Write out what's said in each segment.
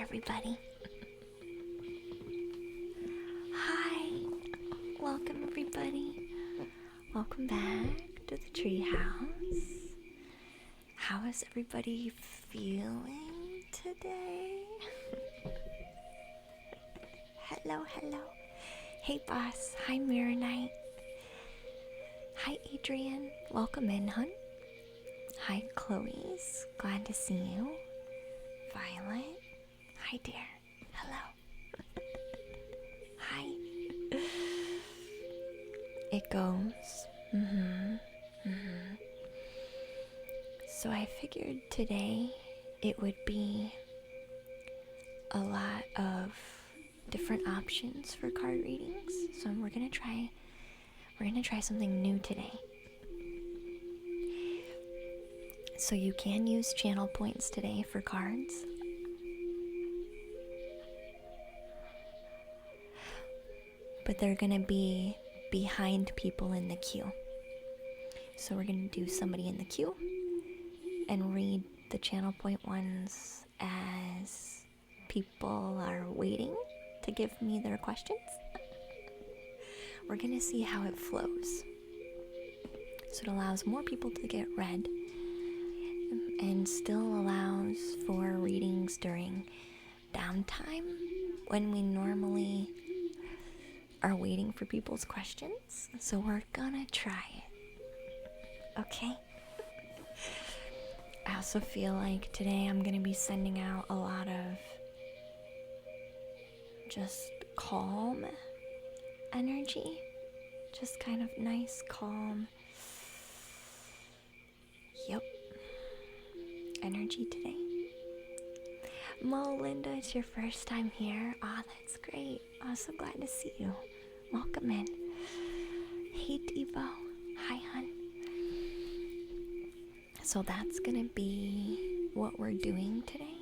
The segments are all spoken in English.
everybody. Hi. Welcome, everybody. Welcome back to the treehouse. How is everybody feeling today? Hello. Hey, boss. Hi, Mirror Knight. Hi, Adrian. Welcome in, hun. Hi, Chloe's. Glad to see you. Violet. Hi, dear. Hello. Hi. It goes. So I figured today it would be a lot of different options for card readings. So we're gonna try something new today. So you can use channel points today for cards. But they're gonna be behind people in the queue. So we're gonna do somebody in the queue and read the channel point ones as people are waiting to give me their questions. We're gonna see how it flows. So it allows more people to get read and still allows for readings during downtime when we normally are waiting for people's questions. So we're gonna try it. Okay? I also feel like today I'm gonna be sending out a lot of just calm energy. Just kind of nice, calm. Yep. Energy today. Linda, it's your first time here. Aw, that's great. I'm so glad to see you. Welcome in. Hey, Devo. Hi, hun. So that's gonna be what we're doing today.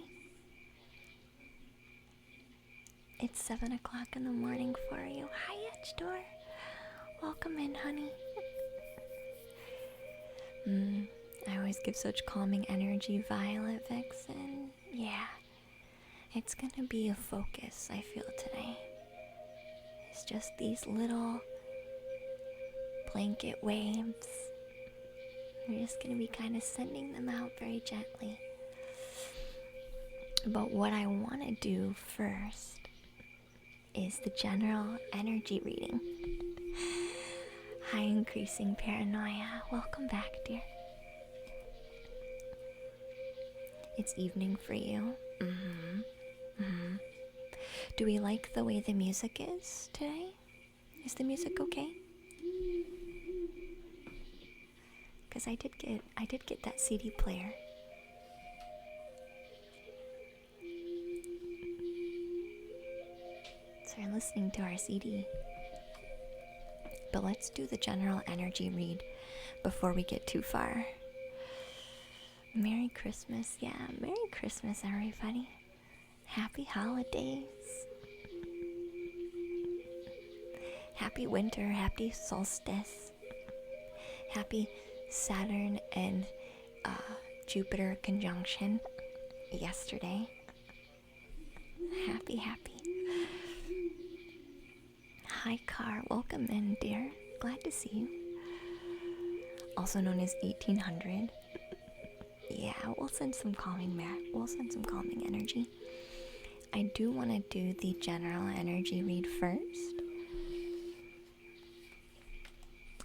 It's 7 o'clock in the morning for you. Hi, Edgedor. Welcome in, honey. I always give such calming energy, Violet Vixen. Yeah. It's gonna be a focus, I feel, today. It's just these little blanket waves. We're just gonna be kind of sending them out very gently. But what I want to do first is the general energy reading. Hi, increasing paranoia. Welcome back, dear. It's evening for you. Do we like the way the music is today? Is the music okay? Because I did get that CD player. So you're listening to our CD. But let's do the general energy read before we get too far. Merry Christmas. Yeah, Merry Christmas, everybody. Happy holidays. Happy winter, happy solstice. Happy Saturn and Jupiter conjunction yesterday. Happy. Hi, Car. Welcome in, dear. Glad to see you. Also known as 1800. Yeah, we'll send some calming energy. I do want to do the general energy read first.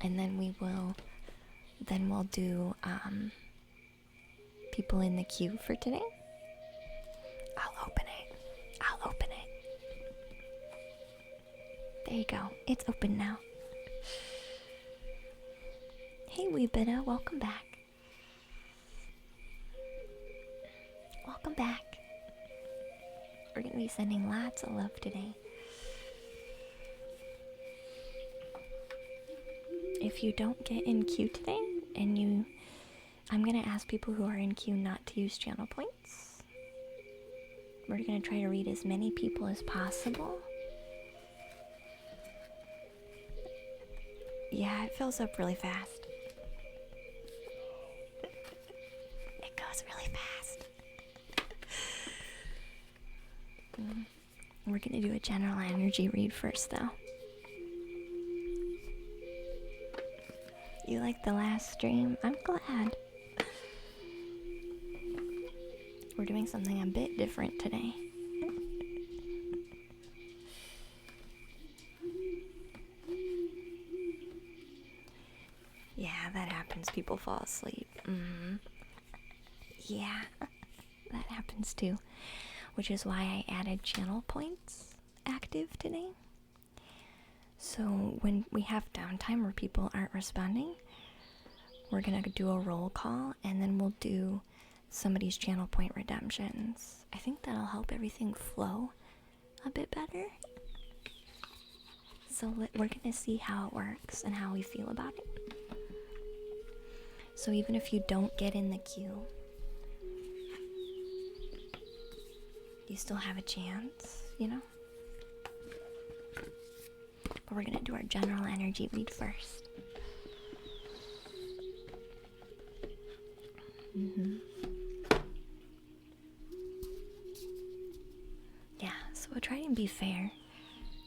And then we'll do people in the queue for today. I'll open it. There you go. It's open now. Hey, Weebita, welcome back. Welcome back. We're going to be sending lots of love today. If you don't get in queue today, I'm going to ask people who are in queue not to use channel points. We're going to try to read as many people as possible. Yeah, it fills up really fast. It goes really fast. We're gonna do a general energy read first, though. You liked the last stream? I'm glad. We're doing something a bit different today. Yeah, that happens. People fall asleep. Yeah, that happens too. Which is why I added channel points active today. So when we have downtime where people aren't responding, we're gonna do a roll call and then we'll do somebody's channel point redemptions. I think that'll help everything flow a bit better. So we're gonna see how it works and how we feel about it. So even if you don't get in the queue, you still have a chance, you know? But we're gonna do our general energy read first. Yeah, so we'll try and be fair.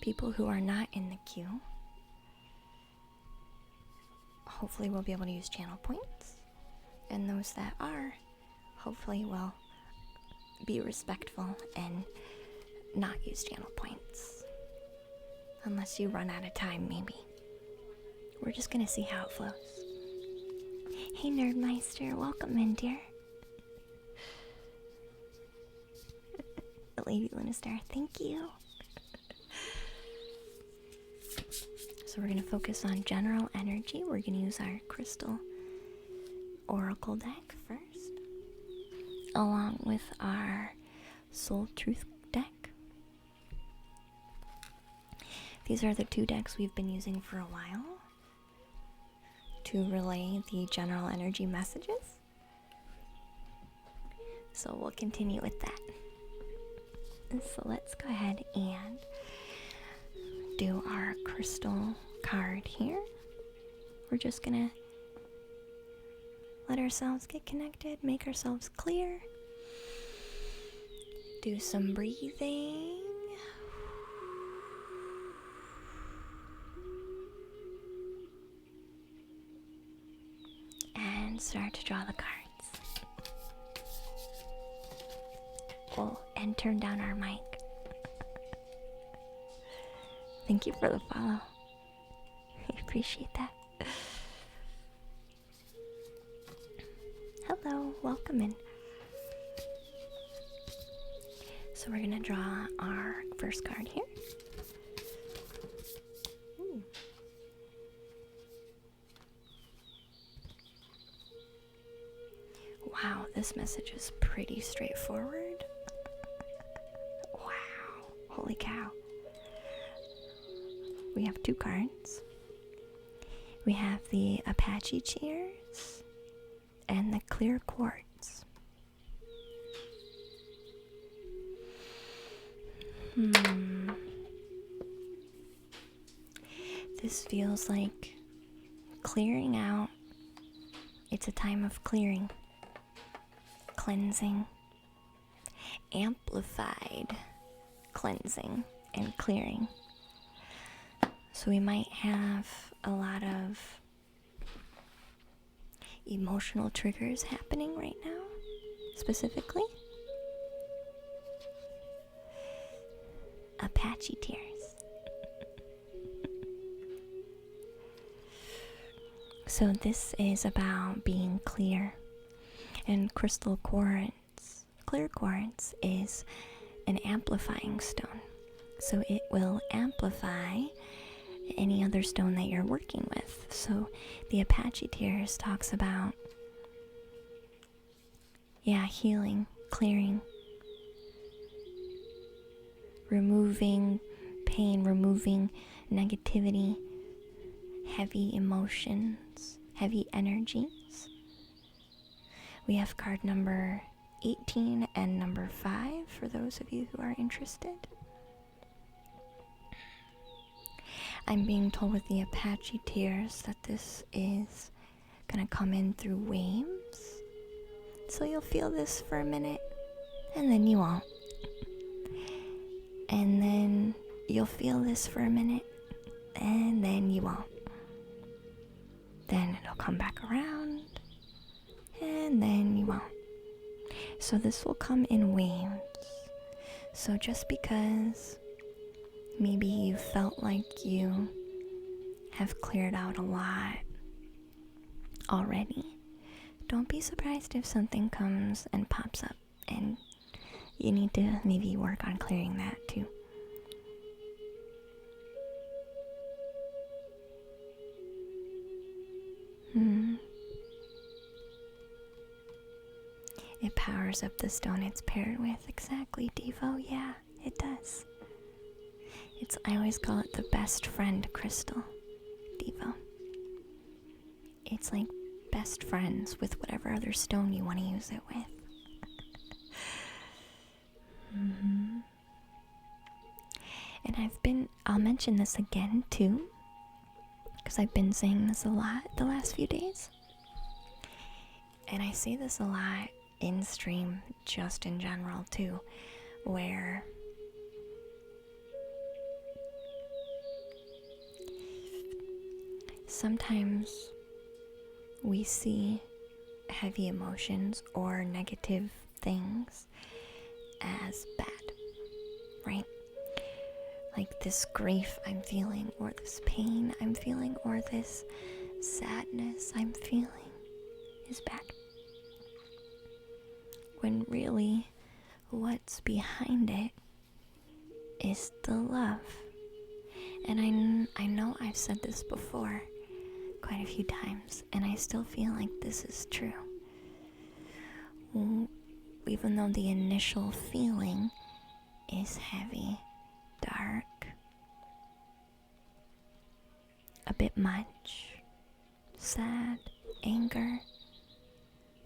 People who are not in the queue, hopefully we'll be able to use channel points. And those that are, hopefully will be respectful and not use channel points. Unless you run out of time, maybe. We're just gonna see how it flows. Hey Nerdmeister, welcome in, dear. Lady Lunistar, thank you. So we're gonna focus on general energy. We're gonna use our crystal oracle deck first, along with our soul truth deck. These are the two decks we've been using for a while to relay the general energy messages. So we'll continue with that. So let's go ahead and do our crystal card here. We're just gonna let ourselves get connected, make ourselves clear, do some breathing, and start to draw the cards. Oh, and turn down our mic. Thank you for the follow. I appreciate that. Hello, welcome in. So we're gonna draw our first card here. Ooh. Wow, this message is pretty straightforward. Wow, holy cow. We have two cards. We have the Apache Cheers and the Clear Quartz. This feels like clearing out. It's a time of clearing, cleansing, amplified cleansing and clearing. So we might have a lot of emotional triggers happening right now, specifically. Apache tears. So this is about being clear. And crystal quartz, clear quartz, is an amplifying stone. So it will amplify any other stone that you're working with. So the Apache tears talks about, healing, clearing, removing pain, removing negativity, heavy emotions, heavy energies. We have card number 18 and number 5 for those of you who are interested. I'm being told with the Apache tears that this is gonna come in through waves. So you'll feel this for a minute, and then you won't. And then you'll feel this for a minute, and then you won't. Then it'll come back around, and then you won't. So this will come in waves. So just because maybe you felt like you have cleared out a lot already, don't be surprised if something comes and pops up and you need to maybe work on clearing that too. It powers up the stone it's paired with. Exactly, Devo. Yeah, it does. I always call it the best friend crystal, Devo. It's like best friends with whatever other stone you want to use it with. And I'll mention this again too, because I've been saying this a lot the last few days. And I say this a lot in stream, just in general too, where sometimes we see heavy emotions or negative things as bad, right? Like this grief I'm feeling, or this pain I'm feeling, or this sadness I'm feeling is bad. When really, what's behind it is the love. And I know I've said this before quite a few times, and I still feel like this is true. Even though the initial feeling is heavy, dark, a bit much, sad, anger,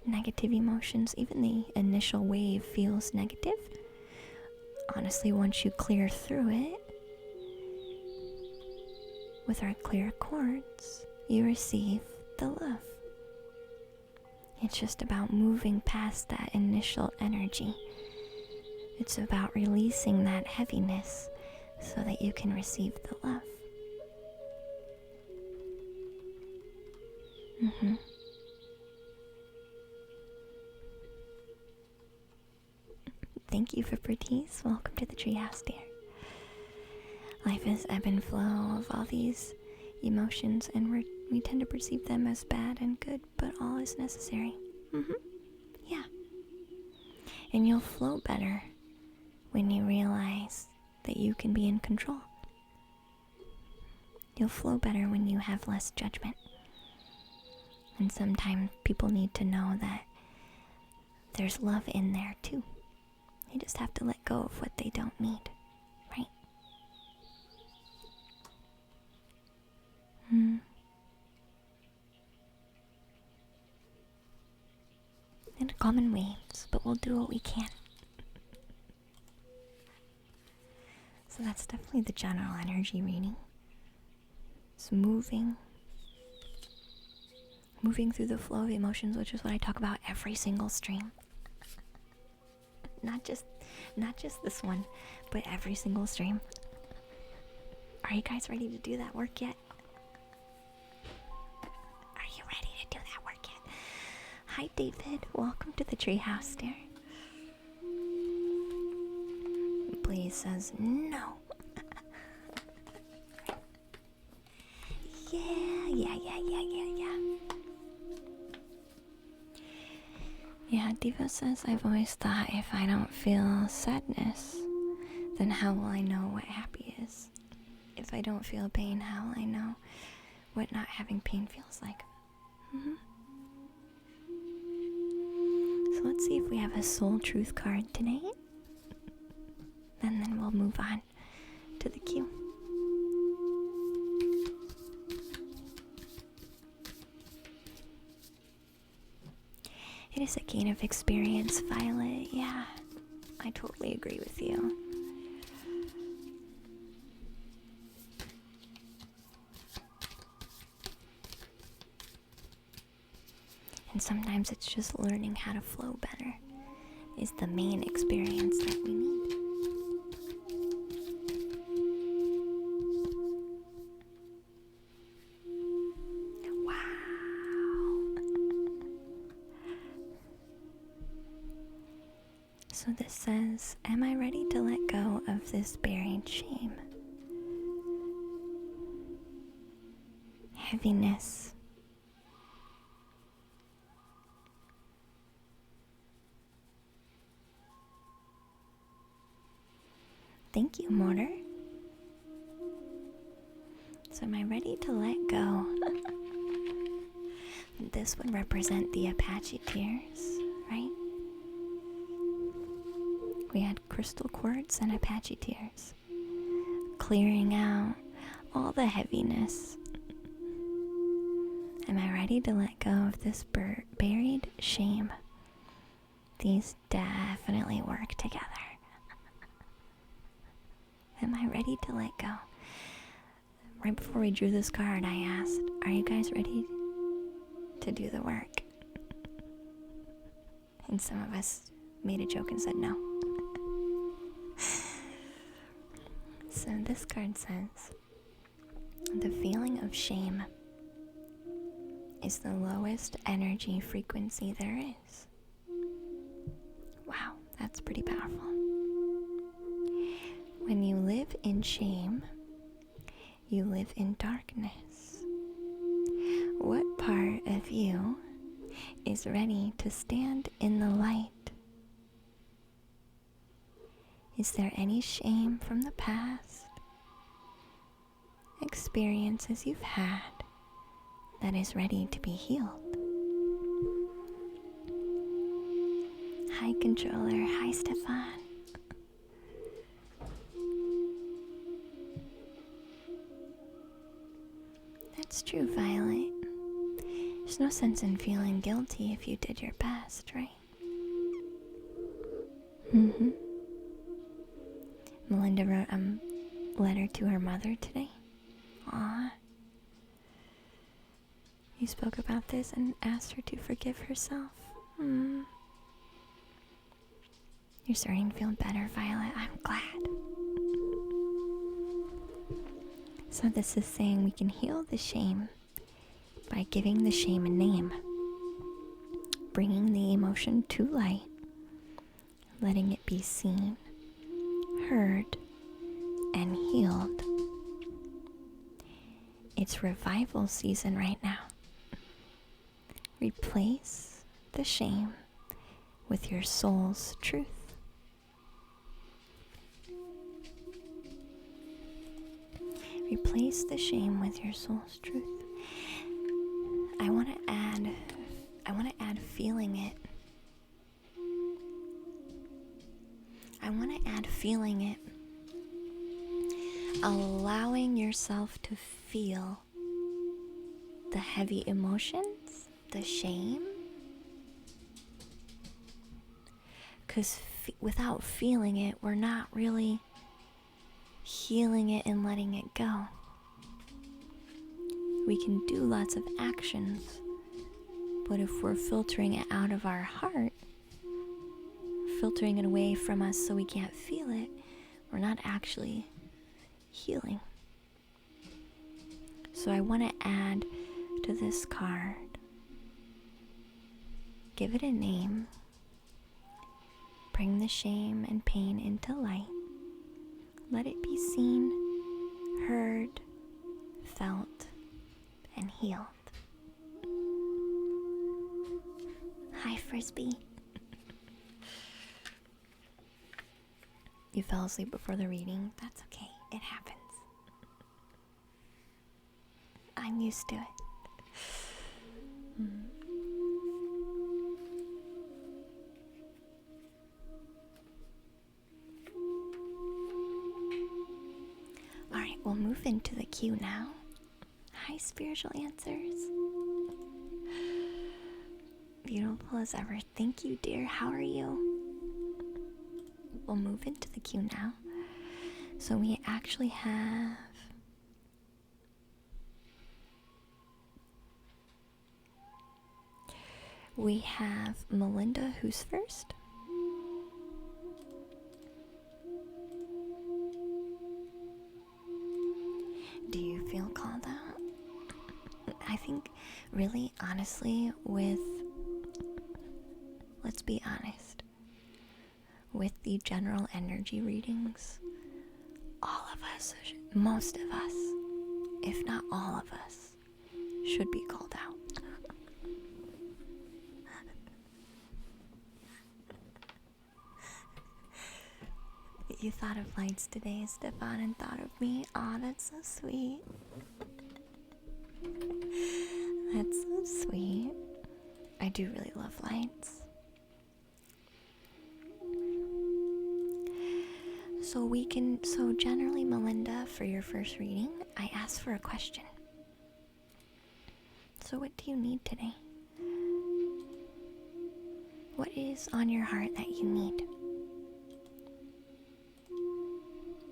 negative emotions, even the initial wave feels negative. Honestly, once you clear through it, with our clear chords, you receive the love. It's just about moving past that initial energy. It's about releasing that heaviness so that you can receive the love. Thank you for Bertice. Welcome to the treehouse, dear. Life is ebb and flow of all these emotions, and we tend to perceive them as bad and good, but all is necessary. Yeah. And you'll flow better when you realize that you can be in control. You'll flow better when you have less judgment. And sometimes people need to know that there's love in there too. You just have to let go of what they don't need, right? In common waves, but we'll do what we can. So that's definitely the general energy reading. It's moving through the flow of emotions, which is what I talk about every single stream. Not just this one, but every single stream. Are you guys ready to do that work yet? Are you ready to do that work yet? Hi, David. Welcome to the treehouse, dear. Please says no. Yeah. Yeah, Diva says, I've always thought if I don't feel sadness, then how will I know what happy is? If I don't feel pain, how will I know what not having pain feels like? So let's see if we have a soul truth card tonight. And then we'll move on to the cue. It is a gain of experience, Violet. Yeah, I totally agree with you. And sometimes it's just learning how to flow better is the main experience that we need. says, am I ready to let go of this buried shame? Heaviness. Thank you, Mortar. So am I ready to let go? This would represent the Apache tears, right? We had crystal quartz and Apache tears, clearing out all the heaviness. Am I ready to let go of this buried shame? These definitely work together. Am I ready to let go? Right before we drew this card, I asked, are you guys ready to do the work? And some of us made a joke and said no. So this card says, the feeling of shame is the lowest energy frequency there is. Wow, that's pretty powerful. When you live in shame, you live in darkness. What part of you is ready to stand in the light? Is there any shame from the past, experiences you've had, that is ready to be healed? Hi, Controller. Hi, Stefan. That's true, Violet. There's no sense in feeling guilty if you did your best, right? Melinda wrote a letter to her mother today. Aw. You spoke about this and asked her to forgive herself. You're starting to feel better, Violet. I'm glad. So this is saying we can heal the shame by giving the shame a name, bringing the emotion to light, letting it be seen, heard, and healed. It's revival season right now. Replace the shame with your soul's truth. Replace the shame with your soul's truth. I want to add feeling it. I want to add feeling it. Allowing yourself to feel the heavy emotions, the shame. Because without feeling it, we're not really healing it and letting it go. We can do lots of actions, but if we're filtering it out of our heart, filtering it away from us so we can't feel it, we're not actually healing. So I want to add to this card, give it a name, bring the shame and pain into light, let it be seen, heard, felt, and healed. Hi, Frisbee. You fell asleep before the reading. That's okay. It happens. I'm used to it. Alright, we'll move into the queue now. Hi, Spiritual Answers. Beautiful as ever. Thank you, dear. How are you? We'll move into the queue now. So we actually have Melinda, who's first. Do you feel called out? I think really honestly let's be honest, with the general energy readings, all of us, most of us, if not all of us, should be called out. You thought of lights today, Stefan, and thought of me. Aw, that's so sweet. That's so sweet. I do really love lights. So generally, Melinda, for your first reading, I asked for a question. So what do you need today? What is on your heart that you need?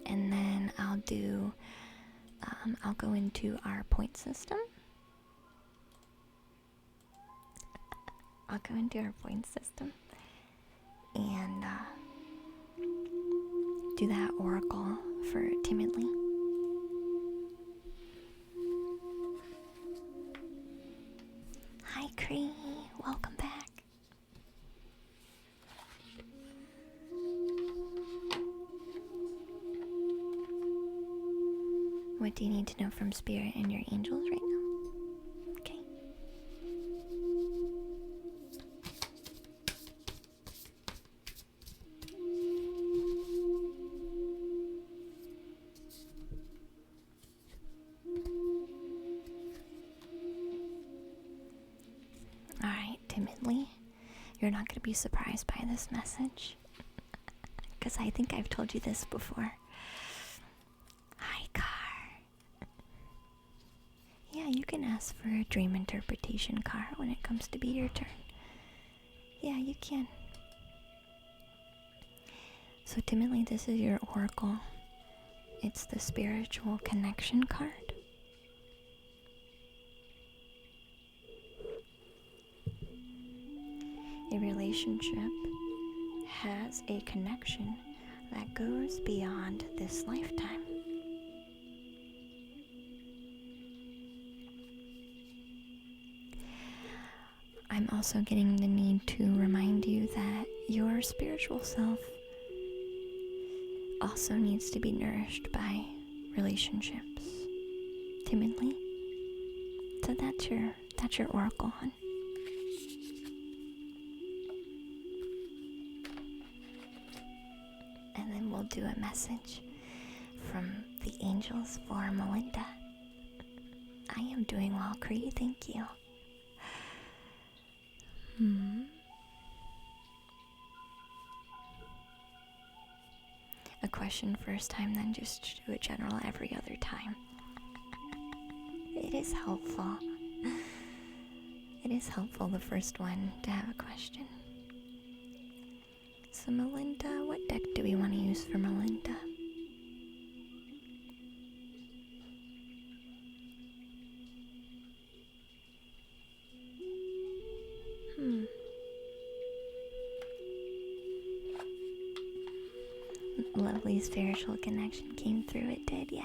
And then I'll go into our point system. And do that oracle for Timidly. Hi, Cree. Welcome back. What do you need to know from Spirit and your angels right now? Okay. Alright, Timidly. You're not going to be surprised by this message. Because I think I've told you this before. Hi, Car. Yeah, you can ask for a dream interpretation, Car, when it comes to be your turn. Yeah, you can. So, Timidly, this is your oracle. It's the spiritual connection card. A relationship has a connection that goes beyond this lifetime. I'm also getting the need to remind you that your spiritual self also needs to be nourished by relationships. Timidly. So that's your oracle, hon. And then we'll do a message from the angels for Melinda. I am doing well, Cree, thank you. A question first time, then just do a general every other time. It is helpful. It is helpful, the first one, to have a question. So Melinda, what deck do we want to use for Melinda? Lovely spiritual connection came through, it did, yeah.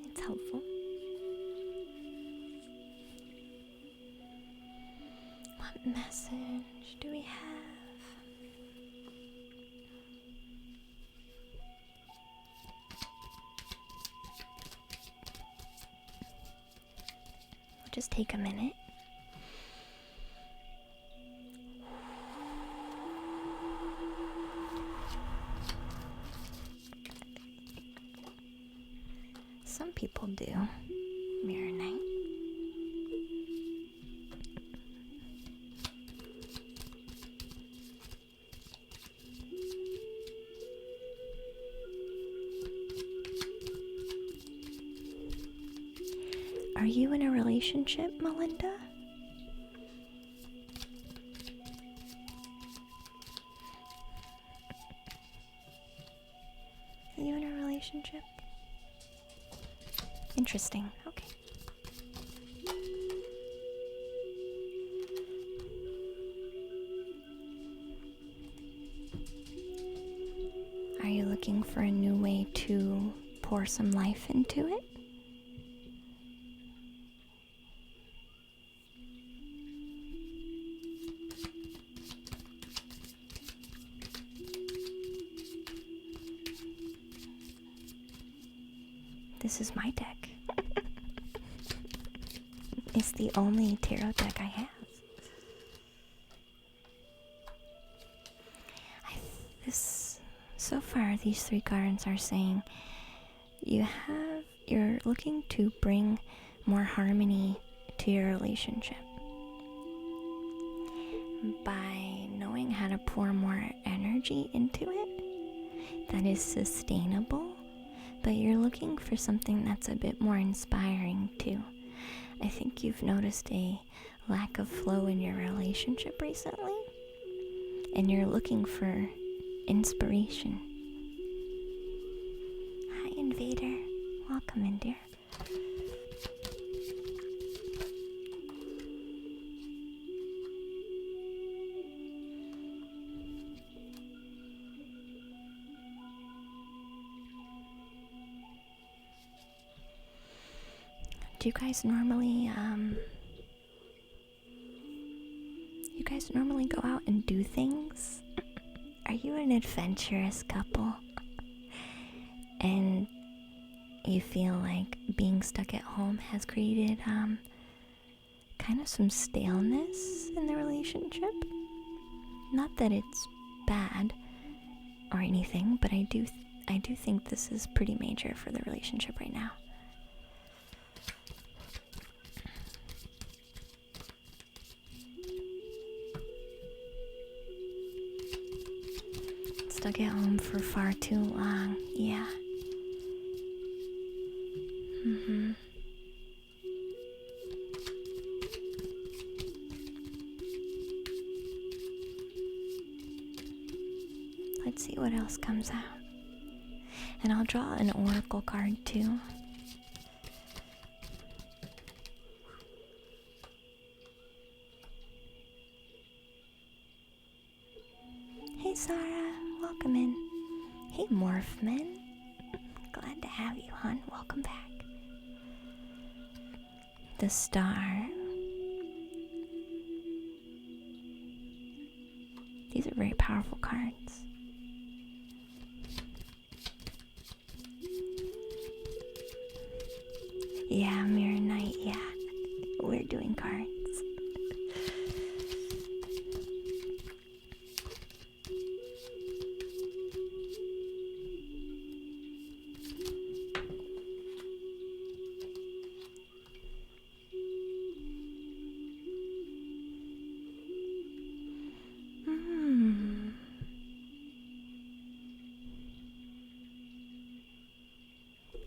It's helpful. What message do we have? We'll just take a minute. Some people do. Mirror Knight. Are you in a relationship, Melinda? Are you in a relationship? Interesting. Okay. Are you looking for a new way to pour some life into it? This is my deck. It's the only tarot deck I have. So far, these 3 cards are saying you're looking to bring more harmony to your relationship by knowing how to pour more energy into it that is sustainable, but you're looking for something that's a bit more inspiring too. I think you've noticed a lack of flow in your relationship recently, and you're looking for inspiration. Hi, Invader. Welcome in, dear. Do you guys normally go out and do things? Are you an adventurous couple? And you feel like being stuck at home has created kind of some staleness in the relationship? Not that it's bad or anything, but I do think this is pretty major for the relationship right now. Stuck at home for far too long. Yeah. Let's see what else comes out. And I'll draw an oracle card too. Hey Sarah, welcome in. Hey Morphman, glad to have you, hon. Welcome back. The Star. These are very powerful cards. Yeah, Mirror Knight, yeah. We're doing cards.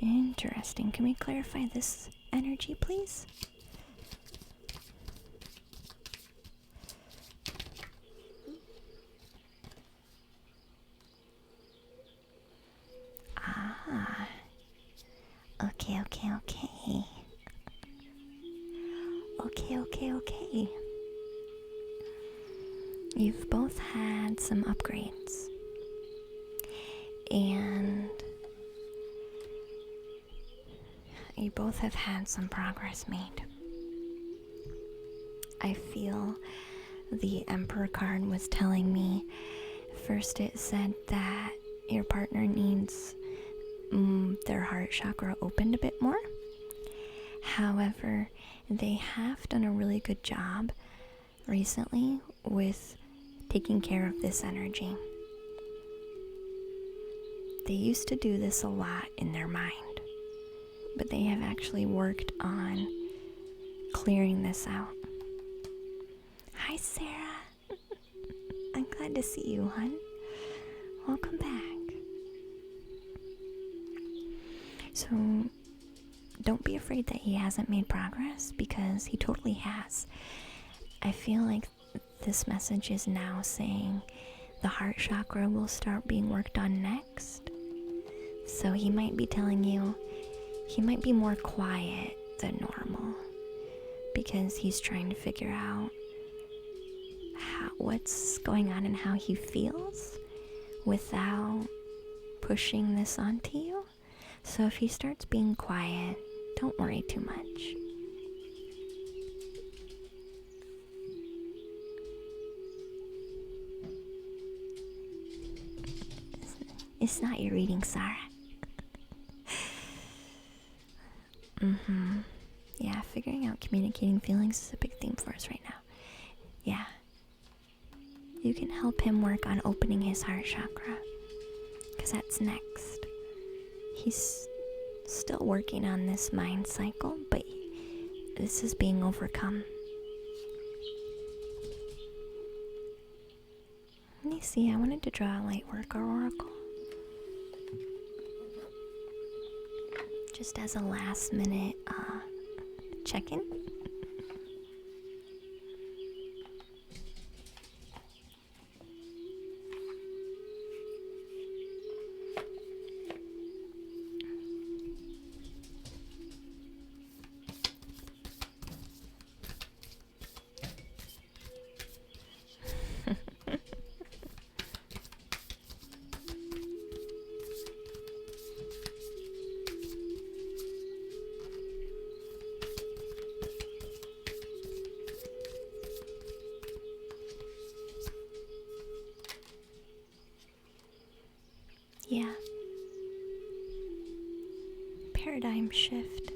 Interesting. Can we clarify this energy, please? Ah. Okay. Okay. You've both had some upgrades. And you both have had some progress made. I feel the Emperor card was telling me, first it said that your partner needs their heart chakra opened a bit more. However, they have done a really good job recently with taking care of this energy. They used to do this a lot in their mind, but they have actually worked on clearing this out. Hi, Sarah. I'm glad to see you, hon. Welcome back. So, don't be afraid that he hasn't made progress, because he totally has. I feel like this message is now saying the heart chakra will start being worked on next. So he might be telling you, he might be more quiet than normal, because he's trying to figure out what's going on and how he feels without pushing this onto you. So if he starts being quiet, don't worry too much. It's not your reading, Sarah. figuring out communicating feelings is a big theme for us right now. Yeah. You can help him work on opening his heart chakra, because that's next. He's still working on this mind cycle, but this is being overcome. Let me see, I wanted to draw a light worker oracle. Just as a last minute check-in. Yeah. Paradigm shift.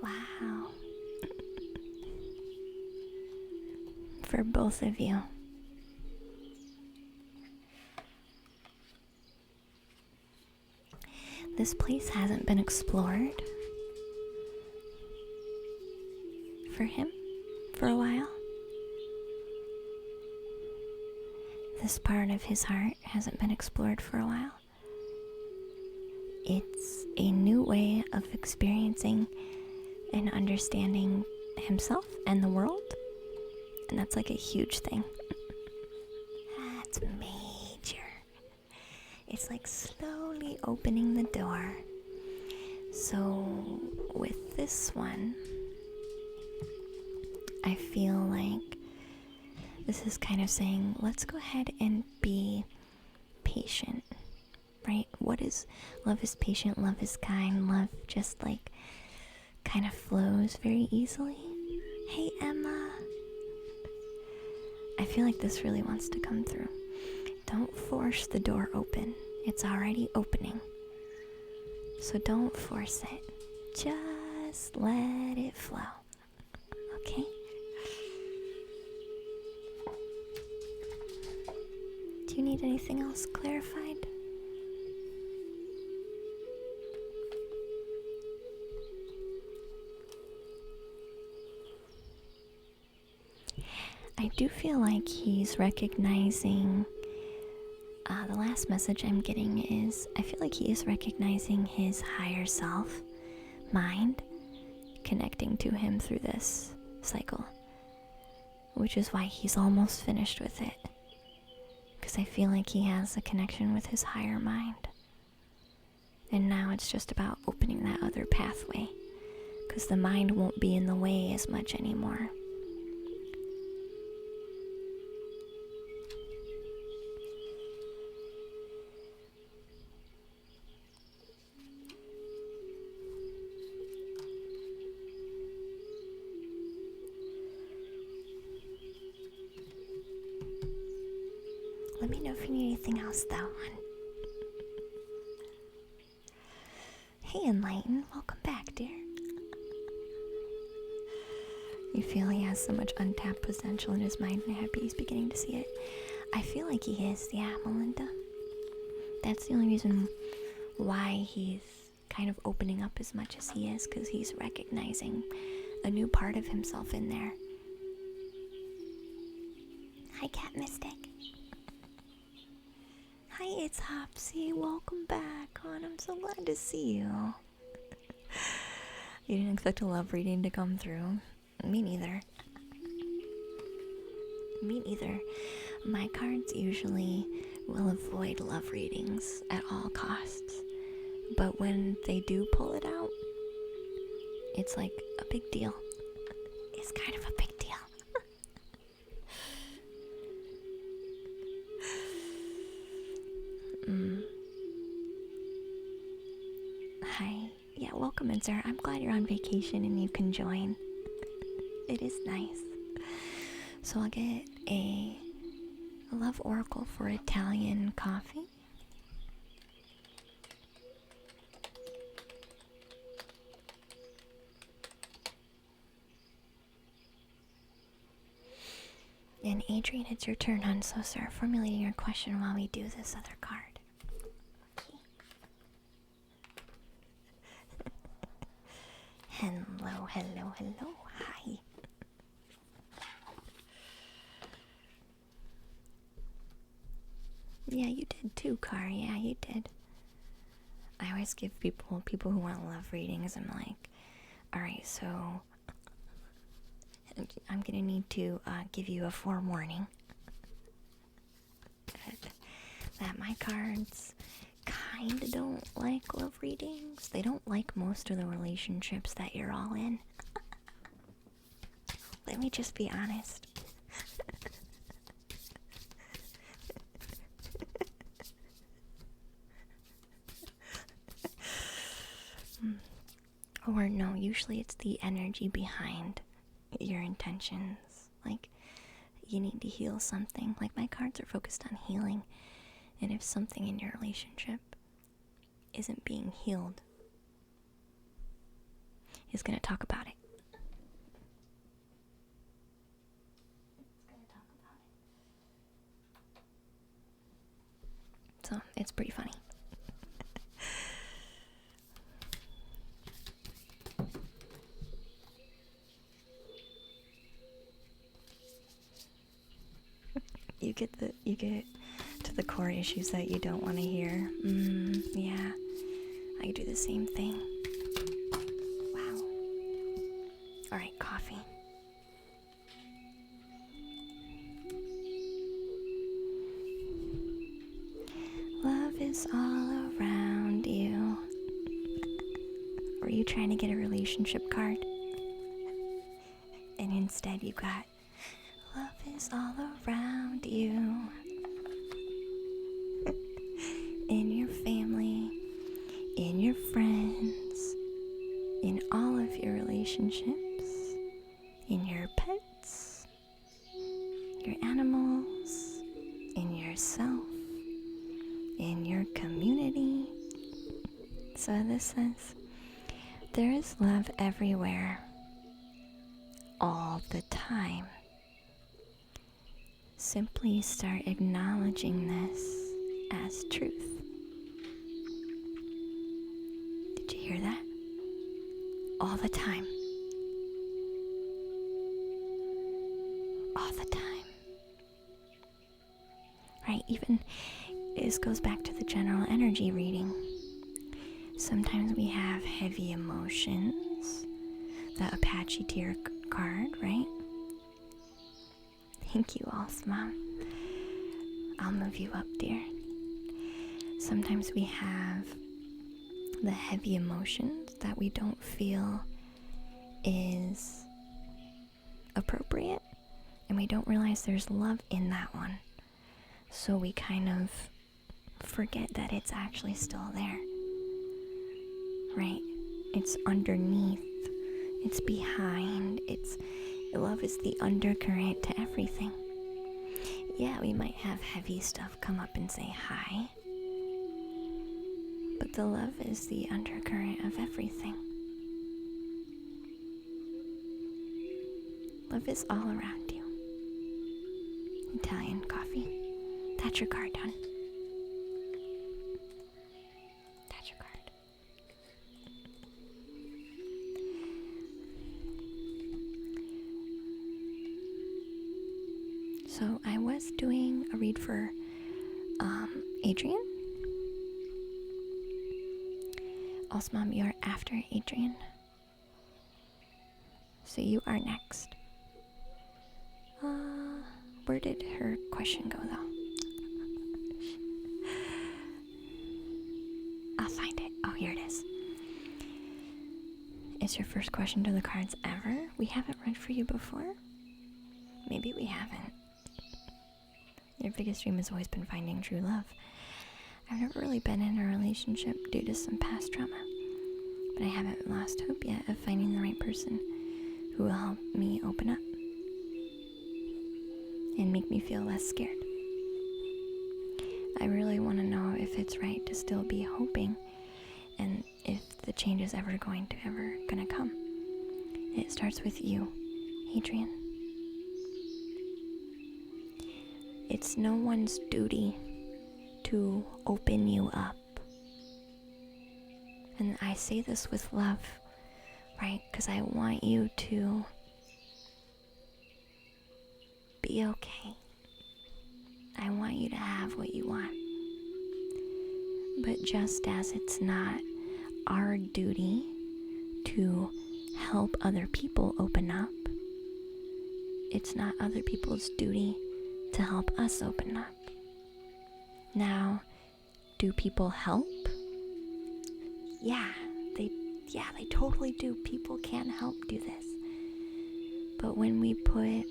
Wow. For both of you. This place hasn't been explored for him for a while. This part of his heart hasn't been explored for a while. It's a new way of experiencing and understanding himself and the world. And that's like a huge thing. That's major. It's like slowly opening the door. So with this one, I feel like this is kind of saying, let's go ahead and be patient, right? Love is patient, love is kind, love just like kind of flows very easily. Hey Emma. I feel like this really wants to come through. Don't force the door open. It's already opening. So don't force it. Just let it flow. Okay? Do you need anything else clarified? I do feel like he's recognizing, the last message I'm getting is, I feel like he is recognizing his higher self, mind, connecting to him through this cycle, which is why he's almost finished with it, because I feel like he has a connection with his higher mind, and now it's just about opening that other pathway, because the mind won't be in the way as much anymore. Let me know if you need anything else, though. Hey, Enlighten. Welcome back, dear. You feel he has so much untapped potential in his mind, and I'm happy he's beginning to see it. I feel like he is, yeah, Melinda. That's the only reason why he's kind of opening up as much as he is, because he's recognizing a new part of himself in there. Hi, Cat Mystic. Hi, it's Hopsy. Welcome back, hon. I'm so glad to see you. You didn't expect a love reading to come through? Me neither. Me neither. My cards usually will avoid love readings at all costs. But when they do pull it out, it's like a big deal. It's kind of a big deal. Hi. Yeah, welcome in, sir. I'm glad you're on vacation and you can join. It is nice. So I'll get a love oracle for Italian coffee. Adrian, it's your turn, hon, so start formulating your question while we do this other card. Okay. Hello, hello, hello, hi. Yeah, you did too, Car. Yeah, you did. I always give people who want love readings, I'm like, alright, so I'm gonna need to give you a forewarning that my cards kinda don't like love readings. They don't like most of the relationships that you're all in. Let me just be honest. Or no, usually it's the energy behind your intentions. Like, you need to heal something. Like, my cards are focused on healing. And if something in your relationship isn't being healed, he's gonna talk about it. So, it's pretty funny. You get to the core issues that you don't want to hear. Yeah, I do the same thing. Wow. Alright, coffee. Love is all around you. Were you trying to get a relationship card? And instead you got love is all around you. In your family, in your friends, in all of your relationships, in your pets, your animals, in yourself, in your community. So this says, there is love everywhere, all the time. Simply start acknowledging this as truth. Did you hear that? All the time. All the time. Right, even this goes back to the general energy reading. Sometimes we have heavy emotions. The Apache Deer card, right? Thank you, Mom. I'll move you up, dear. Sometimes we have the heavy emotions that we don't feel is appropriate, and we don't realize there's love in that one. So we kind of forget that it's actually still there. Right? It's underneath. It's behind. Love is the undercurrent to everything. Yeah, we might have heavy stuff come up and say hi, but the love is the undercurrent of everything. Love is all around you. Italian coffee. That's your card, hon. That's your card. So I was doing a read for Adrian. Also, Mom, you're after Adrian. So you are next. Where did her question go, though? I'll find it. Oh, here it is. Is your first question to the cards ever? We haven't read for you before? Maybe we haven't. Your biggest dream has always been finding true love. I've never really been in a relationship due to some past trauma, but I haven't lost hope yet of finding the right person who will help me open up and make me feel less scared. I really want to know if it's right to still be hoping and if the change is ever gonna come. It starts with you, Adrian. it's no one's duty to open you up. And I say this with love, right? Because I want you to be okay. I want you to have what you want. But just as it's not our duty to help other people open up, it's not other people's duty to help us open up. Now, do people help? Yeah, they totally do. People can help do this. But when we put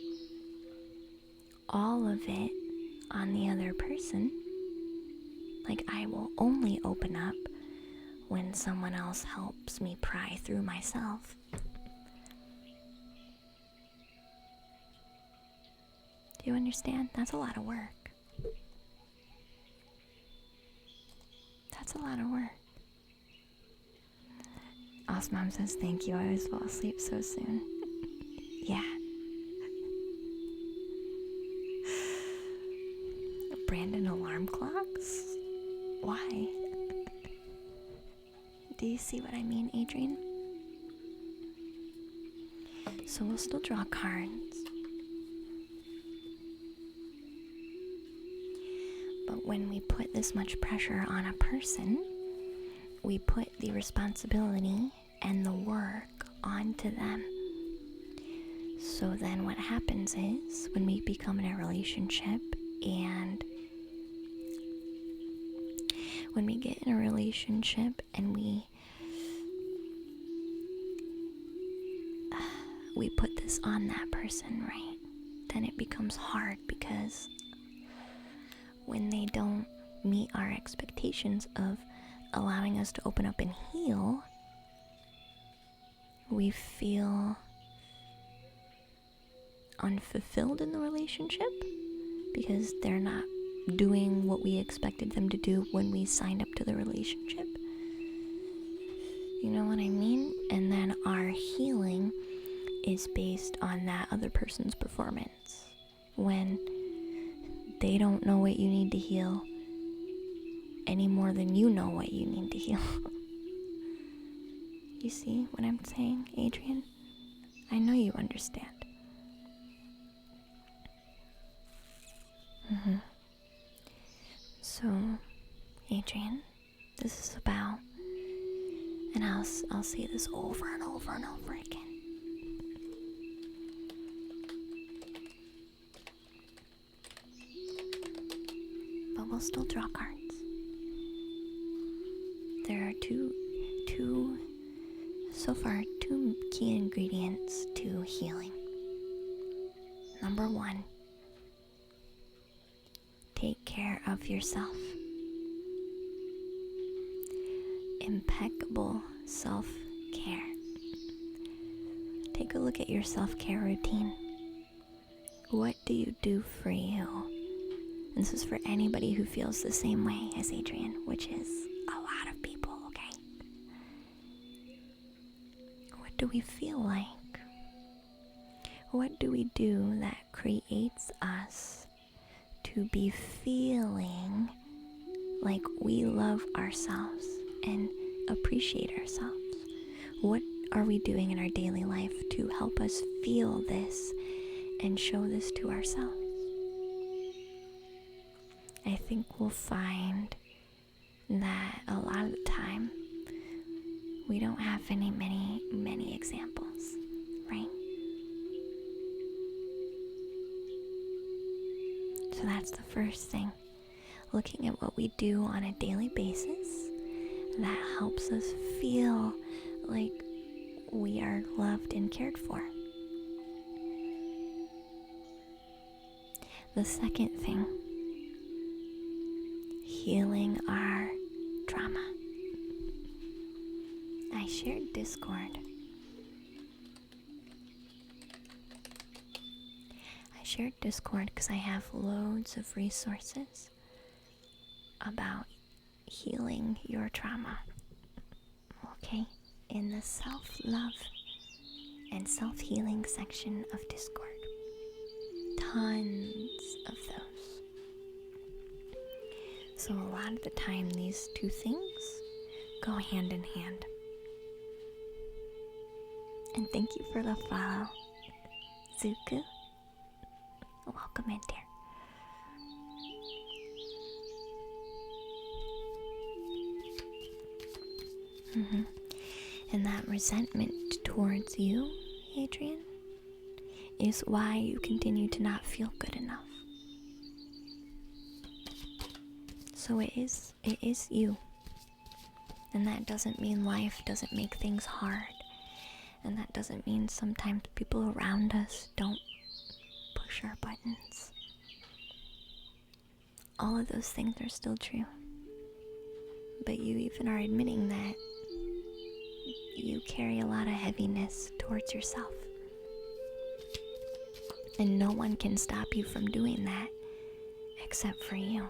all of it on the other person, like I will only open up when someone else helps me pry through myself. Do you understand? That's a lot of work. That's a lot of work. Osmom says, thank you. I always fall asleep so soon. Yeah. Brandon alarm clocks? Why? Do you see what I mean, Adrian? So we'll still draw cards. But when we put this much pressure on a person, we put the responsibility and the work onto them. So then what happens is, when we become in a relationship, and when we get in a relationship and we put this on that person, right? Then it becomes hard, because when they don't meet our expectations of allowing us to open up and heal, we feel unfulfilled in the relationship because they're not doing what we expected them to do when we signed up to the relationship. You know what I mean? And then our healing is based on that other person's performance. When they don't know what you need to heal any more than you know what you need to heal. You see what I'm saying, Adrian? I know you understand. So, Adrian, this is about, and I'll say this over and over and over again. But we'll still draw cards. There are two key ingredients to healing. Number one, take care of yourself. Impeccable self-care. Take a look at your self-care routine. What do you do for you? And this is for anybody who feels the same way as Adrian, which is a lot of people, okay? What do we feel like? What do we do that creates us to be feeling like we love ourselves and appreciate ourselves? What are we doing in our daily life to help us feel this and show this to ourselves? I think we'll find that a lot of the time we don't have many examples, right? So that's the first thing. Looking at what we do on a daily basis that helps us feel like we are loved and cared for. The second thing, healing our trauma. I shared Discord. Because I have loads of resources about healing your trauma. Okay? In the self-love and self-healing section of Discord. Tons of those. So a lot of the time, these two things go hand in hand. And thank you for the follow, Zuku. Welcome in, dear. And that resentment towards you, Adrian, is why you continue to not feel good enough. So it is you. And that doesn't mean life doesn't make things hard. And that doesn't mean sometimes people around us don't push our buttons. All of those things are still true. But you even are admitting that you carry a lot of heaviness towards yourself. And no one can stop you from doing that except for you.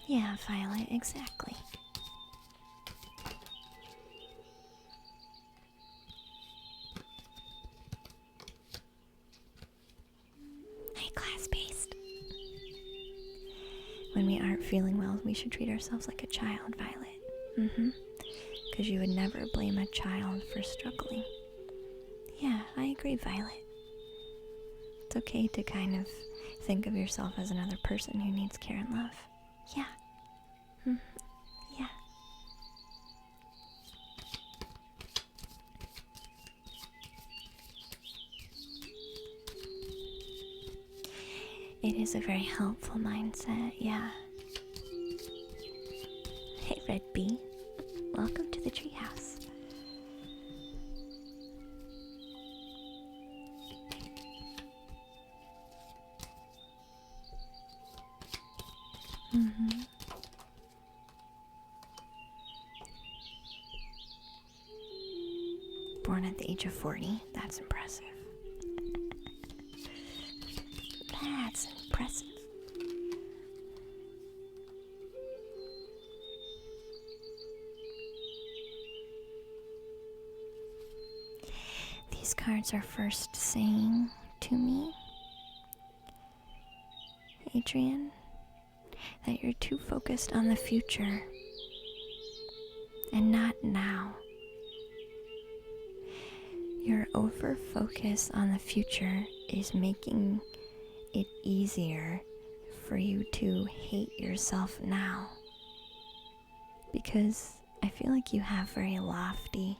Yeah, Violet, exactly. Hey, class-based. When we aren't feeling well, we should treat ourselves like a child, Violet. Because you would never blame a child for struggling. Yeah, I agree, Violet. It's okay to kind of think of yourself as another person who needs care and love. Yeah. Yeah. It is a very helpful mindset, yeah. Hey, Red Bee. Welcome to the treehouse. Born at the age of 40, that's impressive. That's impressive. These cards are first saying to me, Adrian, that you're too focused on the future and not now. Your over-focus on the future is making it easier for you to hate yourself now. Because I feel like you have very lofty,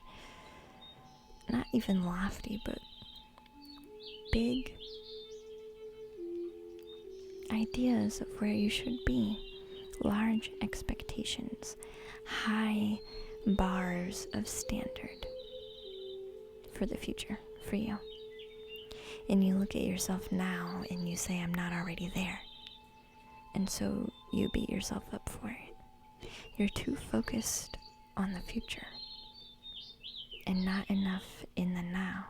not even lofty, but big ideas of where you should be. Large expectations, high bars of standard for the future, for you. And you look at yourself now and you say, I'm not already there. And so you beat yourself up for it. You're too focused on the future and not enough in the now.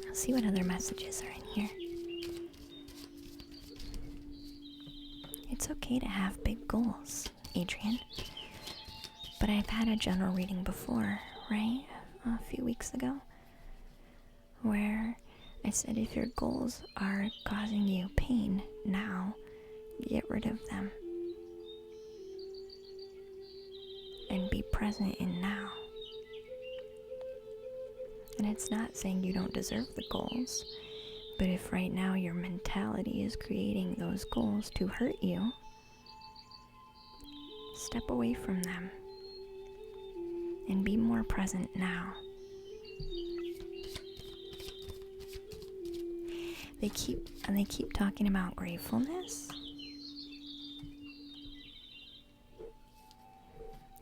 I'll see what other messages are in here. It's okay to have big goals, Adrian. But I've had a general reading before, right? A few weeks ago, where I said if your goals are causing you pain now, get rid of them. And be present in now. And it's not saying you don't deserve the goals, but if right now your mentality is creating those goals to hurt you, step away from them and be more present now. They keep talking about gratefulness.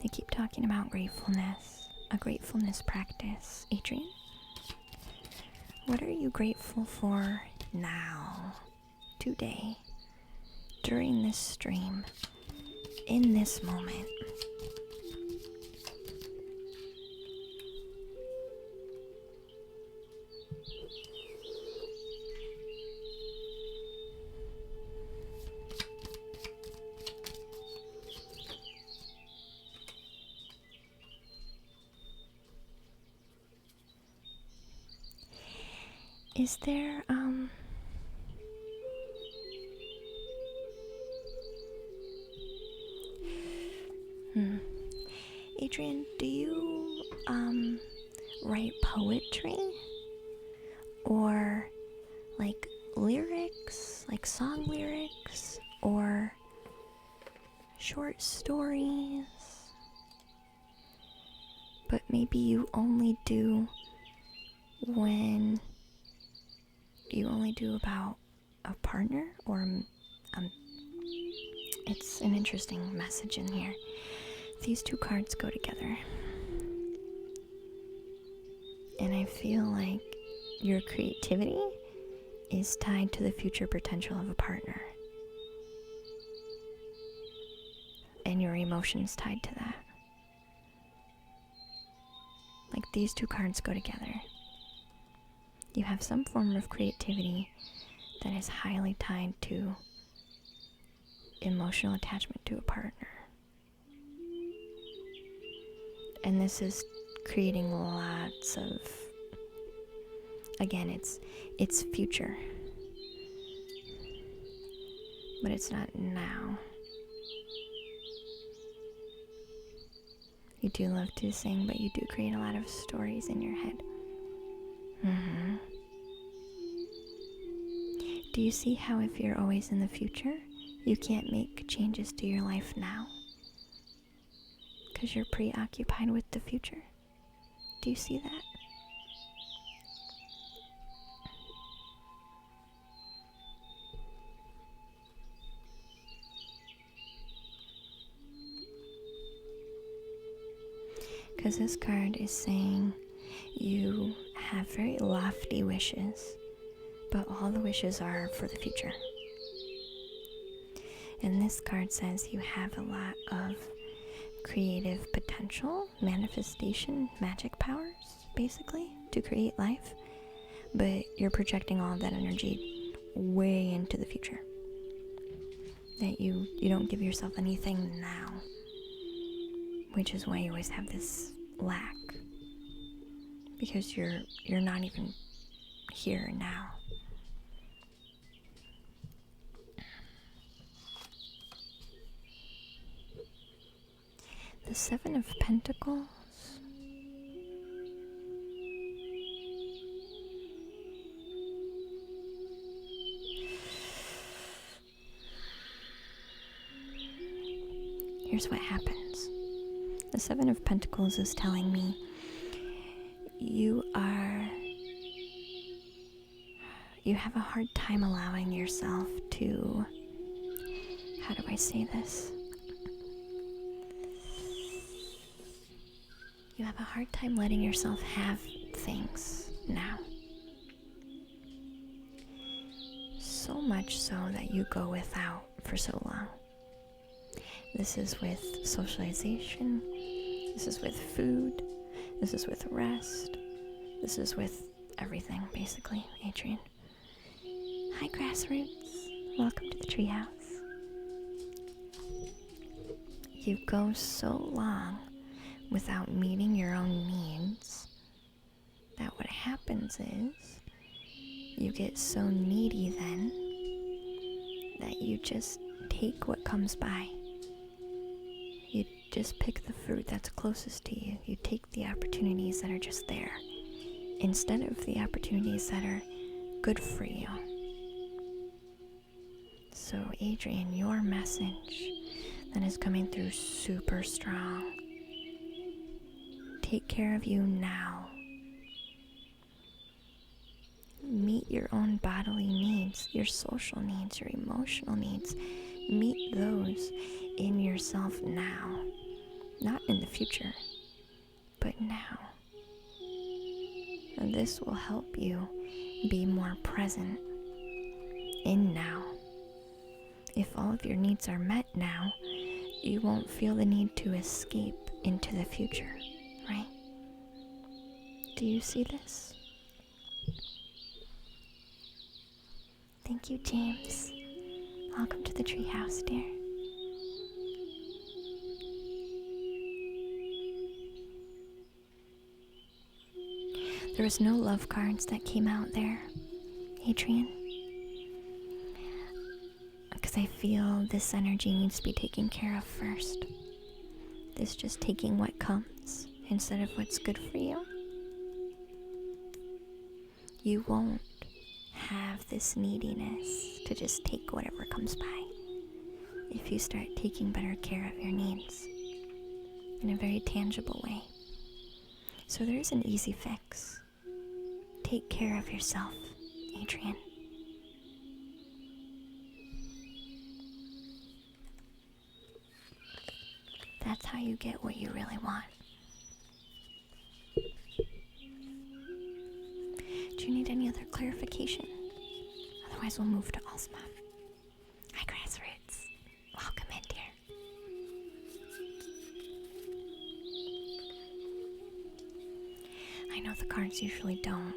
They keep talking about gratefulness, a gratefulness practice. Adrian, what are you grateful for now, today, during this stream, in this moment? Is there, Adrian, do you, write poetry? Or, like, lyrics? Like song lyrics? Or short stories? But maybe you only do when you only do about a partner, or it's an interesting message in here. These two cards go together, and I feel like your creativity is tied to the future potential of a partner, and your emotions tied to that. Like, these two cards go together. You have some form of creativity that is highly tied to emotional attachment to a partner. And this is creating lots of, again, it's future. But it's not now. You do love to sing, but you do create a lot of stories in your head. Do you see how if you're always in the future, you can't make changes to your life now? Because you're preoccupied with the future. Do you see that? Because this card is saying you have very lofty wishes, but all the wishes are for the future. And this card says you have a lot of creative potential, manifestation, magic powers, basically, to create life, but you're projecting all of that energy way into the future. That you don't give yourself anything now, which is why you always have this lack, because you're not even here now. The Seven of Pentacles. Here's what happens. The Seven of Pentacles is telling me you have a hard time allowing yourself to, how do I say this? You have a hard time letting yourself have things now. So much so that you go without for so long. This is with socialization. This is with food. This is with rest. This is with everything, basically, Adrian. Hi, Grassroots. Welcome to the treehouse. You go so long without meeting your own needs that what happens is you get so needy then that you just take what comes by. You just pick the fruit that's closest to you. You take the opportunities that are just there instead of the opportunities that are good for you. So, Adrian, your message that is coming through super strong. Take care of you now. Meet your own bodily needs, your social needs, your emotional needs. Meet those in yourself now. Not in the future, but now. And this will help you be more present in now. If all of your needs are met now, you won't feel the need to escape into the future, right? Do you see this? Thank you, James. Welcome to the treehouse, dear. There was no love cards that came out there, Adrian. Because I feel this energy needs to be taken care of first. This just taking what comes instead of what's good for you. You won't have this neediness to just take whatever comes by if you start taking better care of your needs in a very tangible way. So there's an easy fix. Take care of yourself, Adrian. That's how you get what you really want. Do you need any other clarification? Otherwise, we'll move to Alsma. Hi, Grassroots. Welcome in, dear. I know the cards usually don't.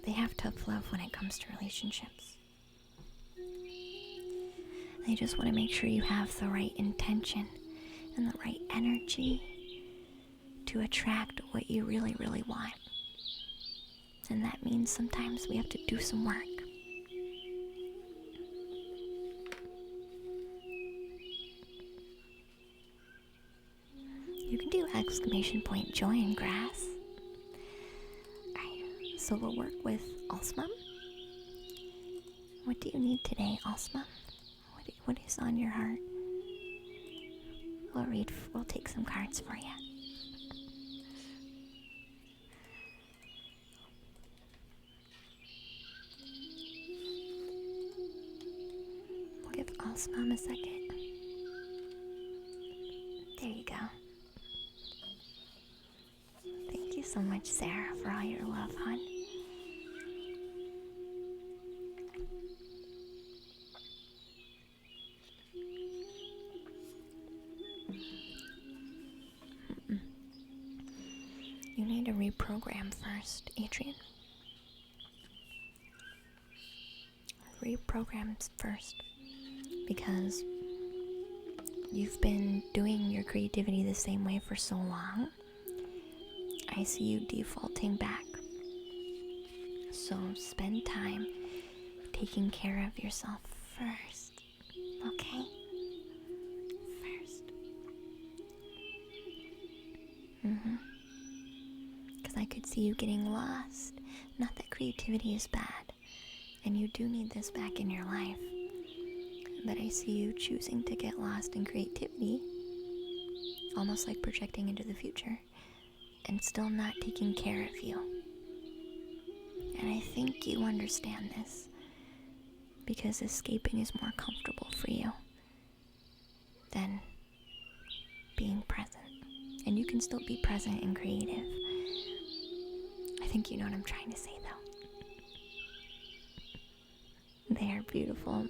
They have tough love when it comes to relationships. They just want to make sure you have the right intention and the right energy to attract what you really, really want. And that means sometimes we have to do some work. You can do ! join grass. Alright, so we'll work with Alsma. What do you need today, Alsma? What is on your heart? We'll take some cards for you. We'll give Alsma a second. There you go. Thank you so much, Sarah, for all your love, hon. You need to reprogram first, Adrian. Reprogram first. Because you've been doing your creativity the same way for so long. I see you defaulting back. So spend time taking care of yourself first. Okay? First. Because I could see you getting lost. Not that creativity is bad, and you do need this back in your life. But I see you choosing to get lost in creativity, almost like projecting into the future, and still not taking care of you. And I think you understand this, because escaping is more comfortable for you than being present. And you can still be present and creative. I think you know what I'm trying to say, though. They are beautiful.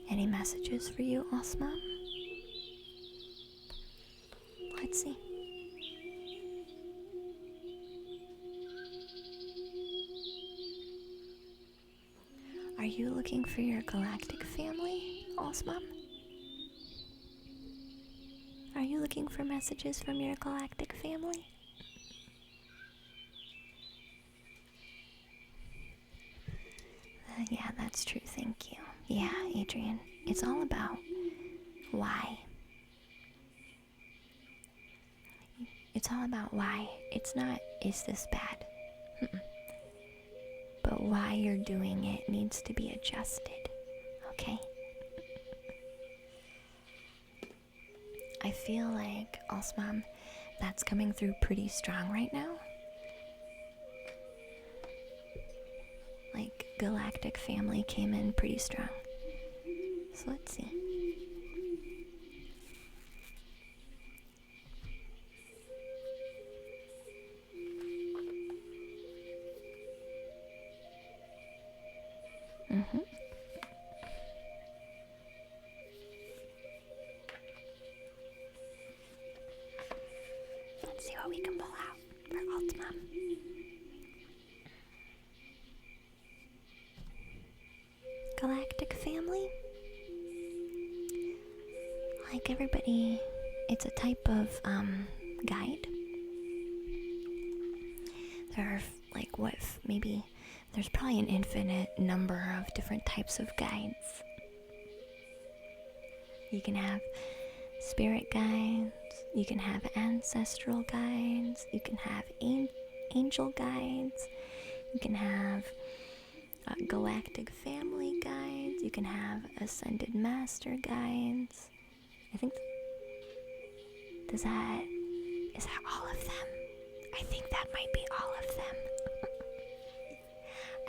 Any messages for you, Alsma? Let's see. Are you looking for your galactic family, Alsma? Are you looking for messages from your galactic family? Yeah, that's true, thank you. Yeah, Adrian, it's all about why. It's all about why. It's not, is this bad? But why you're doing it needs to be adjusted, okay? I feel like, Alsmam, that's coming through pretty strong right now. Like, galactic family came in pretty strong. So let's see. Let's see what we can pull out for Ultima. Galactic family? Like everybody, it's a type of guide There are, like, maybe there's probably an infinite number of different types of guides. You can have spirit guides, you can have ancestral guides, you can have angel guides, you can have galactic family guides, you can have ascended master guides. I think, is that all of them? I think that might be all of them.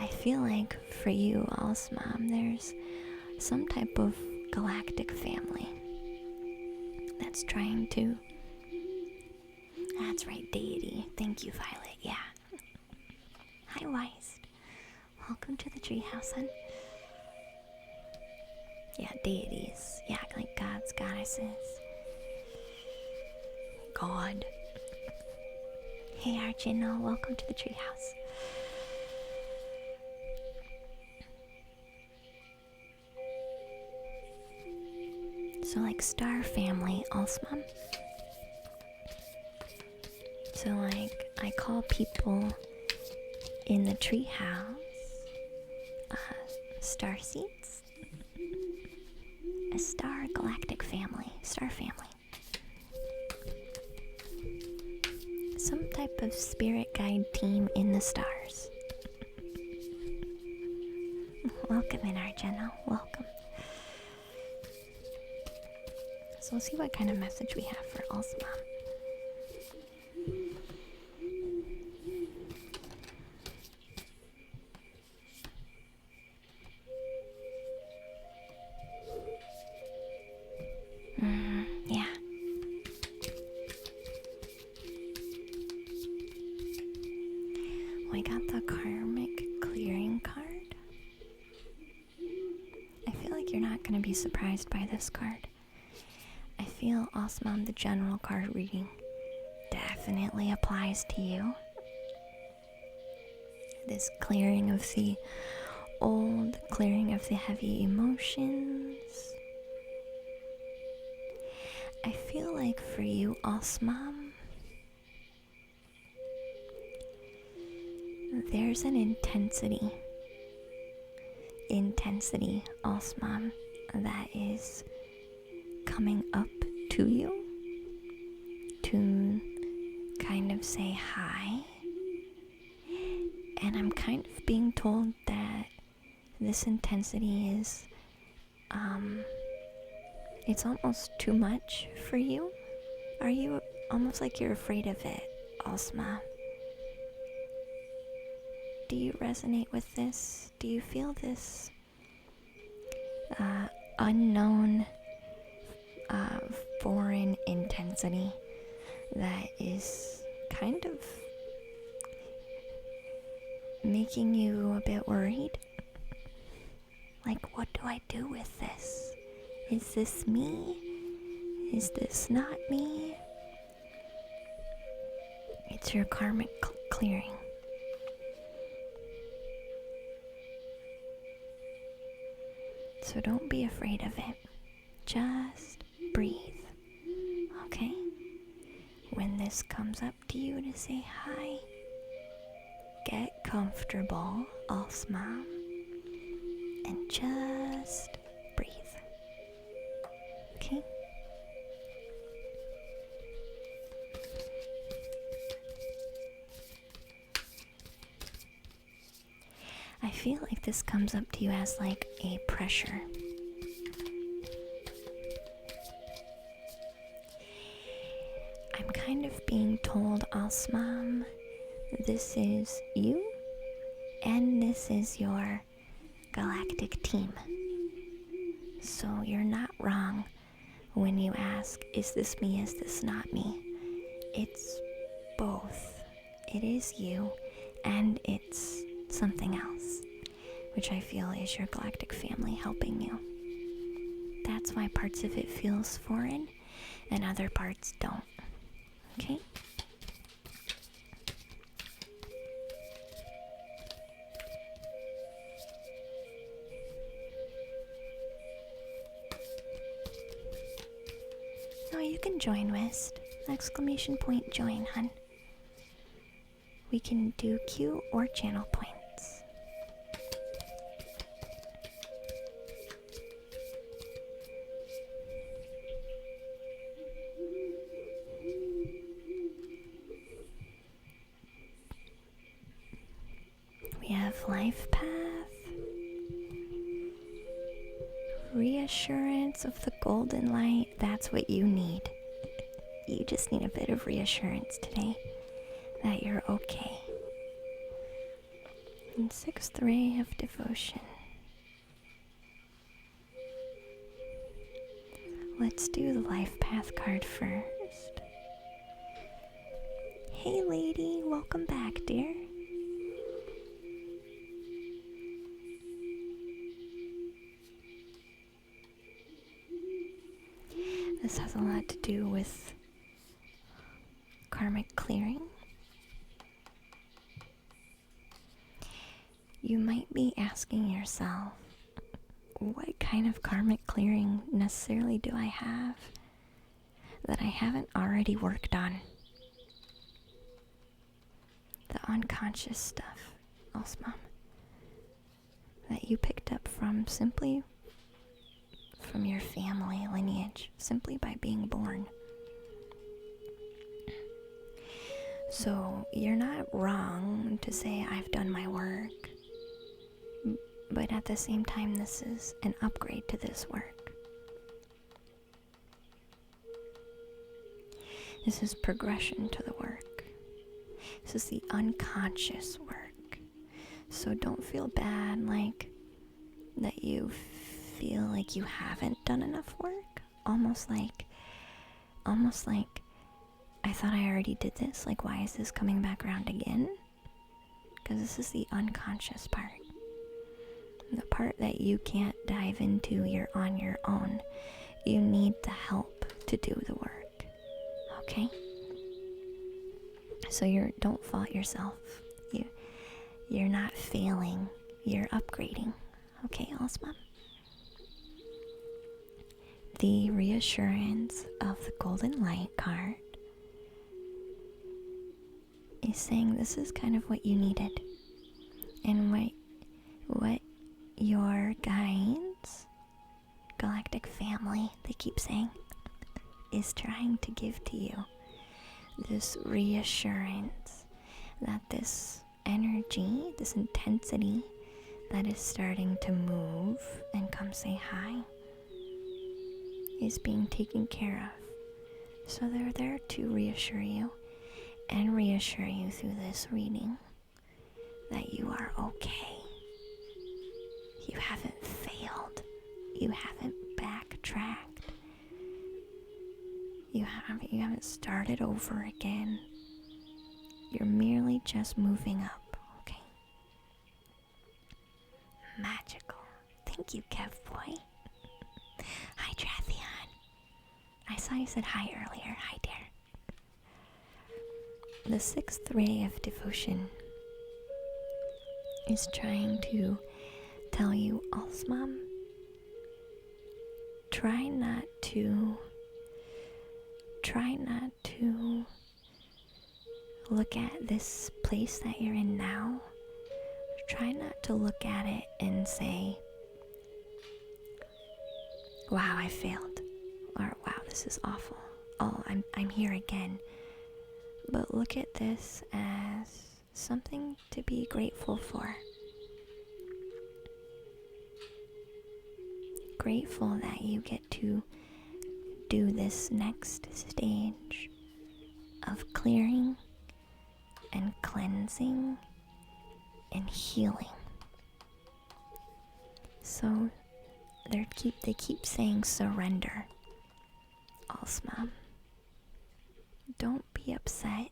I feel like for you, Mom, there's some type of galactic family that's trying to... That's right, deity. Thank you, Violet. Yeah. Hi, Weist. Welcome to the treehouse, hun. Yeah, deities. Yeah, like gods, goddesses. God. Hey, Arjun, welcome to the treehouse. So, like, star family, Alsmam. So, like, I call people in the treehouse star seeds. A star galactic family, star family. Some type of spirit guide team in the stars. Welcome in, Arjeno. Welcome. So we'll see what kind of message we have for Alsma. Yeah. We got the karmic clearing card. I feel like you're not going to be surprised by this card. I feel Osmam, the general card reading, definitely applies to you. This clearing of the old, clearing of the heavy emotions. I feel like for you, Osmam, there's an intensity, Osmam, that is coming up to you to kind of say hi. And I'm kind of being told that this intensity is, it's almost too much for you. Are you almost like you're afraid of it, Osma? Do you resonate with this? Do you feel this unknown, foreign intensity that is kind of making you a bit worried? Like, what do I do with this? Is this me? Is this not me? It's your karmic clearing. So don't be afraid of it. Just breathe. Okay? When this comes up to you to say hi, get comfortable, Osma, and just breathe. Okay? I feel like this comes up to you as like a pressure. I'm kind of being told, Osmam, this is you and this is your galactic team. So you're not wrong when you ask, is this me, is this not me? It's both. It is you and it's something else, which I feel is your galactic family helping you. That's why parts of it feels foreign and other parts don't. Okay? No, you can join, West. Exclamation point join, hun. we can do Q or channel points. We have life path, reassurance of the golden light. That's what you need. You just need a bit of reassurance today that you're okay. And sixth ray of devotion. Let's do the life path card first. Hey lady, welcome back, dear. This has a lot to do with karmic clearing. You might be asking yourself, what kind of karmic clearing necessarily do I have that I haven't already worked on? The unconscious stuff, Osmom, that you picked up from simply from your family lineage, simply by being born. So you're not wrong to say I've done my work, but at the same time this is an upgrade to this work. This is progression to the work. This is the unconscious work. So don't feel bad like that you feel like you haven't done enough work. Almost like I thought I already did this. Like, why is this coming back around again? Because this is the unconscious part. The part that you can't dive into, you're on your own. You need the help to do the work. Okay? So don't fault yourself. You're not failing. You're upgrading. Okay, Osmom? The reassurance of the golden light card is saying this is kind of what you needed, and what your guides, galactic family, they keep saying, is trying to give to you. This reassurance that this energy, this intensity that is starting to move and come say hi, is being taken care of. So they're there to reassure you and reassure you through this reading that you are okay. You haven't failed. You haven't backtracked. You haven't started over again. You're merely just moving up, okay? Magical. Thank you, Kev boy. Hi, Trathion. I saw you said hi earlier. Hi, dear. The sixth ray of devotion is trying to tell you, Osmom, try not to look at this place that you're in now. Try not to look at it and say, wow, I failed, or wow, this is awful. Oh, I'm here again. But look at this as something to be grateful for. Grateful that you get to do this next stage of clearing and cleansing and healing. So they keep saying surrender. Osmom, don't be upset.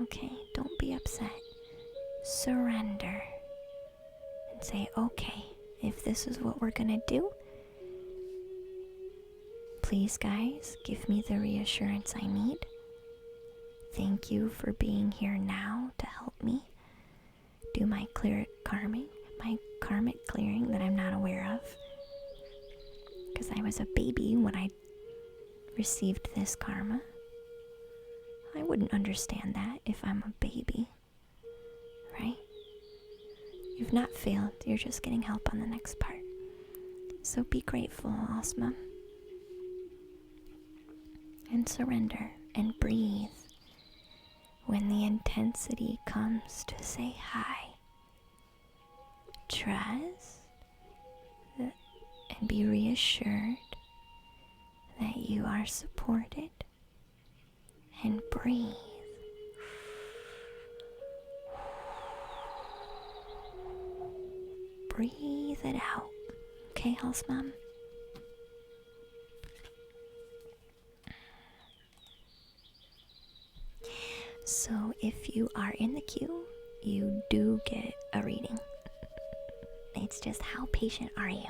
Okay, don't be upset. Surrender and say, okay, if this is what we're gonna do, please, guys, give me the reassurance I need. Thank you for being here now to help me do my karmic clearing that I'm not aware of. Because I was a baby when I received this karma. I wouldn't understand that if I'm a baby, right? You've not failed, you're just getting help on the next part. So be grateful, Osma. And surrender and breathe when the intensity comes to say hi. Trust and be reassured that you are supported, and breathe. Breathe it out. Okay, House Mom? So if you are in the queue, you do get a reading. It's just how patient are you?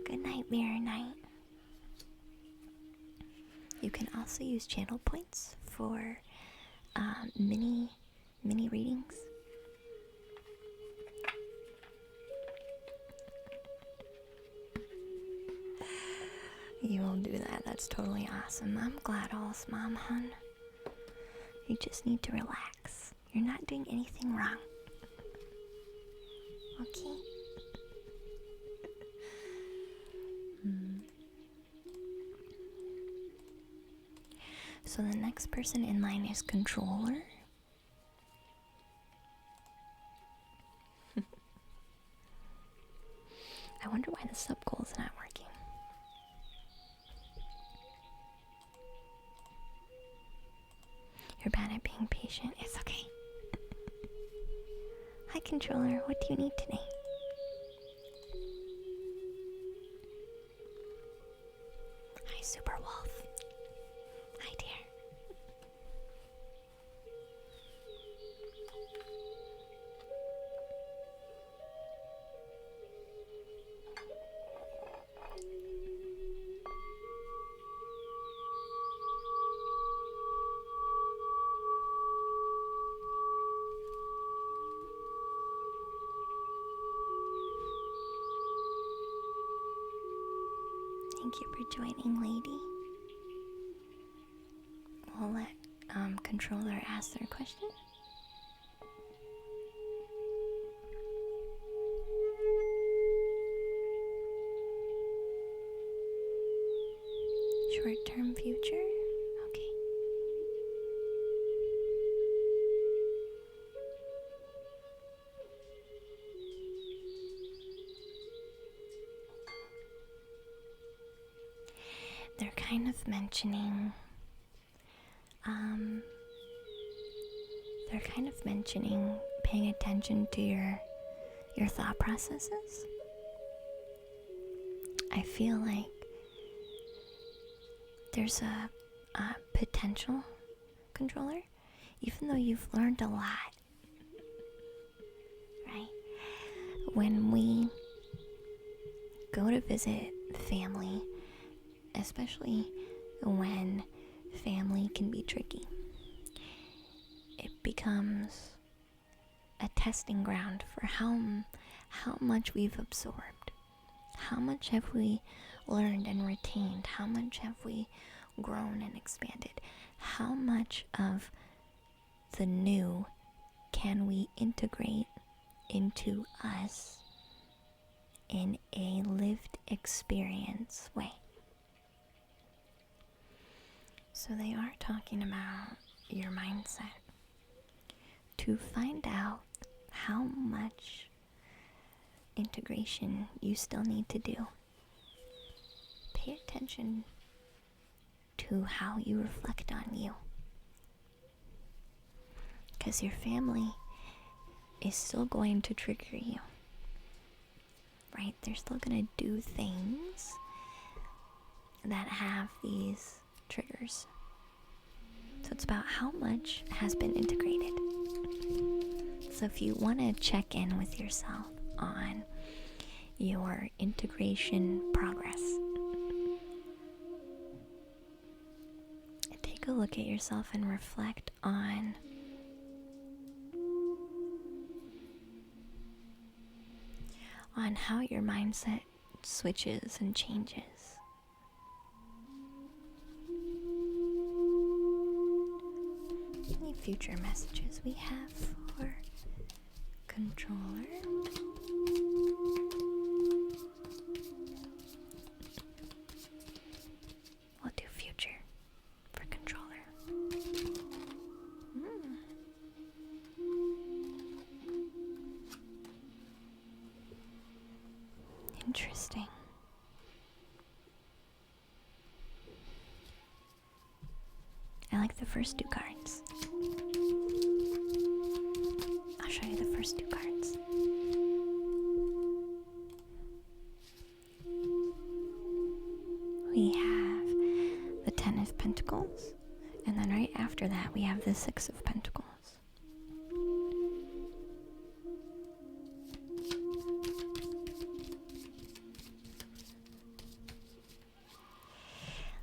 Good night, Mirror Night. You can also use channel points for mini readings. You will do that. That's totally awesome. I'm glad, All's Mom, hun. You just need to relax. You're not doing anything wrong. Okay? So the next person in line is Controller. I wonder why the sub goal is not working. You're bad at being patient. It's okay. Hi, Controller. What do you need today? Hi, Super Wolf. Hi, dear. Thank you for joining, lady. We'll let Controller ask their question. Short-term future? Okay. They're kind of mentioning paying attention to your thought processes. I feel like there's a potential, Controller, even though you've learned a lot, right? When we go to visit family, especially when family can be tricky, it becomes a testing ground for how much we've absorbed. How much have we learned and retained? How much have we grown and expanded? How much of the new can we integrate into us in a lived experience way? So they are talking about your mindset to find out how much integration you still need to do. Pay attention to how you reflect on you, because your family is still going to trigger you, right? They're still going to do things that have these triggers. So it's about how much has been integrated. So if you want to check in with yourself on your integration progress, take a look at yourself and reflect on how your mindset switches and changes. future messages we have for controller. We'll do future for controller. Interesting. I like the first two cards. I'll show you the first two cards. We have the Ten of Pentacles, and then right after that we have the Six of Pentacles.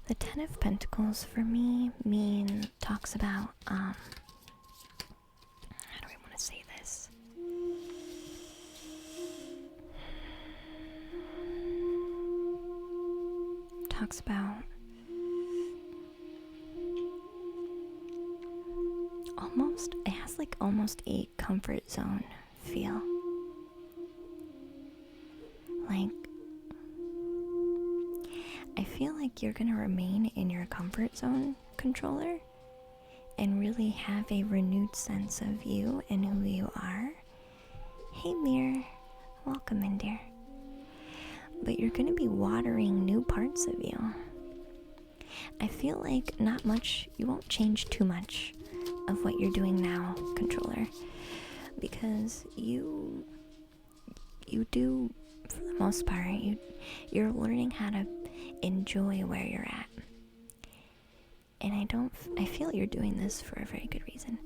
The Ten of Pentacles for me talks about, how do we want to say this? Talks about it has like almost a comfort zone feel. Like, I feel like you're gonna remain in your comfort zone, controller, and really have a renewed sense of you and who you are. Hey Mirror, welcome in, dear. But you're gonna be watering new parts of you. I feel like you won't change too much of what you're doing now, controller, because you do, for the most part, you're learning how to enjoy where you're at. And I feel you're doing this for a very good reason.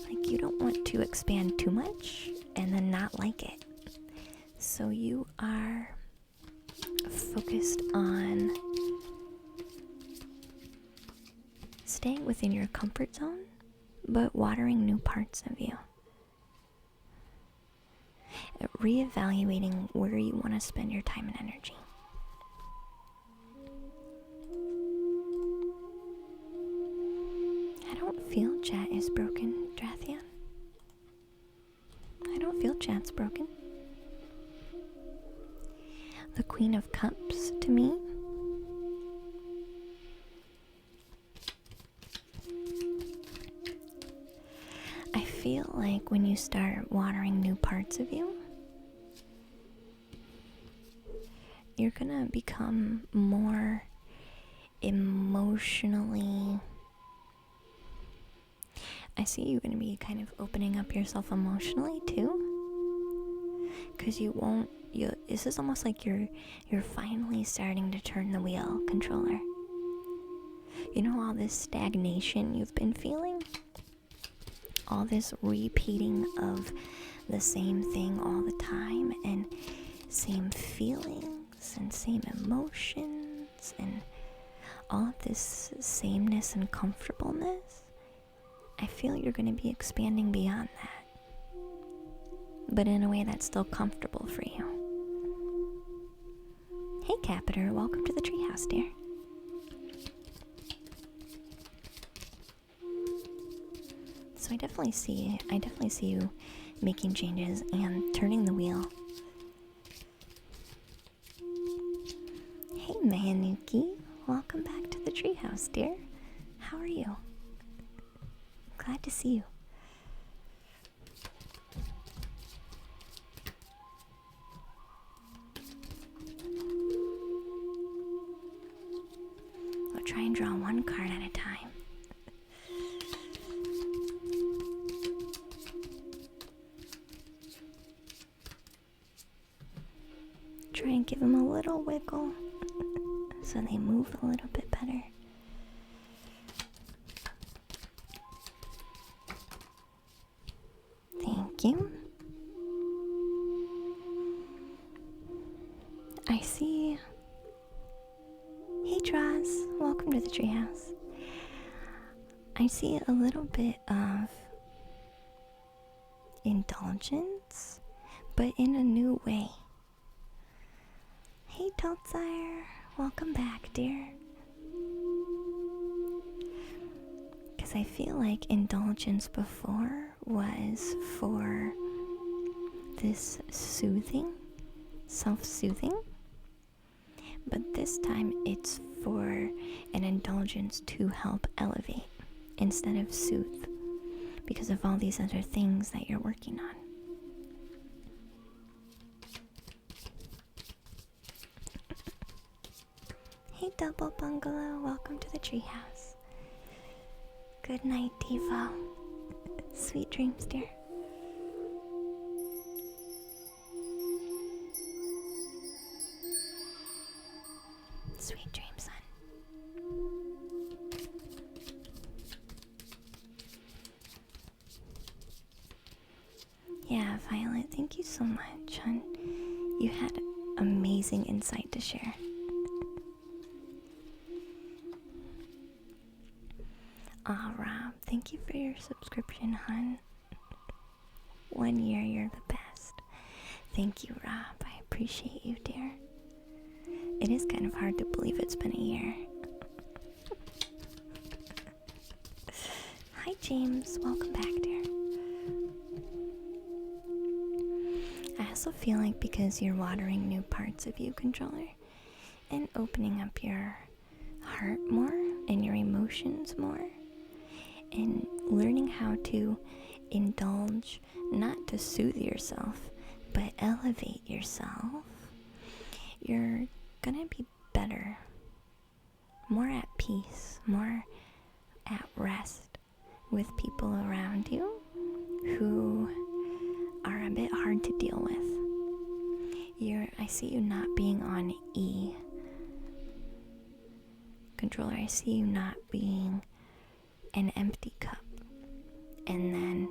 Like, you don't want to expand too much and then not like it. So you are focused on staying within your comfort zone, but watering new parts of you. Reevaluating where you want to spend your time and energy. I don't feel chat is broken, Drathian. I don't feel chat's broken. The Queen of Cups to me I feel like when you start watering new parts of you, you're gonna become more emotionally. I see you gonna be kind of opening up yourself emotionally too, because this is almost like you're finally starting to turn the wheel, controller. You know, all this stagnation you've been feeling, all this repeating of the same thing all the time, and same feelings and same emotions and all of this sameness and comfortableness. I feel you're going to be expanding beyond that, but in a way that's still comfortable for you. Hey Capiter, welcome to the treehouse, dear. So I definitely see you making changes and turning the wheel. Hey Mayanuki, welcome back to the treehouse, dear. How are you? Glad to see you. We'll try and draw one card at a time. Try and give them a little wiggle so they move a little bit better. Thank you. I see. Hey Droz, welcome to the treehouse. I see a little bit of indulgence, but in a new way. Hey Totsire, welcome back, dear. Because I feel like indulgence before was for this soothing, self-soothing, but this time it's for an indulgence to help elevate instead of soothe, because of all these other things that you're working on. Hey Double Bungalow, welcome to the treehouse. Good night, Devo. Sweet dreams, dear. Sweet dreams, son. Yeah, Violet, thank you so much, hon. You had amazing insight to share. Aw, Rob, thank you for your subscription, hon. 1 year, you're the best. Thank you, Rob. I appreciate you, dear. It is kind of hard to believe it's been a year. Hi, James. Welcome back, dear. I also feel like because you're watering new parts of you, controller, and opening up your heart more and your emotions more, and learning how to indulge, not to soothe yourself, but elevate yourself, you're gonna be better, more at peace, more at rest with people around you who are a bit hard to deal with. I see you not being on E. Controller, I see you not being an empty cup and then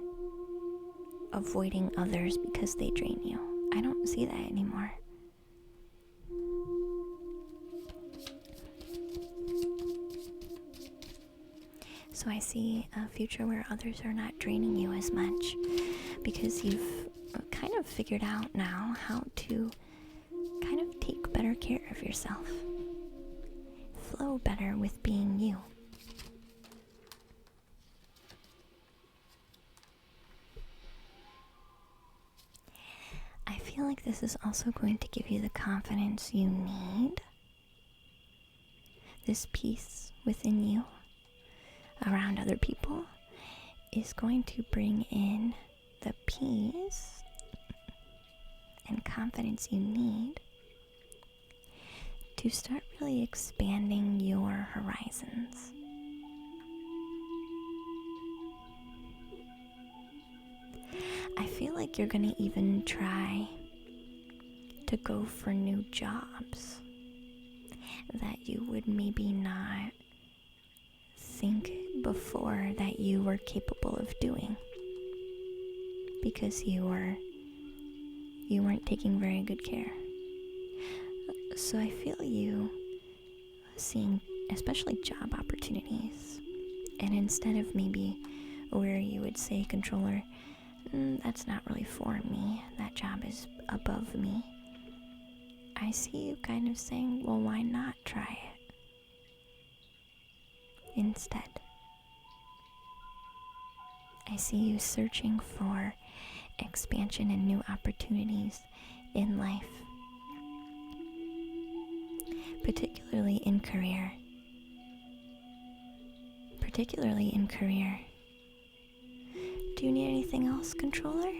avoiding others because they drain you. I don't see that anymore. So I see a future where others are not draining you as much because you've kind of figured out now how to kind of take better care of yourself. Flow better with being you. I feel like this is also going to give you the confidence you need. This peace within you around other people is going to bring in the peace and confidence you need to start really expanding your horizons. I feel like you're gonna even try to go for new jobs that you would maybe not think before that you were capable of doing, because you weren't taking very good care. So I feel you seeing especially job opportunities, and instead of maybe where you would say, controller, that's not really for me, that job is above me, I see you kind of saying, well, why not try it instead? I see you searching for expansion and new opportunities in life, particularly in career. Do you need anything else, controller?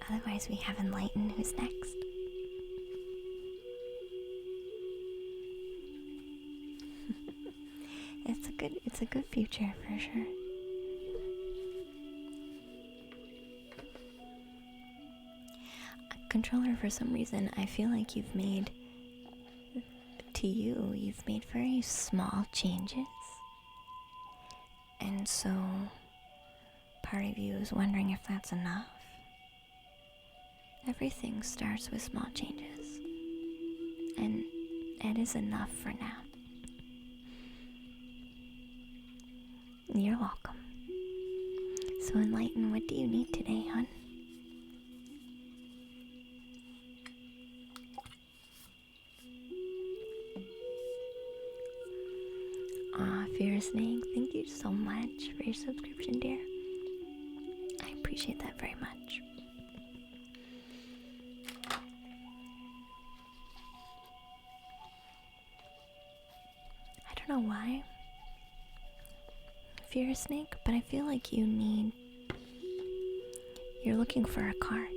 Otherwise, we have Enlighten, who's next. It's a good future for sure. Controller, for some reason, I feel like you've made very small changes. And so part of you is wondering if that's enough. Everything starts with small changes, and it is enough for now. You're welcome. So Enlighten, what do you need today, hon? Snake. Thank you so much for your subscription, dear. I appreciate that very much. I don't know why, Fear Snake, but I feel like you're looking for a card.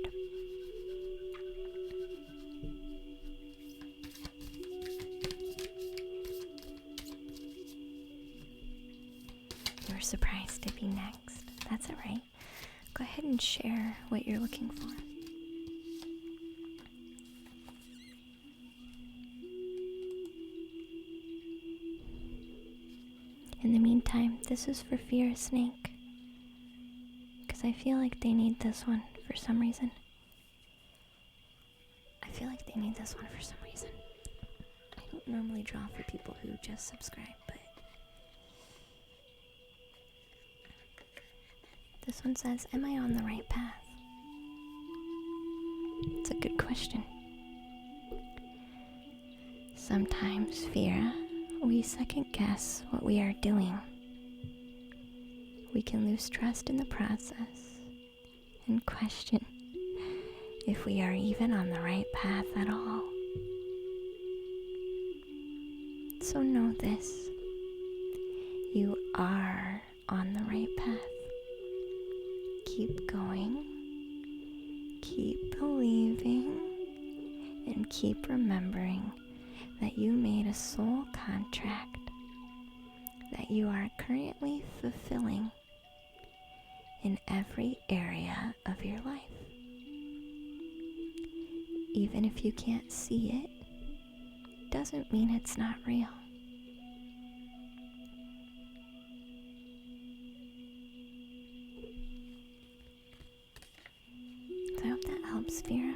You're surprised to be next. That's alright. Go ahead and share what you're looking for. In the meantime, this is for Fear Snake, because I feel like they need this one for some reason. I don't normally draw for people who just subscribe, but this one says, am I on the right path? It's a good question. Sometimes, Fira, we second guess what we are doing. We can lose trust in the process and question if we are even on the right path at all. So know this, you are on the right path. Keep going, keep believing, and keep remembering that you made a soul contract that you are currently fulfilling in every area of your life. Even if you can't see it, doesn't mean it's not real. So I hope that helps, Vera.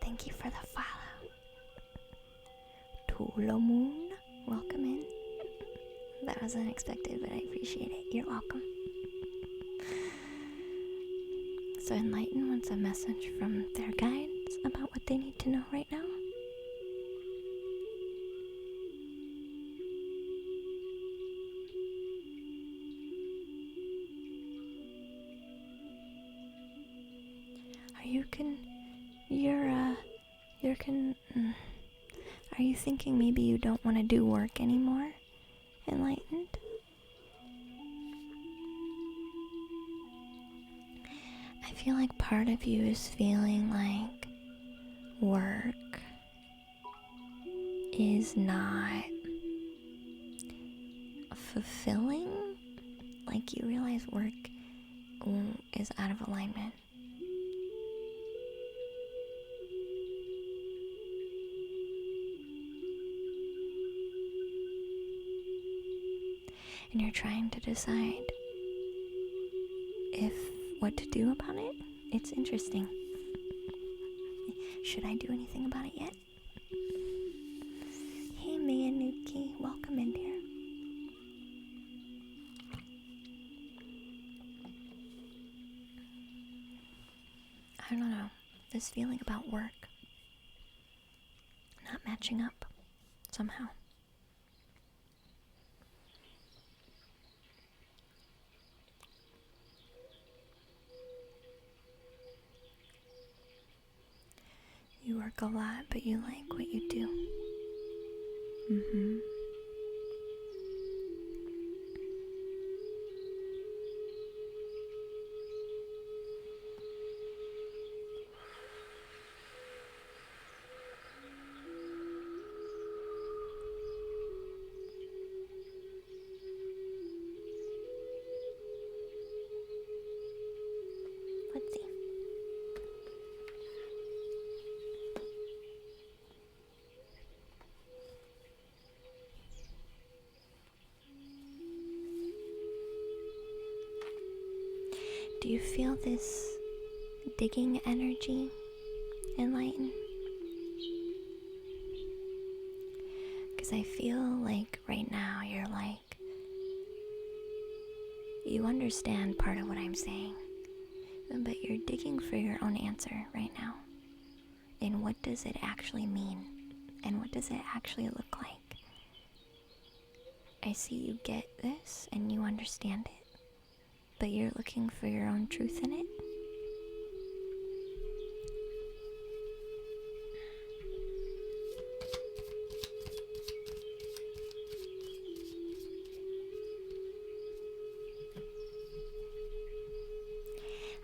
Thank you for the follow. Tulomoon, welcome in. That was unexpected, but I appreciate it. You're welcome. So Enlighten wants a message from their guides about what they need to know right now. Are you thinking maybe you don't want to do work anymore, Enlightened? I feel like part of you is feeling like work is not fulfilling. Like you realize work is out of alignment. And you're trying to decide what to do about it. It's interesting. Should I do anything about it yet? Hey Miyanuki, welcome in here. I don't know, this feeling about work not matching up somehow. You work a lot, but you like what you do. Let's see. Do you feel this digging energy, Enlighten? Because I feel like right now you're like, you understand part of what I'm saying. But you're digging for your own answer right now. And what does it actually mean? And what does it actually look like? I see you get this and you understand it. But you're looking for your own truth in it.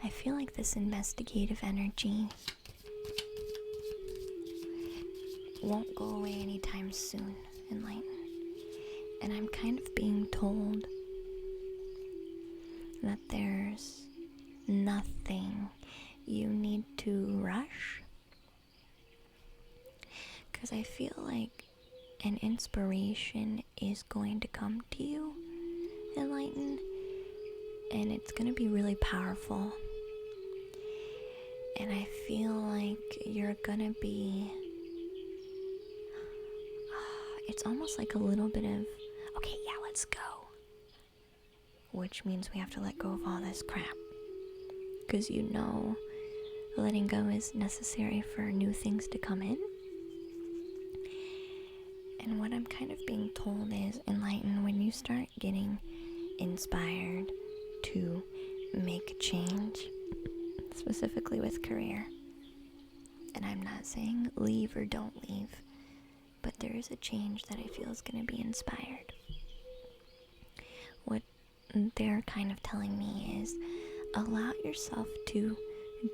I feel like this investigative energy won't go away anytime soon, Enlighten. And I'm kind of being told that there's nothing you need to rush. Because I feel like an inspiration is going to come to you, Enlighten. And it's going to be really powerful. And I feel like you're going to be... It's almost like a little bit of, okay, yeah, let's go. Which means we have to let go of all this crap. Because you know letting go is necessary for new things to come in. And what I'm kind of being told is, Enlighten, when you start getting inspired to make a change, specifically with career, and I'm not saying leave or don't leave, but there is a change that I feel is going to be inspired. What they're kind of telling me is allow yourself to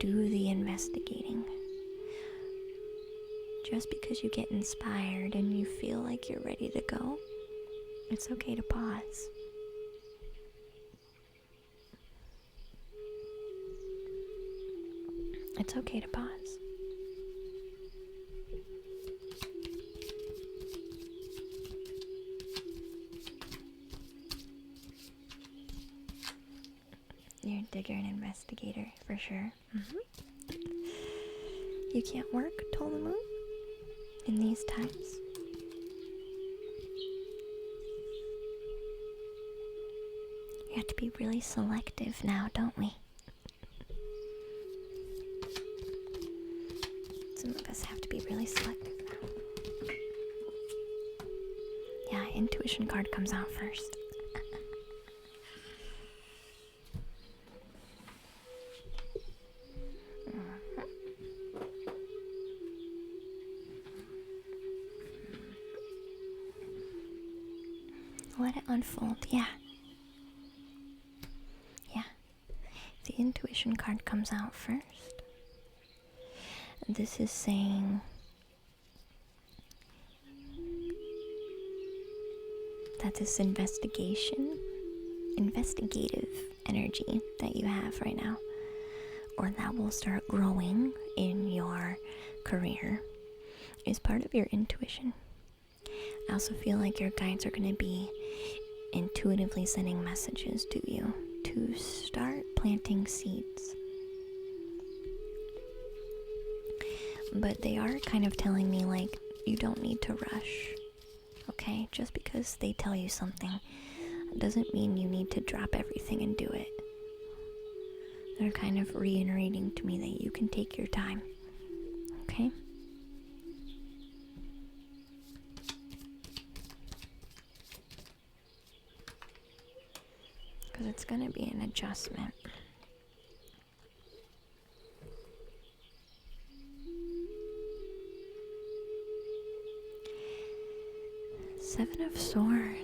do the investigating. Just because you get inspired and you feel like you're ready to go, it's okay to pause. It's okay to pause. You're a digger and investigator, for sure. You can't work, told the moon, in these times. You have to be really selective now, don't we? Some of us have to be really selective now. Yeah, intuition card comes out first. Let it unfold, yeah. Yeah. The intuition card comes out first. This is saying that this investigative energy that you have right now, or that will start growing in your career, is part of your intuition. I also feel like your guides are going to be intuitively sending messages to you to start planting seeds. But they are kind of telling me, like, you don't need to rush, okay? Just because they tell you something doesn't mean you need to drop everything and do it. They're kind of reiterating to me that you can take your time, okay? Because it's going to be an adjustment. Seven of Swords.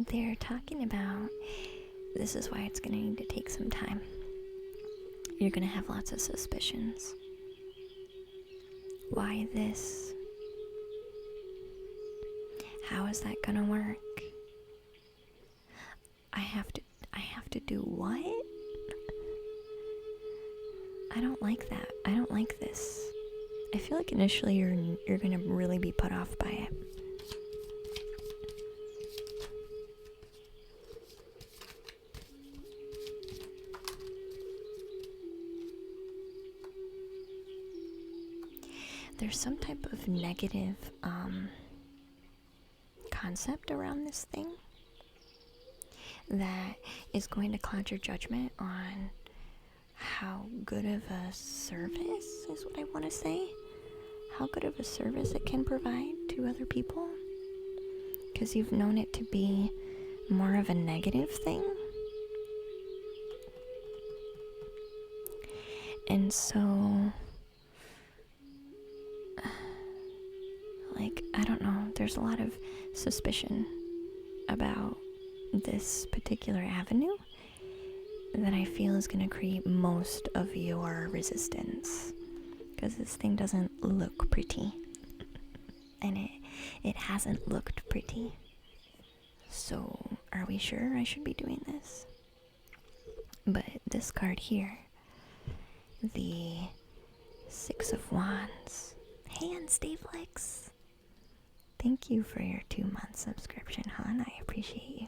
They're talking about, this is why it's going to need to take some time. You're going to have lots of suspicions. Why this? How is that going to work? I have to do what? I don't like that. I don't like this. I feel like initially you're gonna really be put off by it. There's some type of negative concept around this thing that is going to cloud your judgment on how good of a service is what I want to say. How good of a service it can provide to other people. Because you've known it to be more of a negative thing. And so, like, I don't know, there's a lot of suspicion about this particular avenue that I feel is going to create most of your resistance. Because this thing doesn't look pretty. And it hasn't looked pretty. So, are we sure I should be doing this? But this card here, the Six of Wands. Hey, Unstaflex. Thank you for your 2-month subscription, hon. I appreciate you.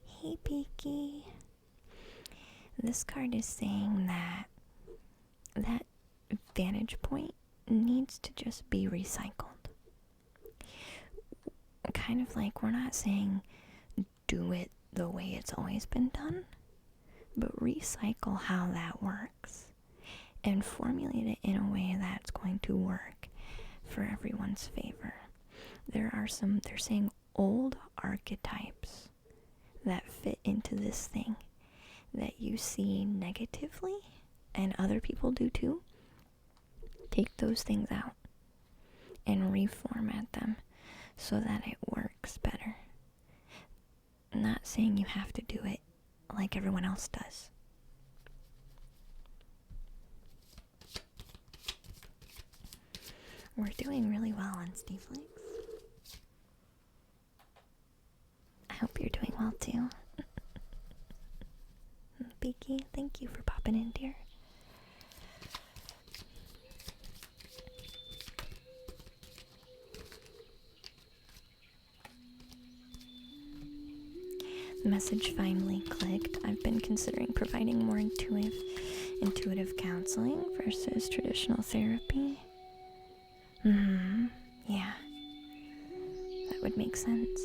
Hey, Peaky. This card is saying that vantage point needs to just be recycled. Kind of like, we're not saying do it the way it's always been done, but recycle how that works and formulate it in a way that's going to work for everyone's favor. They're saying old archetypes that fit into this thing that you see negatively, and other people do too. Take those things out and reformat them so that it works better. I'm not saying you have to do it like everyone else does. We're doing really well on Steve Links. I hope you're doing well too. Beaky, thank you for popping in, dear. The message finally clicked. I've been considering providing more intuitive counseling versus traditional therapy. Yeah. That would make sense.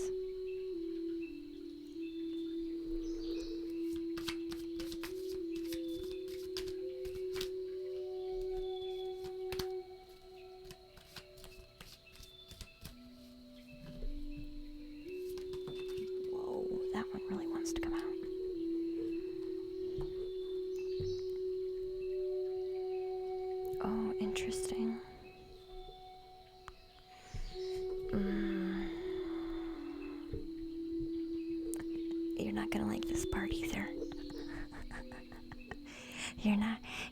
Whoa, that one really wants to come out. Oh, interesting. You're not gonna like this part either.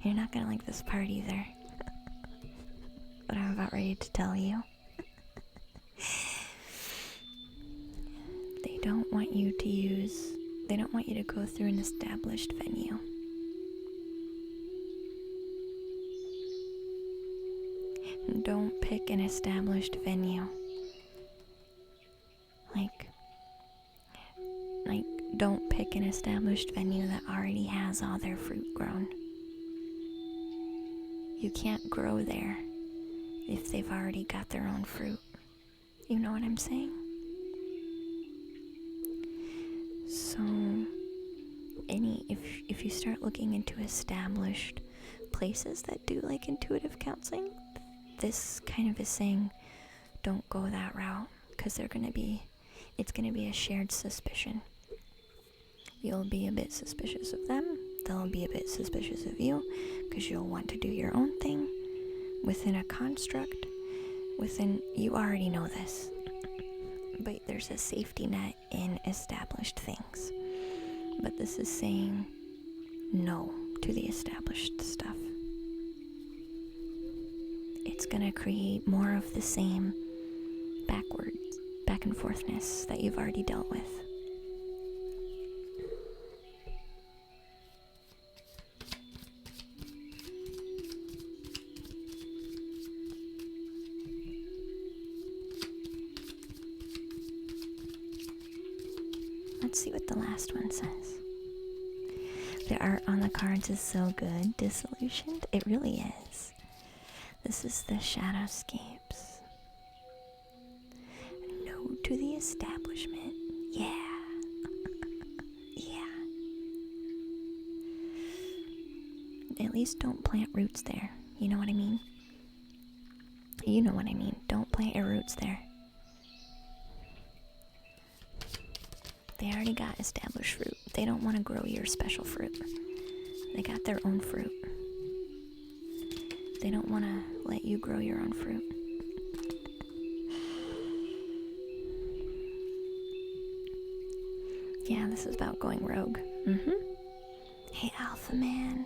You're not gonna like this part either. What I'm about ready to tell you. They don't want you to go through an established venue. Don't pick an established venue. Like, don't pick an established venue that already has all their fruit grown. You can't grow there if they've already got their own fruit. You know what I'm saying? So, if you start looking into established places that do like intuitive counseling, this kind of is saying don't go that route, because it's gonna be a shared suspicion. You'll be a bit suspicious of them, they'll be a bit suspicious of you, because you'll want to do your own thing within a construct, you already know this, but there's a safety net in established things. But this is saying no to the established stuff. It's gonna create more of the same back and forthness that you've already dealt with. Let's see what the last one says. The art on the cards is so good. Disillusioned? It really is. This is the Shadowscapes. No to the establishment. Yeah. Yeah. At least don't plant roots there. You know what I mean? You know what I mean. Don't plant your roots there. They already got established fruit. They don't want to grow your special fruit. They got their own fruit. They don't want to let you grow your own fruit. Yeah, this is about going rogue. Hey, Alpha Man.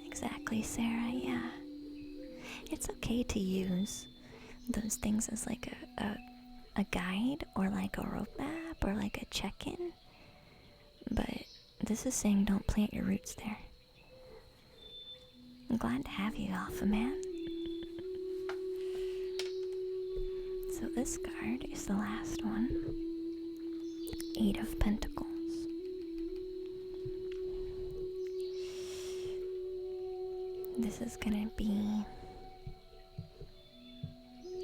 Exactly, Sarah, yeah. It's okay to use those things as like a guide or like a roadmap or like a check-in. But this is saying don't plant your roots there. I'm glad to have you, Alpha Man. So this card is the last one. 8 of Pentacles. This is gonna be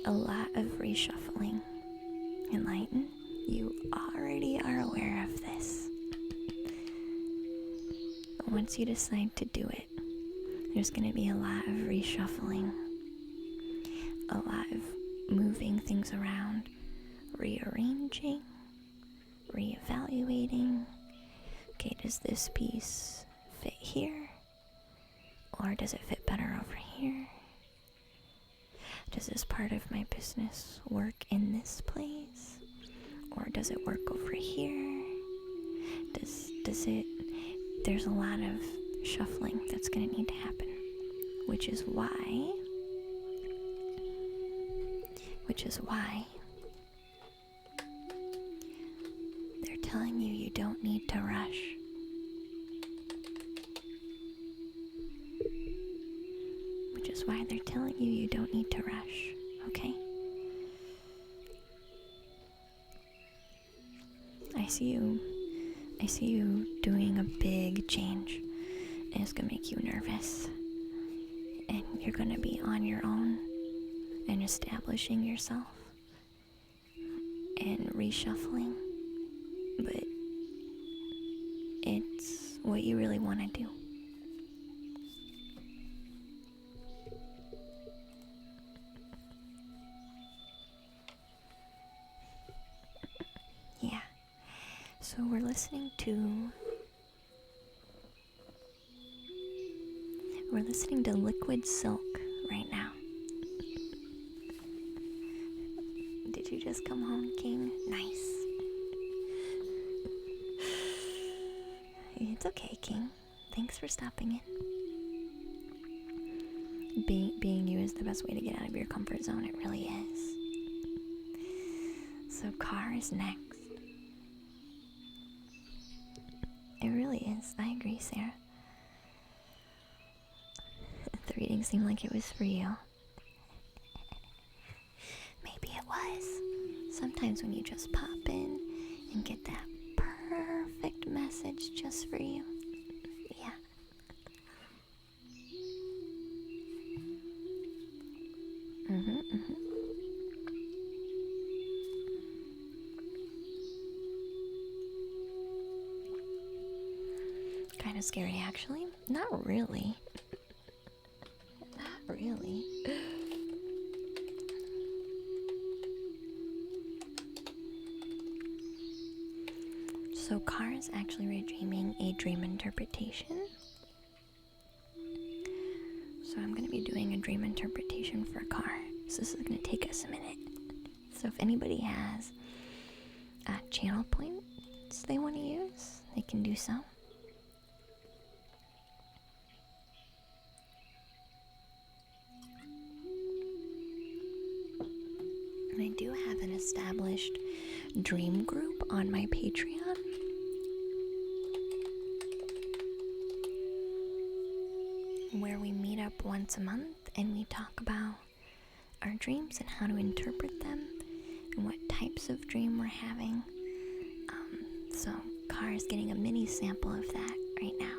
a lot of reshuffling. Enlighten, you already are aware of this. But once you decide to do it, there's gonna be a lot of reshuffling. A lot of moving things around, rearranging, reevaluating. Okay, does this piece fit here? Or does it fit better over here? Does this part of my business work in this place? Or does it work over here? Does it... There's a lot of shuffling that's going to need to happen. Which is why they're telling you you don't need to rush. Which is why they're telling you you don't need to rush, okay? I see you doing a big change, and it's gonna make you nervous. And you're gonna be on your own and establishing yourself and reshuffling, but it's what you really want to do. Yeah, so we're listening to Liquid Silk right now. Did you just come home, King? Nice. It's okay, King. Thanks for stopping in. Being you is the best way to get out of your comfort zone. It really is. So car is next. It really is. I agree, Sarah. The reading seemed like it was for you. Maybe it was. Sometimes when you just pop in and get that perfect message just for you. Yeah. Kind of scary, actually. Not really. Not really. So Car is actually redreaming a dream interpretation. So I'm going to be doing a dream interpretation for Car. So this is going to take us a minute. So if anybody has channel points they want to use, they can do so. And I do have an established dream group on my Patreon. Where we meet up once a month and we talk about our dreams and how to interpret them and what types of dream we're having. So Car is getting a mini sample of that right now.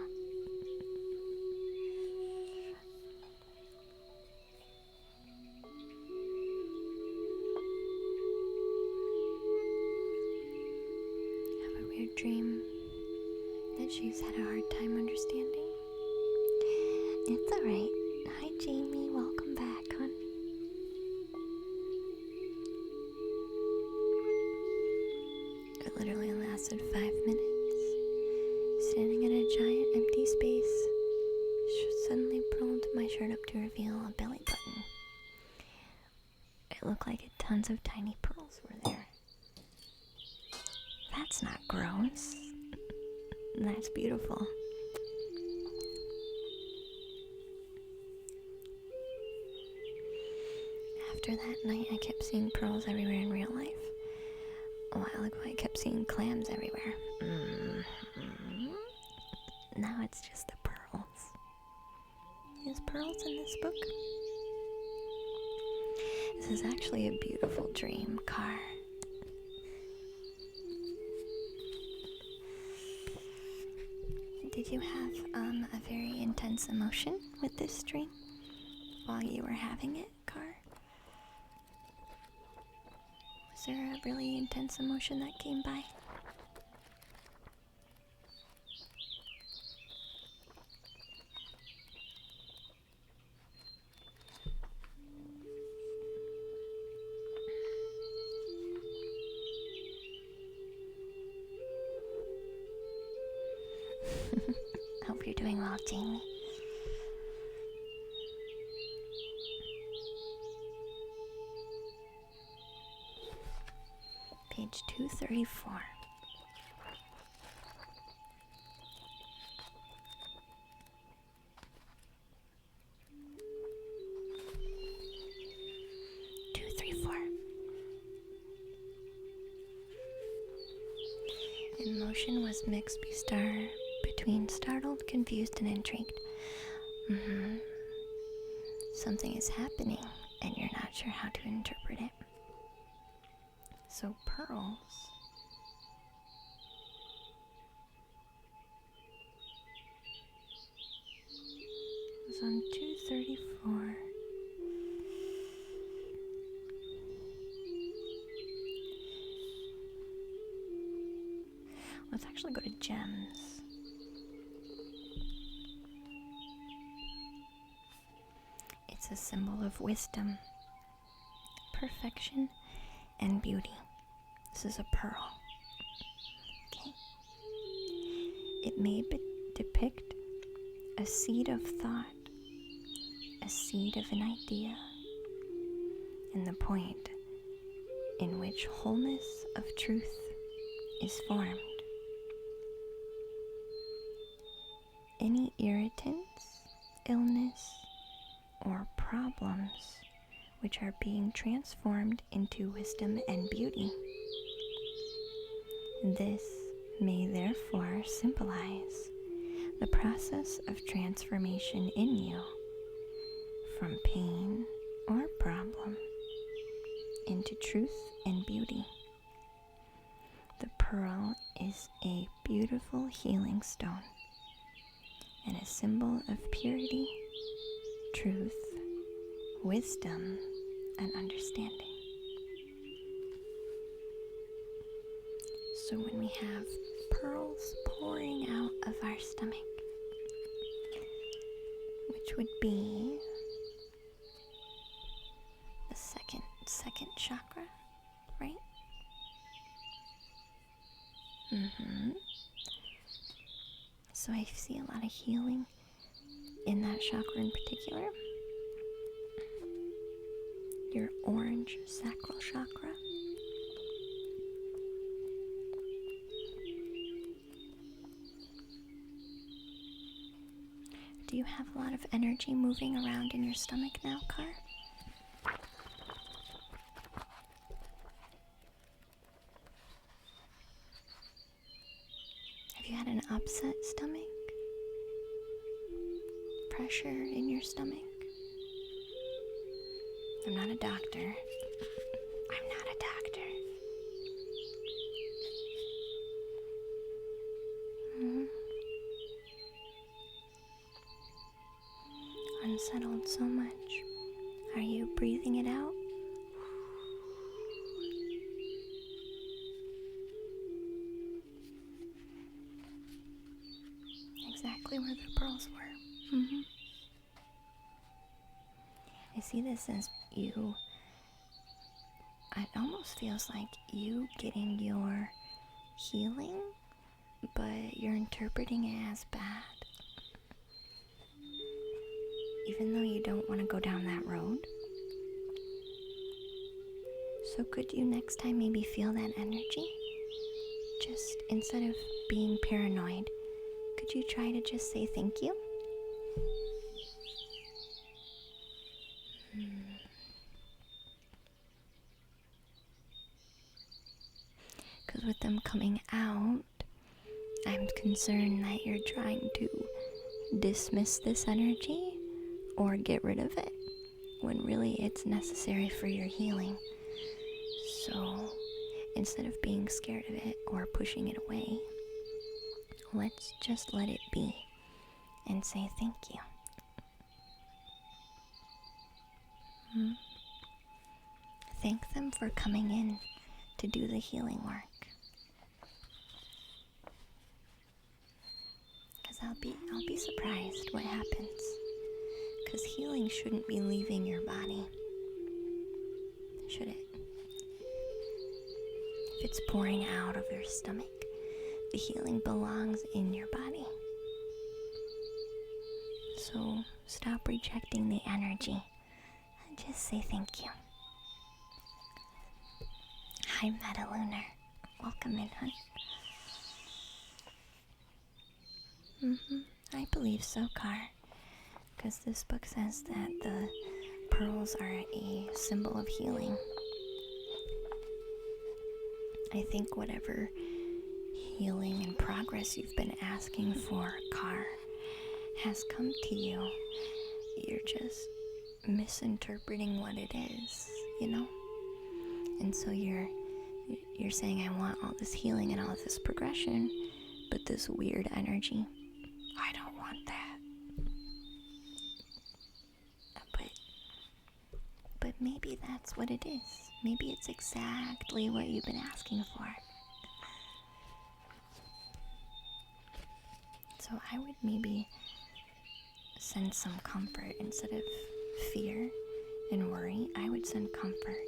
dream that she's had a hard time understanding. It's alright. Hi, Jamie. Welcome back, hon. It literally lasted 5 minutes. Standing in a giant empty space, suddenly pulled my shirt up to reveal a belly button. It looked like tons of tiny pearls were there. That's not gross. That's beautiful. After that night, I kept seeing pearls everywhere in real life. A while ago, I kept seeing clams everywhere. Now it's just the pearls. There's pearls in this book. This is actually a beautiful dream, Car. Did you have a very intense emotion with this dream while you were having it, Car? Was there a really intense emotion that came by? Hope you're doing well, Jamie. Page 234. Emotion was mixed between startled, confused, and intrigued. Something is happening, and you're not sure how to interpret it. So pearls. It was on 234. Let's actually go to gems. It's a symbol of wisdom, perfection, and beauty. This is a pearl. Okay. It may depict a seed of thought, a seed of an idea, and the point in which wholeness of truth is formed. Any irritants, illness, or problems which are being transformed into wisdom and beauty. This may therefore symbolize the process of transformation in you from pain or problem into truth and beauty. The pearl is a beautiful healing stone and a symbol of purity, truth, wisdom, and understanding. So when we have pearls pouring out of our stomach, which would be the second chakra, right? So I see a lot of healing in that chakra in particular. Your orange sacral chakra. Do you have a lot of energy moving around in your stomach now, Car? Have you had an upset stomach? Pressure in your stomach? I'm not a doctor. I'm not a doctor. Unsettled so much. Are you breathing it out? exactly where the pearls were. I see this as you. It almost feels like you getting your healing, but you're interpreting it as bad. Even though you don't want to go down that road. So could you next time maybe feel that energy? Just instead of being paranoid, could you try to just say thank you? Because with them coming out, I'm concerned that you're trying to dismiss this energy or get rid of it, when really it's necessary for your healing. So instead of being scared of it or pushing it away, let's just let it be and say thank you. Thank them for coming in to do the healing work. Because I'll be surprised what happens. Because healing shouldn't be leaving your body, should it? If it's pouring out of your stomach, the healing belongs in your body. So stop rejecting the energy and just say thank you. Hi, Metalunar. Welcome in, hon. I believe so, Car. Because this book says that the pearls are a symbol of healing. I think whatever healing and progress you've been asking for, Car, has come to you. You're just misinterpreting what it is, you know? And so you're saying, I want all this healing and all this progression, but this weird energy, I don't want that. But maybe that's what it is. Maybe it's exactly what you've been asking for. So I would maybe send some comfort instead of fear and worry. I would send comfort.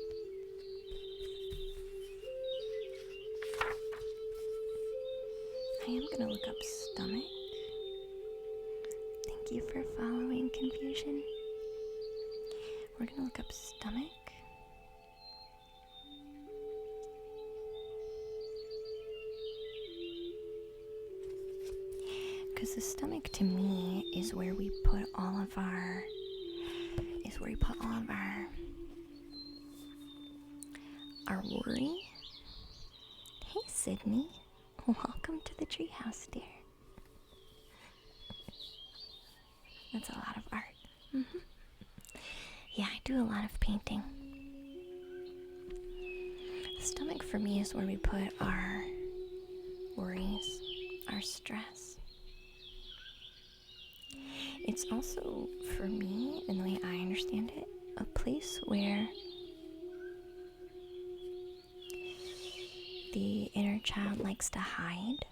I am gonna look up stomach. Thank you for following, Confusion. We're gonna look up stomach. Because the stomach to me is where we put all of our worry. Hey Sydney, welcome to the treehouse, dear. That's a lot of art. Yeah, I do a lot of painting. The stomach for me is where we put our worries, our stress. It's also, for me, in the way I understand it, a place where the inner child likes to hide.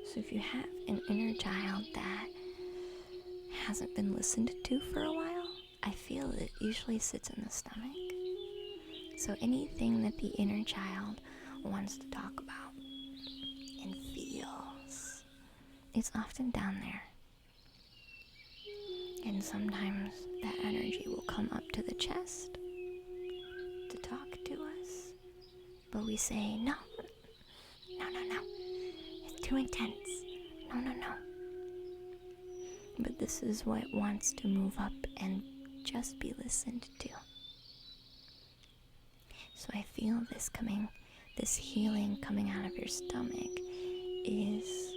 So if you have an inner child that hasn't been listened to for a while, I feel it usually sits in the stomach. So anything that the inner child wants to talk about and feels, it's often down there. And sometimes that energy will come up to the chest to talk to us. But we say, no, it's too intense. No. But this is what wants to move up and just be listened to. So I feel this healing coming out of your stomach is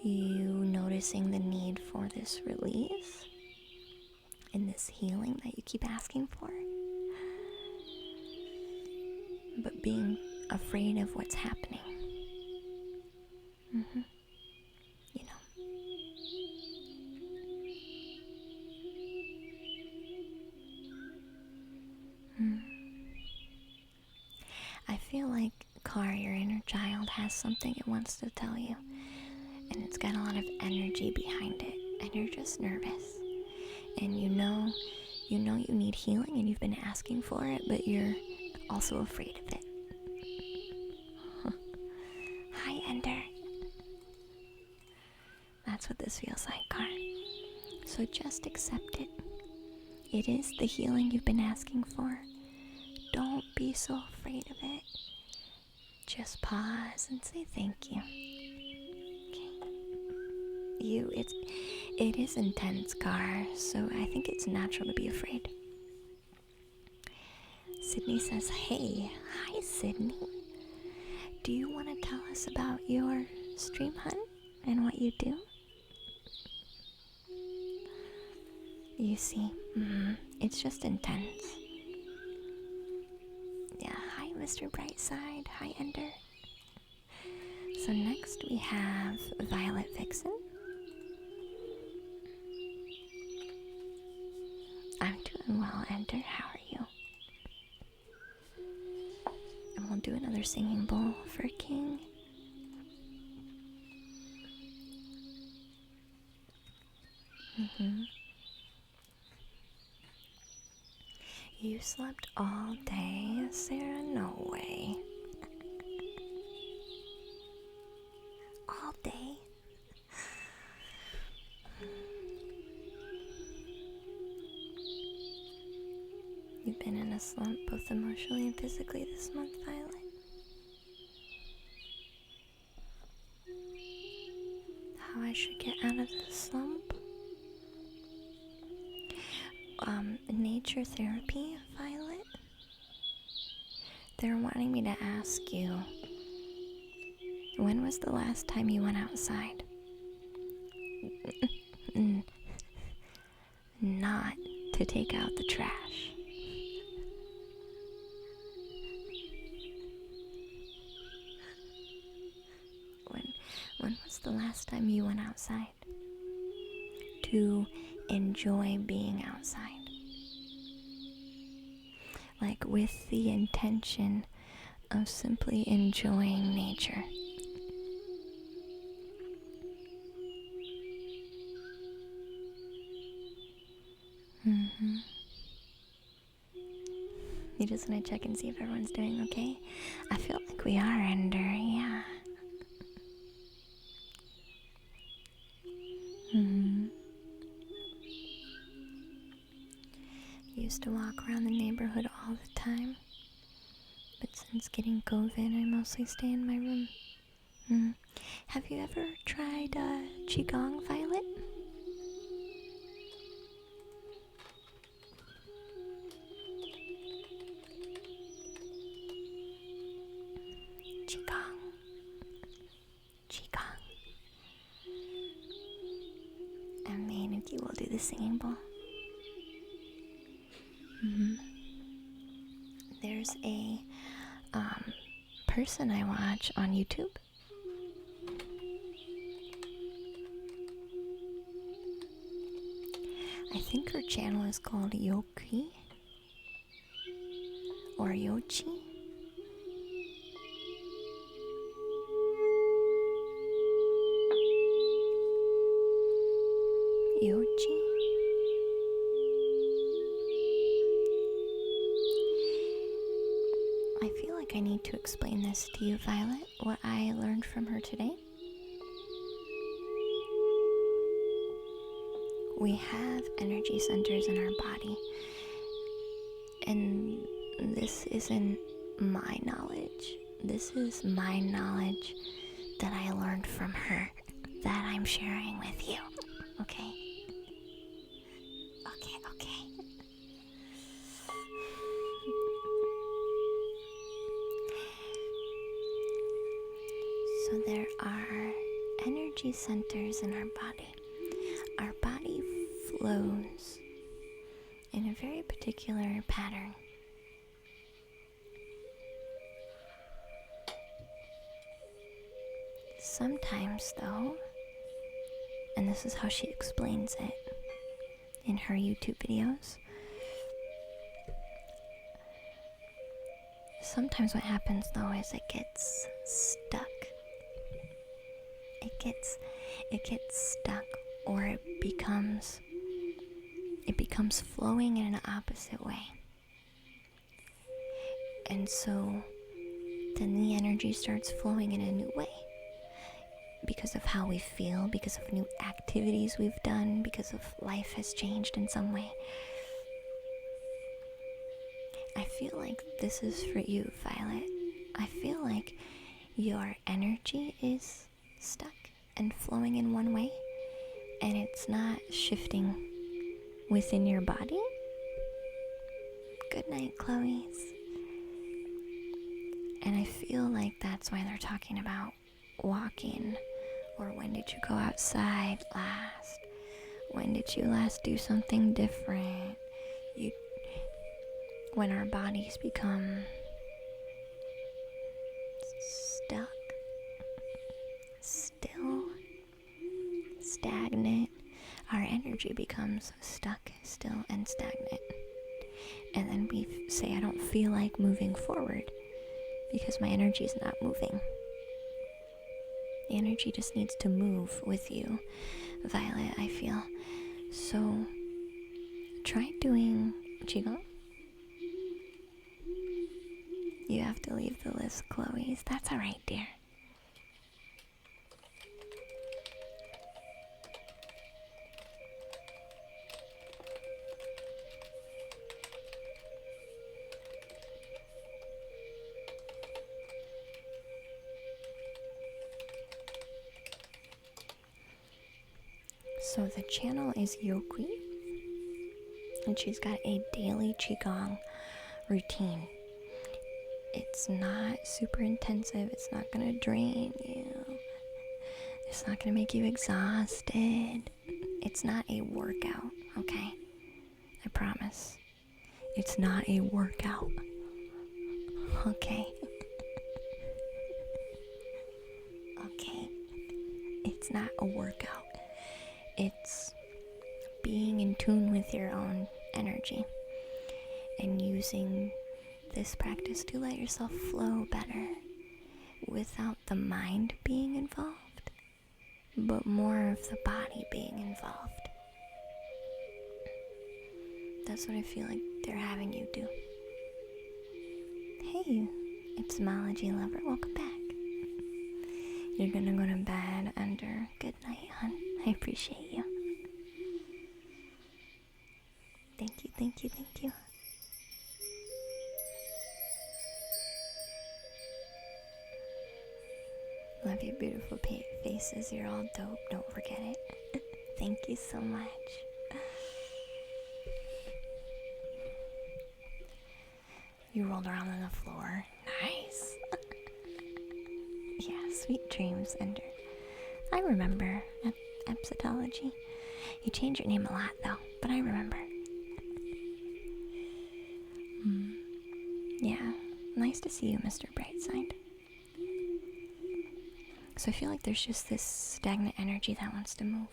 you noticing the need for this release and this healing that you keep asking for, but being afraid of what's happening. You know. I feel like, Car, your inner child has something it wants to tell you. and it's got a lot of energy behind it, and you're just nervous, and you know you need healing, and you've been asking for it, but you're also afraid of it. Hi, Ender. That's what this feels like, Car. So just accept it. It is the healing you've been asking for. Don't be so afraid of it. Just pause and say thank you. Okay. It is intense, Gar, so I think it's natural to be afraid. Sydney says, hey. Hi, Sydney. Do you want to tell us about your stream hunt and what you do? You see, it's just intense. Yeah, hi, Mr. Brightside. Hi, Ender. So next we have Violet Vixen. I'm doing well, Ender. How are you? And we'll do another singing bowl for King. You slept all day, Sarah? No way. All day? You've been in a slump both emotionally and physically this month, Violet. How I should get out of this slump? Nature therapy, Violet? They're wanting me to ask you, when was the last time you went outside? Not to take out the trash. When was the last time you went outside? To enjoy being outside. Like with the intention of simply enjoying nature. You just want to check and see if everyone's doing okay? I feel like we are, Ender, yeah. Used to walk around the neighborhood all the time, but since getting COVID, I mostly stay in my room. Have you ever tried Qigong, Violet? Qigong. And Manatee will do the singing bowl. There's a person I watch on YouTube. I think her channel is called Yoki or Yochi. Yochi. I feel like I need to explain this to you, Violet, what I learned from her today. We have energy centers in our body, and this isn't my knowledge. This is my knowledge that I learned from her that I'm sharing with you. Okay? Okay. So there are energy centers in our body. Our body flows in a very particular pattern. Sometimes, though, and this is how she explains it in her YouTube videos, sometimes what happens, though, is it gets stuck it gets stuck, or it becomes flowing in an opposite way. And so then the energy starts flowing in a new way, because of how we feel, because of new activities we've done, because of life has changed in some way. I feel like this is for you, Violet. I feel like your energy is stuck and flowing in one way, and it's not shifting within your body. Good night, Chloe's. And I feel like that's why they're talking about walking, or when did you go outside last? When did you last do something different? When our bodies become stuck, still, stagnant, our energy becomes stuck, still, and stagnant. And then we say, I don't feel like moving forward because my energy is not moving. The energy just needs to move with you, Violet, I feel. So try doing Qigong. You have to leave the list, Chloe's. That's alright, dear. So the channel is Yoki, and she's got a daily Qigong routine. It's not super intensive. It's not gonna drain you. It's not gonna make you exhausted. It's not a workout, okay? I promise. It's not a workout. Okay? Okay. It's not a workout. It's being in tune with your own energy and using this practice to let yourself flow better without the mind being involved, but more of the body being involved. That's what I feel like they're having you do. Hey, etymology lover, welcome back. You're gonna go to bed under. Good night, hon. I appreciate you. Thank you, thank you, thank you. Love your beautiful faces. You're all dope. Don't forget it. Thank you so much. You rolled around on the floor. Nice. Yeah, sweet dreams, Ender. I remember Epsitology. You change your name a lot, though, but I remember. Yeah, nice to see you, Mr. Brightside. So I feel like there's just this stagnant energy that wants to move.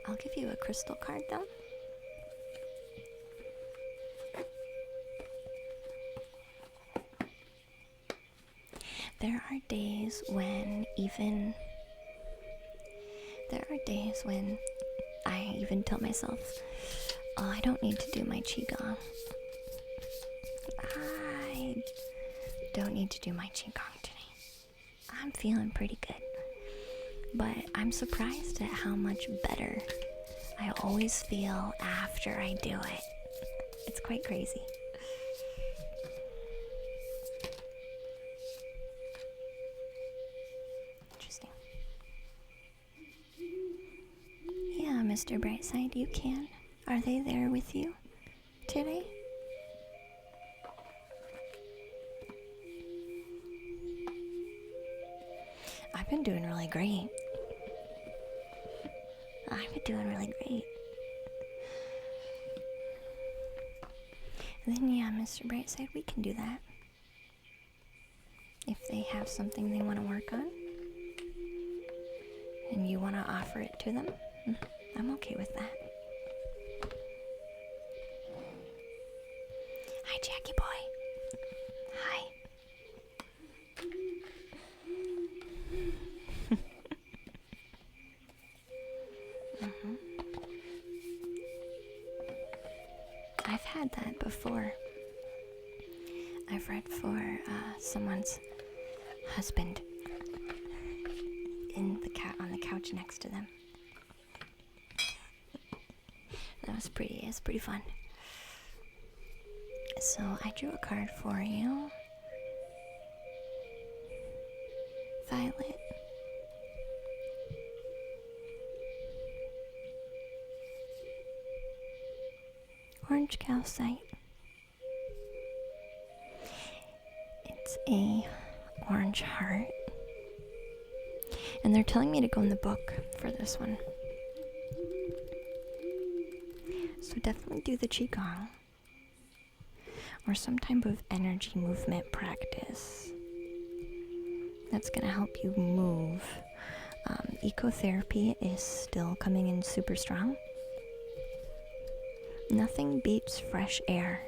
I'll give you a crystal card, though. There are days when I even tell myself, oh, I don't need to do my Qigong. I don't need to do my Qigong today. I'm feeling pretty good. But I'm surprised at how much better I always feel after I do it. It's quite crazy. Interesting. Yeah, Mr. Brightside, you can. Are they there with you today? I've been doing really great. Then yeah, Mr. Brightside, we can do that. If they have something they want to work on, and you want to offer it to them, I'm okay with that. Hi, Jackie boy. Hi. I've had that before. I've read for someone's husband on the couch next to them. That was pretty fun. So I drew a card for you, Violet. Orange calcite. It's a orange heart. And they're telling me to go in the book for this one. So definitely do the Qigong. Or some type of energy movement practice. That's going to help you move. Ecotherapy is still coming in super strong. Nothing beats fresh air,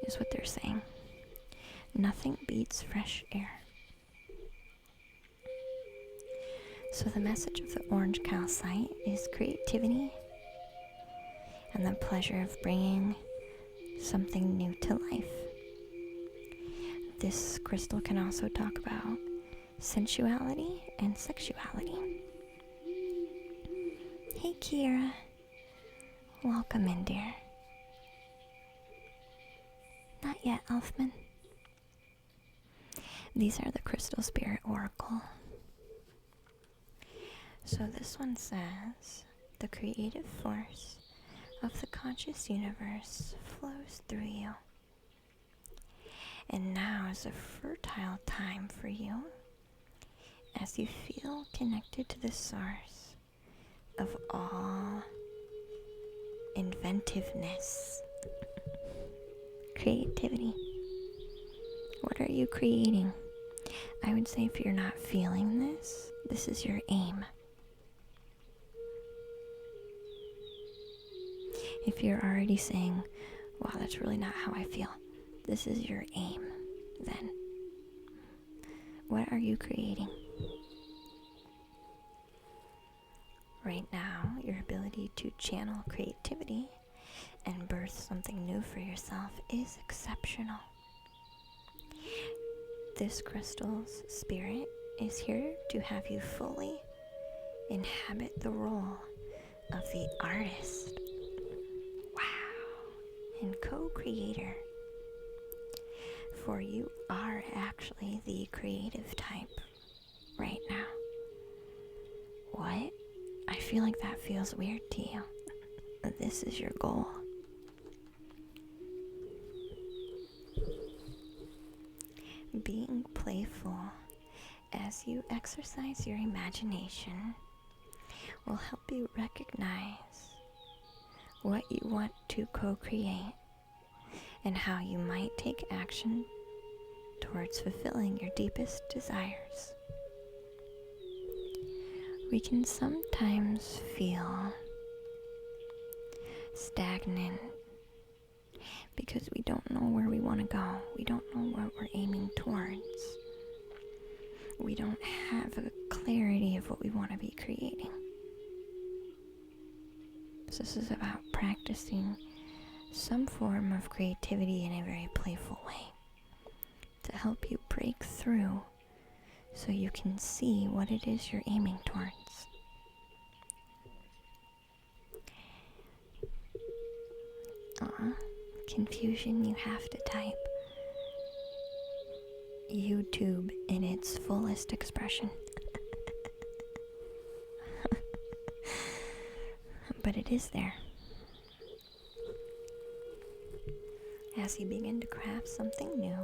is what they're saying. Nothing beats fresh air. So the message of the orange calcite is creativity and the pleasure of bringing something new to life. This crystal can also talk about sensuality and sexuality. Hey Kira, welcome in, dear. Not yet, Elfman. These are the Crystal Spirit Oracle. So this one says, the creative force of the conscious universe flows through you. And now is a fertile time for you as you feel connected to the source of all inventiveness, creativity. What are you creating? I would say if you're not feeling this, this is your aim. If you're already saying, wow, that's really not how I feel, this is your aim, then. What are you creating? Right now, your ability to channel creativity and birth something new for yourself is exceptional. This crystal's spirit is here to have you fully inhabit the role of the artist. Wow. And co-creator. For you are actually the creative type right now. What? I feel like that feels weird to you. This is your goal. Being playful as you exercise your imagination will help you recognize what you want to co-create and how you might take action towards fulfilling your deepest desires. We can sometimes feel stagnant because we don't know where we want to go. We don't know what we're aiming towards. We don't have a clarity of what we want to be creating. So this is about practicing some form of creativity in a very playful way to help you break through so you can see what it is you're aiming towards. Confusion, you have to type YouTube in its fullest expression. But it is there. As you begin to craft something new,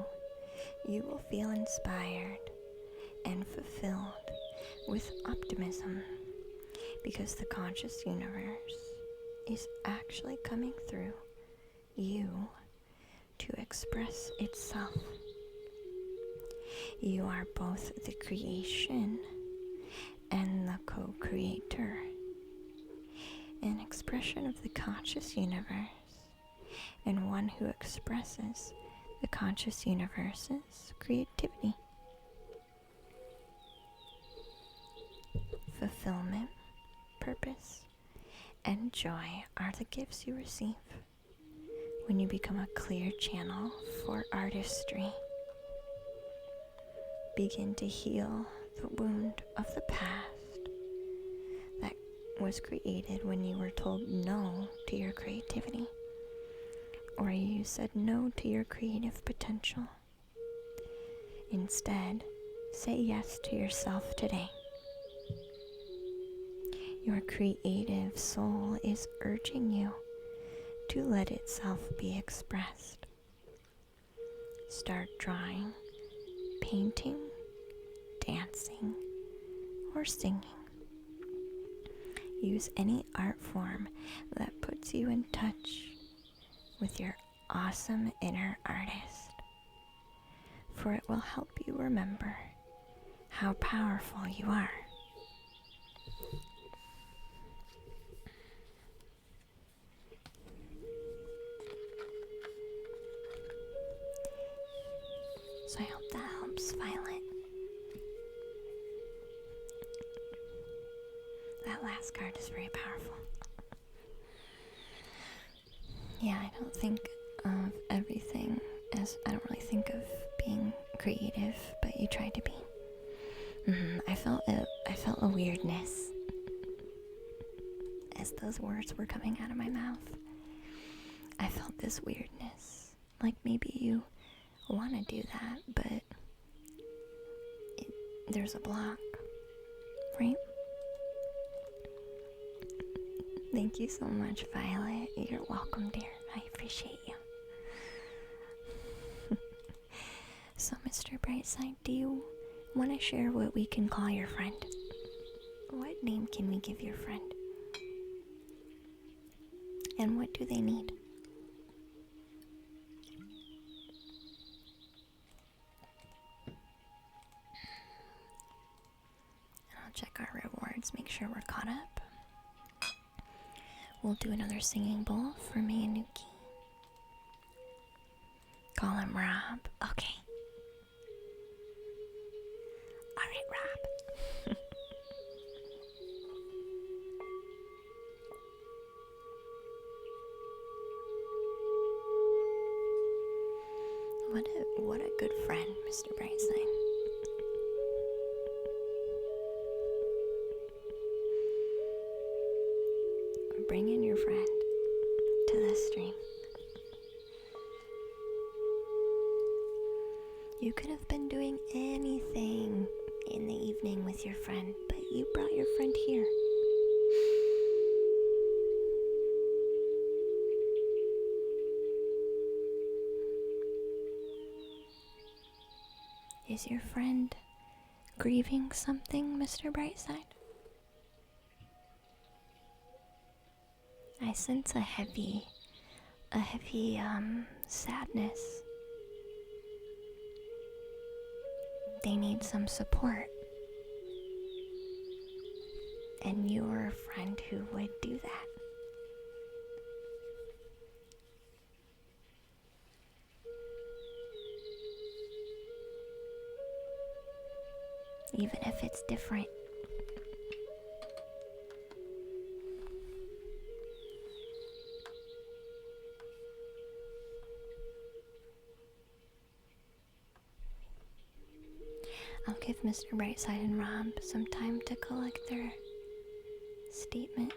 you will feel inspired and fulfilled with optimism because the conscious universe is actually coming through you to express itself. You are both the creation and the co-creator, an expression of the conscious universe and one who expresses the conscious universe's creativity. Fulfillment, purpose, and joy are the gifts you receive when you become a clear channel for artistry, begin to heal the wound of the past that was created when you were told no to your creativity, or you said no to your creative potential. Instead, say yes to yourself today. Your creative soul is urging you to let itself be expressed. Start drawing, painting, dancing, or singing. Use any art form that puts you in touch with your awesome inner artist, for it will help you remember how powerful you are. So I hope that helps, Violet. That last card is very powerful. Yeah, I don't think of everything as, I don't really think of being creative, but you try to be. I felt a weirdness as those words were coming out of my mouth. I felt this weirdness, like maybe you want to do that, but there's a block, right? Thank you so much, Violet. You're welcome, dear. I appreciate you. So, Mr. Brightside, do you want to share what we can call your friend? What name can we give your friend? And what do they need? I'll check our rewards, make sure we're caught up. We'll do another singing bowl for me and Nuki. Call him Rob. Okay. Alright, Rob. What a good friend, Mr. Brightside. Bring in your friend to the stream. You could have been doing anything in the evening with your friend, but you brought your friend here. Is your friend grieving something, Mr. Brightside? I sense a heavy sadness. They need some support. And you're a friend who would do that. Even if it's different. I'll give Mr. Brightside and Rob some time to collect their statement.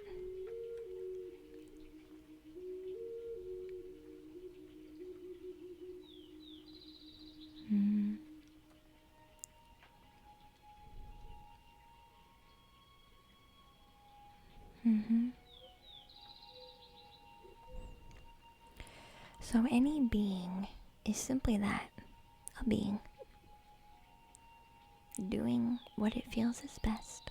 So any being is simply that, a being. Doing what it feels is best,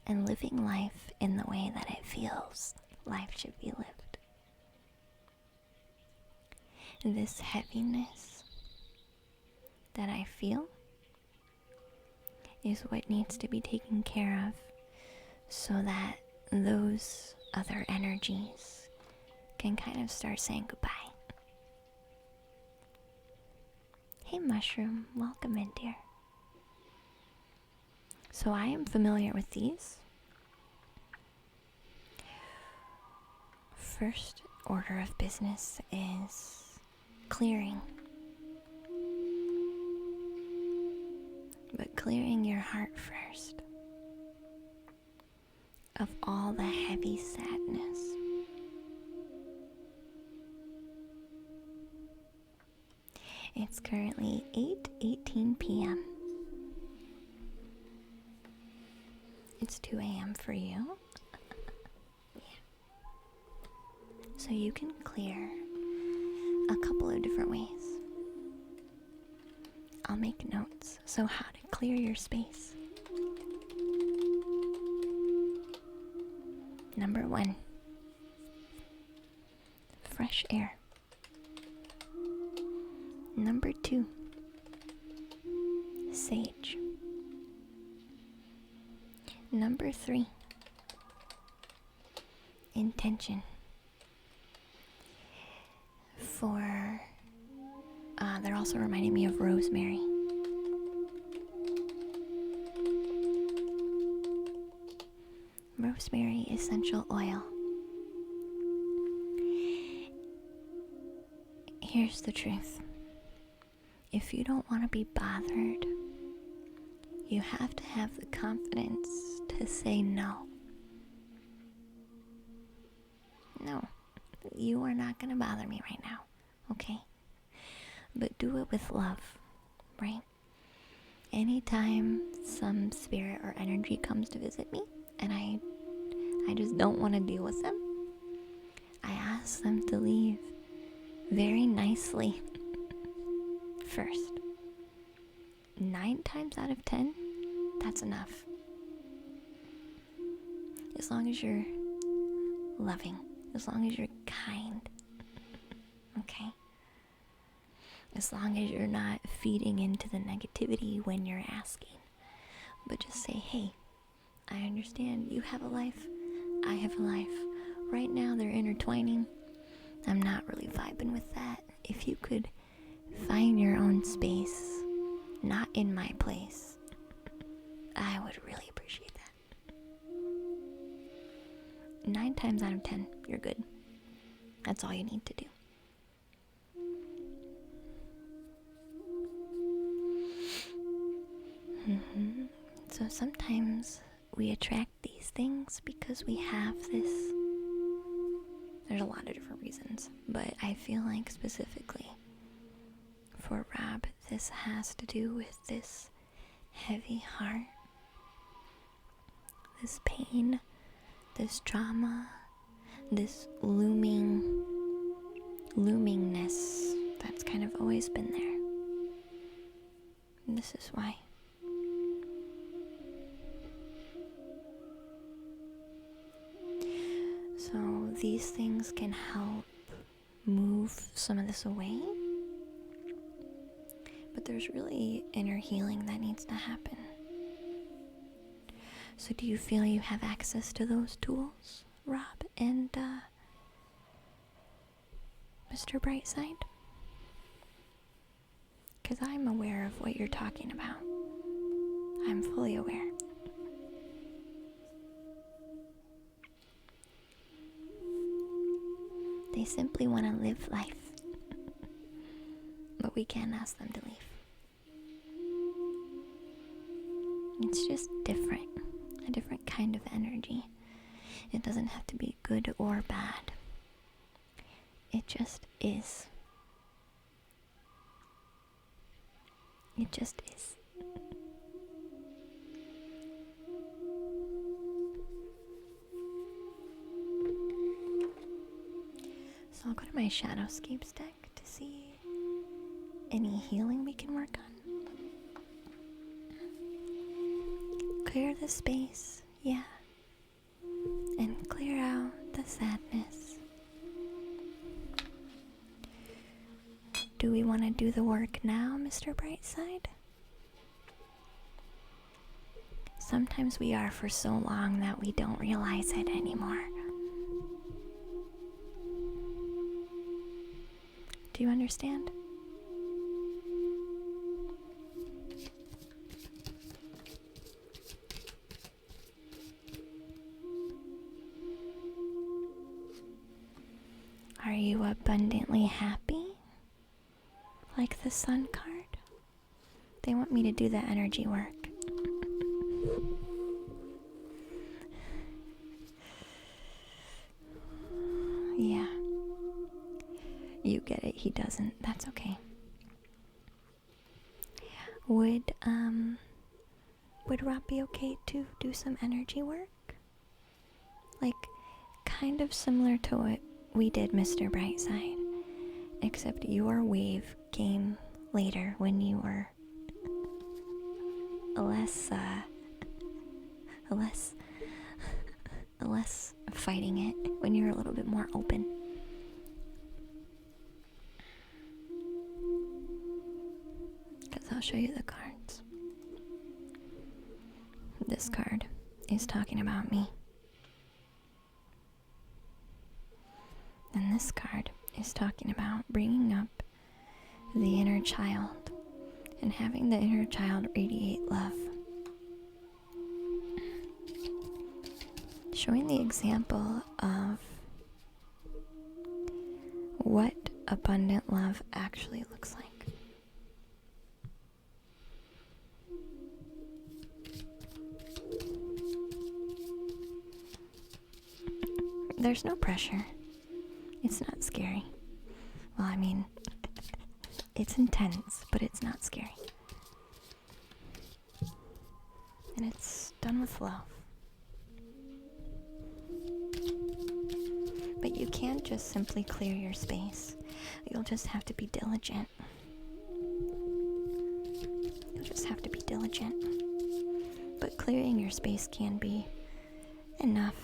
and living life in the way that it feels life should be lived. This heaviness that I feel is what needs to be taken care of so that those other energies can kind of start saying goodbye. Hey Mushroom, welcome in, dear. So I am familiar with these. First order of business is clearing. But clearing your heart first of all the heavy sadness. It's currently 8:18 p.m. It's 2 a.m. for you. Yeah. So you can clear a couple of different ways. I'll make notes. So how to clear your space. Number 1, fresh air. Number 2, sage. Number 3, intention. They're also reminding me of rosemary. Rosemary essential oil. Here's the truth. If you don't want to be bothered, you have to have the confidence to say no. No, you are not going to bother me right now, okay? But do it with love, right? Anytime some spirit or energy comes to visit me and I just don't want to deal with them, I ask them to leave very nicely first. 9 times out of 10, that's enough. As long as you're loving, as long as you're kind, okay? As long as you're not feeding into the negativity when you're asking, but just say, hey, I understand you have a life, I have a life. Right now they're intertwining. I'm not really vibing with that. If you could find your own space, not in my place, I would really appreciate that. 9 times out of 10, you're good. That's all you need to do. So sometimes we attract these things because we have this. There's a lot of different reasons, but I feel like specifically for Rob, this has to do with this heavy heart, this pain, this trauma, this loomingness that's kind of always been there. And this is why. So these things can help move some of this away. But there's really inner healing that needs to happen. So do you feel you have access to those tools, Rob and Mr. Brightside? Because I'm aware of what you're talking about. I'm fully aware. They simply want to live life. But we can't ask them to leave. It's just different. A different kind of energy. It doesn't have to be good or bad. It just is. It just is. So I'll go to my Shadowscapes deck to see any healing we can work on. Clear the space, yeah. And clear out the sadness. Do we want to do the work now, Mr. Brightside? Sometimes we are for so long that we don't realize it anymore. Do you understand? abundantly happy, like the Sun card. They want me to do the energy work. Yeah. You get it, he doesn't. That's okay. Would Rob be okay to do some energy work? Like, kind of similar to what we did, Mr. Brightside. Except your wave came later when you were less fighting it, when you were a little bit more open. Because I'll show you the cards. This card is talking about me. And this card is talking about bringing up the inner child and having the inner child radiate love. Showing the example of what abundant love actually looks like. There's no pressure. It's not scary. Well, I mean, it's intense, but it's not scary. And it's done with love. But you can't just simply clear your space. You'll just have to be diligent. You'll just have to be diligent. But clearing your space can be enough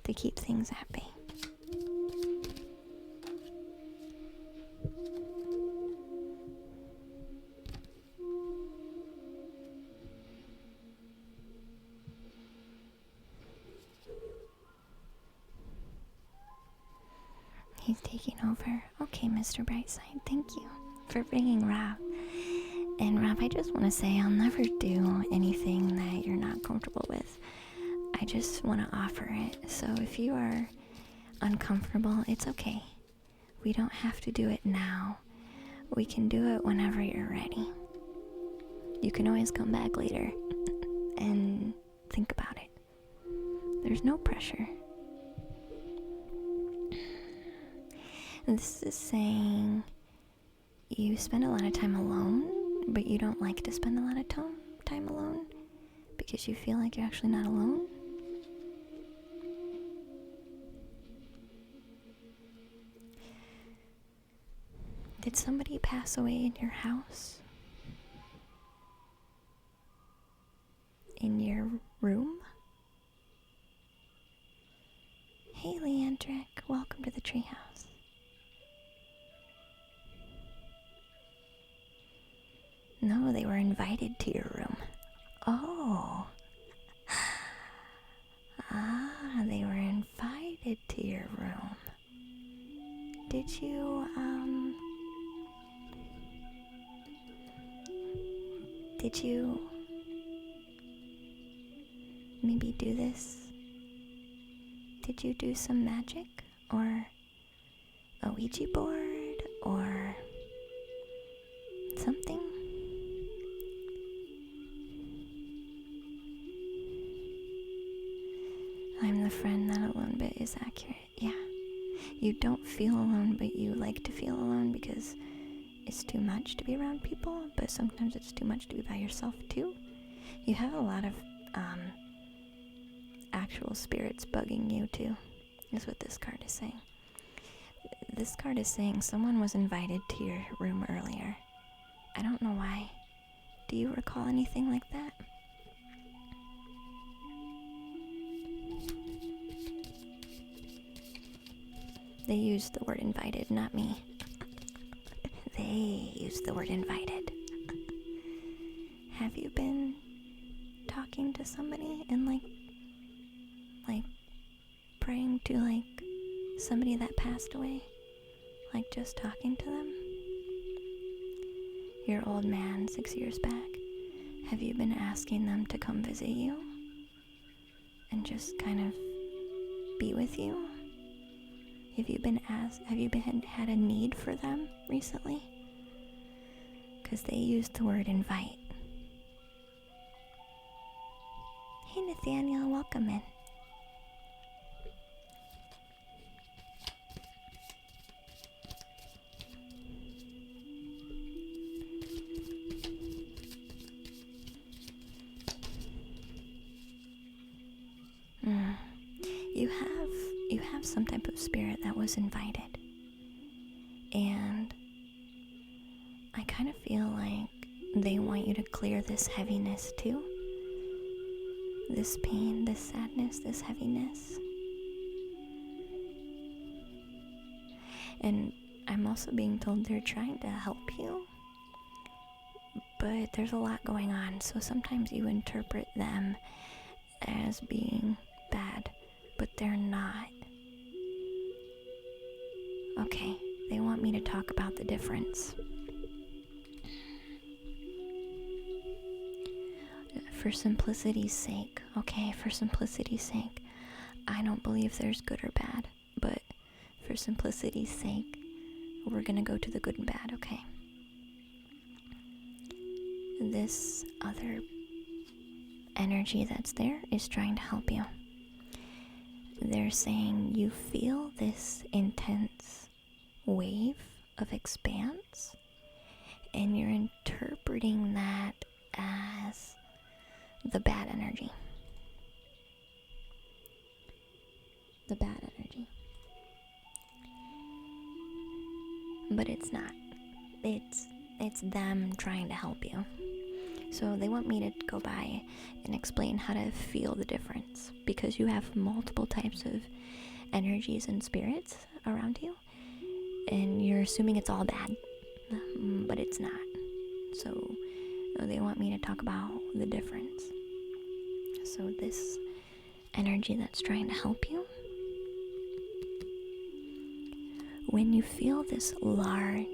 to keep things at bay. He's taking over. Okay, Mr. Brightside, thank you for bringing Rob. And Rob, I just want to say I'll never do anything that you're not comfortable with. I just want to offer it. So if you are uncomfortable, it's okay. We don't have to do it now. We can do it whenever you're ready. You can always come back later and think about it. There's no pressure. This is saying you spend a lot of time alone, but you don't like to spend a lot of time alone because you feel like you're actually not alone. Did somebody pass away in your house? In your room? Hey, Leandric, welcome to the treehouse. No, they were invited to your room. Oh. They were invited to your room. Did you, maybe do this? Did you do some magic? Or a Ouija board? Or something? I'm the friend that alone bit is accurate. Yeah. You don't feel alone, but you like to feel alone because it's too much to be around people, but sometimes it's too much to be by yourself too. You have a lot of actual spirits bugging you too, is what this card is saying. This card is saying someone was invited to your room earlier. I don't know why. Do you recall anything like that? They used the word invited, not me. They used the word invited. Have you been talking to somebody and like praying to like somebody that passed away? Like just talking to them? Your old man 6 years back. Have you been asking them to come visit you? And just kind of be with you? Have you been had a need for them recently? Because they used the word invite. Hey Nathaniel, welcome in. You have some type of spirit that was invited. And I kind of feel like they want you to clear this heaviness too. This pain, this sadness, this heaviness. And I'm also being told they're trying to help you. But there's a lot going on, so sometimes you interpret them as being bad, but they're not. Okay, they want me to talk about the difference. For simplicity's sake, I don't believe there's good or bad, but for simplicity's sake, we're gonna go to the good and bad, okay? This other energy that's there is trying to help you. They're saying you feel this intense wave of expanse, and you're interpreting that as the bad energy. The bad energy. But it's not. It's them trying to help you. So they want me to go by and explain how to feel the difference, because you have multiple types of energies and spirits around you, and you're assuming it's all bad, but it's not. So they want me to talk about the difference. So this energy that's trying to help you, when you feel this large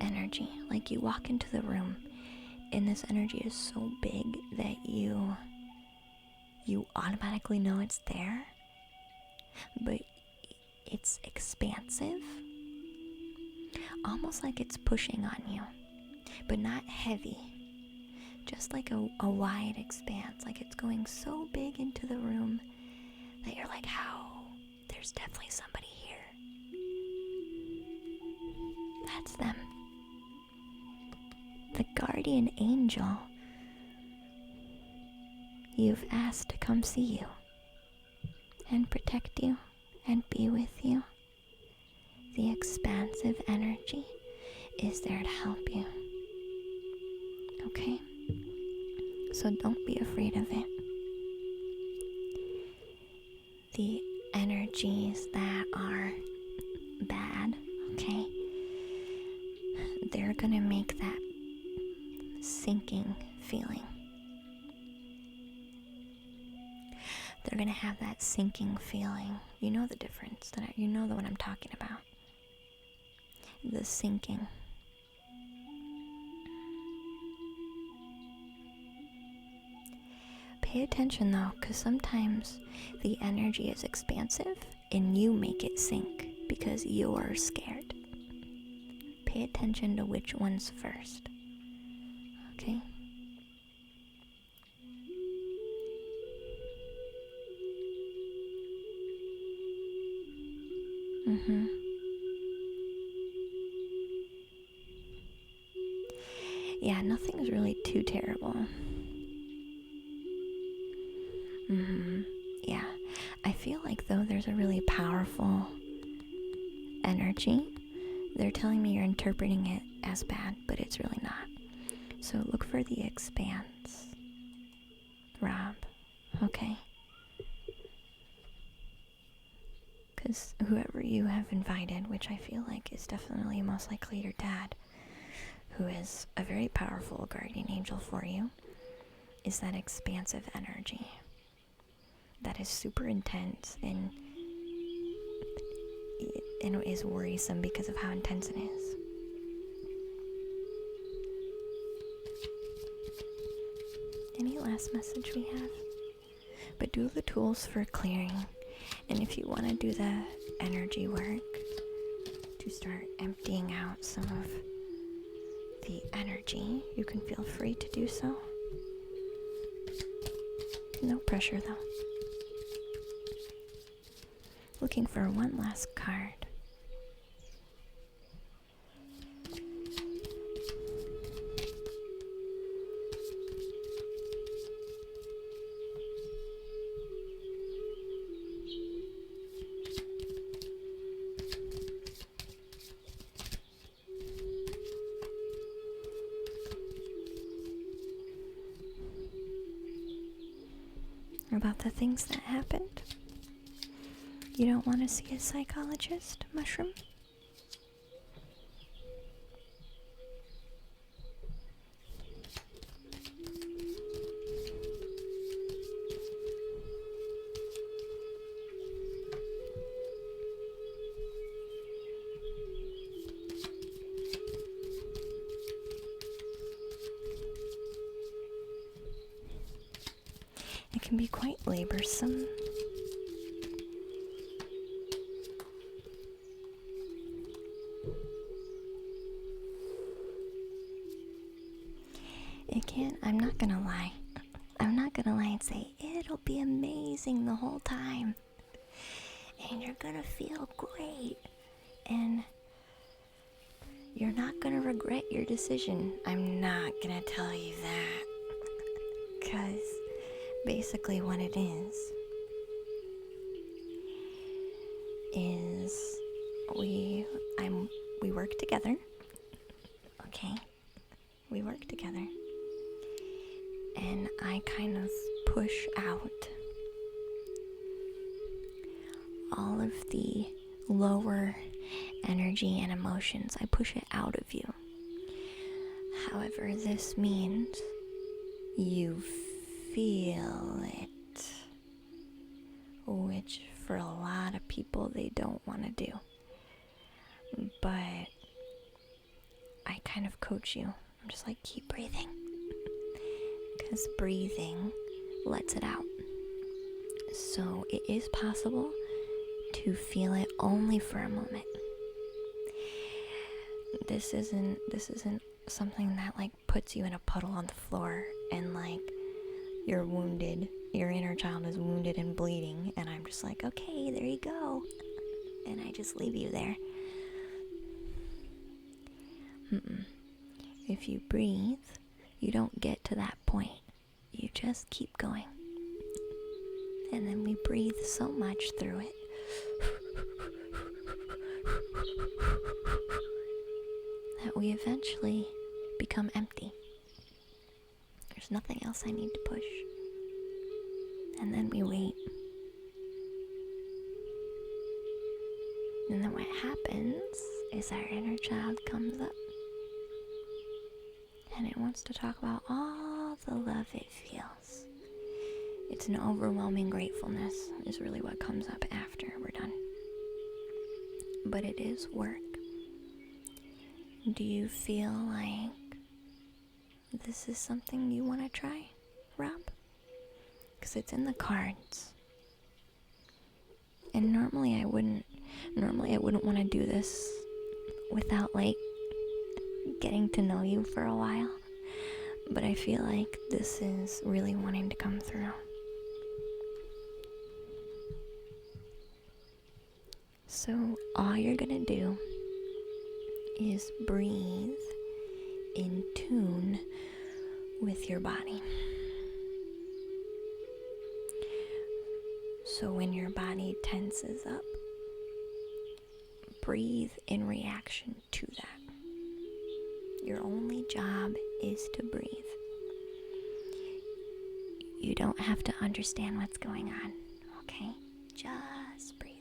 energy, like you walk into the room and this energy is so big that you automatically know it's there, but it's expansive, almost like it's pushing on you, but not heavy, just like a wide expanse, like it's going so big into the room that you're like, how? There's definitely somebody here. That's them. The guardian angel you've asked to come see you and protect you and be with you. The expansive energy is there to help you. Okay? So don't be afraid of it. The energies that are bad, okay, they're gonna make that sinking feeling. They're gonna have that sinking feeling. You know the difference. You know the one I'm talking about. The sinking. Pay attention though, because sometimes the energy is expansive and you make it sink because you're scared. Pay attention to which one's first. Okay? Yeah, nothing's really too terrible. Yeah. I feel like though there's a really powerful energy. They're telling me you're interpreting it as bad, but it's really not. So look for the expanse, Rob. Okay? Because whoever you have invited, which I feel like is definitely most likely your dad, who is a very powerful guardian angel for you, is that expansive energy that is super intense and is worrisome because of how intense it is. Any last message we have? But do the tools for clearing And if you want to do the energy work to start emptying out some of the energy, you can feel free to do so. No pressure though. Looking for one last card. About the things that happened. You don't want to see a psychologist, Mushroom? It can be quite laborsome. It can, I'm not gonna lie. I'm not gonna lie and say it'll be amazing the whole time. And you're gonna feel great. And you're not gonna regret your decision. I'm not gonna tell you that. 'Cause basically what it is we work together. Okay? We work together. And I kind of push out all of the lower energy and emotions. I push it out of you. However, this means you feel it, which for a lot of people they don't want to do. But I kind of coach you. I'm just like, keep breathing. Because breathing lets it out. So it is possible to feel it only for a moment. This isn't something that like puts you in a puddle on the floor and like you're wounded, your inner child is wounded and bleeding, and I'm just like, okay, there you go. And I just leave you there. If you breathe, you don't get to that point. You just keep going. And then we breathe so much through it. That we eventually become empty. There's nothing else I need to push. And then we wait. And then what happens is our inner child comes up. And it wants to talk about all the love it feels. It's an overwhelming gratefulness is really what comes up after we're done. But it is work. Do you feel like this is something you want to try, Rob? Because it's in the cards. And normally I wouldn't want to do this without like getting to know you for a while. But I feel like this is really wanting to come through. So all you're gonna do is breathe in tune with your body. So when your body tenses up, breathe in reaction to that. Your only job is to breathe. You don't have to understand what's going on, okay? Just breathe.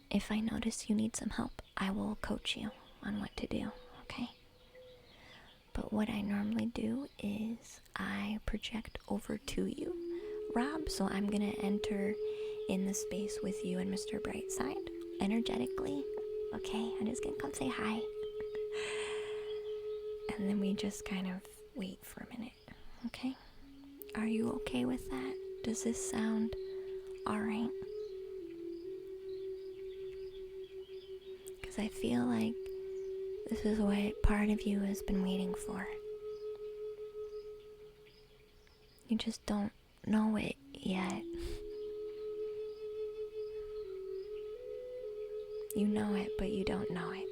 If I notice you need some help, I will coach you on what to do, okay? But what I normally do is I project over to you, Rob, so I'm gonna enter in the space with you and Mr. Brightside energetically. Okay, I'm just gonna come say hi. And then we just kind of wait for a minute. Okay? Are you okay with that? Does this sound alright? Because I feel like this is what part of you has been waiting for. You just don't know it yet. You know it, but you don't know it.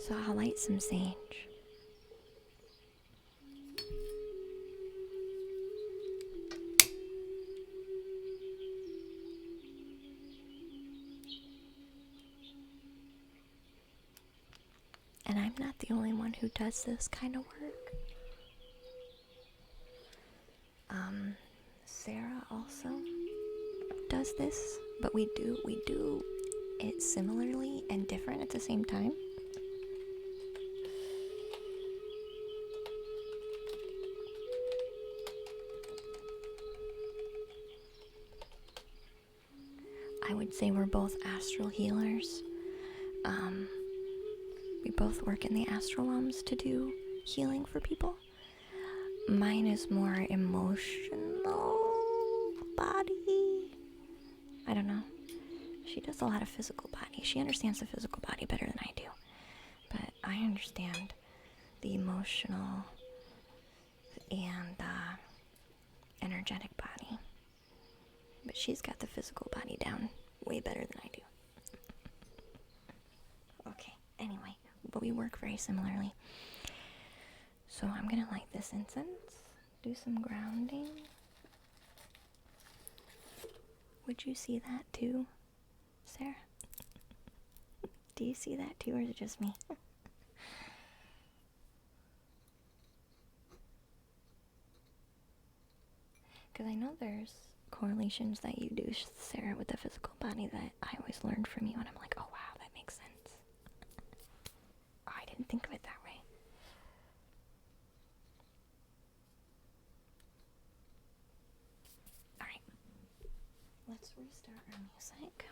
So I'll light some sage. And I'm not the only one who does this kind of work. Sarah also does this, but we do it similarly and different at the same time. I would say we're both astral healers. We both work in the astral realms to do healing for people. Mine is more emotional body. I don't know. She does a lot of physical body. She understands the physical body better than I do. But I understand the emotional and energetic body. But she's got the physical body down way better than I do. Okay, anyway, but we work very similarly. So I'm gonna light this incense, do some grounding. Would you see that too, Sarah? Do you see that too, or is it just me? Because I know there's correlations that you do, Sarah, with the physical body that I always learned from you, and I'm like, oh wow, that makes sense. Oh, I didn't think of it that way. Alright, let's restart our music.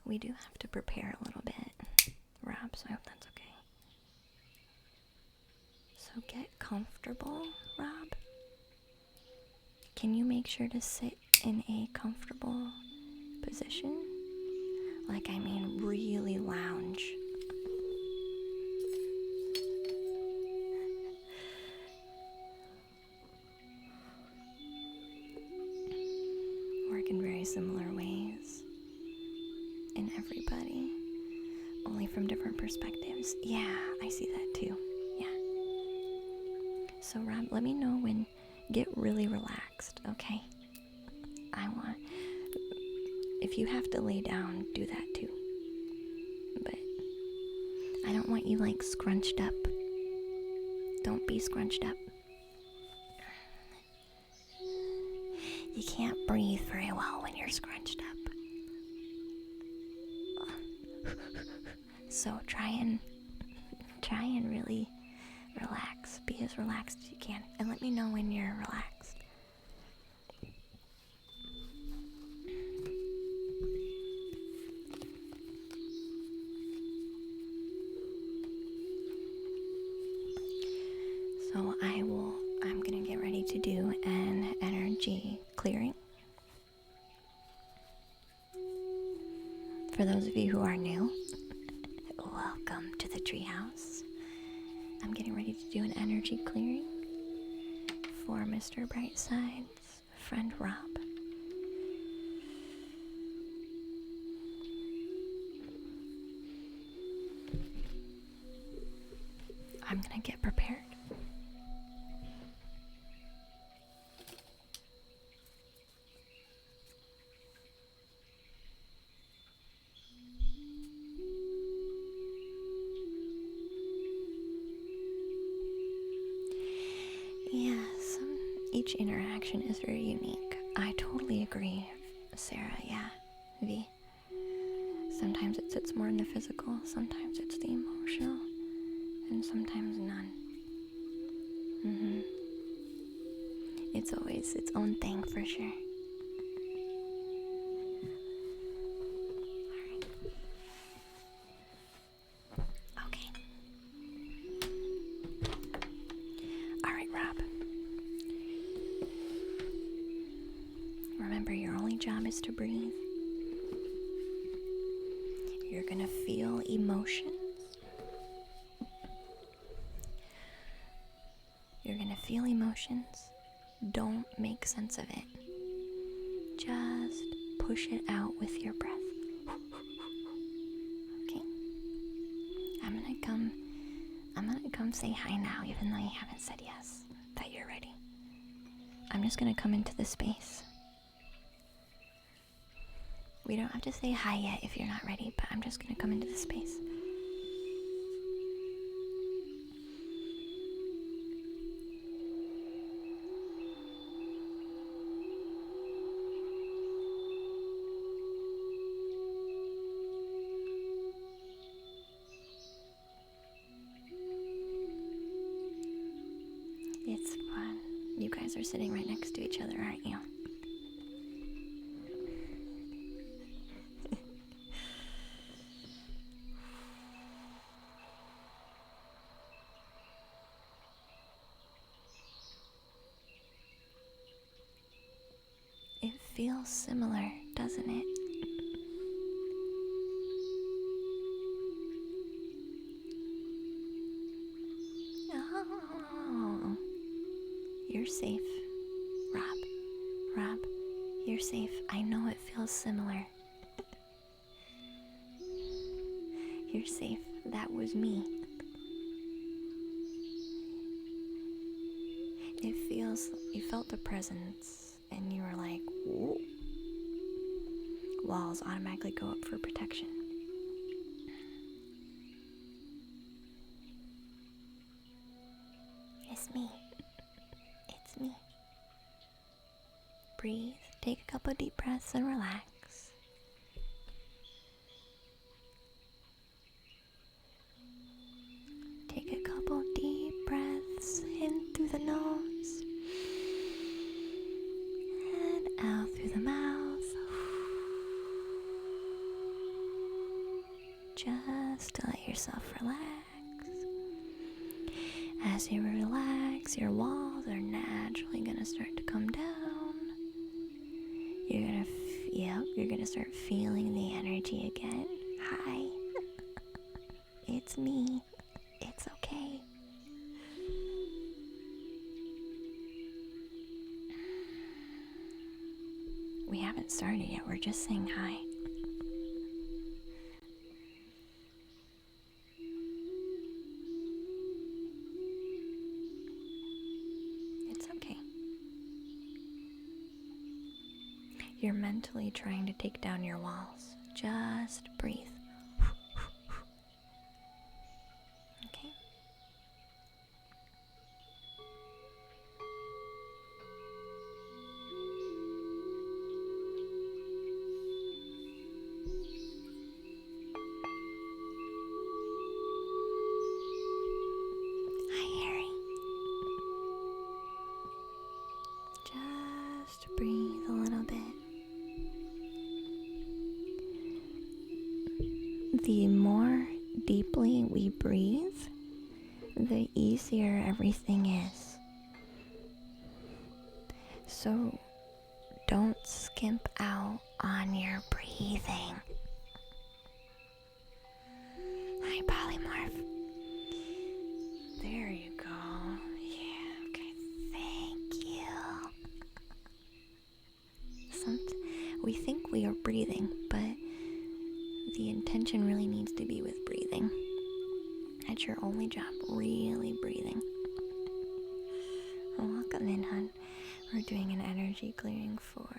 We do have to prepare a little bit, Rob, so I hope that's okay. So get comfortable, Rob. Can you make sure to sit in a comfortable position? Like, I mean, really lounge. Work in very similar ways in everybody, only from different perspectives. Yeah, I see that too. Yeah. So Rob, let me know when. Get really relaxed, okay? If you have to lay down, do that too. But I don't want you like scrunched up. Don't be scrunched up. You can't breathe very well when you're scrunched up. So try and really relax. Be as relaxed as you can. And let me know when you're relaxed. So I'm gonna get ready to do an energy clearing. For those of you who are new, welcome to the treehouse. I'm getting ready to do an energy clearing for Mr. Brightside's friend Rob. I'm gonna get prepared. Yes, each interaction is very unique. I totally agree, Sarah, yeah, V. Sometimes it sits more in the physical, sometimes it's the emotional, and sometimes none. It's always its own thing for sure. Alright. Okay. remember, your only job is to breathe. You're gonna feel emotions. You're gonna feel emotions. Don't make sense of it. Just push it out with your breath. Okay? I'm gonna come say hi now, even though you haven't said yes, that you're ready. I'm just gonna come into the space. We don't have to say hi yet if you're not ready, but I'm just gonna come into the space. It's fun. You guys are sitting right next to each other, aren't you? It feels similar, doesn't it? Oh, you're safe, Rob. Rob, you're safe. I know it feels similar. You're safe. That was me. You felt the presence, and you were like, whoa. Walls automatically go up for protection. It's me. It's me. Breathe. Take a couple deep breaths and relax. Take a couple deep breaths in through the nose and out through the mouth. Just to let yourself relax. As you relax, your walls are naturally gonna start to come down. You're gonna start feeling the energy again. Hi. It's me. It's okay. We haven't started yet, we're just saying hi. It's okay. You're mentally trying to take down your walls. Just breathe. Okay? Hi, Harry. Just breathe a little bit. The more deeply we breathe, the easier everything is. So don't skimp out on your breathing. Hi, polymorph. There you go. Yeah, okay, thank you. We think we are breathing, but the intention really needs to be with breathing. That's your only job, really breathing. Welcome in, hon. We're doing an energy clearing for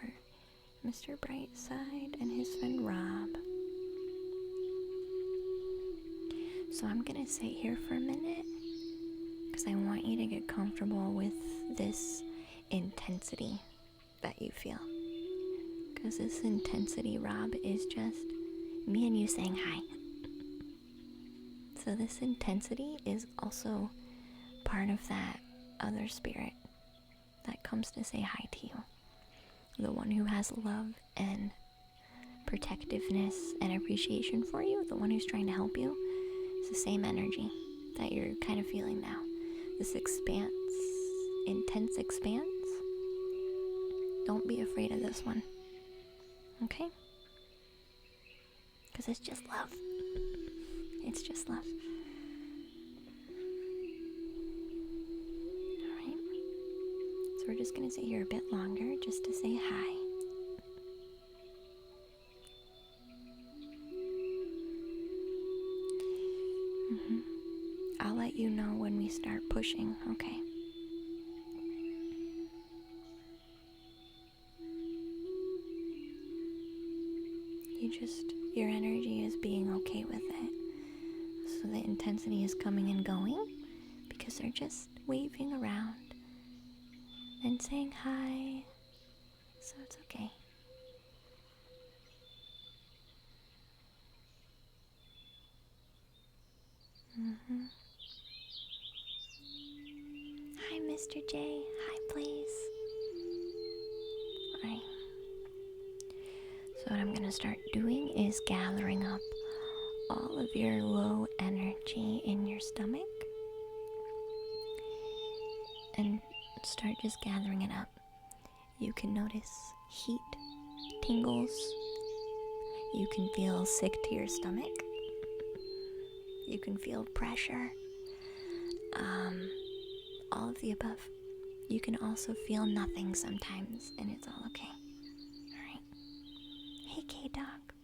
Mr. Brightside and his friend Rob. So I'm gonna sit here for a minute because I want you to get comfortable with this intensity that you feel. Because this intensity, Rob, is just me and you saying hi. So this intensity is also part of that other spirit that comes to say hi to you. The one who has love and protectiveness and appreciation for you, the one who's trying to help you. It's the same energy that you're kind of feeling now. This expanse, intense expanse, Don't be afraid of this one. Okay? Because it's just love. It's just love. Alright. So we're just going to sit here a bit longer just to say hi. I'll let you know when we start pushing, okay? Your energy is being okay with it. So the intensity is coming and going because they're just waving around and saying hi. So it's okay. Hi, Mr. J. Hi, please. Alright. So what I'm going to start doing is gathering up all of your low energy in your stomach and start just gathering it up. You can notice heat, tingles. You can feel sick to your stomach. You can feel pressure. All of the above. You can also feel nothing sometimes, and it's all okay. Alright. Hey, K-Dog.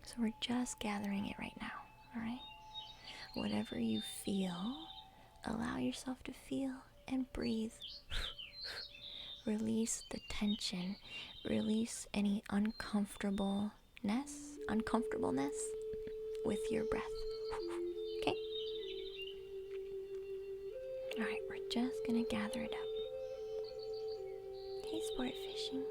So we're just gathering it right now, alright? Whatever you feel, allow yourself to feel and breathe. Release the tension. Release any uncomfortableness with your breath. Okay? Alright, we're just gonna gather it up. Hey, sport fishing.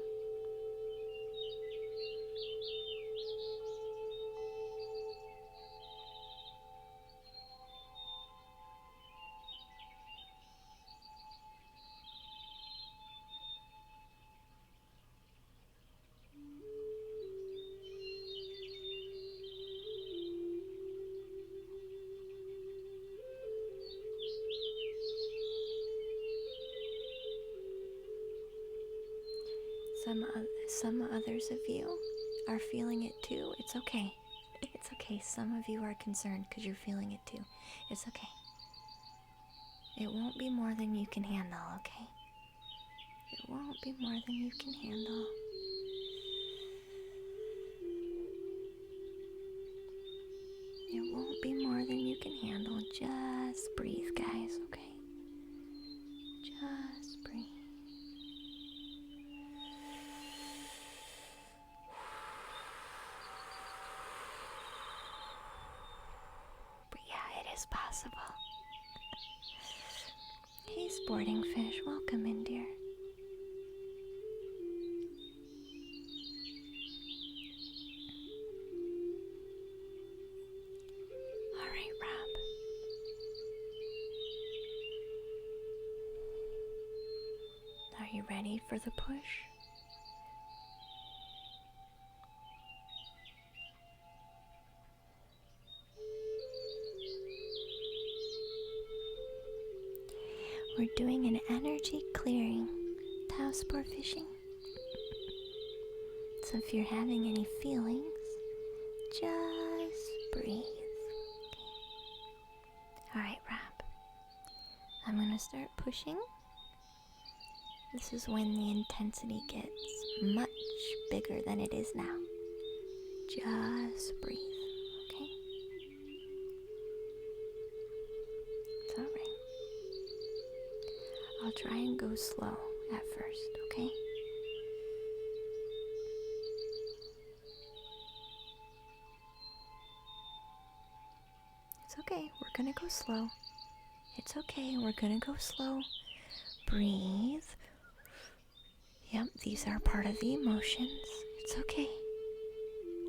Some others of you are feeling it too. It's okay. It's okay. Some of you are concerned because you're feeling it too. It's okay. It won't be more than you can handle, okay? It won't be more than you can handle. It won't be more than you can handle. Just breathe, guys, okay? Just breathe. But yeah, it is possible. Hey, sporting fish, welcome in, dear. Alright, Rob. Are you ready for the push? We're doing an energy clearing. Tau sport fishing. So if you're having any feelings, just breathe. Okay. Alright, Rob. I'm gonna start pushing. This is when the intensity gets much bigger than it is now. Just breathe, okay? It's alright. I'll try and go slow at first, okay? It's okay, we're gonna go slow. It's okay, we're gonna go slow. Breathe. Yep, these are part of the emotions. It's okay.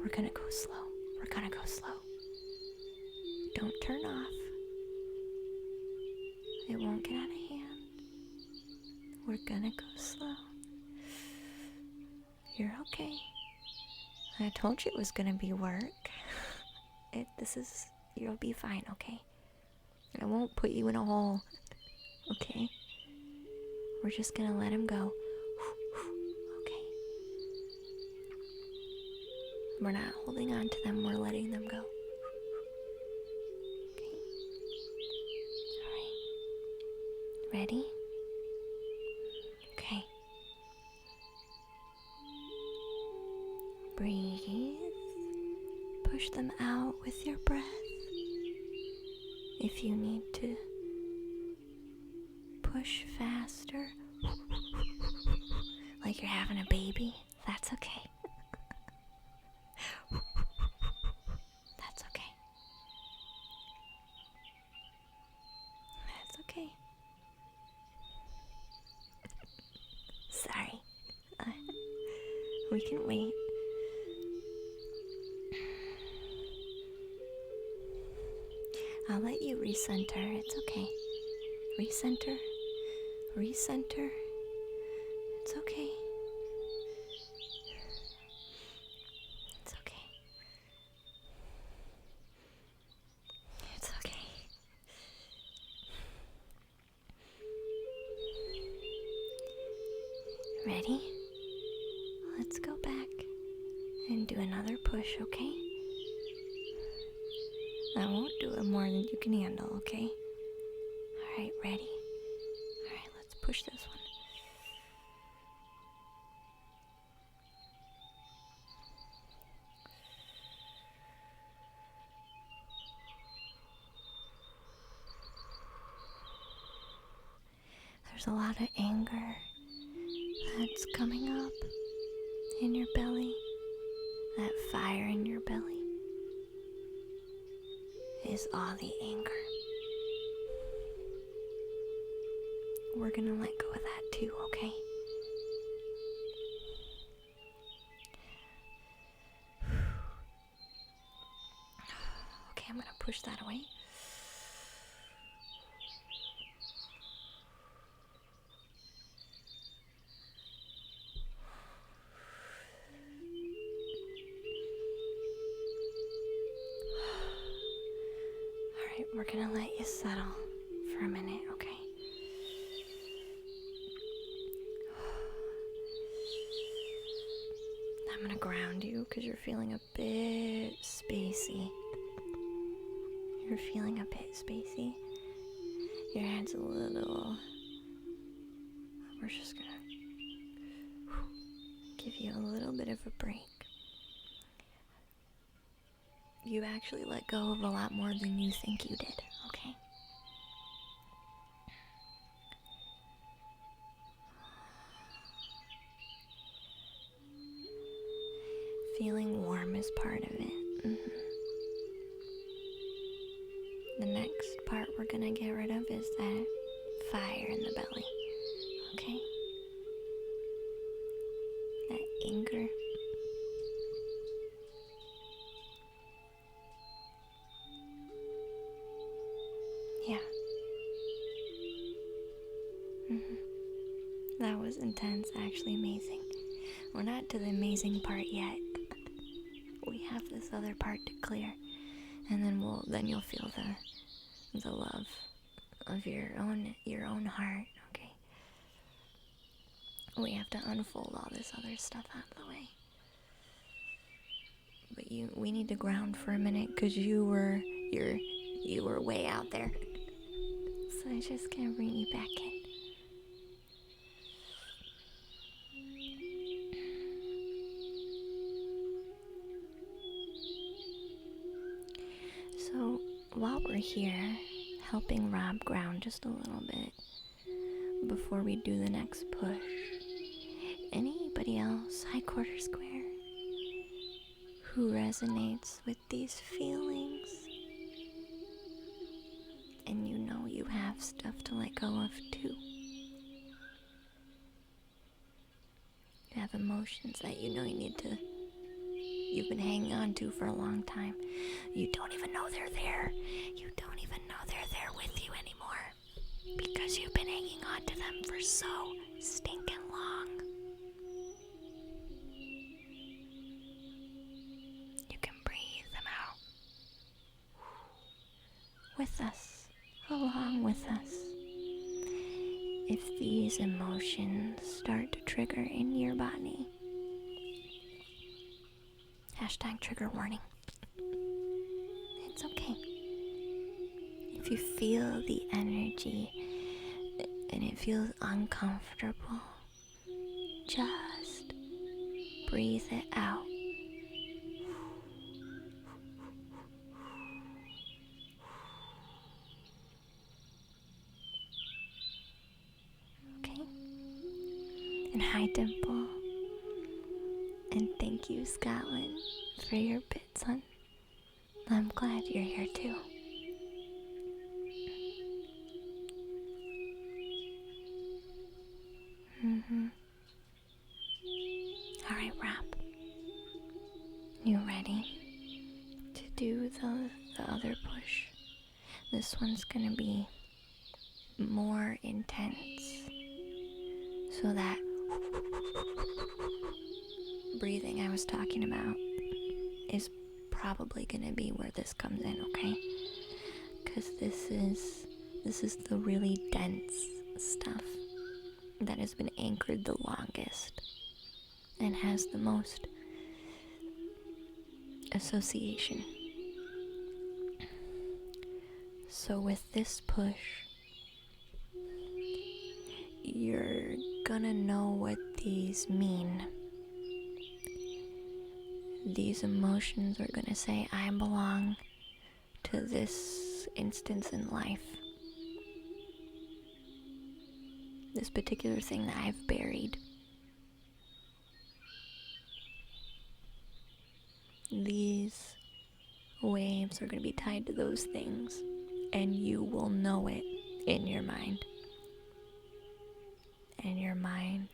We're gonna go slow. We're gonna go slow. Don't turn off. It won't get out of hand. We're gonna go slow. You're okay. I told you it was gonna be work. You'll be fine, okay? I won't put you in a hole, okay? We're just gonna let him go. We're not holding on to them, we're letting them go. Okay. Alright. Ready? Okay. Breathe. Push them out with your breath. If you need to push faster, like you're having a baby, that's okay. That's okay. That's okay. Sorry. We can wait. I'll let you recenter. It's okay. Recenter. Recenter. It's okay. It's okay. It's okay. Ready? Let's go back and do another push, okay? I won't do it more than you can handle, okay? Alright, ready? Alright, let's push this one. There's a lot of anger that's coming up in your belly. That fire in your belly is all the anger. We're gonna let go of that too, okay? Okay, I'm gonna push that away. Alright, we're gonna let you settle for a minute, okay? I'm gonna ground you because you're feeling a bit spacey. You're feeling a bit spacey. Your head's a little... We're just gonna give you a little bit of a break. You actually let go of a lot more than you think you did, okay? Feeling warm is part of it. The next part we're gonna get rid of is that fire in the belly, okay? That anger. Yeah. That was intense, actually amazing. We're not to the amazing part yet. We have this other part to clear, and then you'll feel the love of your own heart, okay? We have to unfold all this other stuff out of the way. But we need to ground for a minute because you were way out there. So I just gonna bring you back in. So while we're here, helping Rob ground just a little bit before we do the next push, anybody else, high quarter square, who resonates with these feelings, and you know you have stuff to let go of too. You have emotions that you know you've been hanging on to for a long time. You don't even know they're there. You don't even know they're there with you anymore because you've been hanging on to them for so stinking long. You can breathe them out with us, along with us. If these emotions start to trigger in your body, Hashtag trigger warning. It's okay. If you feel the energy and it feels uncomfortable, just breathe it out. Okay? And hi, Dimple. And thank you, Scotland, for your bits, hon. I'm glad you're here too. Alright, Rob. You ready to do the other push? This one's gonna be more intense, so that breathing I was talking about is probably gonna be where this comes in, okay? Because this is the really dense stuff that has been anchored the longest and has the most association. So with this push, you're gonna know what these mean. These emotions are gonna say, I belong to this instance in life. This particular thing that I've buried. These waves are gonna be tied to those things, and you will know it in your mind. And your mind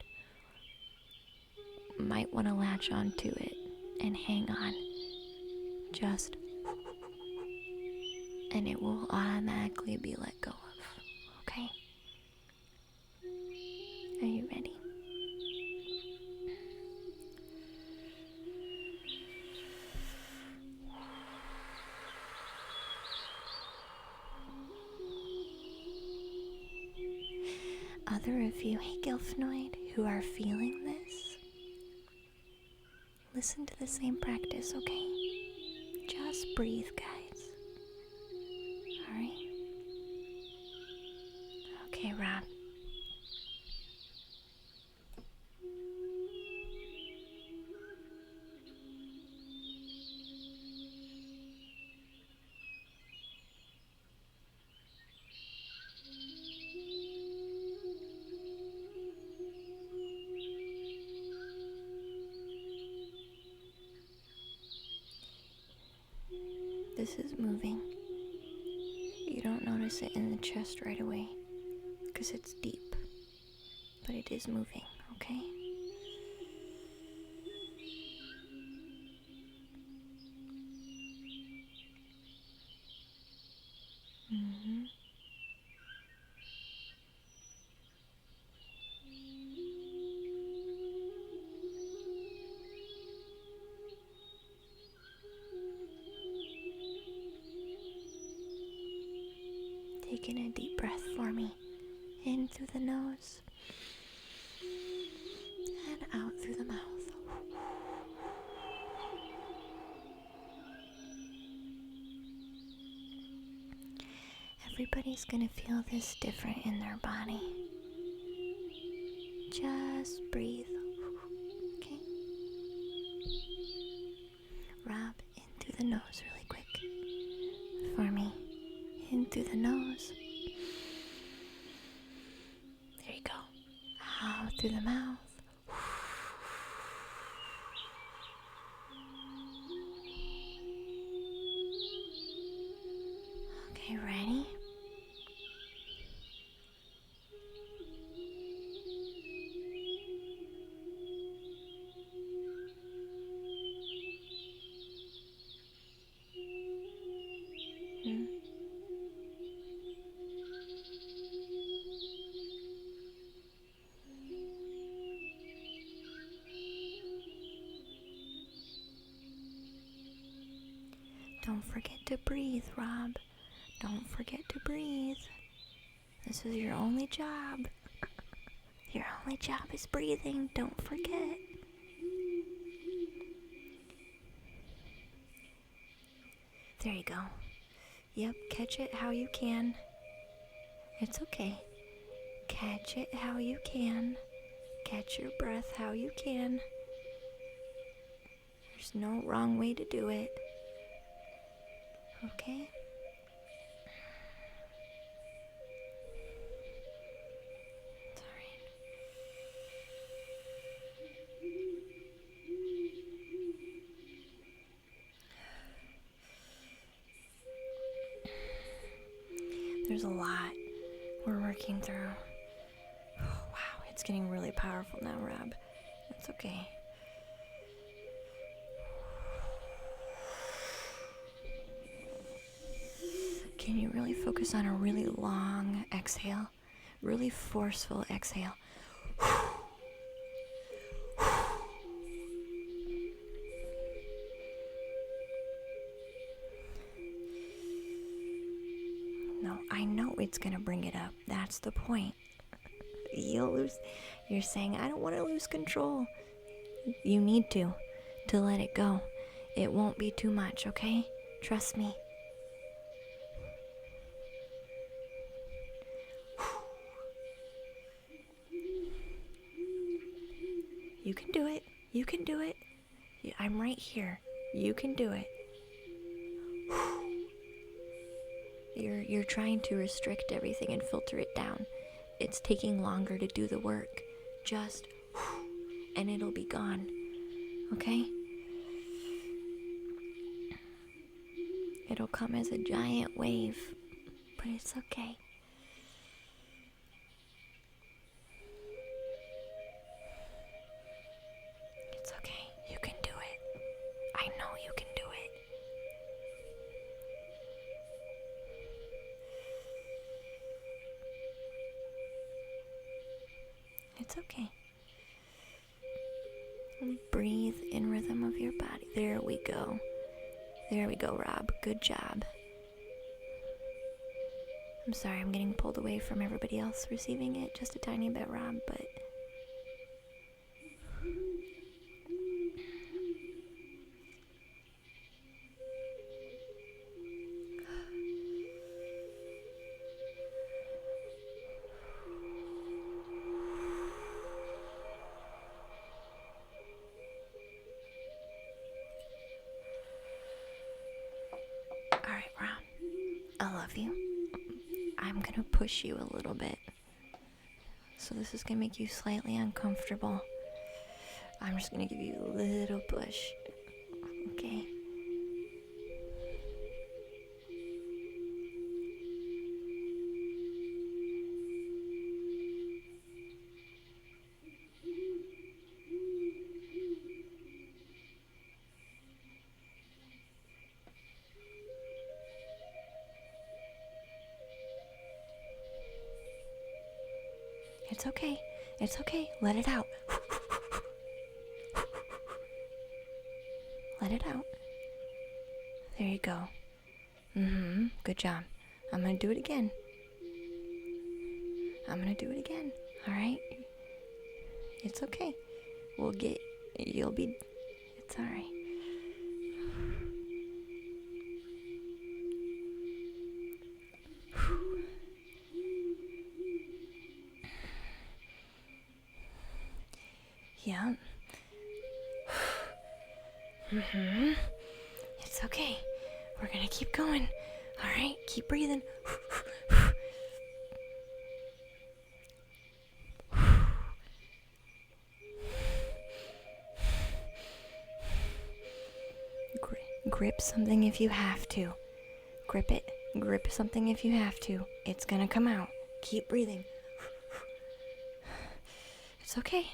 might want to latch onto it and hang on. And it will automatically be let go of. Okay? Are you ready? Other of you, hey Gilfnoid, who are feeling this, listen to the same practice, okay? Just breathe, guys. Alright? Okay, Rob. This is moving. You don't notice it in the chest right away, because it's deep. But it is moving, okay? Taking a deep breath for me. In through the nose. And out through the mouth. Everybody's gonna feel this different in their body. Just breathe. Okay? Rob in through the nose really quick. For me. In through the nose. There you go. Out through the mouth. Okay, ready? Don't forget to breathe, Rob. Don't forget to breathe. This is your only job. Your only job is breathing. Don't forget. There you go. Yep, catch it how you can. It's okay. Catch it how you can. Catch your breath how you can. There's no wrong way to do it. Okay? There's a lot we're working through. Oh, wow, it's getting really powerful now, Rob. That's okay. Can you really focus on a really long exhale? Really forceful exhale. No, I know it's gonna bring it up. That's the point. You're saying, I don't want to lose control. You need to let it go. It won't be too much, okay? Trust me. You can do it. You can do it. I'm right here. You can do it. You're trying to restrict everything and filter it down. It's taking longer to do the work. Just and it'll be gone. Okay? It'll come as a giant wave, but it's okay. It's okay. You can do it. I know you can do it. It's okay. Breathe in rhythm of your body. There we go. There we go, Rob. Good job. I'm sorry, I'm getting pulled away from everybody else receiving it just a tiny bit, Rob, but... Alright, Rob. I love you. I'm gonna push you a little bit. So this is gonna make you slightly uncomfortable. I'm just gonna give you a little push. Okay? It's okay. It's okay. Let it out. Let it out. There you go. Good job. I'm gonna do it again. Alright? It's okay. You'll be, it's alright. Yeah. It's okay. We're gonna keep going. Alright, keep breathing. Grip something if you have to. Grip it. Grip something if you have to. It's gonna come out. Keep breathing. It's okay.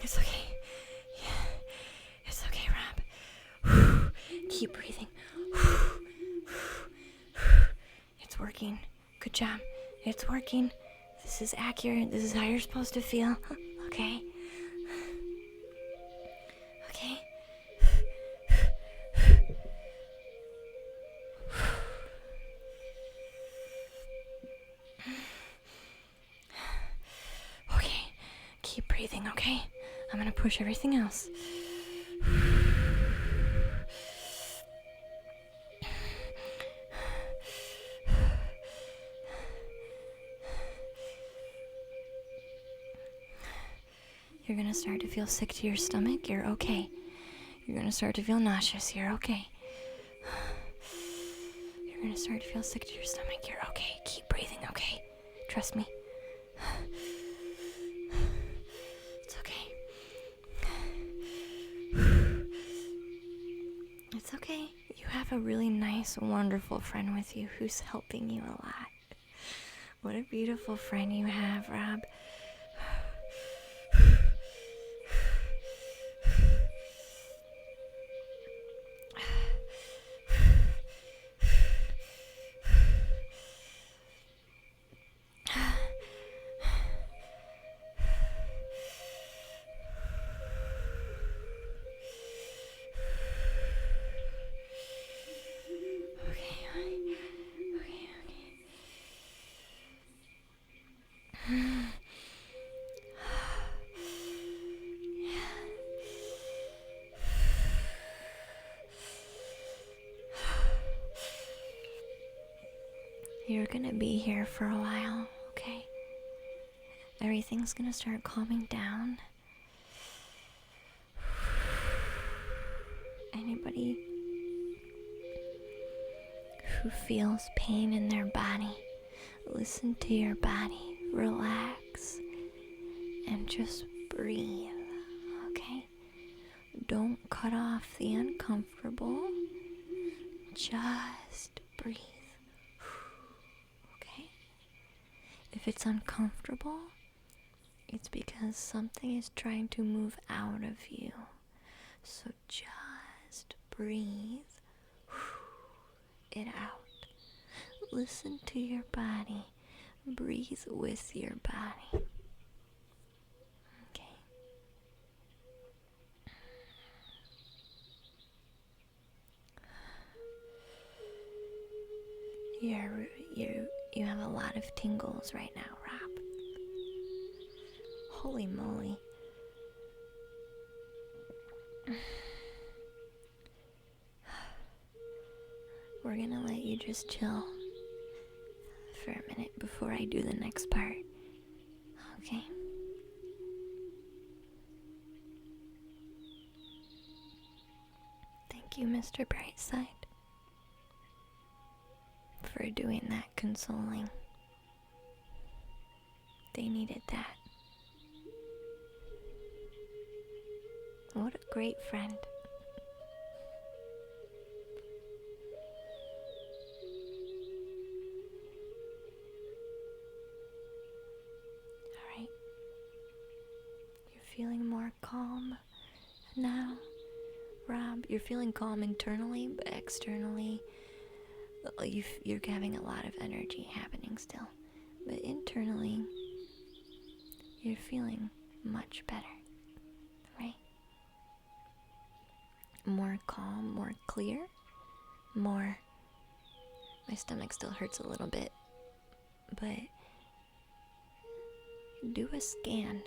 It's okay. Yeah. It's okay, Rob. Keep breathing. It's working. Good job. It's working. This is accurate. This is how you're supposed to feel. Okay? Okay? breathing, okay? I'm gonna push everything else. You're gonna start to feel sick to your stomach. You're okay. You're gonna start to feel nauseous. You're okay. You're gonna start to feel sick to your stomach. You're okay. Keep breathing, okay? Trust me. It's okay. It's okay. You have a really nice, wonderful friend with you who's helping you a lot. What a beautiful friend you have, Rob. You're gonna be here for a while, okay? Everything's gonna start calming down. Anybody who feels pain in their body, listen to your body, relax, and just breathe, okay? Don't cut off the uncomfortable, just breathe. If it's uncomfortable, it's because something is trying to move out of you. So just breathe it out. Listen to your body. Breathe with your body. Okay. You have a lot of tingles right now, Rob. Holy moly. We're gonna let you just chill for a minute before I do the next part. Okay? Thank you, Mr. Brightside, for doing that consoling. They needed that. What a great friend. Alright. You're feeling more calm now, Rob. You're feeling calm internally, but externally you're having a lot of energy happening still. But internally, you're feeling much better, right? More calm, more clear, more... My stomach still hurts a little bit, but do a scan.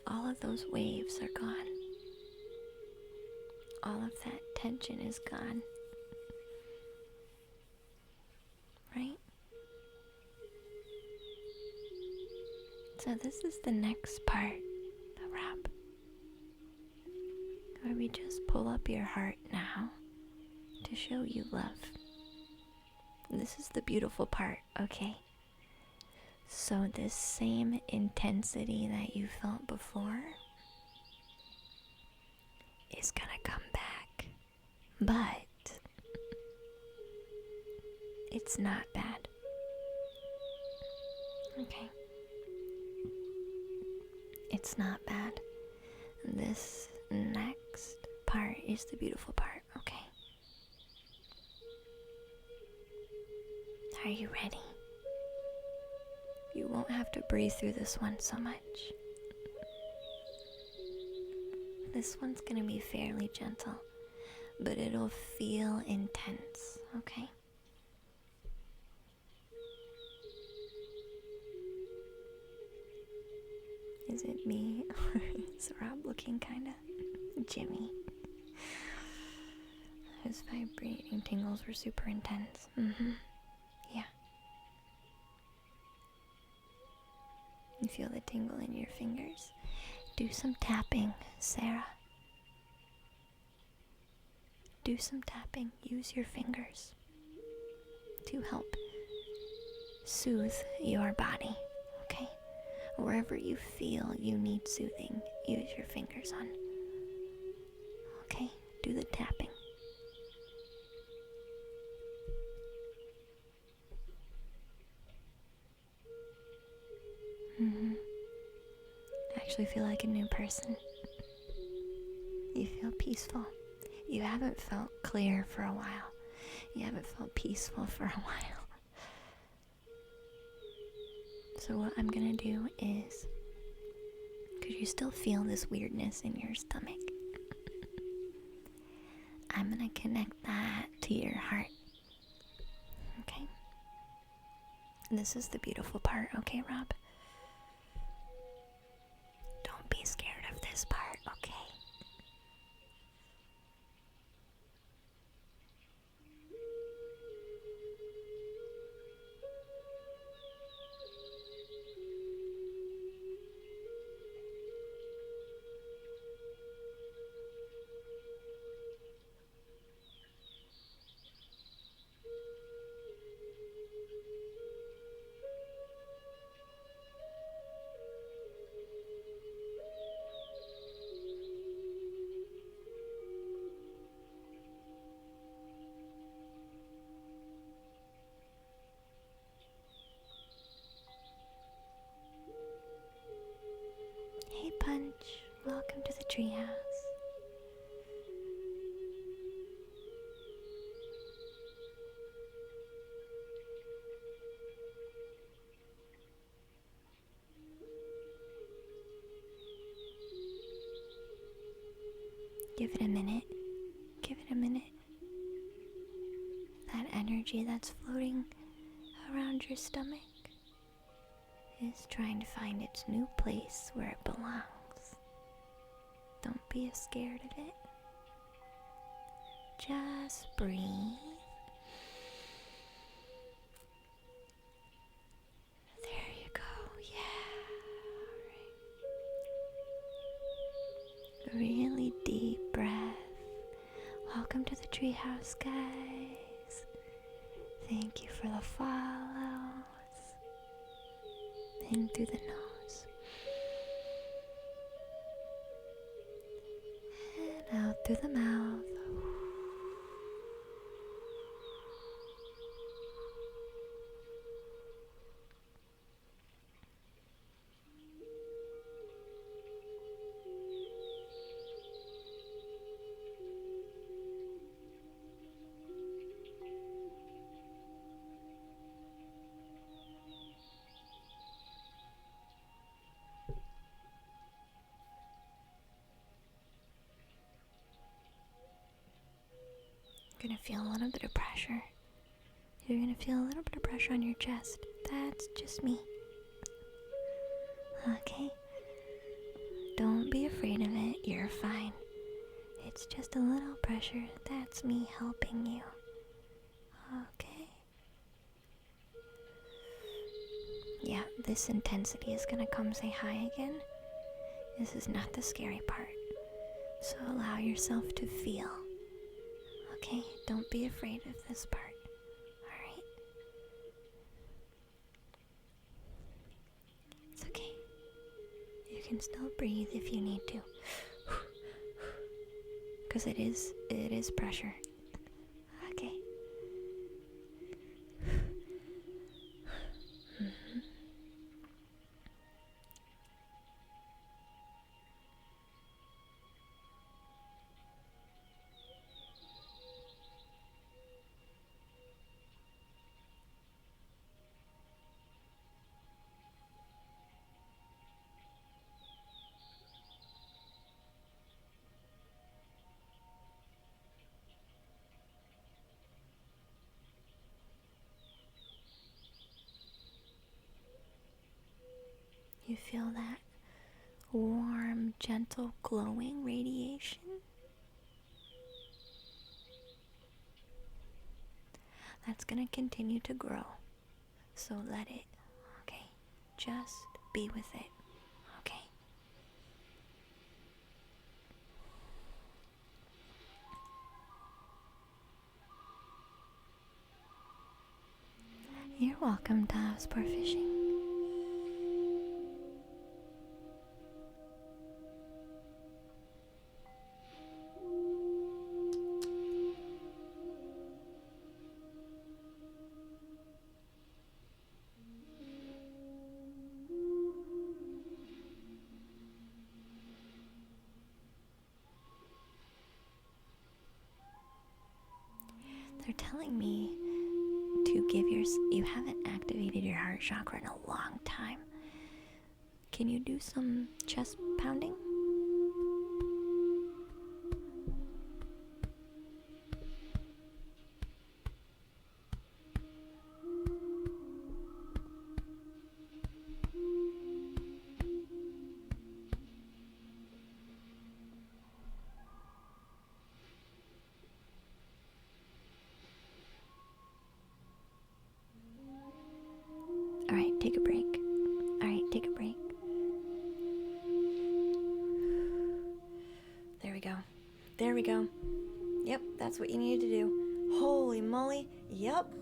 All of those waves are gone. All of that tension is gone. Right? So this is the next part, the wrap, where we just pull up your heart now to show you love. This is the beautiful part, okay? So this same intensity that you felt before is gonna come back, but it's not bad. Okay. It's not bad. This next part is the beautiful part, okay? Are you ready? You won't have to breathe through this one so much. This one's gonna be fairly gentle, but it'll feel intense, okay? Is it me? Or is Rob looking kinda Jimmy? His vibrating tingles were super intense. Yeah. You feel the tingle in your fingers. Do some tapping, Sarah. Do some tapping. Use your fingers to help soothe your body, okay? Wherever you feel you need soothing, use your fingers on. Okay? Do the tapping. I actually feel like a new person. You feel peaceful. You haven't felt clear for a while. You haven't felt peaceful for a while. So what I'm gonna do is, because you still feel this weirdness in your stomach, I'm gonna connect that to your heart. Okay? This is the beautiful part, okay, Rob? Don't be scared of this part, okay? Hey Punch, welcome to the treehouse. Give it a minute. Give it a minute. That energy that's floating around your stomach is trying to find its new place where it belongs. Don't be scared of it. Just breathe. There you go. Yeah. Alright. Really deep breath. Welcome to the treehouse, guys. Thank you for the follows. In through the nose. And out through the mouth. You're gonna feel a little bit of pressure. You're gonna feel a little bit of pressure on your chest. That's just me. Okay? Don't be afraid of it. You're fine. It's just a little pressure. That's me helping you. Okay? Yeah, this intensity is gonna come say hi again. This is not the scary part. So allow yourself to feel. Okay? Don't be afraid of this part. Alright? It's okay. You can still breathe if you need to. Because it is pressure. Okay. You feel that warm, gentle, glowing radiation. That's gonna continue to grow. So let it, okay? Just be with it, okay? You're welcome, Taos Sport Fishing. They're telling me to give you haven't activated your heart chakra in a long time. Can you do some chest pounding? Alright, take a break. Alright, take a break. There we go. There we go. Yep, that's what you needed to do. Holy moly. Yep.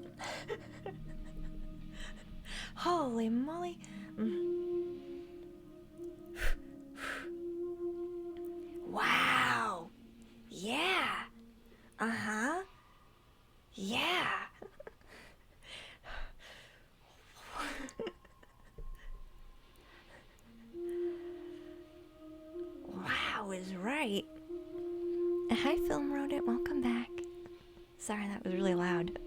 Holy moly. Wow. Yeah. Uh-huh. Yeah. Wow is right. Hi, Film Rodent. Welcome back. Sorry, that was really loud.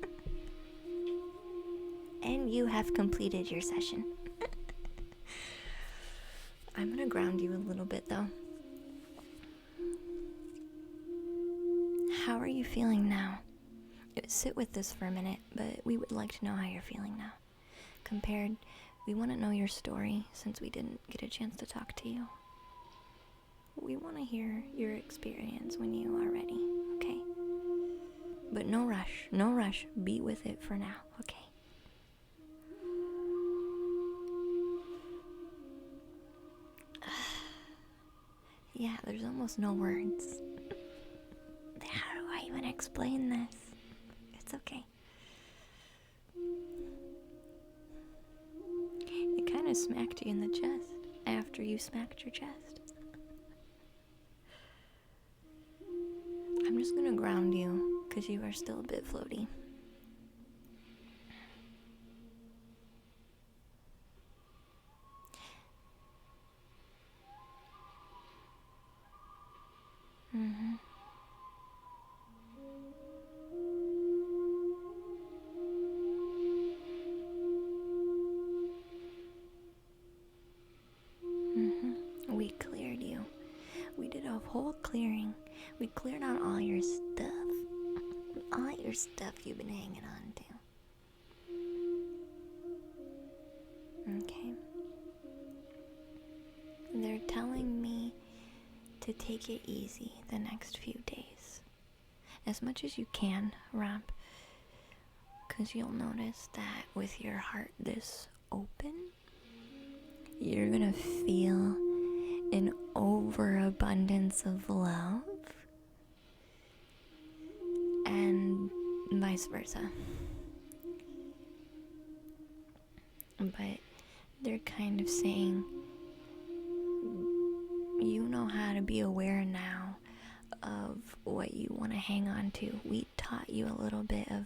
And you have completed your session. I'm gonna ground you a little bit, though. How are you feeling now? Sit with this for a minute, but we would like to know how you're feeling now. We want to know your story since we didn't get a chance to talk to you. We want to hear your experience when you are ready, okay? But no rush. Be with it for now, okay? Yeah, there's almost no words. How do I even explain this? It's okay. It kind of smacked you in the chest after you smacked your chest. I'm just gonna ground you because you are still a bit floaty. Mm-hmm. Mm-hmm. We cleared you. We did a whole clearing. We cleared out all your stuff. All your stuff you've been hanging on to. Okay. They're telling me to take it easy the next few days. As much as you can, Rob. Because you'll notice that with your heart this open, you're gonna feel an overabundance of love. And vice versa. But they're kind of saying, you know how to be aware now of what you want to hang on to. We taught you a little bit of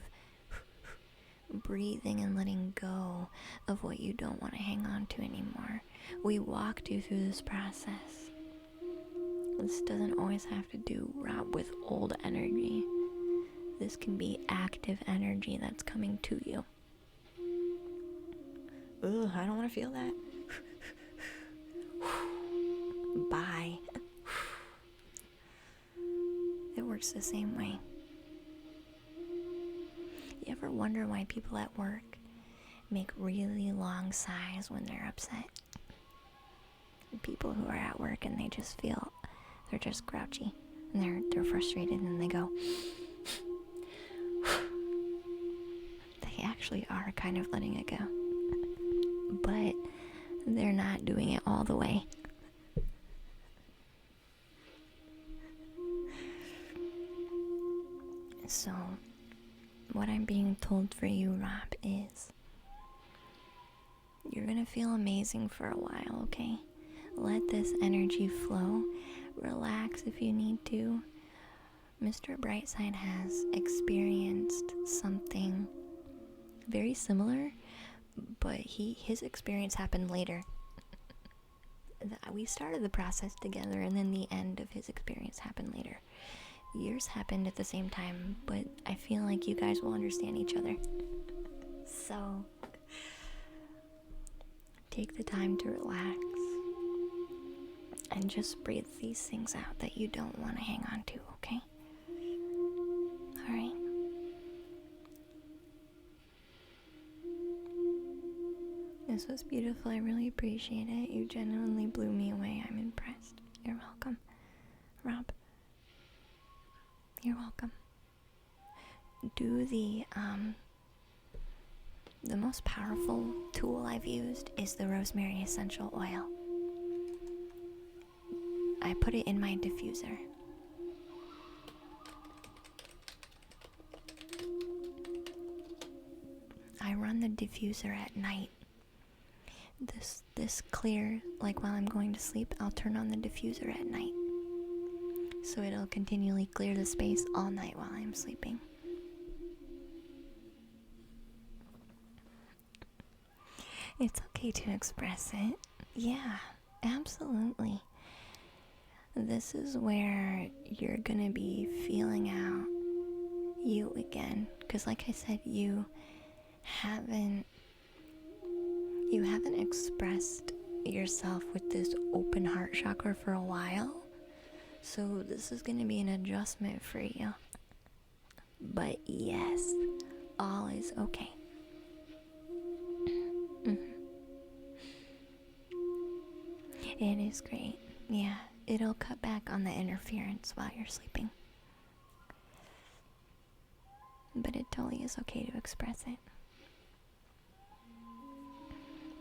breathing and letting go of what you don't want to hang on to anymore. We walked you through this process. This doesn't always have to do, Rob, with old energy. This can be active energy that's coming to you. Ugh, I don't want to feel that. Bye. It works the same way. You ever wonder why people at work make really long sighs when they're upset? people who are at work and they just feel they're just grouchy and they're frustrated, and they go. They actually are kind of letting it go, but they're not doing it all the way. So, what I'm being told for you, Rob, is you're gonna feel amazing for a while, okay? Let this energy flow. Relax if you need to. Mr. Brightside has experienced something very similar, but his experience happened later. We started the process together, and then the end of his experience happened later. Yours happened at the same time, but I feel like you guys will understand each other. So, take the time to relax and just breathe these things out that you don't want to hang on to, okay? Alright. This was beautiful. I really appreciate it. You genuinely blew me away. I'm impressed. You're welcome. Rob, you're welcome. Do the most powerful tool I've used is the rosemary essential oil. I put it in my diffuser. I run the diffuser at night. This clear, like while I'm going to sleep, I'll turn on the diffuser at night. So it'll continually clear the space all night while I'm sleeping. It's okay to express it. Yeah, absolutely. This is where you're gonna be feeling out you again. Because like I said, you haven't expressed yourself with this open heart chakra for a while. So this is gonna be an adjustment for you. But yes, all is okay. It is great. Yeah, it'll cut back on the interference while you're sleeping. But it totally is okay to express it.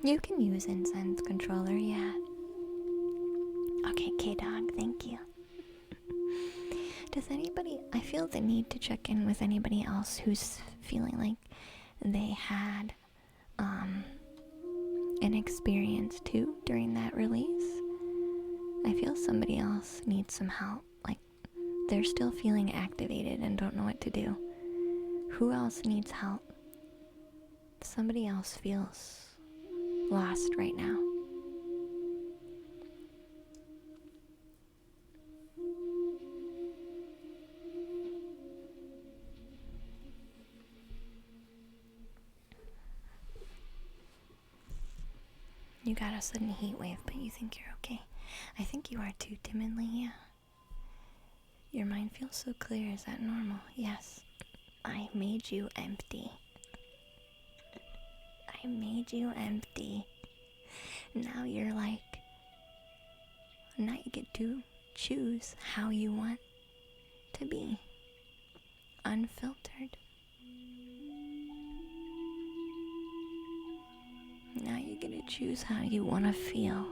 You can use incense controller, yeah. Okay, K-Dog, thank you. Does anybody, I feel the need to check in with anybody else who's feeling like they had an experience too during that release. I feel somebody else needs some help. Like they're still feeling activated and don't know what to do. Who else needs help? Somebody else feels lost right now. You got a sudden heat wave, but you think you're okay. I think you are too, timidly, yeah. Your mind feels so clear. Is that normal? Yes. I made you empty. I made you empty. Now you're like, now you get to choose how you want to be. Unfiltered. Now you get to choose how you want to feel,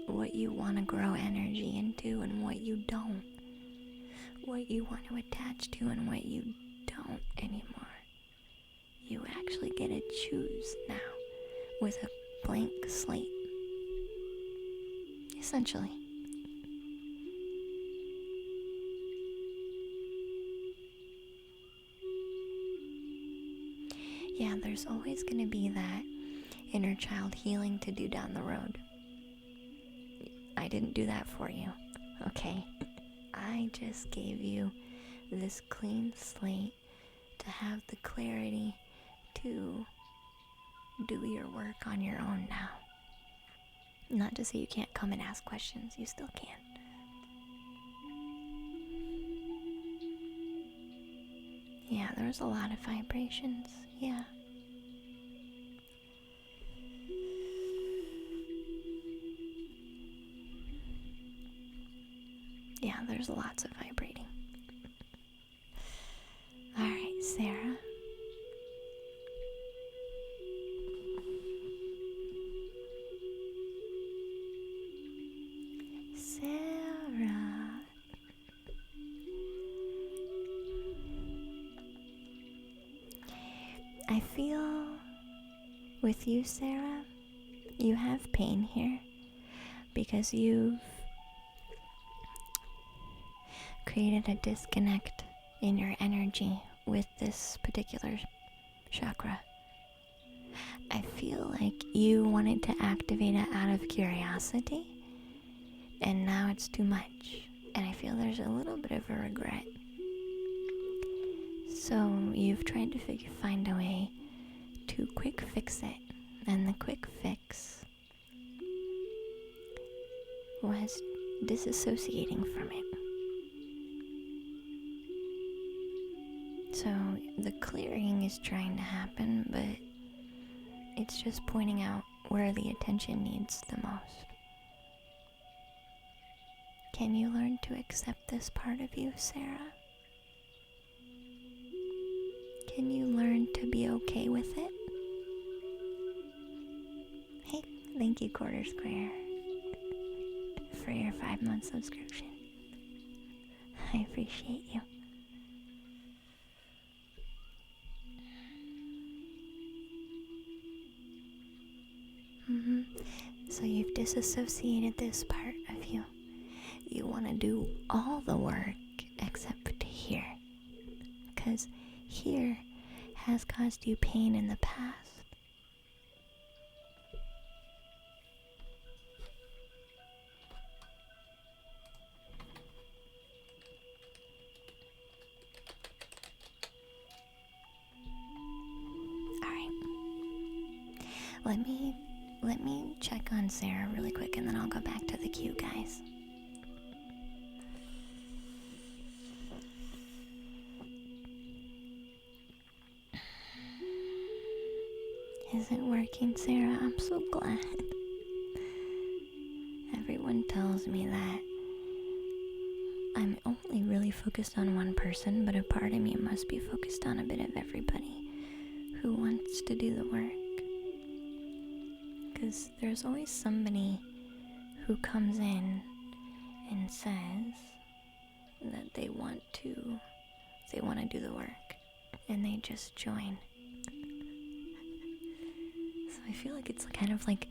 what you want to grow energy into and what you don't, what you want to attach to and what you don't anymore. You actually get to choose now with a blank slate, essentially. Yeah, there's always going to be that inner child healing to do down the road. I didn't do that for you, okay? I just gave you this clean slate to have the clarity to do your work on your own now. Not to say you can't come and ask questions, you still can. Yeah, there's a lot of vibrations, yeah. lots of vibrating. Alright, Sarah. Sarah. I feel with you, Sarah, you have pain here because you've created a disconnect in your energy with this particular chakra. I feel like you wanted to activate it out of curiosity, and now it's too much. And I feel there's a little bit of a regret. So you've tried to find a way to quick fix it, and the quick fix was disassociating from it. So the clearing is trying to happen, but it's just pointing out where the attention needs the most. Can you learn to accept this part of you, Sarah? Can you learn to be okay with it? Hey, thank you, Quarter Square, for your 5-month subscription. I appreciate you. So you've disassociated this part of you. You want to do all the work except here. Because here has caused you pain in the past. Let me check on Sarah really quick, and then I'll go back to the queue, guys. Is it working, Sarah? I'm so glad. Everyone tells me that I'm only really focused on one person, but a part of me must be focused on a bit of everybody who wants to do the work. Because there's always somebody who comes in and says that they want to do the work, and they just join. So I feel like it's kind of like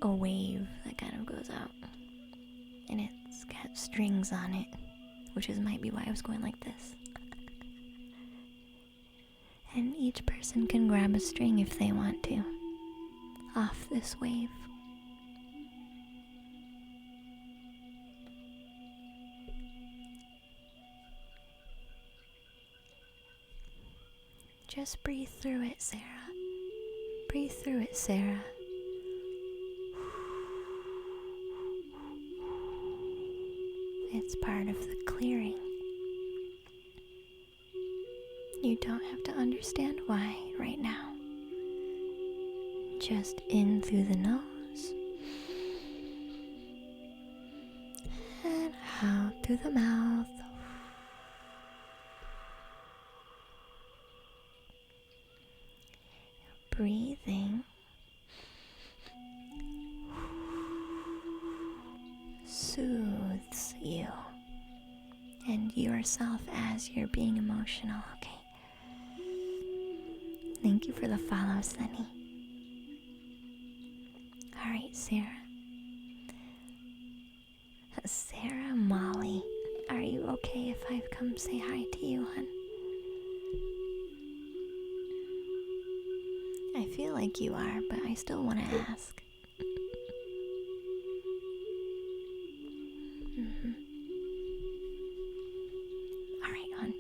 a wave that kind of goes out, and it's got strings on it, which might be why I was going like this. And each person can grab a string if they want to, off this wave. Just breathe through it, Sarah. Breathe through it, Sarah. It's part of the clearing. You don't have to understand why right now. Just in through the nose and out through the mouth. Breathing soothes you and yourself as you're being emotional, okay? Thank you for the follow, Sunny. Alright, Sarah. Sarah Molly, are you okay if I come say hi to you, hun? I feel like you are, but I still want to ask. Alright, hon.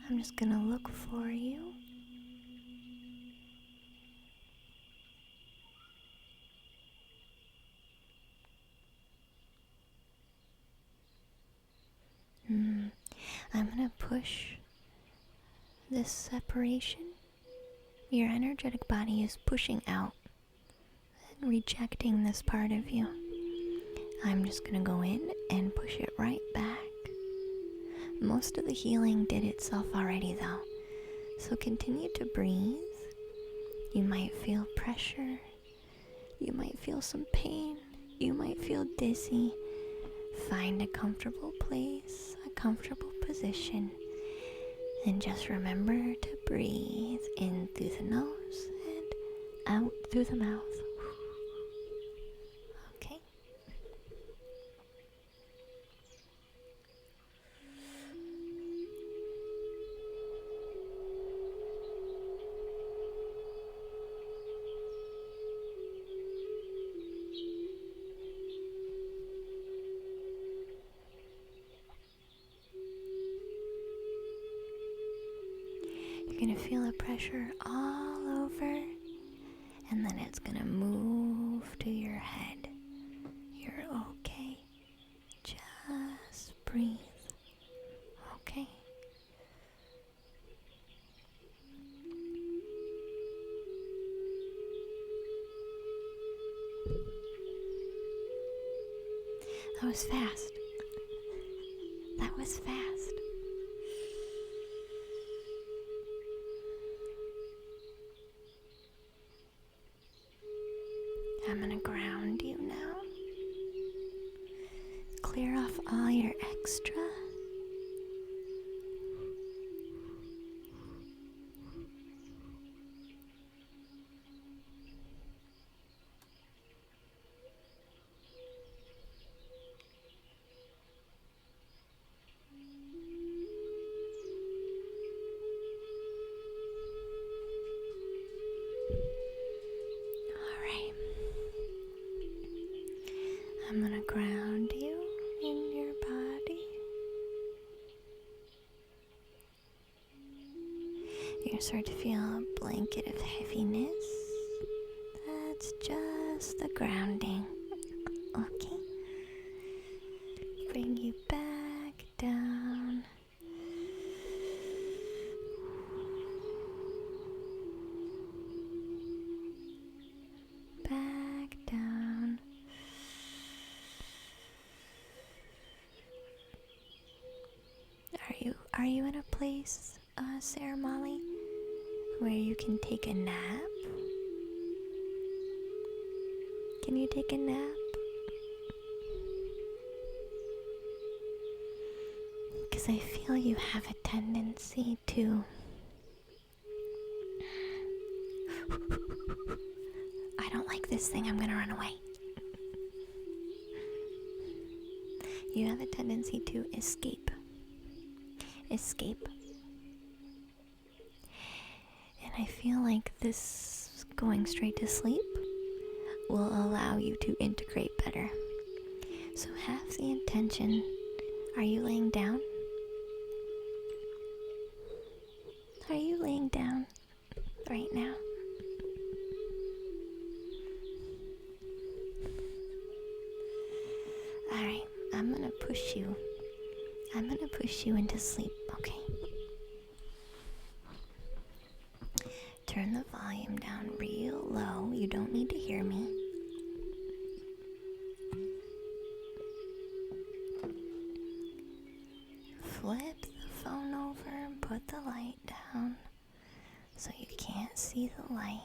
I'm just gonna look for you. I'm gonna push this separation. Your energetic body is pushing out and rejecting this part of you. I'm just gonna go in and push it right back. Most of the healing did itself already though, so continue to breathe. You might feel pressure, you might feel some pain, you might feel dizzy. Find a comfortable place, a comfortable position, and just remember to breathe in through the nose and out through the mouth. Okay. You're gonna feel the pressure all over, and then it's gonna move to your head. You're okay. Just breathe. Okay? That was fast. That was fast. I'm gonna ground you now. Clear off all your extra. I'm gonna ground you in your body. You're gonna start to feel a blanket of heaviness. That's just the grounding. Okay. Bring you back down. Back down. Are you in a place, Sarah Molly, where you can take a nap? Can you take a nap? Because I feel you have a tendency to I don't like this thing, I'm gonna run away. You have a tendency to escape. And I feel like this going straight to sleep will allow you to integrate better. So have the intention. Are you laying down? Are you laying down right now? Alright, I'm gonna push you into sleep, okay? Turn the volume down real low. You don't need to hear me. Flip the phone over and put the light down so you can't see the light.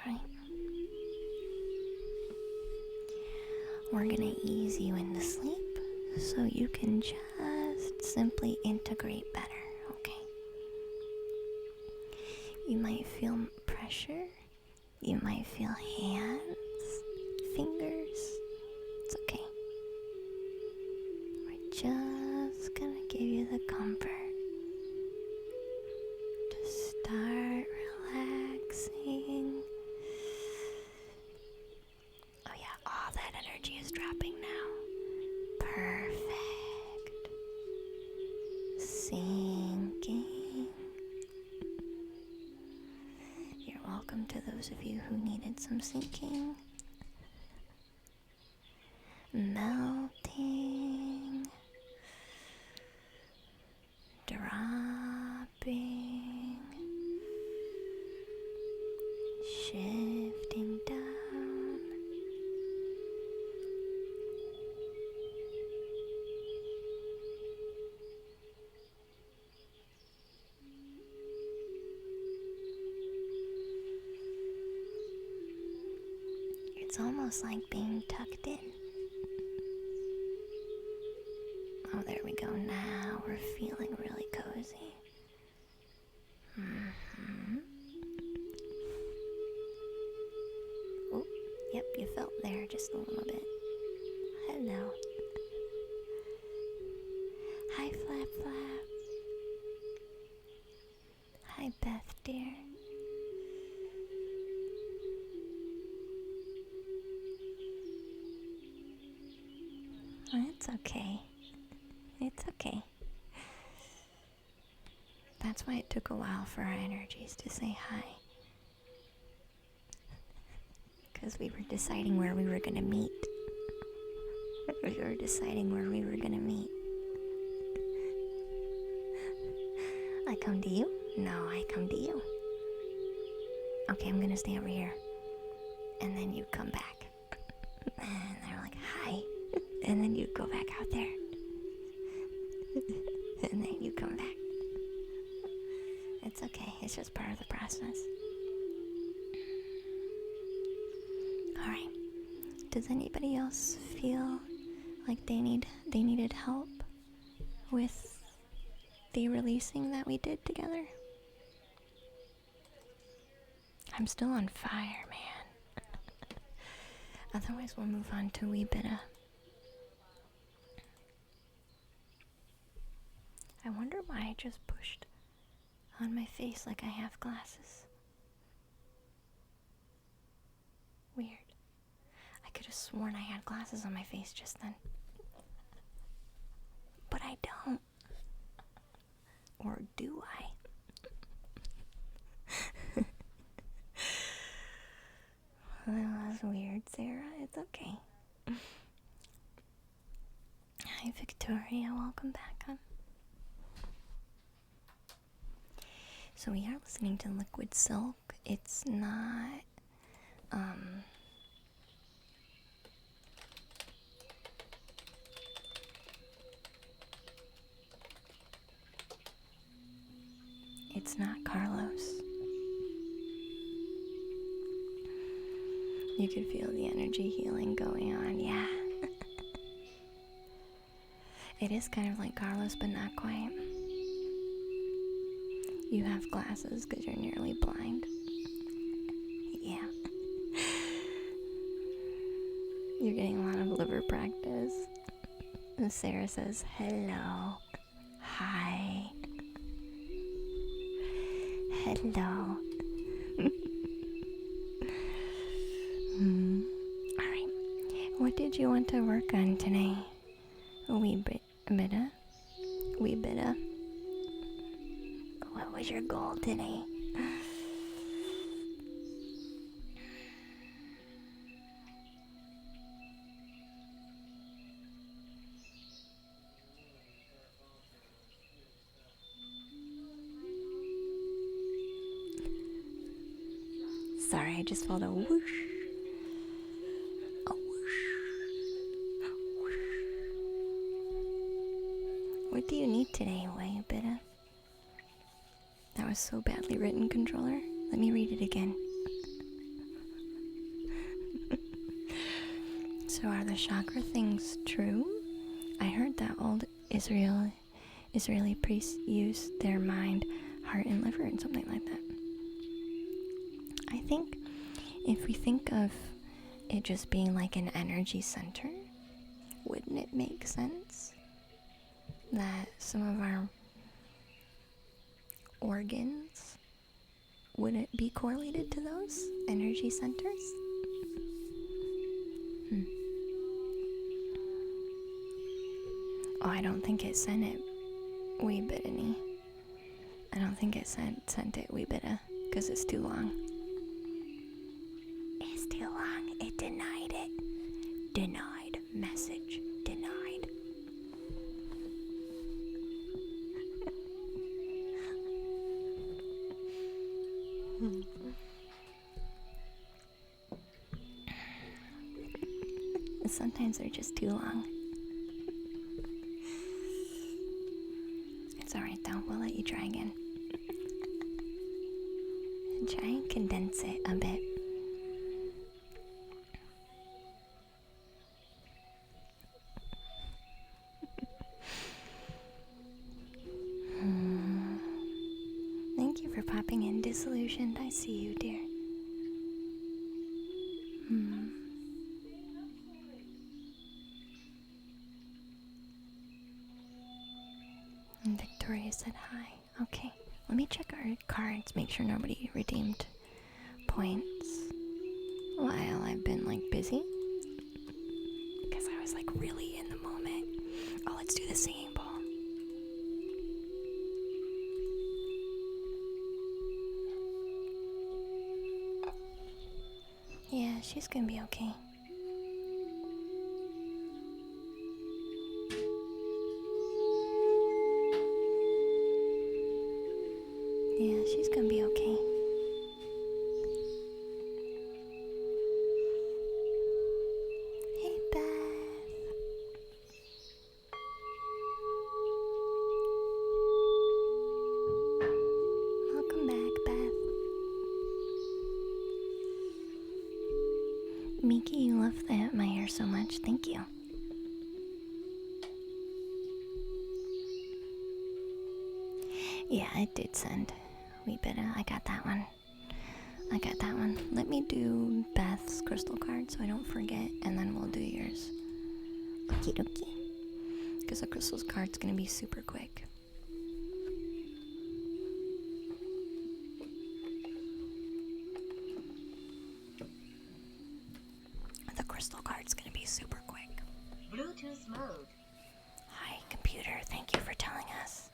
Alright. We're gonna ease you into sleep so you can just simply integrate better, okay? You might feel pressure, you might feel hands, fingers. It's okay. We're just gonna give you the comfort to start relaxing. Oh yeah, all that energy is dropping now. Perfect. Sinking. You're welcome to those of you who needed some sinking. Melting. Dropping. Shifting down. It's almost like being tucked in. Oh, there we go. Now we're feeling really cozy. Oh, yep, you felt there just a little bit. Hello. Hi, Flap Flap. Hi, Beth, dear. It's okay. It's okay. That's why it took a while for our energies to say hi. Because we were deciding where we were going to meet. We were deciding where we were going to meet. I come to you? No, I come to you. Okay, I'm going to stay over here. And then you come back. And they're like, hi. And then you go back out there. And then you come back. It's okay. It's just part of the process. Alright. Does anybody else feel like they needed help with the releasing that we did together? I'm still on fire, man. Otherwise we'll move on to wee bit of... I wonder why I just pushed on my face like I have glasses. Weird. I could have sworn I had glasses on my face just then. But I don't. Or do I? Well, that was weird, Sarah. It's okay. Hi, Victoria. Welcome back, hon. So we are listening to Liquid Silk. It's not, it's not Carlos. You could feel the energy healing going on, yeah. It is kind of like Carlos, but not quite. You have glasses because you're nearly blind. Yeah. You're getting a lot of liver practice. And Sarah says, hello. Hi. Hello. Alright. What did you want to work on today? A wee bit of? What was your goal today? Sorry, I just felt a whoosh. A whoosh. Whoosh. What do you need today, way bitta? That was so badly written, controller. Let me read it again. So are the chakra things true? I heard that old Israeli priests use their mind, heart, and liver and something like that. I think if we think of it just being like an energy center, wouldn't it make sense that some of our organs wouldn't be correlated to those energy centers? Oh, I don't think it sent it wee bitany. I don't think it sent it wee bitta because it's too long. It's too long. It denied it. Denied. Message denied. Sometimes they're just too long. It's alright though, we'll let you try again. Try and condense it a bit. Thank you for popping in, Disillusioned. I see you, dear. And Victoria said hi. Okay, let me check our cards, make sure nobody redeemed points while I've been like busy. Because I was like really in the moment. Oh, let's do the singing bowl. Yeah, she's gonna be okay. Yeah, she's gonna be okay. Hey, Beth. Welcome back, Beth. Miki, you love my hair so much. Thank you. Yeah, I did send. I got that one. Let me do Beth's crystal card so I don't forget, and then we'll do yours. Okie dokie. Because the crystal card's gonna be super quick. The crystal card's gonna be super quick. Bluetooth mode. Hi, computer. Thank you for telling us.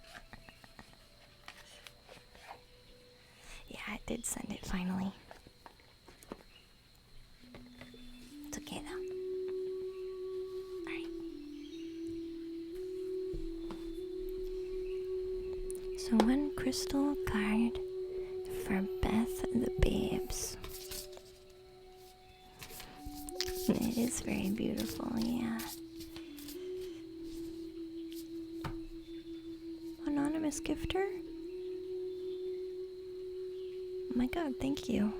Yeah, I did send it finally. It's okay though. Alright. So one crystal card for Beth the Babes. It is very beautiful, yeah. Anonymous gifter? Oh my god, thank you.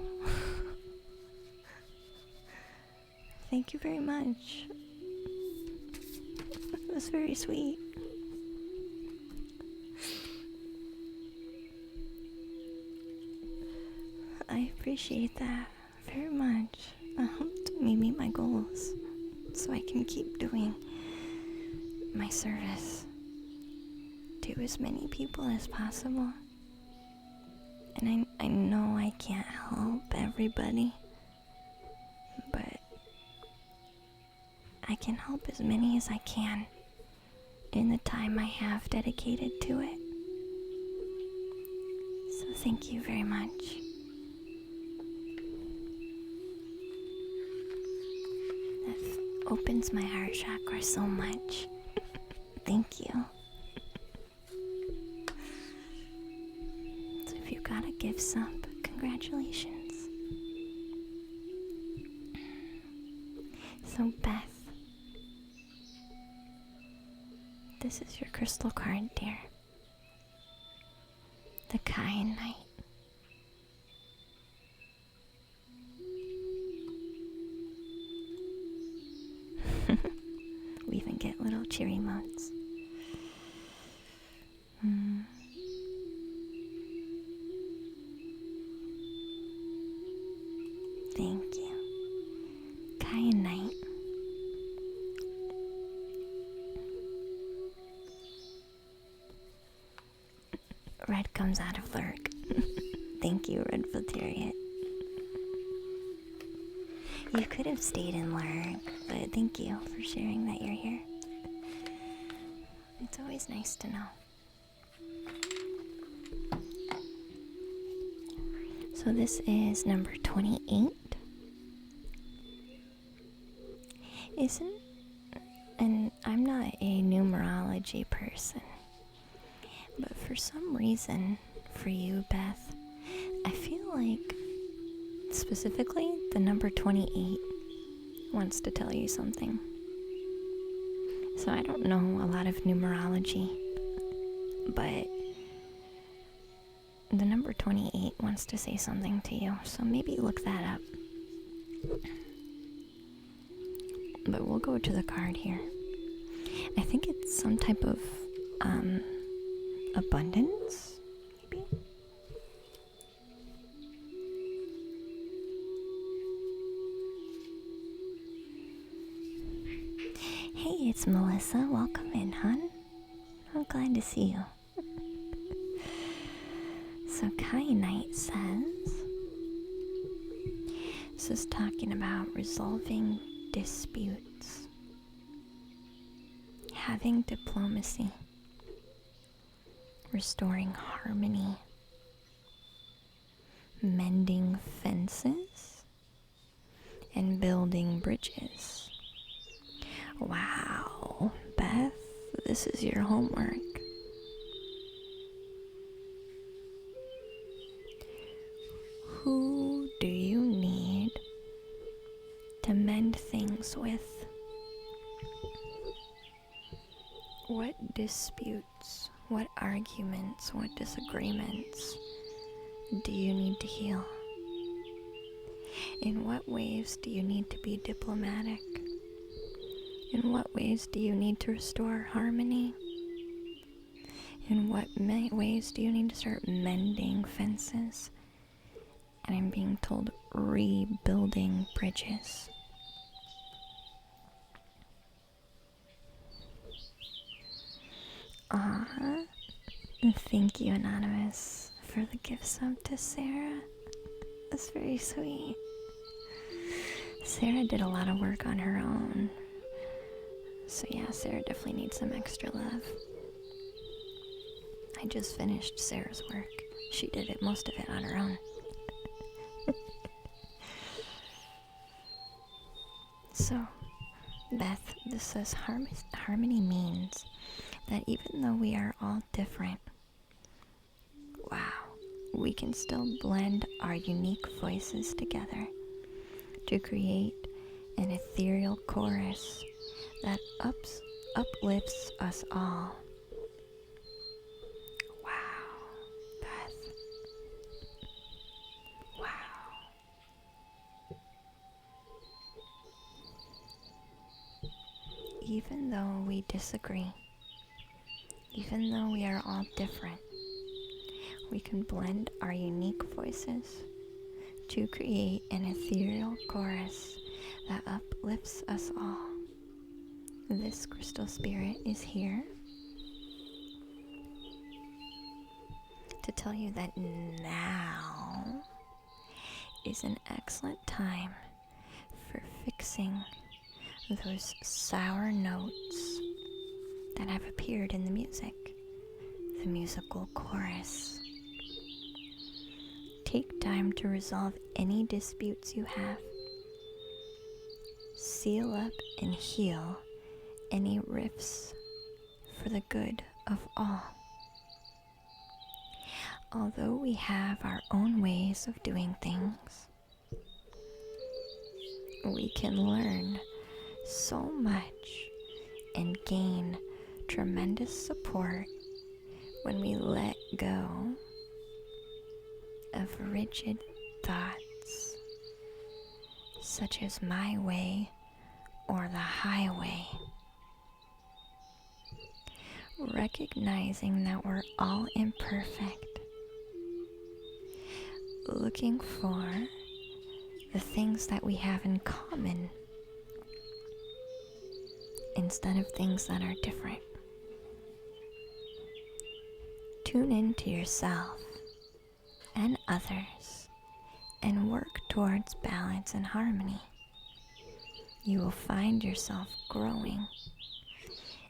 Thank you very much. That's very sweet. I appreciate that very much. Helped me meet my goals so I can keep doing my service to as many people as possible. And I know I can't help everybody, but I can help as many as I can in the time I have dedicated to it. So thank you very much. That opens my heart chakra so much. Thank you. So if you got a gift sub, congratulations. So Beth, this is your crystal card, dear. The Kind Knight. We even get little cheery emotes. Thank you. Kind Knight. Red comes out of lurk. Thank you, Red Valteriot. You could have stayed in lurk, but thank you for sharing that you're here. It's always nice to know. So this is number 28. And I'm not a numerology person, but for some reason, for you, Beth, I feel like specifically the number 28 wants to tell you something. So I don't know a lot of numerology, but the number 28 wants to say something to you, so maybe look that up. But we'll go to the card here. I think it's some type of abundance, maybe? Hey, it's Melissa. Welcome in, hon. I'm glad to see you. So Kyanite says, this is talking about resolving disputes, having diplomacy, restoring harmony, mending fences, and building bridges. Wow, Beth, this is your homework. Who do you need to mend things with? What disputes, what arguments, what disagreements do you need to heal? In what ways do you need to be diplomatic? In what ways do you need to restore harmony? In what ways do you need to start mending fences? And I'm being told rebuilding bridges. Thank you, Anonymous, for the gift sub to Sarah. That's very sweet. Sarah did a lot of work on her own. So yeah, Sarah definitely needs some extra love. I just finished Sarah's work. She did most of it on her own. So, Beth, this says harmony means that even though we are all different, wow, we can still blend our unique voices together to create an ethereal chorus that uplifts us all. Wow, Beth. Wow. Even though we disagree, even though we are all different, we can blend our unique voices to create an ethereal chorus that uplifts us all. This crystal spirit is here to tell you that now is an excellent time for fixing those sour notes that have appeared in the music, the musical chorus. Take time to resolve any disputes you have. Seal up and heal any rifts for the good of all. Although we have our own ways of doing things, we can learn so much and gain tremendous support when we let go of rigid thoughts such as my way or the highway. Recognizing that we're all imperfect, looking for the things that we have in common instead of things that are different. Tune into yourself and others and work towards balance and harmony. You will find yourself growing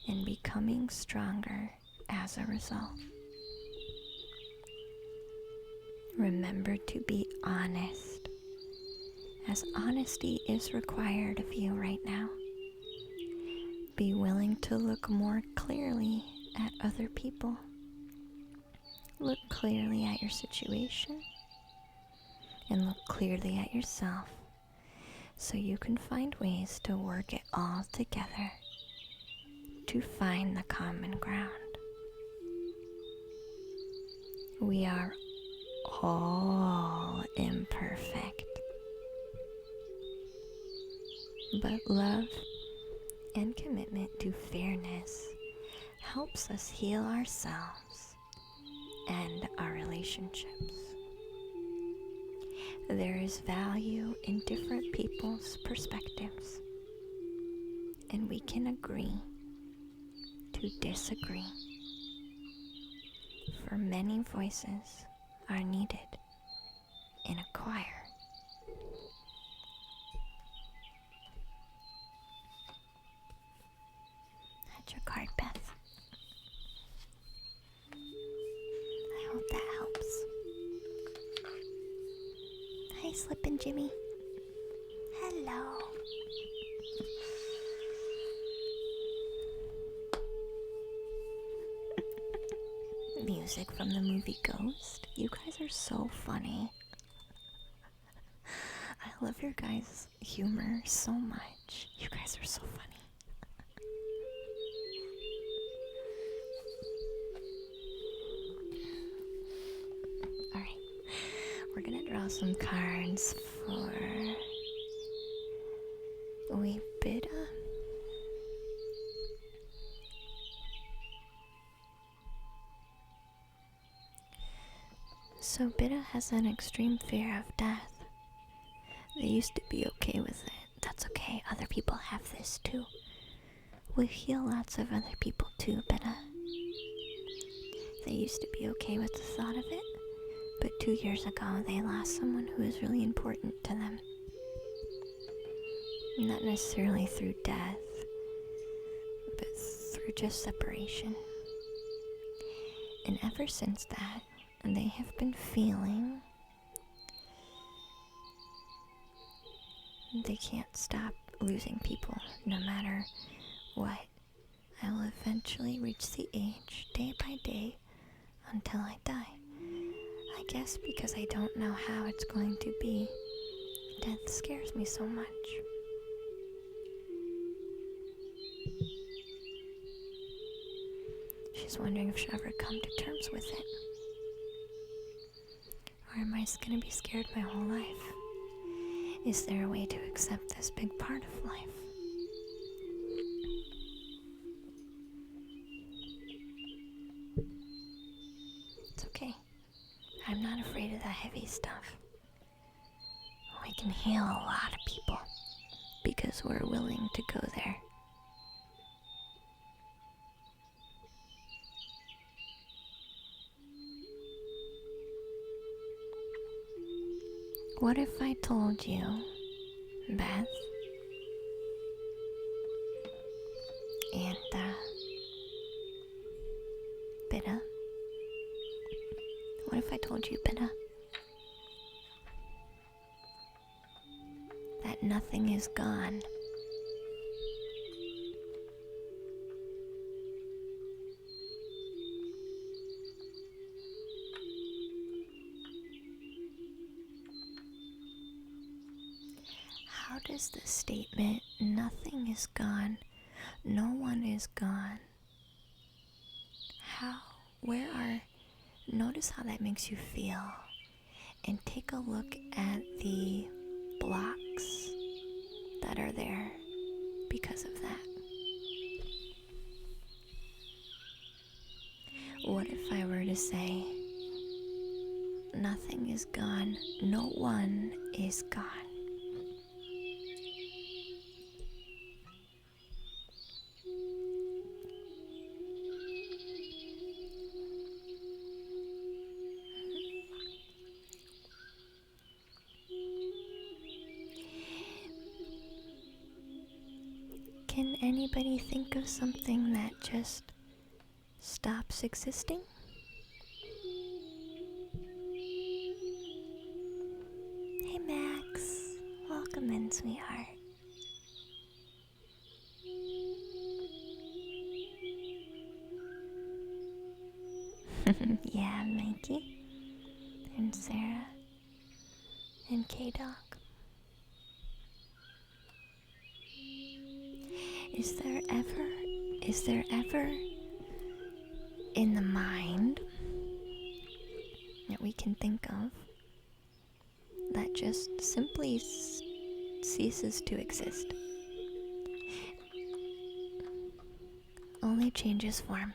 and becoming stronger as a result. Remember to be honest, as honesty is required of you right now. Be willing to look more clearly at other people. Look clearly at your situation and look clearly at yourself so you can find ways to work it all together to find the common ground. We are all imperfect, but love and commitment to fairness helps us heal ourselves and our relationships. There is value in different people's perspectives, and we can agree to disagree. For many voices are needed in a choir. That's your card, Beth. I hope that helps. Hi, Slippin' Jimmy. Hello. Music from the movie Ghost. You guys are so funny. I love your guys' humor so much. You guys are so funny. Alright, we're gonna draw some cards for Bida. So Bida has an extreme fear of death. They used to be okay with it. That's okay, other people have this too. We heal lots of other people too, Bida. They used to be okay with the thought of it, but 2 years ago they lost someone who was really important to them. Not necessarily through death, but through just separation. And ever since that, they have been feeling they can't stop losing people, no matter what. I will eventually reach the age, day by day, until I die. I guess because I don't know how it's going to be. Death scares me so much. She's wondering if she'll ever come to terms with it. Or am I just gonna be scared my whole life? Is there a way to accept this big part of life? It's okay. I'm not afraid of the heavy stuff. We can heal a lot of people because we're willing to go there. What if I told you, Beth, and Bida? What if I told you, Bida, that nothing is gone? How does the statement, nothing is gone, no one is gone, notice how that makes you feel, and take a look at the blocks that are there because of that. What if I were to say, nothing is gone, no one is gone? Can anybody think of something that just stops existing? Hey Max, welcome in, sweetheart. Yeah, Mikey, and Sarah, and K-Dog. Is there ever is there ever in the mind that we can think of that just simply ceases to exist? Only changes form.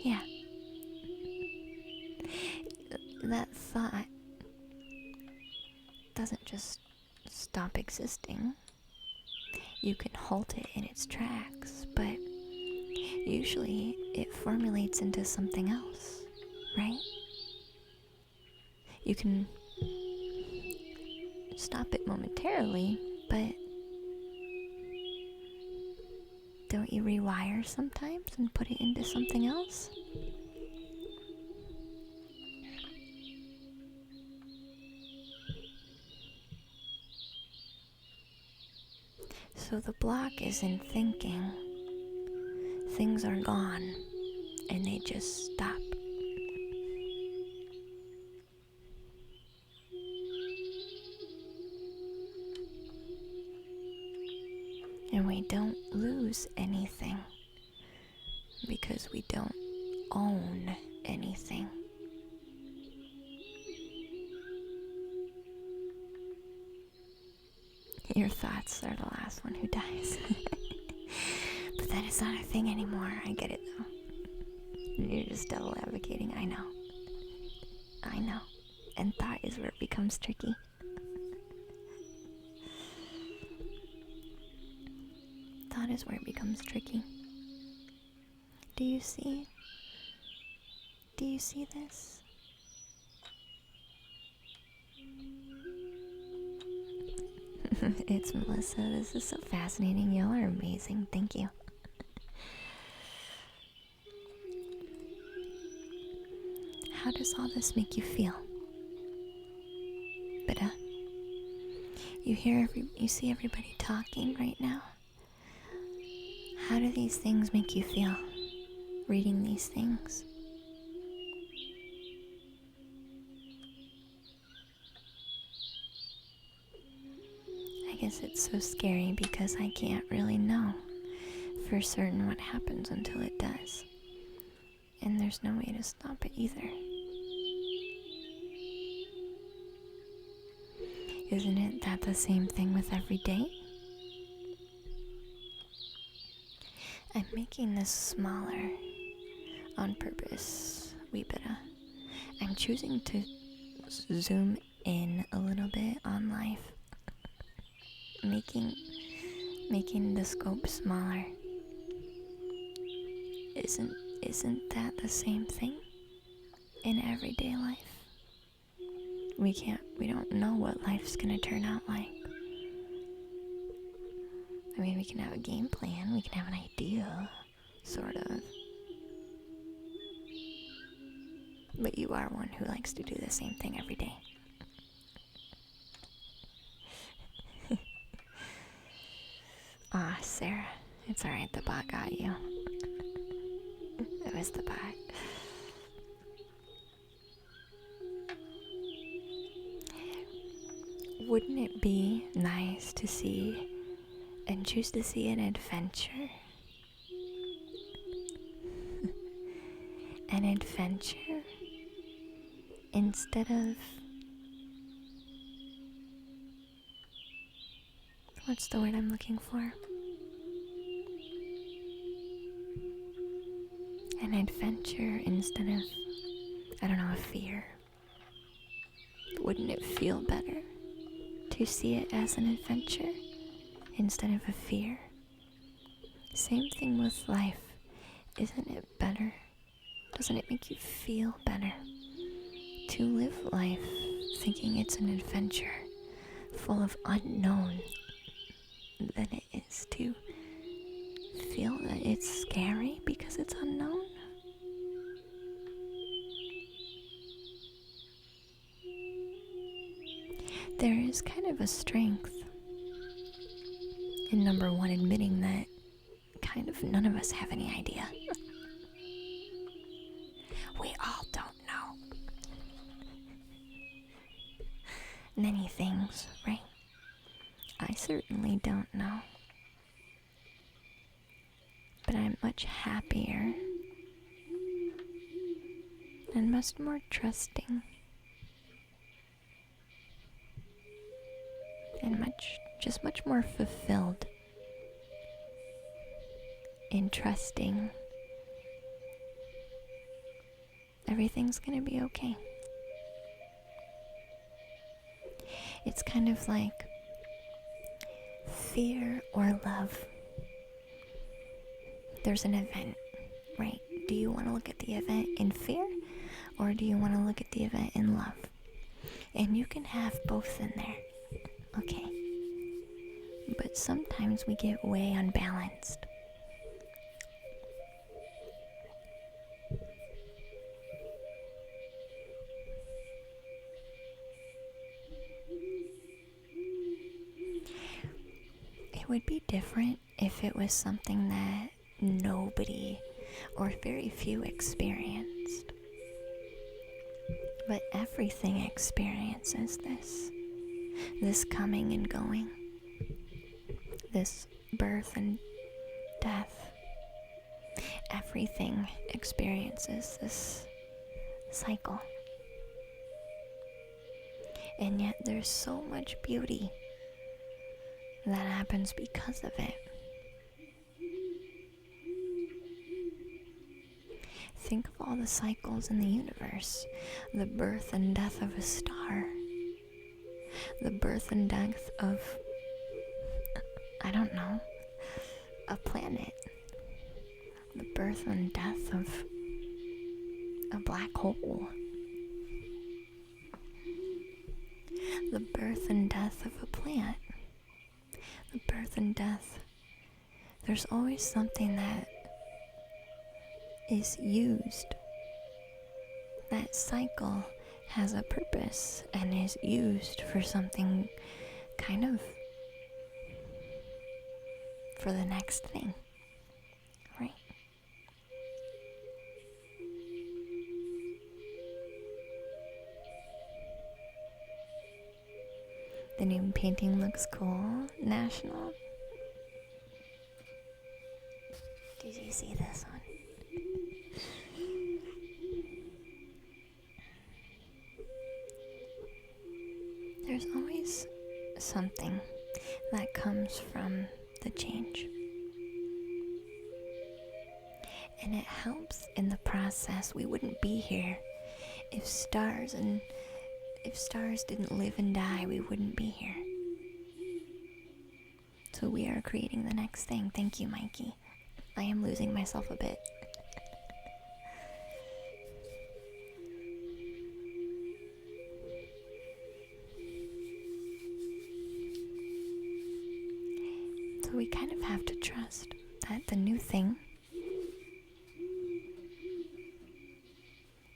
Yeah. That thought doesn't just stop existing. You can halt it in its tracks, but usually it formulates into something else, right? You can stop it momentarily, but don't you rewire sometimes and put it into something else? So the block is in thinking. Things are gone, and they just stop. And we don't lose anything because we don't own anything. Your thoughts are the last one who dies. But that is not a thing anymore. I get it though. You're just devil advocating. I know. And thought is where it becomes tricky. Thought is where it becomes tricky. Do you see this? It's Melissa. This is so fascinating. Y'all are amazing. Thank you. How does all this make you feel? But you see everybody talking right now. How do these things make you feel? Reading these things. I guess it's so scary because I can't really know for certain what happens until it does. And there's no way to stop it either. Isn't it that the same thing with every day? I'm making this smaller on purpose, wee bit. I'm choosing to zoom in a little bit on life. Making the scope smaller. Isn't that the same thing in everyday life? We don't know what life's gonna turn out like. I mean, we can have a game plan, we can have an idea, sort of. But you are one who likes to do the same thing every day. Sarah, it's alright, the bot got you. It was the bot. Wouldn't it be nice to see and choose to see an adventure? An adventure instead of, what's the word I'm looking for? An adventure instead of, I don't know, a fear. Wouldn't it feel better to see it as an adventure instead of a fear? Same thing with life. Isn't it better? Doesn't it make you feel better to live life thinking it's an adventure full of unknown than it is to feel that it's scary because it's unknown? There is kind of a strength in number one, admitting that kind of none of us have any idea. We all don't know many things, right? I certainly don't know. much happier and much more trusting and much more fulfilled in trusting everything's gonna be okay. It's kind of like fear or love. There's an event, right? Do you want to look at the event in fear, or do you want to look at the event in love? And you can have both in there, okay? But sometimes we get way unbalanced. It would be different if it was something that nobody or very few experienced. But everything experiences this coming and going, this birth and death. Everything experiences this cycle. And yet there's so much beauty that happens because of it. Think of all the cycles in the universe. The birth and death of a star. The birth and death of, I don't know, a planet. The birth and death of a black hole. The birth and death of a plant. The birth and death. There's always something that is used. That cycle has a purpose and is used for something kind of for the next thing, right? The new painting looks cool. National. Did you see this one? There's always something that comes from the change. And it helps in the process. We wouldn't be here if stars didn't live and die, we wouldn't be here. So we are creating the next thing. Thank you, Mikey. I am losing myself a bit. So we kind of have to trust that the new thing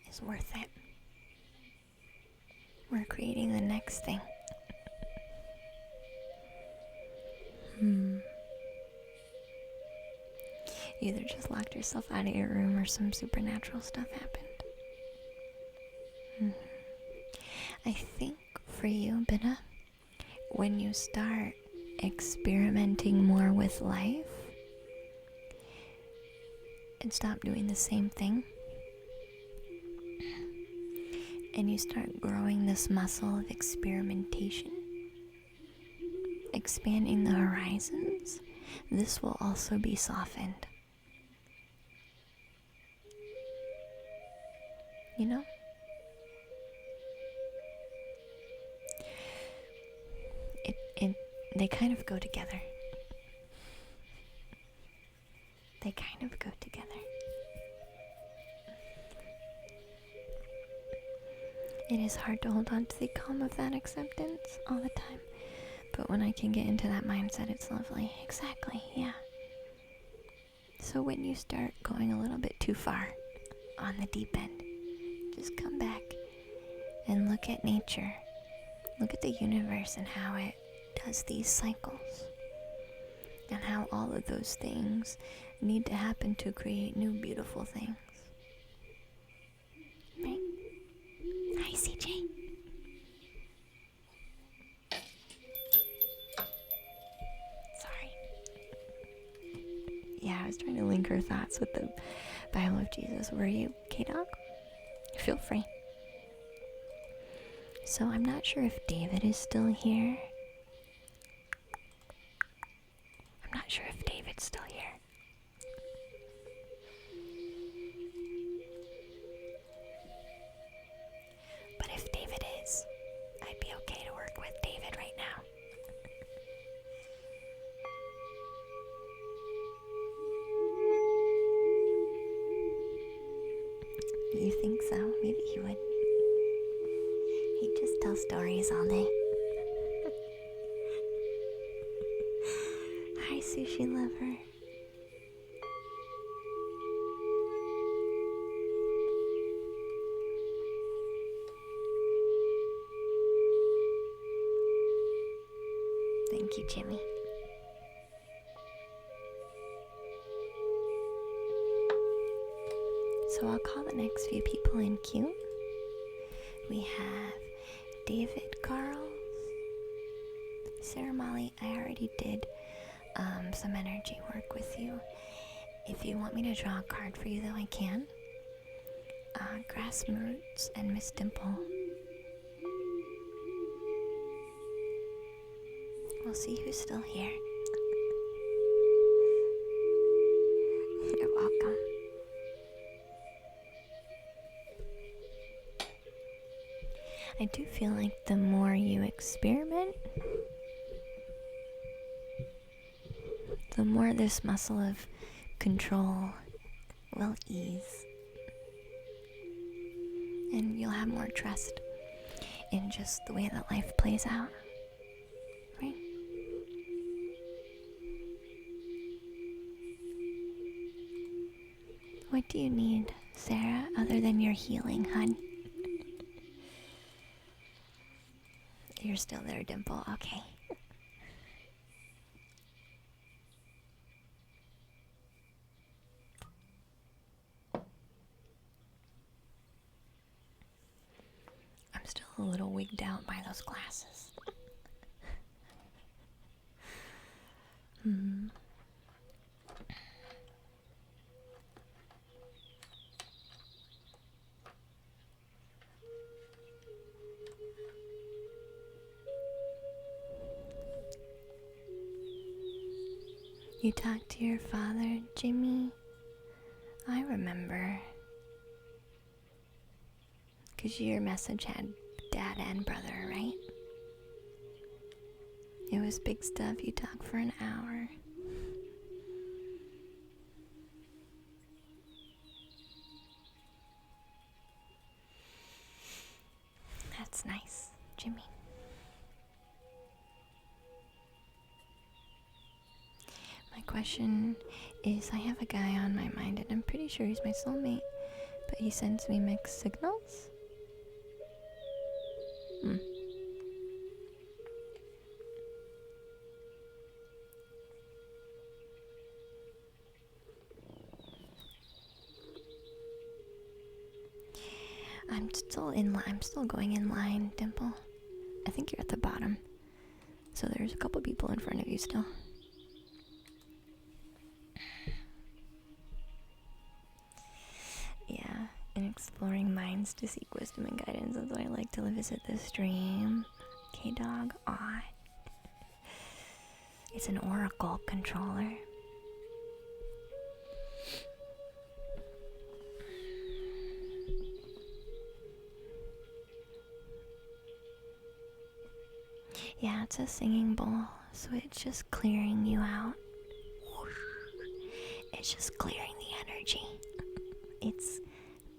is worth it. We're creating the next thing. You either just locked yourself out of your room or some supernatural stuff happened. I think for you, Binna, when you start experimenting more with life and stop doing the same thing, and you start growing this muscle of experimentation, expanding the horizons, this will also be softened. You know? They kind of go together. They kind of go together. It is hard to hold on to the calm of that acceptance all the time. But when I can get into that mindset, it's lovely. Exactly, yeah. So when you start going a little bit too far on the deep end, just come back and look at nature. Look at the universe and how it does these cycles. And how all of those things need to happen to create new beautiful things. Right? Hi, CJ. Sorry. Yeah, I was trying to link her thoughts with the Bible of Jesus. Were you, K-Dog? Feel free. So I'm not sure if David is still here. I'm not sure if David's still here. But if David is, I'd be okay to work with David right now. You think so? Maybe he would. He'd just tell stories all day. Hi, sushi lover. Thank you, Jimmy. So I'll call the next few people in queue. We have David Carls. Sarah Molly, I already did some energy work with you. If you want me to draw a card for you, though, I can. Grass Moods and Miss Dimple. We'll see who's still here. You're welcome. I do feel like the more you experiment, the more this muscle of control will ease. And you'll have more trust in just the way that life plays out. Right? What do you need, Sarah, other than your healing, hun? You're still there, Dimple. Okay. I'm still a little wigged out by those glasses. You talked to your father, Jimmy? I remember. 'Cause your message had dad and brother, right? It was big stuff. You talked for an hour. That's nice, Jimmy. My question is, I have a guy on my mind and I'm pretty sure he's my soulmate, but he sends me mixed signals? I'm still going in line, Dimple. I think you're at the bottom. So there's a couple people in front of you still. Yeah, in exploring minds to seek wisdom and guidance. That's why I like to visit this stream. K-Dog, aw. It's an oracle controller. Yeah, it's a singing bowl, so it's just clearing you out. It's just clearing the energy. It's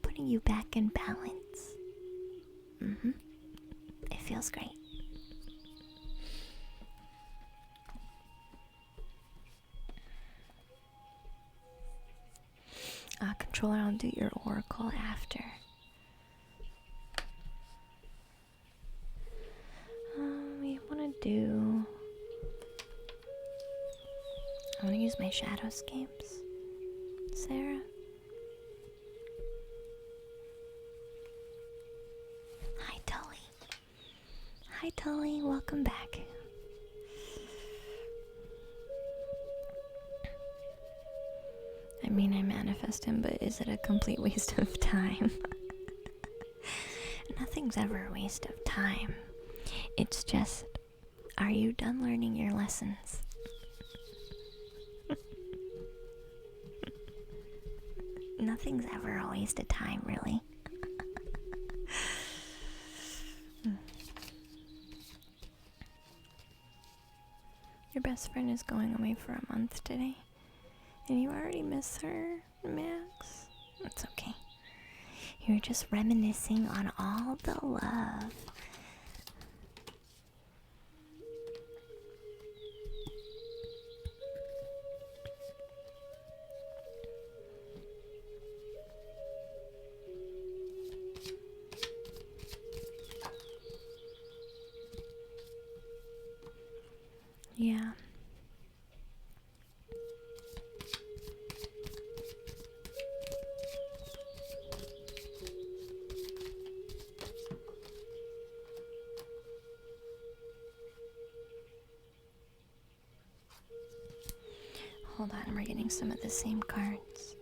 putting you back in balance. It feels great. Controller, I'll do your oracle after. I want to use my shadowscapes. Sarah? Hi, Tully. Hi, Tully. Welcome back. I mean, asked him, but is it a complete waste of time? Nothing's ever a waste of time. It's just, are you done learning your lessons? Nothing's ever a waste of time, really. Your best friend is going away for a month today, and you already miss her, Max? It's okay. You're just reminiscing on all the love. Yeah. Hold on, we're getting some of the same cards.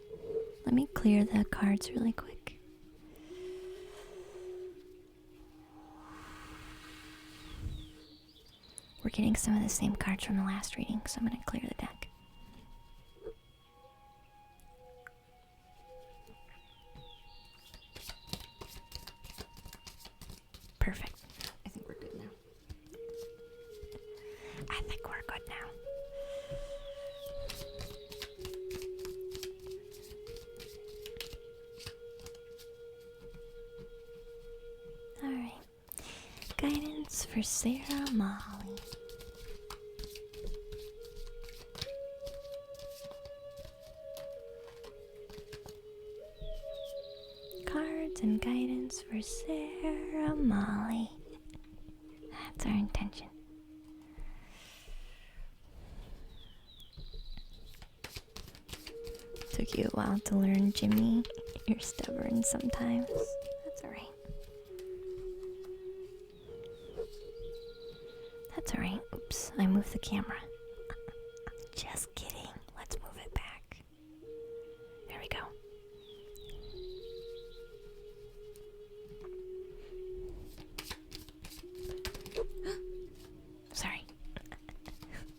Let me clear the cards really quick. We're getting some of the same cards from the last reading, so I'm going to clear the deck. Perfect. I think we're good now. I think we're good now. Alright. Guidance for Sarah Molly. Cards and guidance for Sarah Molly. That's our intention. Took you a while to learn, Jimmy. You're stubborn sometimes. That's alright. That's alright. Oops, I moved the camera. Just kidding. Let's move it back. There we go. Sorry.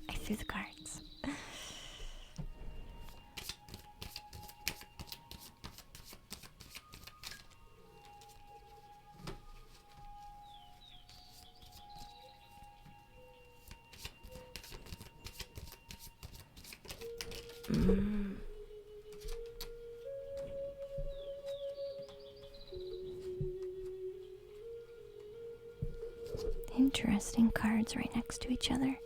I threw the cards. Interesting cards right next to each other.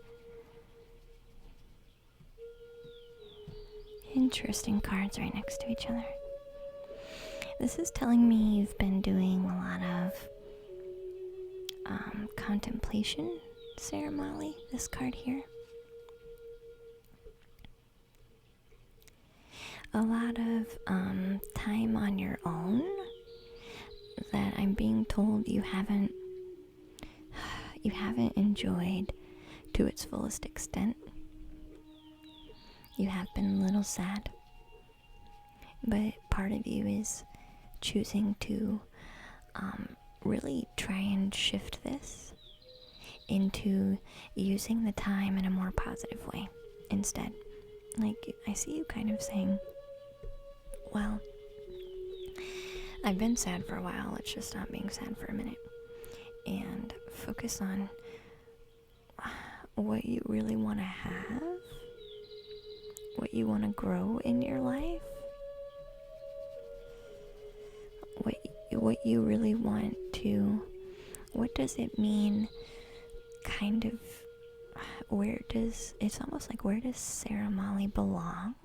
Interesting cards right next to each other. This is telling me you've been doing a lot of contemplation, Sarah Molly, this card here. A lot of time on your own that I'm being told you haven't enjoyed to its fullest extent. You have been a little sad, but part of you is choosing to really try and shift this into using the time in a more positive way instead. Like, I see you kind of saying, well, I've been sad for a while, let's just stop being sad for a minute and focus on what you really want to have, what you want to grow in your life, what you really want to, what does it mean, kind of, it's almost like, where does Sarah Molly belong?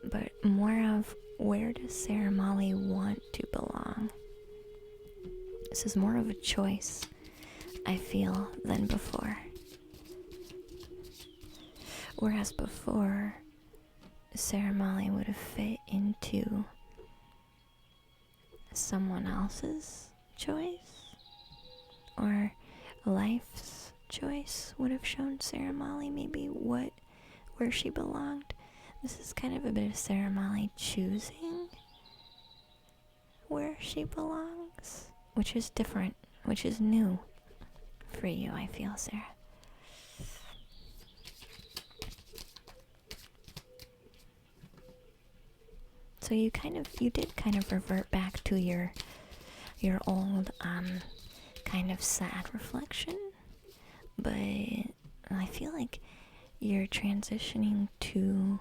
But more of, where does Sarah Molly want to belong? This is more of a choice, I feel, than before. Whereas before, Sarah Molly would have fit into someone else's choice, or life's choice would have shown Sarah Molly maybe where she belonged. This is kind of a bit of Sarah Molly choosing where she belongs, which is different, which is new for you, I feel, Sarah. So you did kind of revert back to your old kind of sad reflection, but I feel like you're transitioning to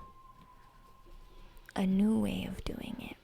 a new way of doing it.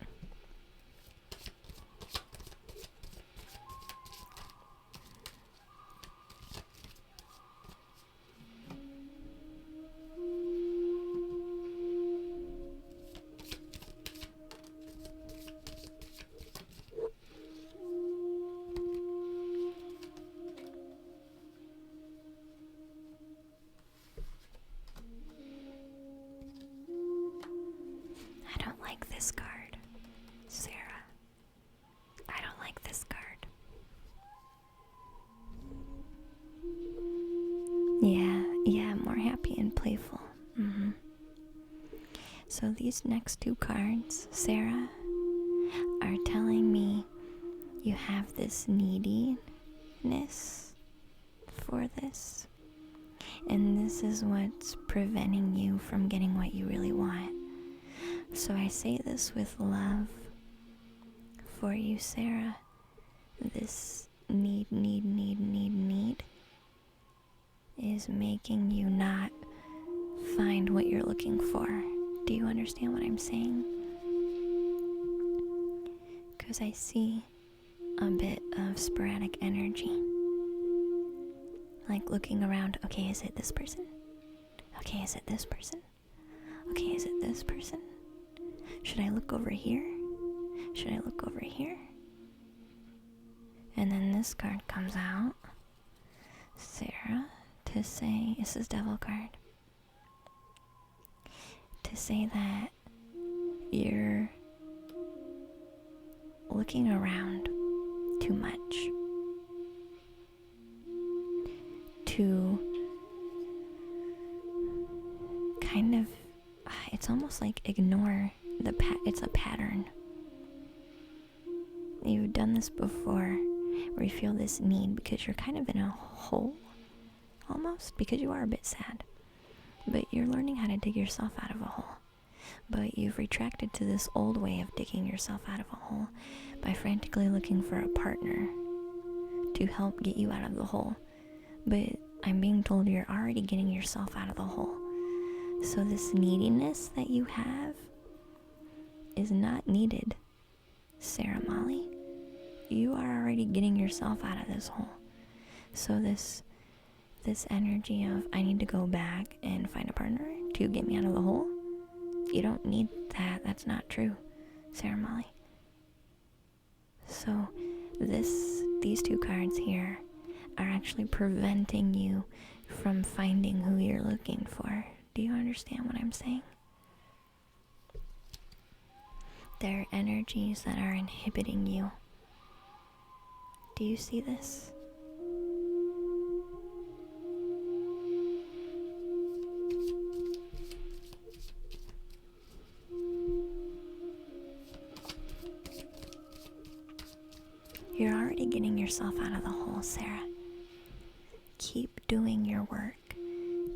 I don't like this card, Sarah. I don't like this card. Yeah, more happy and playful. So these next two cards, Sarah, are telling me you have this neediness for this. And this is what's preventing you from getting what you really want. So I say this with love for you, Sarah. This need is making you not find what you're looking for. Do you understand what I'm saying? Because I see a bit of sporadic energy. Like looking around, okay, is it this person? Okay, is it this person? Okay, is it this person? Should I look over here? Should I look over here? And then this card comes out, Sarah, to say, this is Devil card, to say that you're looking around too much, to kind of, it's almost like ignore it's a pattern. You've done this before, where you feel this need because you're kind of in a hole, almost, because you are a bit sad. But you're learning how to dig yourself out of a hole. But you've retracted to this old way of digging yourself out of a hole by frantically looking for a partner to help get you out of the hole. But I'm being told you're already getting yourself out of the hole. So this neediness that you have is not needed, Sarah Molly. You are already getting yourself out of this hole. So this energy of I need to go back and find a partner to get me out of the hole, you don't need that. That's not true, Sarah Molly. So these two cards here are actually preventing you from finding who you're looking for. Do you understand what I'm saying? There are energies that are inhibiting you. Do you see this? You're already getting yourself out of the hole, Sarah. Keep doing your work.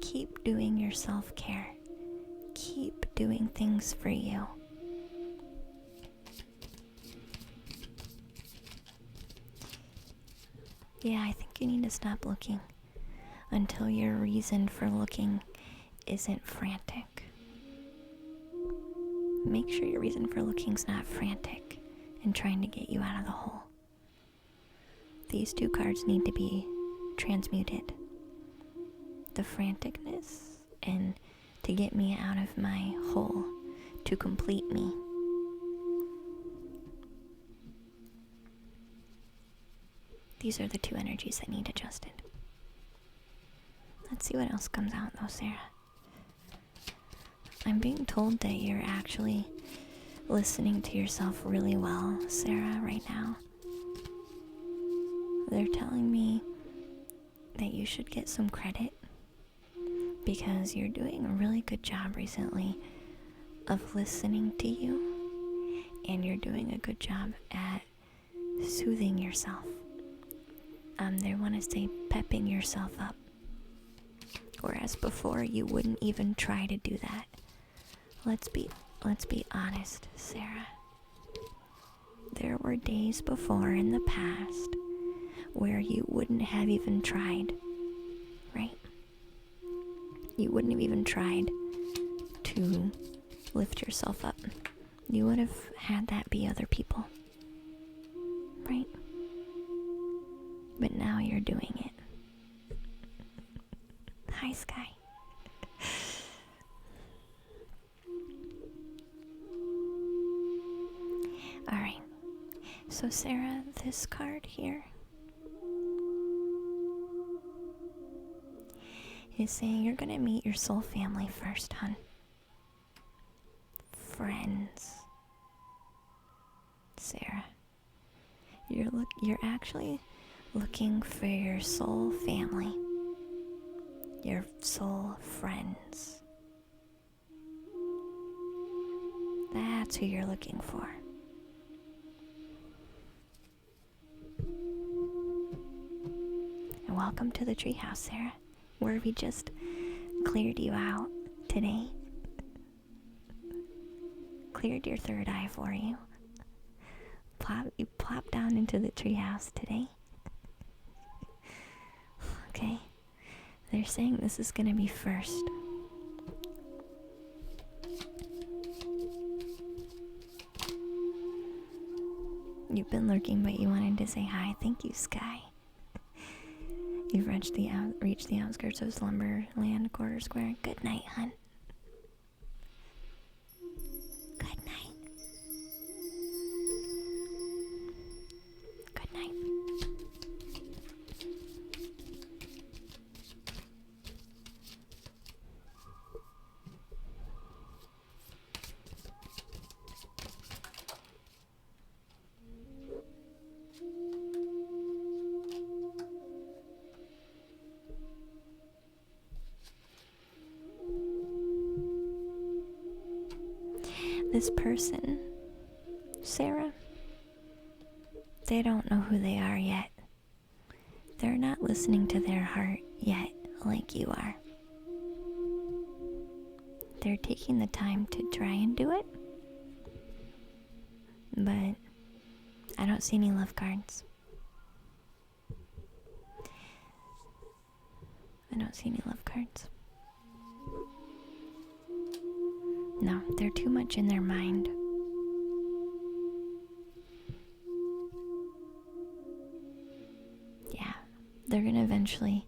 Keep doing your self-care. Keep doing things for you. Yeah, I think you need to stop looking until your reason for looking isn't frantic. Make sure your reason for looking's not frantic and trying to get you out of the hole. These two cards need to be transmuted. The franticness and to get me out of my hole, to complete me. These are the two energies that need adjusted. Let's see what else comes out though, Sarah. I'm being told that you're actually listening to yourself really well, Sarah, right now. They're telling me that you should get some credit because you're doing a really good job recently of listening to you, and you're doing a good job at soothing yourself. They want to say pepping yourself up. Whereas before you wouldn't even try to do that. Let's be honest, Sarah. There were days before in the past where you wouldn't have even tried, right? You wouldn't have even tried to lift yourself up. You would have had that be other people, right? But now you're doing it. Hi, Sky. Alright, so Sarah, this card here is saying you're gonna meet your soul family first, hun. Friends. Sarah, you're actually looking for your soul family. Your soul friends. That's who you're looking for. And welcome to the treehouse, Sarah, where we just cleared you out today. Cleared your third eye for you. You plopped down into the treehouse today. Okay. They're saying this is gonna be first. You've been lurking, but you wanted to say hi. Thank you, Sky. You've reached the outskirts of Slumberland Quarter Square. Good night, hun. Good night. Good night. This person, Sarah, they don't know who they are yet. They're not listening to their heart yet like you are. They're taking the time to try and do it, but I don't see any love cards. I don't see any love cards. No, they're too much in their mind. Yeah, they're gonna eventually...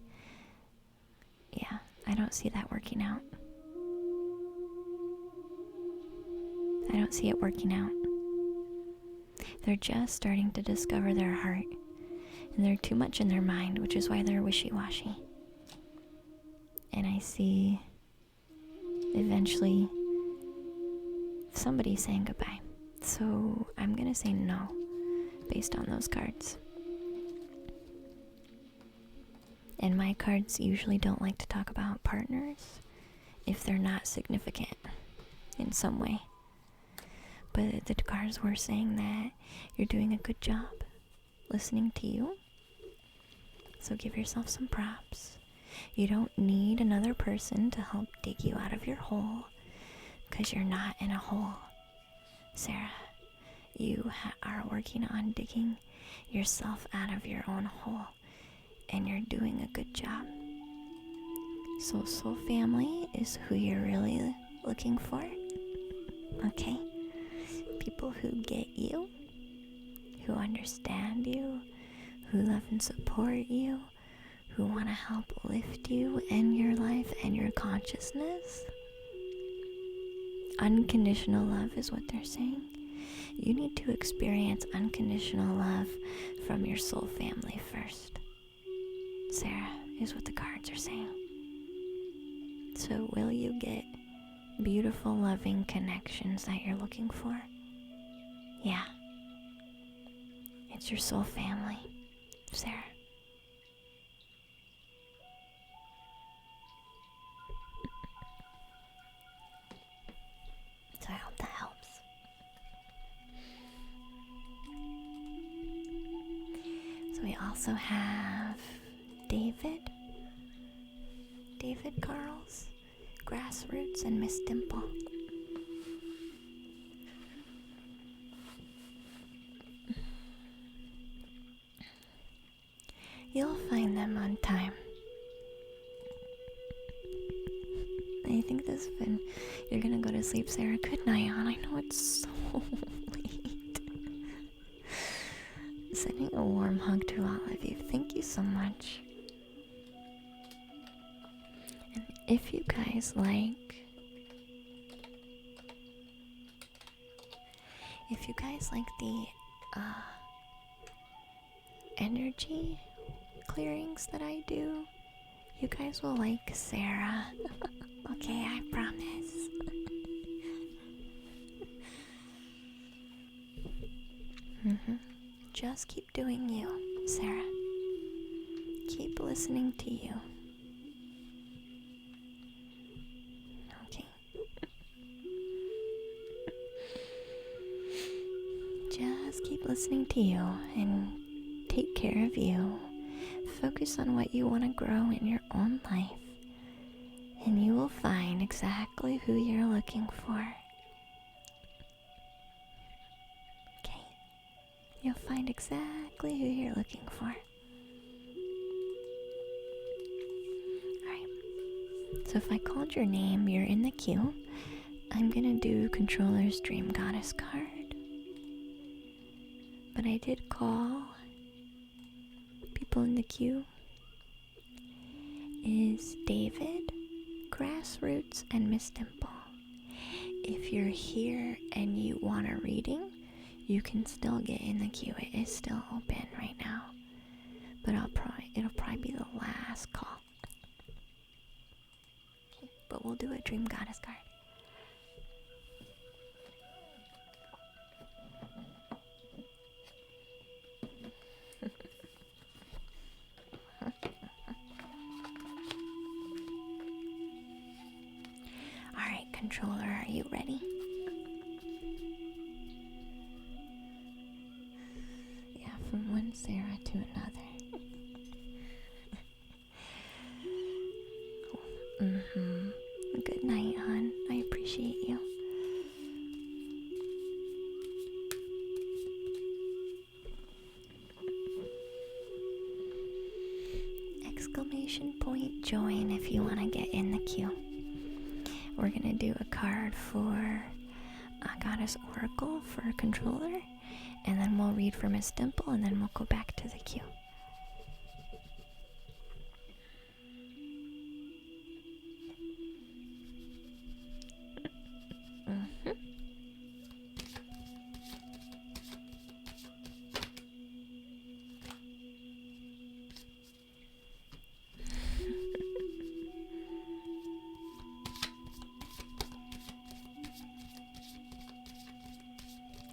Yeah, I don't see that working out. I don't see it working out. They're just starting to discover their heart, and they're too much in their mind, which is why they're wishy-washy. And I see eventually somebody saying goodbye. So I'm gonna say no based on those cards. And my cards usually don't like to talk about partners if they're not significant in some way. But the cards were saying that you're doing a good job listening to you. So give yourself some props. You don't need another person to help dig you out of your hole, because you're not in a hole, Sarah. You are working on digging yourself out of your own hole, and you're doing a good job. So soul family is who you're really looking for. Okay? People who get you, who understand you, who love and support you, who want to help lift you and your life and your consciousness. Unconditional love is what they're saying. You need to experience unconditional love from your soul family first, Sarah, is what the cards are saying. So will you get beautiful, loving connections that you're looking for? Yeah. It's your soul family, Sarah. So We also have David Carls, Grassroots, and Miss Dimple. You'll find them on time. I think this has been... You're gonna go to sleep, Sarah. Good night, hon. I know it's so late. Sending a warm hug to all of you. Thank you so much. And if you guys like... the energy clearings that I do, you guys will like Sarah. Okay, I promise. Just keep doing you, Sarah. Keep listening to you. Okay. Just keep listening to you and take care of you. Focus on what you want to grow in your own life, and you will find exactly who you're looking for. Okay? You'll find exactly who you're looking for. Alright. So if I called your name, you're in the queue. I'm gonna do Controller's Dream Goddess card. But I did call people in the queue is David, Grassroots, and Miss Dimple. If you're here and you want a reading, you can still get in the queue. It is still open right now, but it'll probably be the last call. Okay, but we'll do a Dream Goddess card. Alright, Controller, are you ready? Yeah, from one Sarah to another. Good night, hon. I appreciate you. Exclamation point join if you want to get in the queue. We're gonna do a card for Goddess Oracle for a Controller, and then we'll read for Miss Dimple, and then we'll go back to the queue.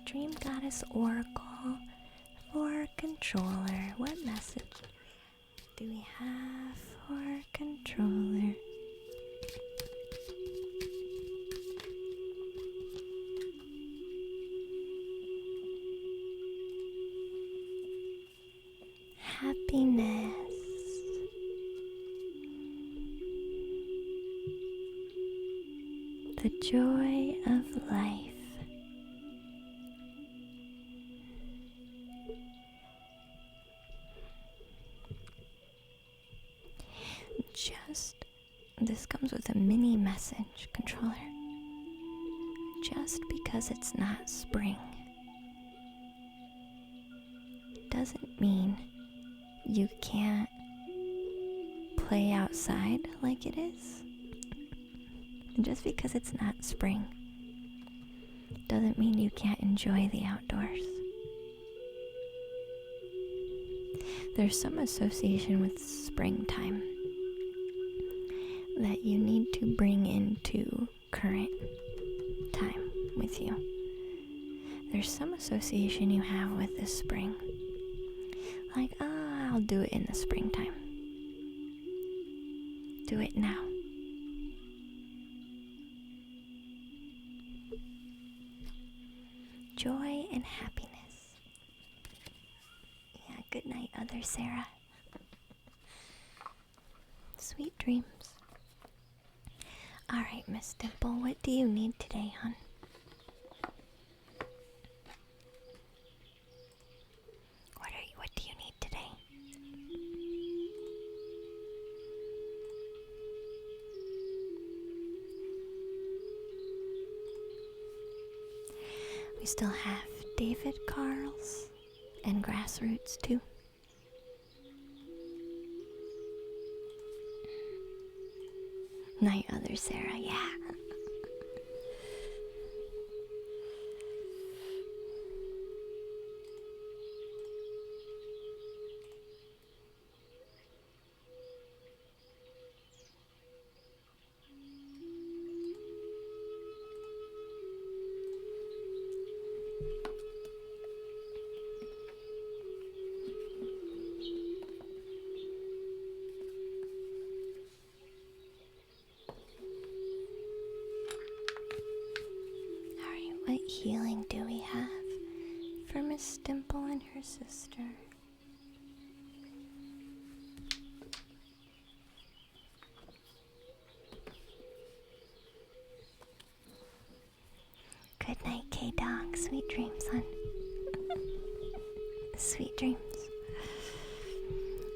Dream Goddess Oracle for Controller. What message do we have for Controller? Happiness. The joy of life. This comes with a mini message, Controller. Just because it's not spring doesn't mean you can't play outside like it is. Just because it's not spring doesn't mean you can't enjoy the outdoors. There's some association with springtime that you need to bring into current time with you. There's some association you have with the spring. Like, I'll do it in the springtime. Do it now. Joy and happiness. Yeah, Good night, other Sarah. Sweet dreams. Alright, Miss Dimple, what do you need today, hon? What do you need today? We still have David Carls and Grassroots too. Night, other Sarah, yeah. What healing do we have for Miss Dimple and her sister? Good night, K-Dog. Sweet dreams, hon. Sweet dreams.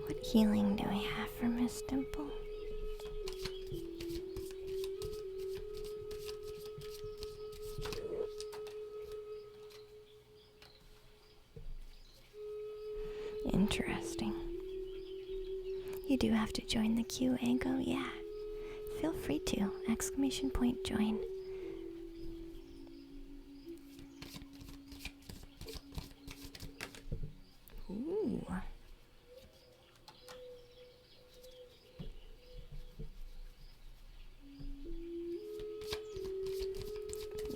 What healing do we have for Miss Dimple? Interesting. You do have to join the queue, Ego, yeah. Feel free to. Exclamation point join. Ooh.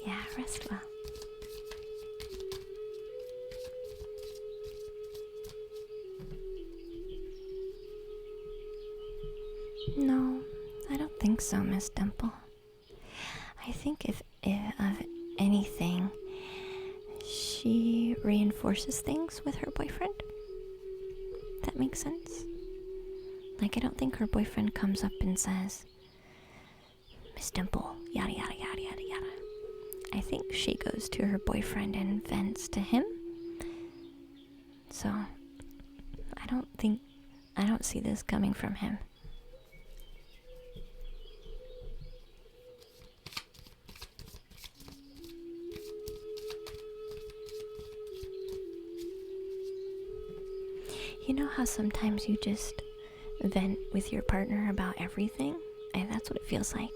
Yeah, rest well. No, I don't think so, Miss Dimple. I think if of anything, she reinforces things with her boyfriend. That makes sense. Like, I don't think her boyfriend comes up and says, Miss Dimple, yada yada yada yada yada. I think she goes to her boyfriend and vents to him. So, I don't see this coming from him. You know how sometimes you just vent with your partner about everything? And that's what it feels like.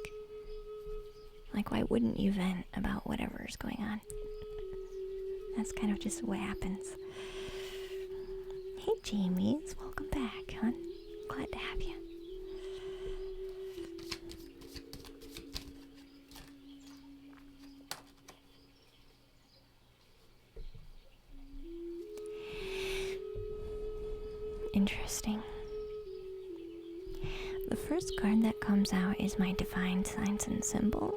Like, why wouldn't you vent about whatever's going on? That's kind of just what happens. Hey, Jamies. Welcome back, hon. Glad to have you. Interesting. The first card that comes out is my Divine Signs and Symbols.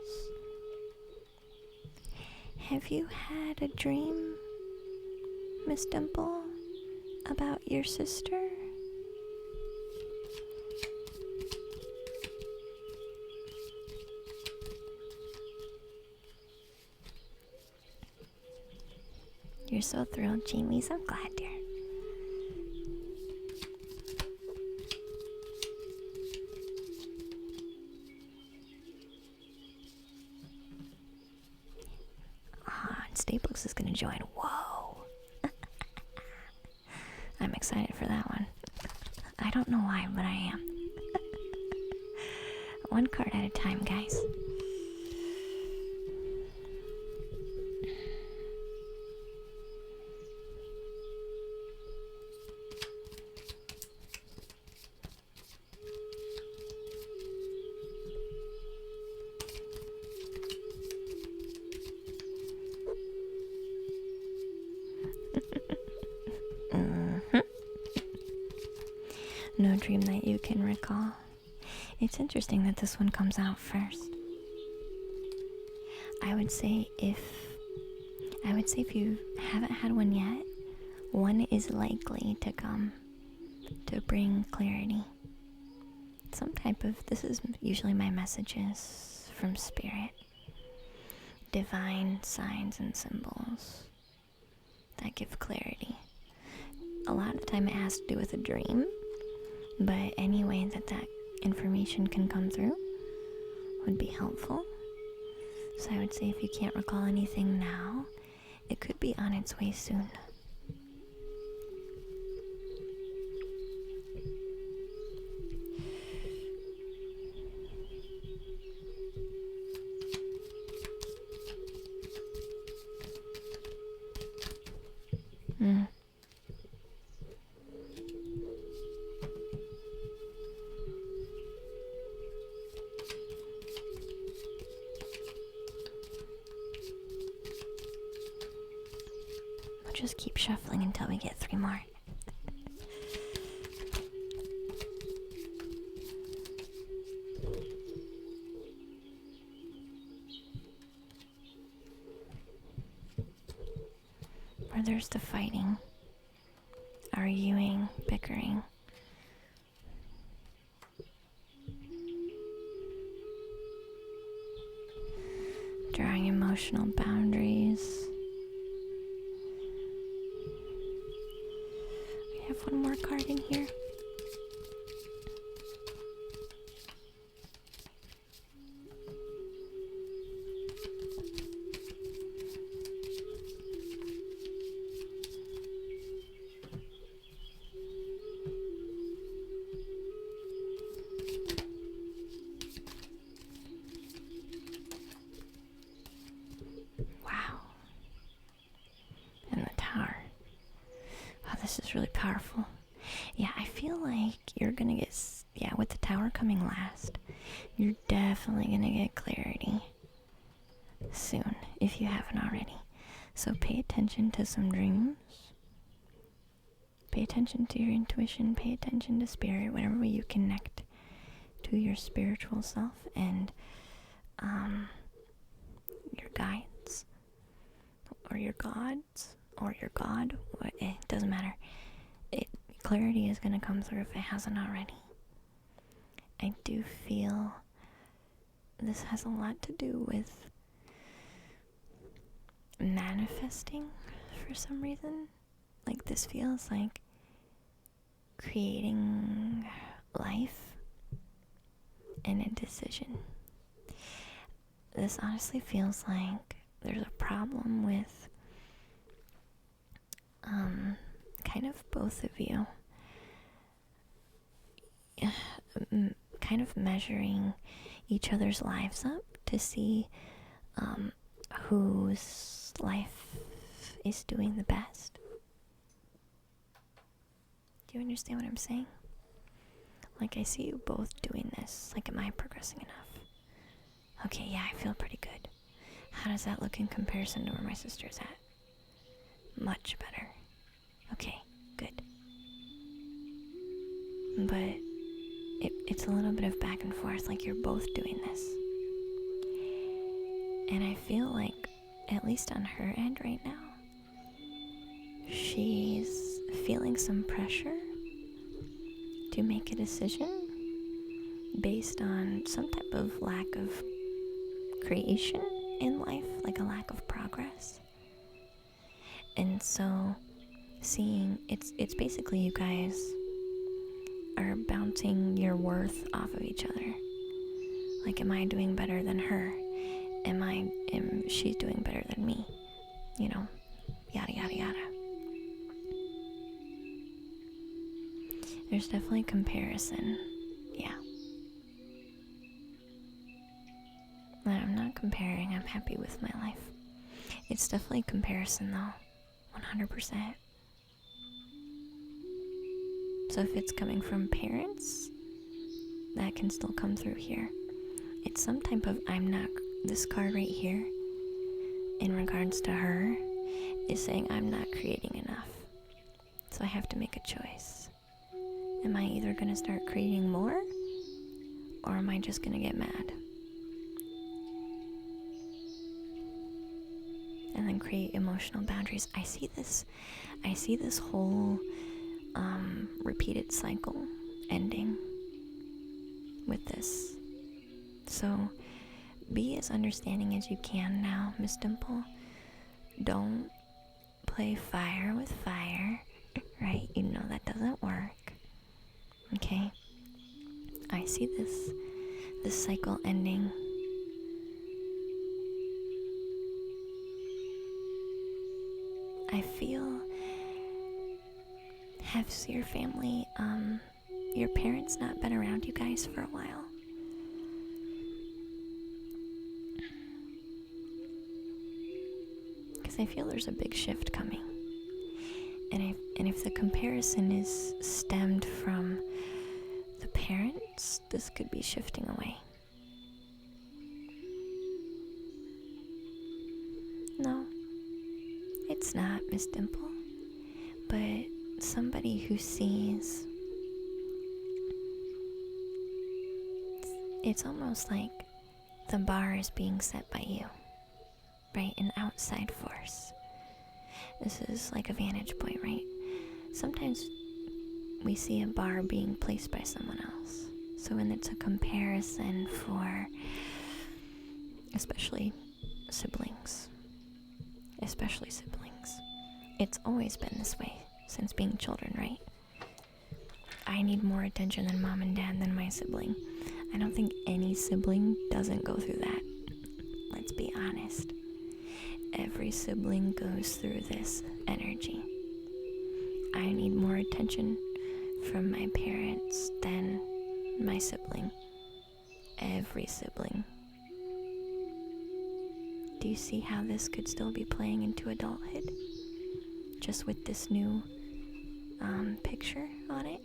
Have you had a dream, Miss Dimple, about your sister? You're so thrilled, Jamies. I'm glad, dear. Staples is gonna join. Whoa. I'm excited for that one. I don't know why, but I am. One card at a time, guys. No dream that you can recall. It's interesting that this one comes out first. I would say if you haven't had one yet, one is likely to come to bring clarity. Some type of, this is usually my messages from spirit. Divine signs and symbols that give clarity. A lot of the time it has to do with a dream, but any way that that information can come through would be helpful. So I would say if you can't recall anything now, it could be on its way soon. We'll just keep shuffling until we get 3 more. Where there's the fighting, arguing, bickering. Drawing emotional boundaries. We have one more card in here. This is really powerful. Yeah, I feel like you're gonna get, with the tower coming last, you're definitely gonna get clarity soon, if you haven't already. So pay attention to some dreams. Pay attention to your intuition, pay attention to spirit, whatever way you connect to your spiritual self and your guides, or your gods, or your God, it doesn't matter. Clarity is going to come through if it hasn't already. I do feel this has a lot to do with manifesting for some reason. Like this feels like creating life and a decision. This honestly feels like there's a problem with kind of both of you kind of measuring each other's lives up to see whose life is doing the best. Do you understand what I'm saying? Like, I see you both doing this. Like, am I progressing enough? Okay, yeah, I feel pretty good. How does that look in comparison to where my sister's at? Much better. Okay, good. But it's a little bit of back and forth, like you're both doing this. And I feel like, at least on her end right now, she's feeling some pressure to make a decision based on some type of lack of creation in life, like a lack of progress. And so seeing it's basically you guys are bouncing your worth off of each other. Like, am I doing better than her? Am she's doing better than me? You know, yada yada yada. There's definitely comparison. Yeah. But I'm not comparing, I'm happy with my life. It's definitely comparison though. 100%. So if it's coming from parents, that can still come through here. It's some type of this card right here, in regards to her, is saying I'm not creating enough. So I have to make a choice. Am I either going to start creating more, or am I just going to get mad? and then create emotional boundaries. I see this whole repeated cycle ending with this. So be as understanding as you can now, Miss Dimple. Don't play fire with fire, right? You know that doesn't work. Okay? I see this cycle ending. I feel, has your family, your parents not been around you guys for a while? Because I feel there's a big shift coming. And if the comparison is stemmed from the parents, this could be shifting away. No, it's not, Miss Dimple. But somebody who sees, it's almost like the bar is being set by you, right? An outside force. This is like a vantage point, right? Sometimes we see a bar being placed by someone else. So when it's a comparison for, especially siblings, it's always been this way since being children, right? I need more attention than mom and dad than my sibling. I don't think any sibling doesn't go through that. Let's be honest. Every sibling goes through this energy. I need more attention from my parents than my sibling. Every sibling. Do you see how this could still be playing into adulthood? Just with this new picture on it?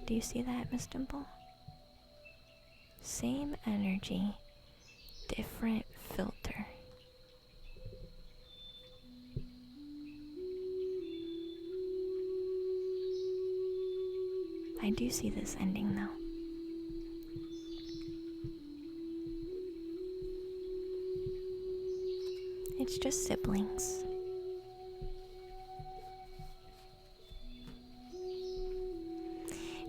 Do you see that, Miss Dimple? Same energy, different filter. I do see this ending though. It's just siblings.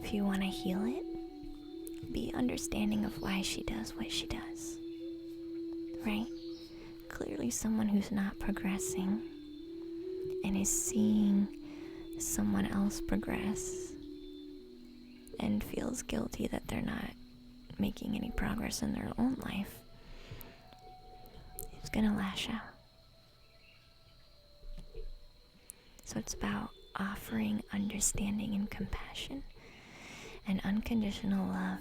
If you want to heal it, be understanding of why she does what she does. Right? Clearly someone who's not progressing and is seeing someone else progress and feels guilty that they're not making any progress in their own life is gonna lash out. So it's about offering understanding and compassion and unconditional love.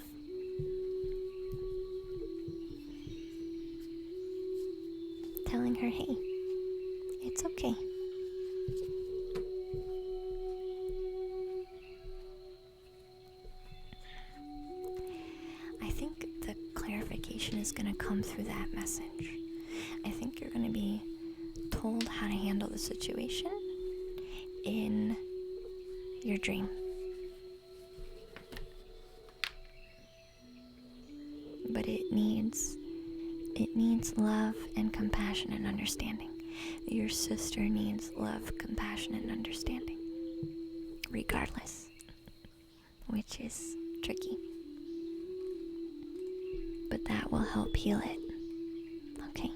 Telling her, hey, it's okay. I think the clarification is going to come through that message. I think you're going to be told how to handle the situation in your dream. But it needs love and compassion and understanding. Your sister needs love, compassion, and understanding. Regardless. Which is tricky. But that will help heal it. Okay?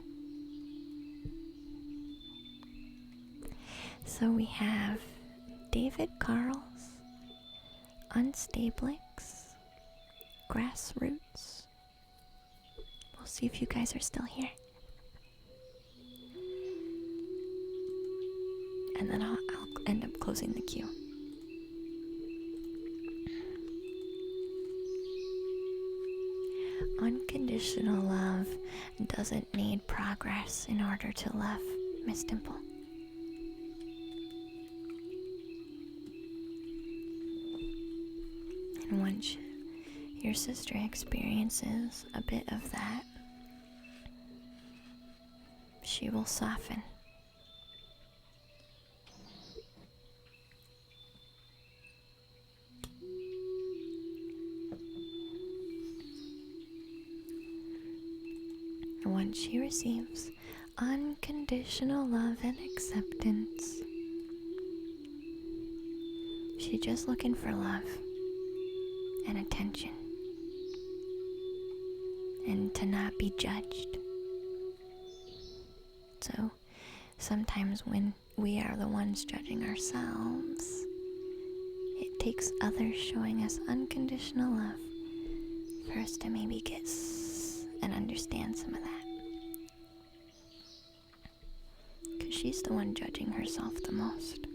So we have David Carls, Unstablix, Grassroots. We'll see if you guys are still here. And then I'll end up closing the queue. Unconditional love doesn't need progress in order to love, Miss Dimple. And once your sister experiences a bit of that, she will soften. once she receives unconditional love and acceptance, she's just looking for love and attention and to not be judged. So sometimes when we are the ones judging ourselves, it takes others showing us unconditional love for us to maybe get and understand some of that. Because she's the one judging herself the most.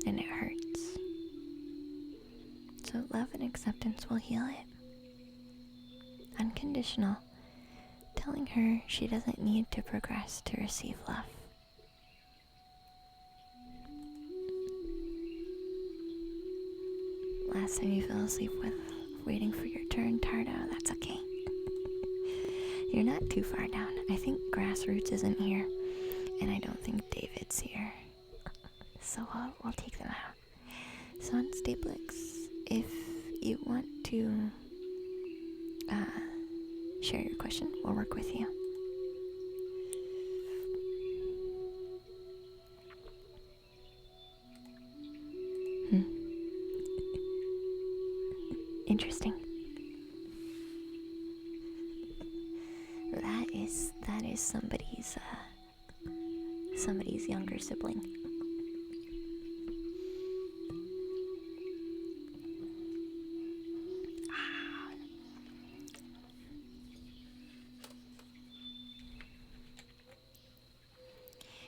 And it hurts. So love and acceptance will heal it. Unconditional. Telling her she doesn't need to progress to receive love. Last time you fell asleep with waiting for your turn, Tardo, that's okay. You're not too far down. I think Grassroots isn't here, and I don't think David's here. So we'll take them out. So on Staplix, if you want to share your question, we'll work with you. Interesting. That is somebody's younger sibling.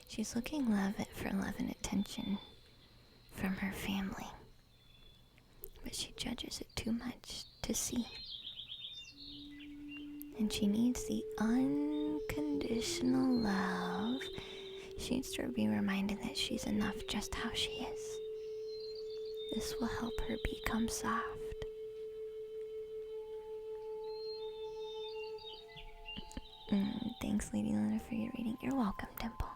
She's looking for love and attention from her family, but she judges it too much to see. And she needs the unconditional love. She needs to be reminded that she's enough just how she is. This will help her become soft. Thanks, Lady Luna, for your reading. You're welcome, Dimple.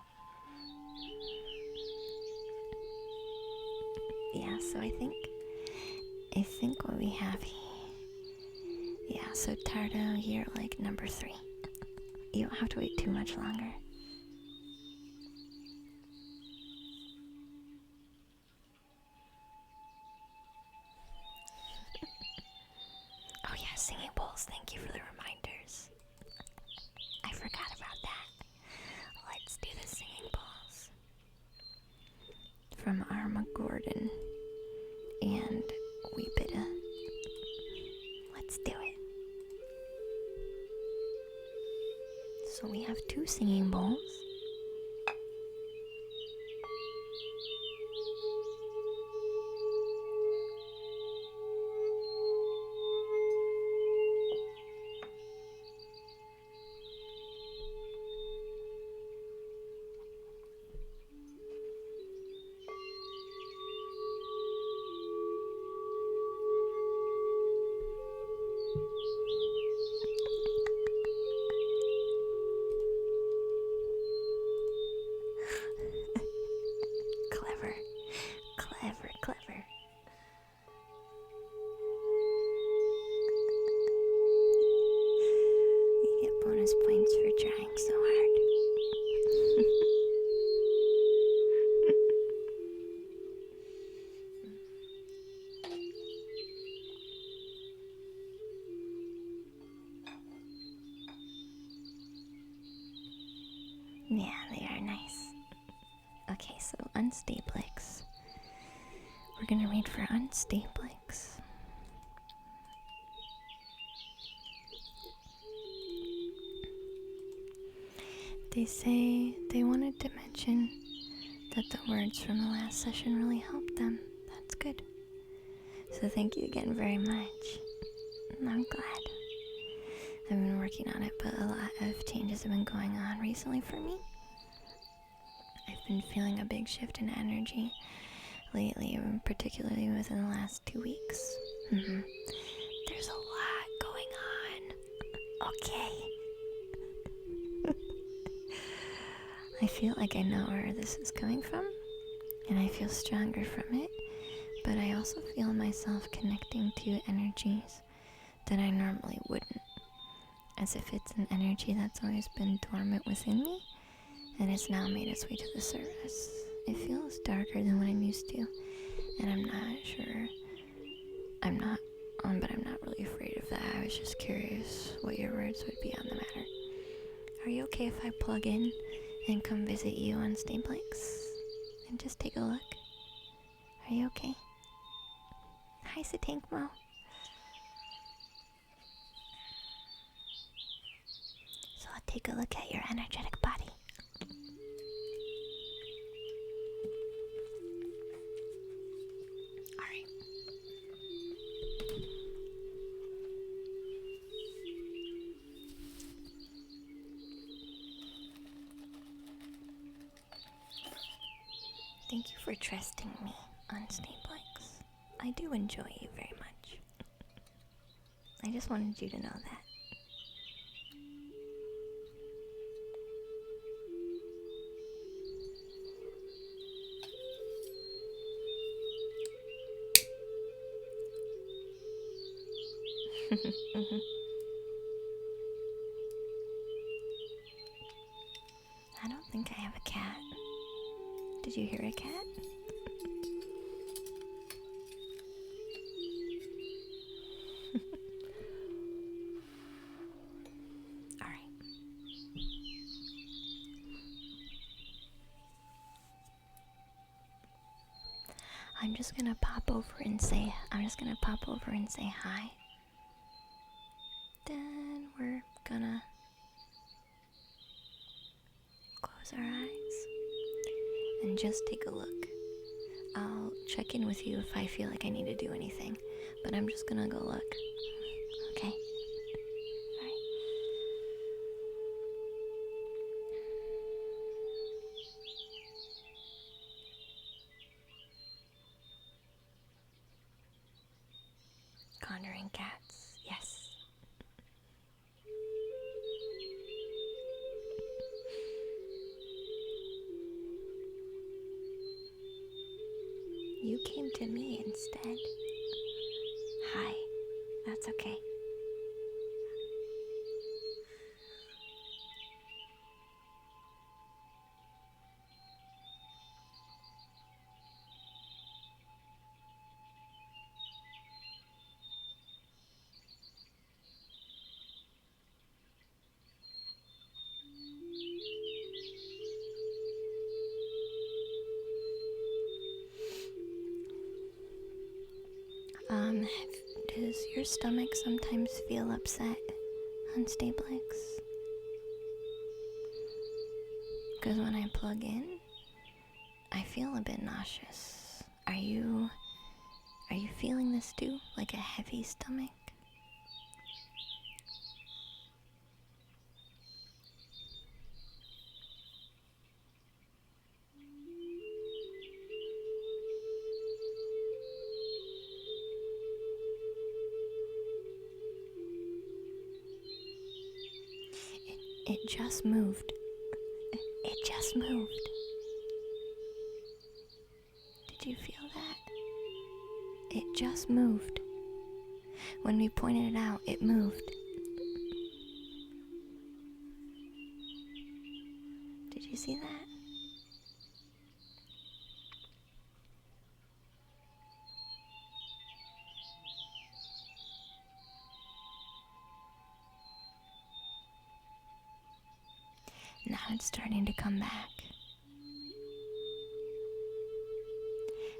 Yeah, so I think what we have here. Yeah, so Tardo, you're like number 3. You don't have to wait too much longer. Oh yeah, singing bowls, thank you for the reminders. I forgot about that. Let's do the singing bowls. From Arma Gordon and Weepita. Let's do it. So we have 2 singing bowls. Clever. You get bonus points for trying so hard. Yeah, they are nice. Okay, so Unstaplix. We're gonna read for Unstaplix. They say they wanted to mention that the words from the last session really helped them. That's good. So thank you again very much. I'm glad. I've been working on it, but a lot of changes have been going on recently for me. I've been feeling a big shift in energy lately, particularly within the last 2 weeks. There's a lot going on. Okay. I feel like I know where this is coming from, and I feel stronger from it, but I also feel myself connecting to energies that I normally wouldn't. as if it's an energy that's always been dormant within me, and it's now made its way to the surface. It feels darker than what I'm used to, and I'm not sure. But I'm not really afraid of that. I was just curious what your words would be on the matter. Are you okay if I plug in and come visit you on Stablex and just take a look? Are you okay? Hi, Satankmo. So I'll take a look at your energetic body. Alright. Thank you for trusting me on Stablex. I do enjoy you very much. I just wanted you to know that. Mhm. I don't think I have a cat. Did you hear a cat? Alright. I'm just gonna pop over and say hi. Then we're gonna close our eyes and just take a look. I'll check in with you if I feel like I need to do anything, but I'm just gonna go look. Okay? Alright. Conjuring cats, yes. You came to me instead. Hi. That's okay. Does your stomach sometimes feel upset on Stablex? Because when I plug in, I feel a bit nauseous. Are you feeling this too? Like a heavy stomach? It just moved. It just moved. Did you feel that? It just moved. When we pointed it out, it moved. Did you see that? Now it's starting to come back.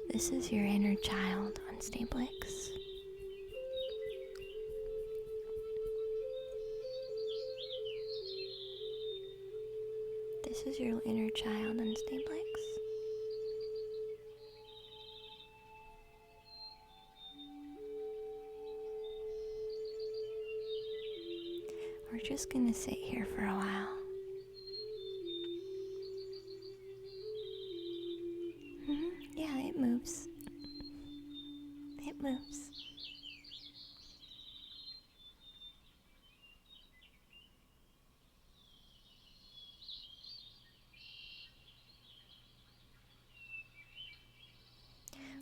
This is your inner child on Stablex. This is your inner child on Stablex. We're just gonna sit here for a while. Yeah, it moves. It moves.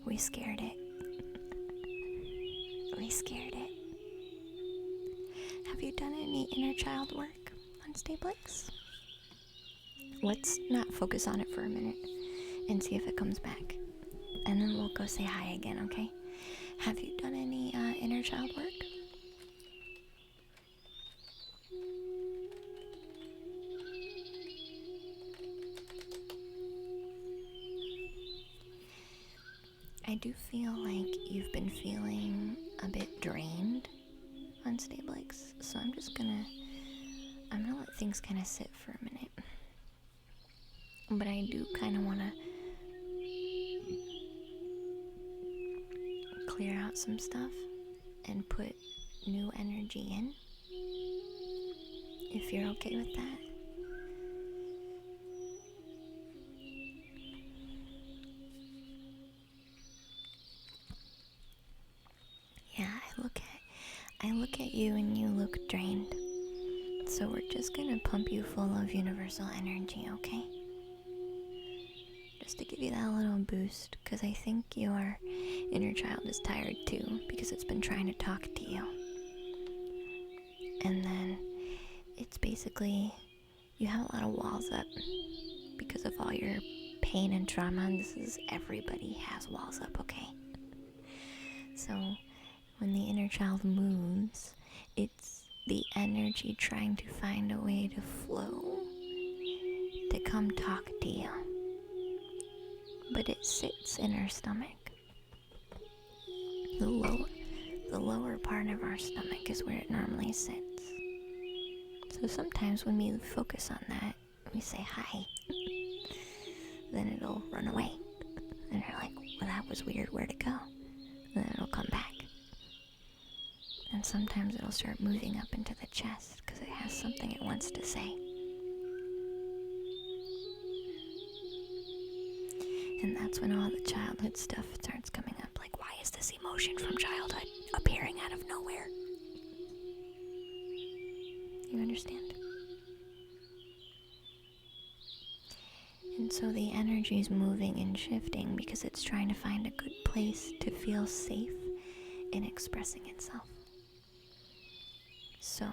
We scared it. We scared it. Have you done any inner child work on Stablix? Let's not focus on it for a minute and see if it comes back. And then we'll go say hi again, okay? Have you done any inner child work? I do feel like you've been feeling a bit drained on Stablix, so I'm gonna let things kind of sit for a minute. But I do kind of want to clear out some stuff and put new energy in, if you're okay with that. Yeah, I look at you and you look drained. So we're just gonna pump you full of universal energy, okay? Just to give you that little boost, because I think your inner child is tired too, because it's been trying to talk to you. And then it's basically, you have a lot of walls up because of all your pain and trauma, and everybody has walls up, okay? So when the inner child moves, it's the energy trying to find a way to flow, to come talk to you. But it sits in our stomach. The lower part of our stomach is where it normally sits. So sometimes when we focus on that, we say hi, then it'll run away. And you're like, well, that was weird, where'd it go? And then it'll come back. And sometimes it'll start moving up into the chest because it has something it wants to say. And that's when all the childhood stuff starts coming up. Like, why is this emotion from childhood appearing out of nowhere? You understand? And so the energy is moving and shifting because it's trying to find a good place to feel safe in expressing itself. So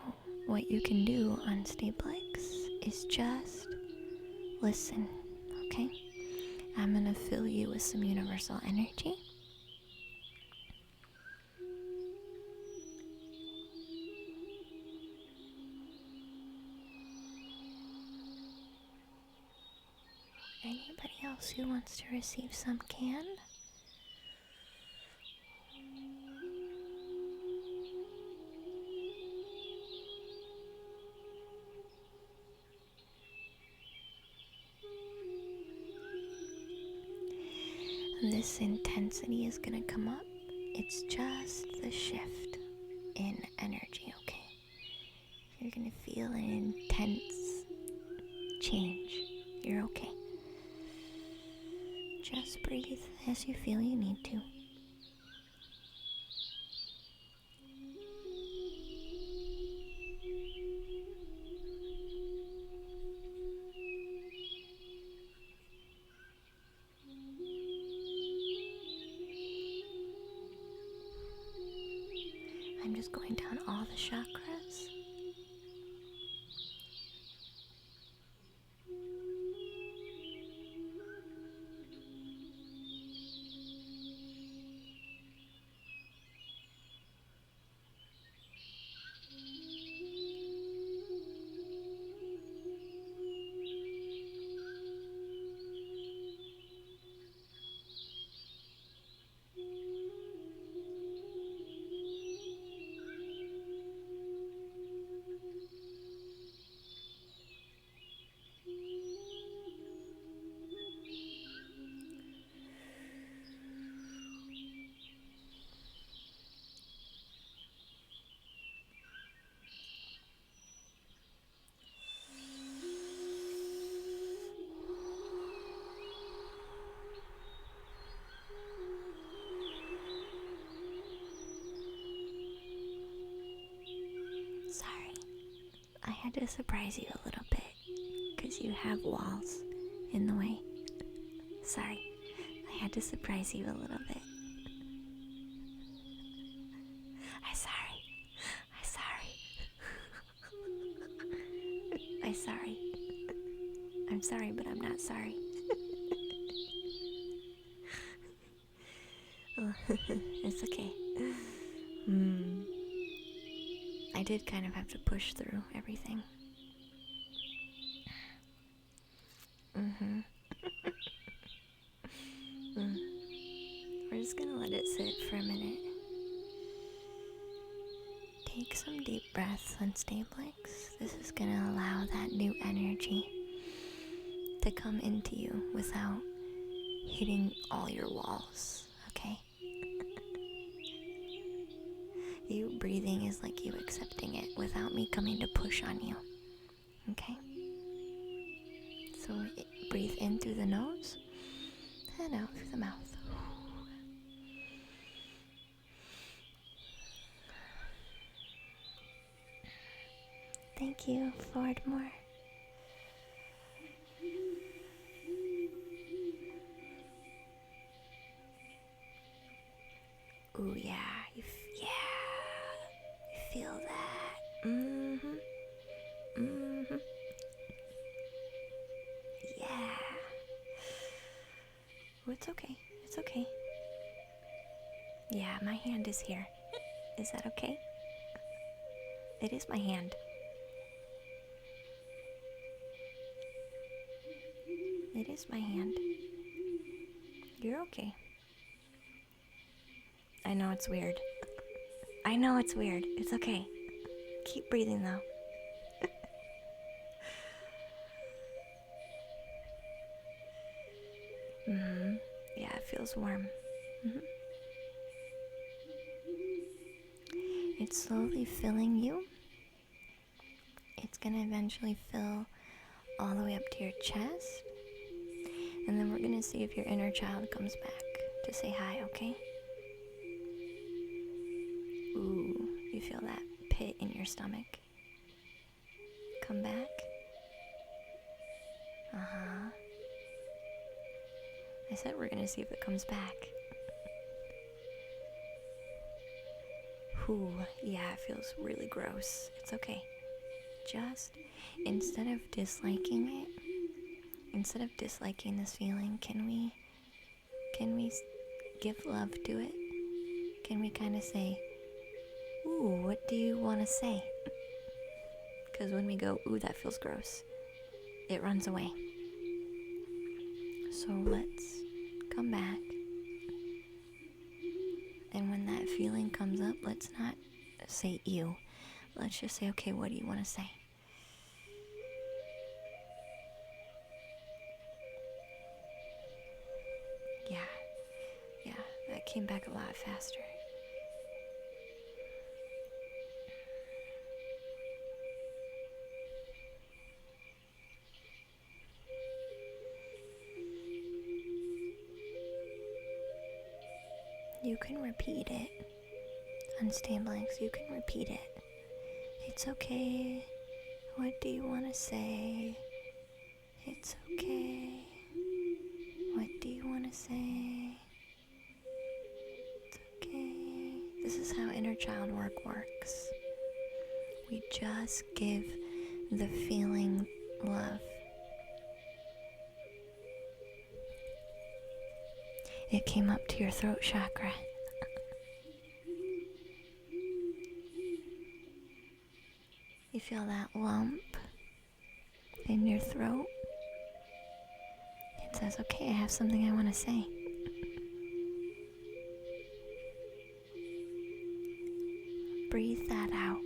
what you can do on Stablix is just listen, okay? I'm gonna fill you with some universal energy. Anybody else who wants to receive some can? This intensity is gonna come up. It's just the shift in energy, okay? You're gonna feel an intense change. You're okay. Just breathe as you feel you need to. I'm just going down all the chakras. Sorry, I had to surprise you a little bit because you have walls in the way. Sorry, I had to surprise you a little bit. I'm sorry. sorry, but I'm not sorry. Oh, it's okay. I did kind of have to push through everything. We're just gonna let it sit for a minute. Take some deep breaths, Unstablix. This is gonna allow that new energy to come into you without hitting all your walls, okay? You breathing is like you accepting it without me coming to push on you, okay? So breathe in through the nose and out through the mouth. Thank you, Fordmore. Ooh, yeah, you feel that. Yeah. Oh, it's okay. It's okay. Yeah, my hand is here. Is that okay? It is my hand. It is my hand. You're okay. I know it's weird. I know it's weird. It's okay. Keep breathing though. Yeah, it feels warm. It's slowly filling you. It's gonna eventually fill all the way up to your chest. And then we're gonna see if your inner child comes back to say hi, okay? Ooh, you feel that pit in your stomach. Come back. I said we're gonna see if it comes back. Ooh, yeah, it feels really gross. It's okay. Just, instead of disliking this feeling, can we give love to it? Can we kind of say, ooh, what do you want to say? Because when we go, ooh, that feels gross, it runs away. So let's come back. And when that feeling comes up, let's not say ew. Let's just say, okay, what do you want to say? Yeah, that came back a lot faster. You can repeat it. Unstablix, you can repeat it. It's okay. What do you want to say? It's okay. What do you want to say? It's okay. This is how inner child work works. We just give the feeling love. It came up to your throat chakra. You feel that lump in your throat? It says, okay, I have something I want to say. Breathe that out.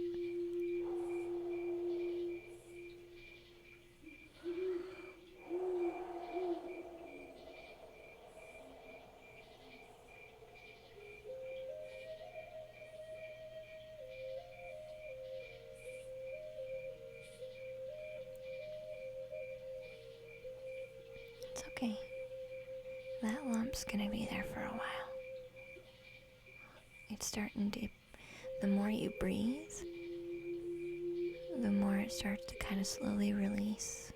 It's okay. That lump's gonna be there for a while. It's starting to, the more you breathe, the more it starts to kind of slowly release.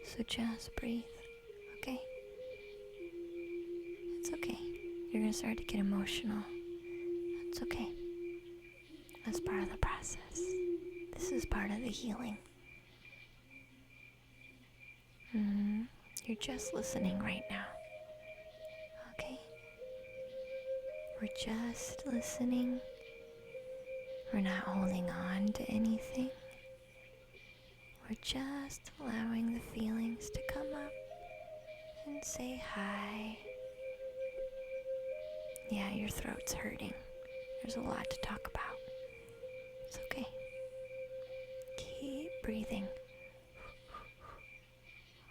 So just breathe, okay? It's okay. You're gonna start to get emotional. It's okay. That's part of the process. This is part of the healing. Mm-hmm. You're just listening right now. Okay? We're just listening. We're not holding on to anything. We're just allowing the feelings to come up and say hi. Yeah, your throat's hurting. There's a lot to talk about. It's okay. Keep breathing.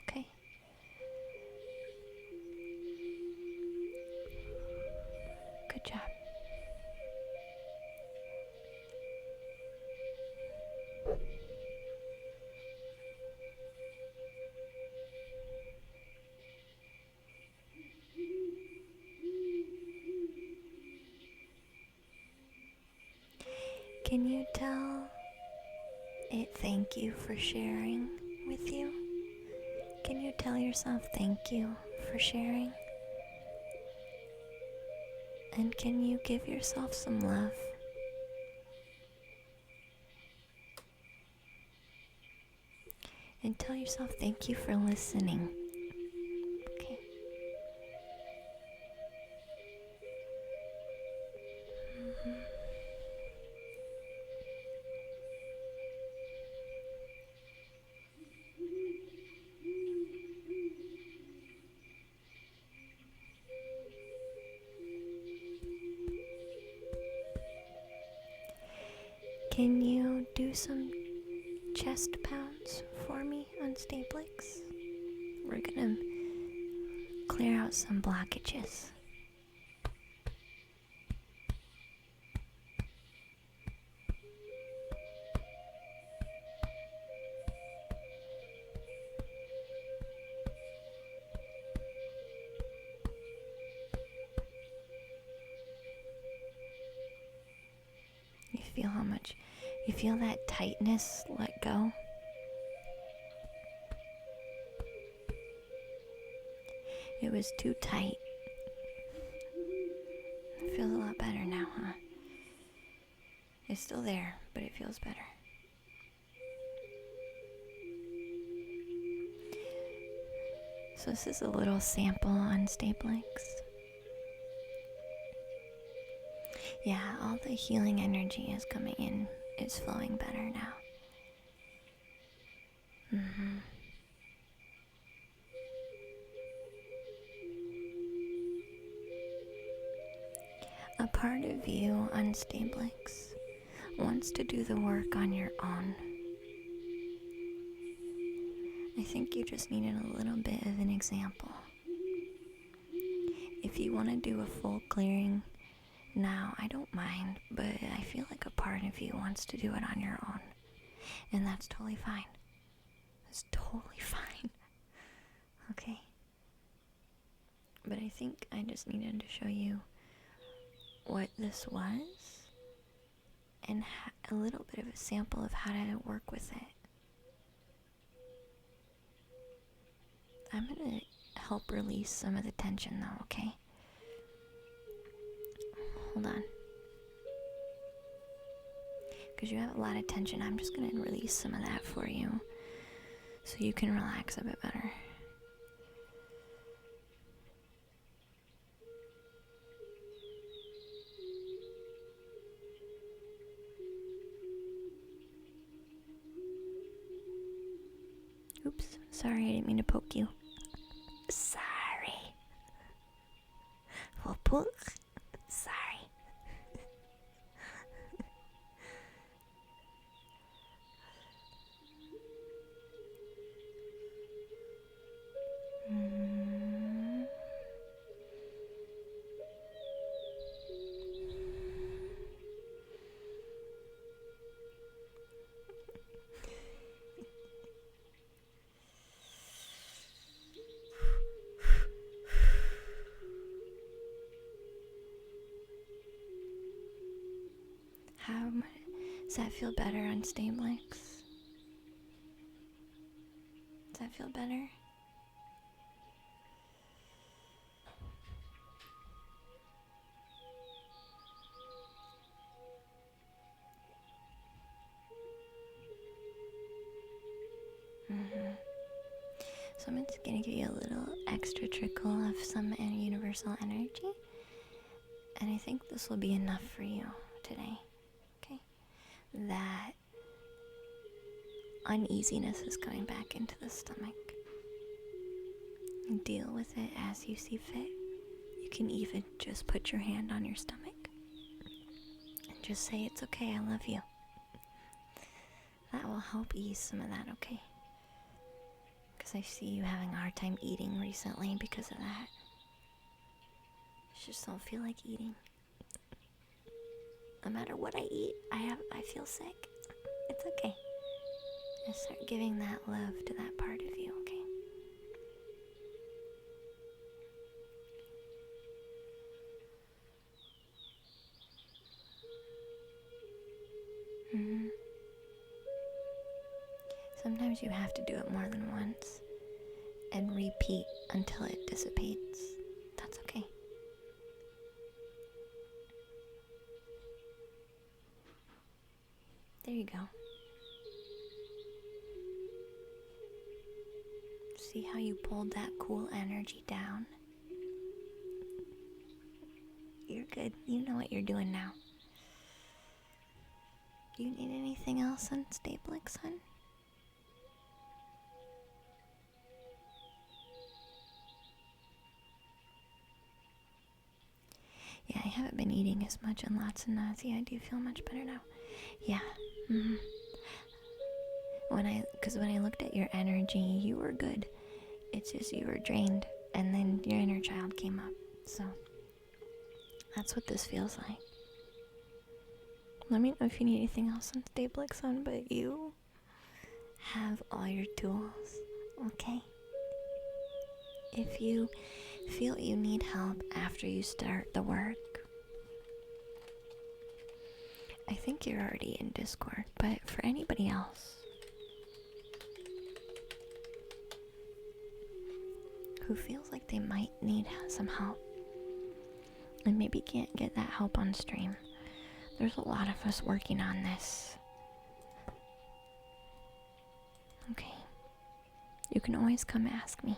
Okay? Good job. Can you tell it thank you for sharing with you? Can you tell yourself thank you for sharing? And can you give yourself some love? And tell yourself thank you for listening. Okay. Mm-hmm. Can you do some chest pounds for me on Staplex? We're gonna clear out some blockages. You feel that tightness let go? It was too tight. It feels a lot better now, huh? It's still there, but it feels better. So this is a little sample on Staplex. Yeah, all the healing energy is coming in. It's flowing better now. Mm-hmm. A part of you on Staplex wants to do the work on your own. I think you just needed a little bit of an example. If you want to do a full clearing now, I don't mind, but I feel like a part of you wants to do it on your own. And that's totally fine. That's totally fine. Okay? But I think I just needed to show you what this was and a little bit of a sample of how to work with it. I'm gonna help release some of the tension though, okay? Hold on. Because you have a lot of tension, I'm just gonna release some of that for you so you can relax a bit better. Oops, sorry, I didn't mean to poke you. Sorry. Well, poke. Sorry. How much does that feel better on Staplex? Does that feel better? So I'm gonna give you a little extra trickle of some universal energy. And I think this will be enough for you today. Okay? That uneasiness is coming back into the stomach. Deal with it as you see fit. You can even just put your hand on your stomach and just say, it's okay, I love you. That will help ease some of that, okay? Because I see you having a hard time eating recently because of that. You just don't feel like eating. No matter what I eat, I feel sick. It's okay. Just start giving that love to that part of you, okay? Sometimes you have to do it more than once and repeat until it dissipates. That's okay. There you go. See how you pulled that cool energy down? You're good. You know what you're doing now. Do you need anything else on Stablix, hun? Yeah, I haven't been eating as much and lots of nausea. I do feel much better now. Yeah. Because when I looked at your energy, you were good. It's just you were drained, and then your inner child came up. So that's what this feels like. Let me know if you need anything else on Stablix, son, but you have all your tools, okay? If you feel you need help after you start the work, I think you're already in Discord, but for anybody else who feels like they might need some help and maybe can't get that help on stream, there's a lot of us working on this. Okay. You can always come ask me.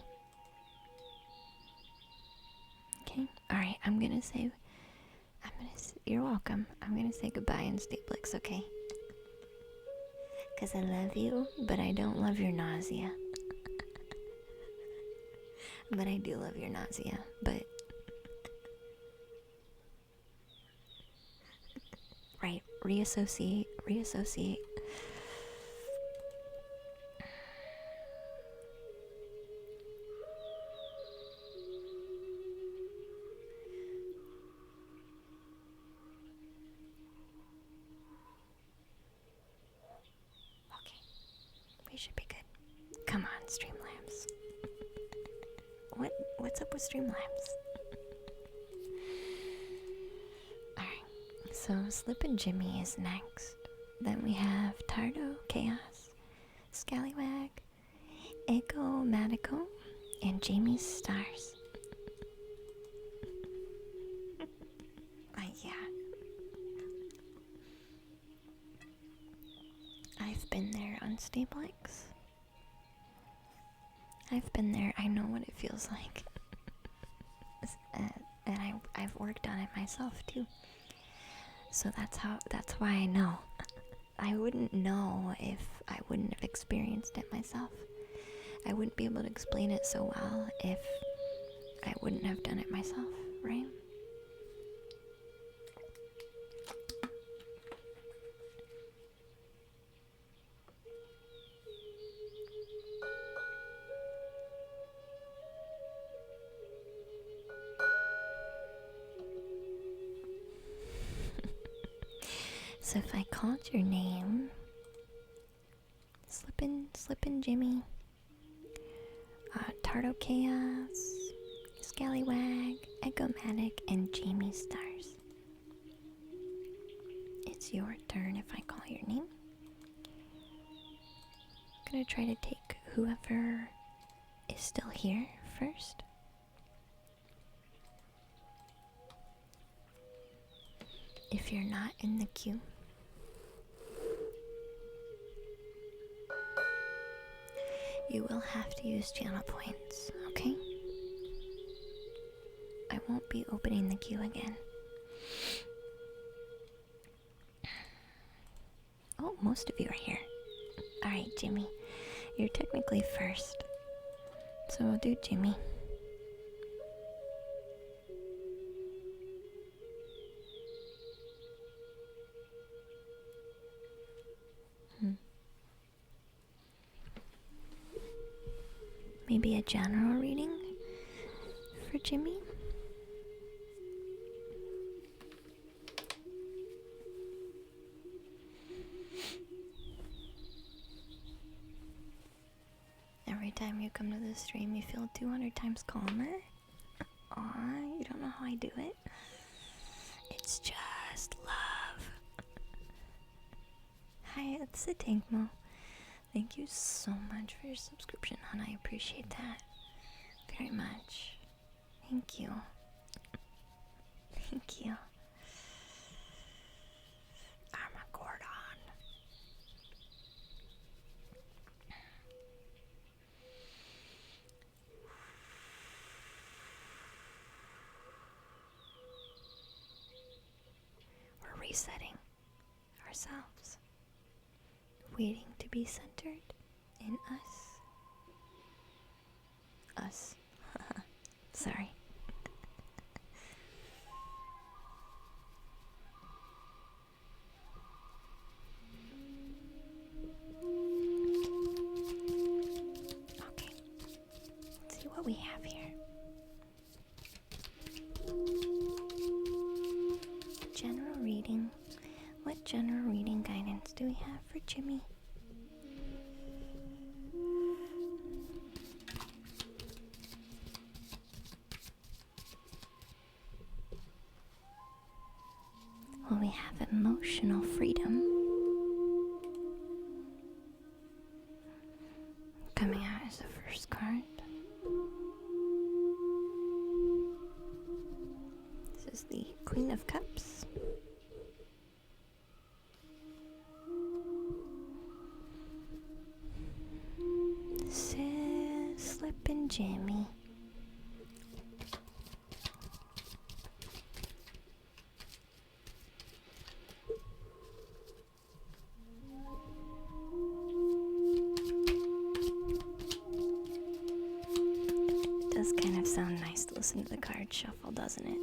Okay? Alright, you're welcome. I'm gonna say goodbye in Stablix, okay? Because I love you, but I don't love your nausea. But I do love your nausea, but... Right, reassociate. We should be good. Come on, Streamlabs. What's up with Streamlabs? Alright, so Slippin' Jimmy is next. Then we have Tardo, Chaos, Scallywag, Echo Matico, and Jamie's Stars. Yeah. I've been there on Stablix. I've been there. I know what it feels like. And I've worked on it myself too. So that's why I know. I wouldn't know if I wouldn't have experienced it myself. I wouldn't be able to explain it so well if I wouldn't have done it myself, right? So if I called your name, Slippin' Jimmy, Tardo Chaos, Scallywag, Egomatic, and Jamie Stars. It's your turn if I call your name. I'm gonna try to take whoever is still here first. If you're not in the queue. You will have to use channel points, okay? I won't be opening the queue again. Oh, most of you are here. Alright, Jimmy. You're technically first. So we'll do Jimmy. Maybe a general reading for Jimmy? Every time you come to the stream, you feel 200 times calmer. Aw, you don't know how I do it. It's just love. Hi, it's the Tankmo. Thank you so much for your subscription, hon. I appreciate that very much. Thank you. Thank you. Armagordon. We're resetting ourselves, waiting to be centered in us. Us. Sorry. Okay. Let's see what we have here. General reading. What general reading guidance do we have for Jimmy? Well, we have emotional freedom coming out as the first card. This is the Queen of Cups. Slippin' Jimmy. It does kind of sound nice to listen to the card shuffle, doesn't it?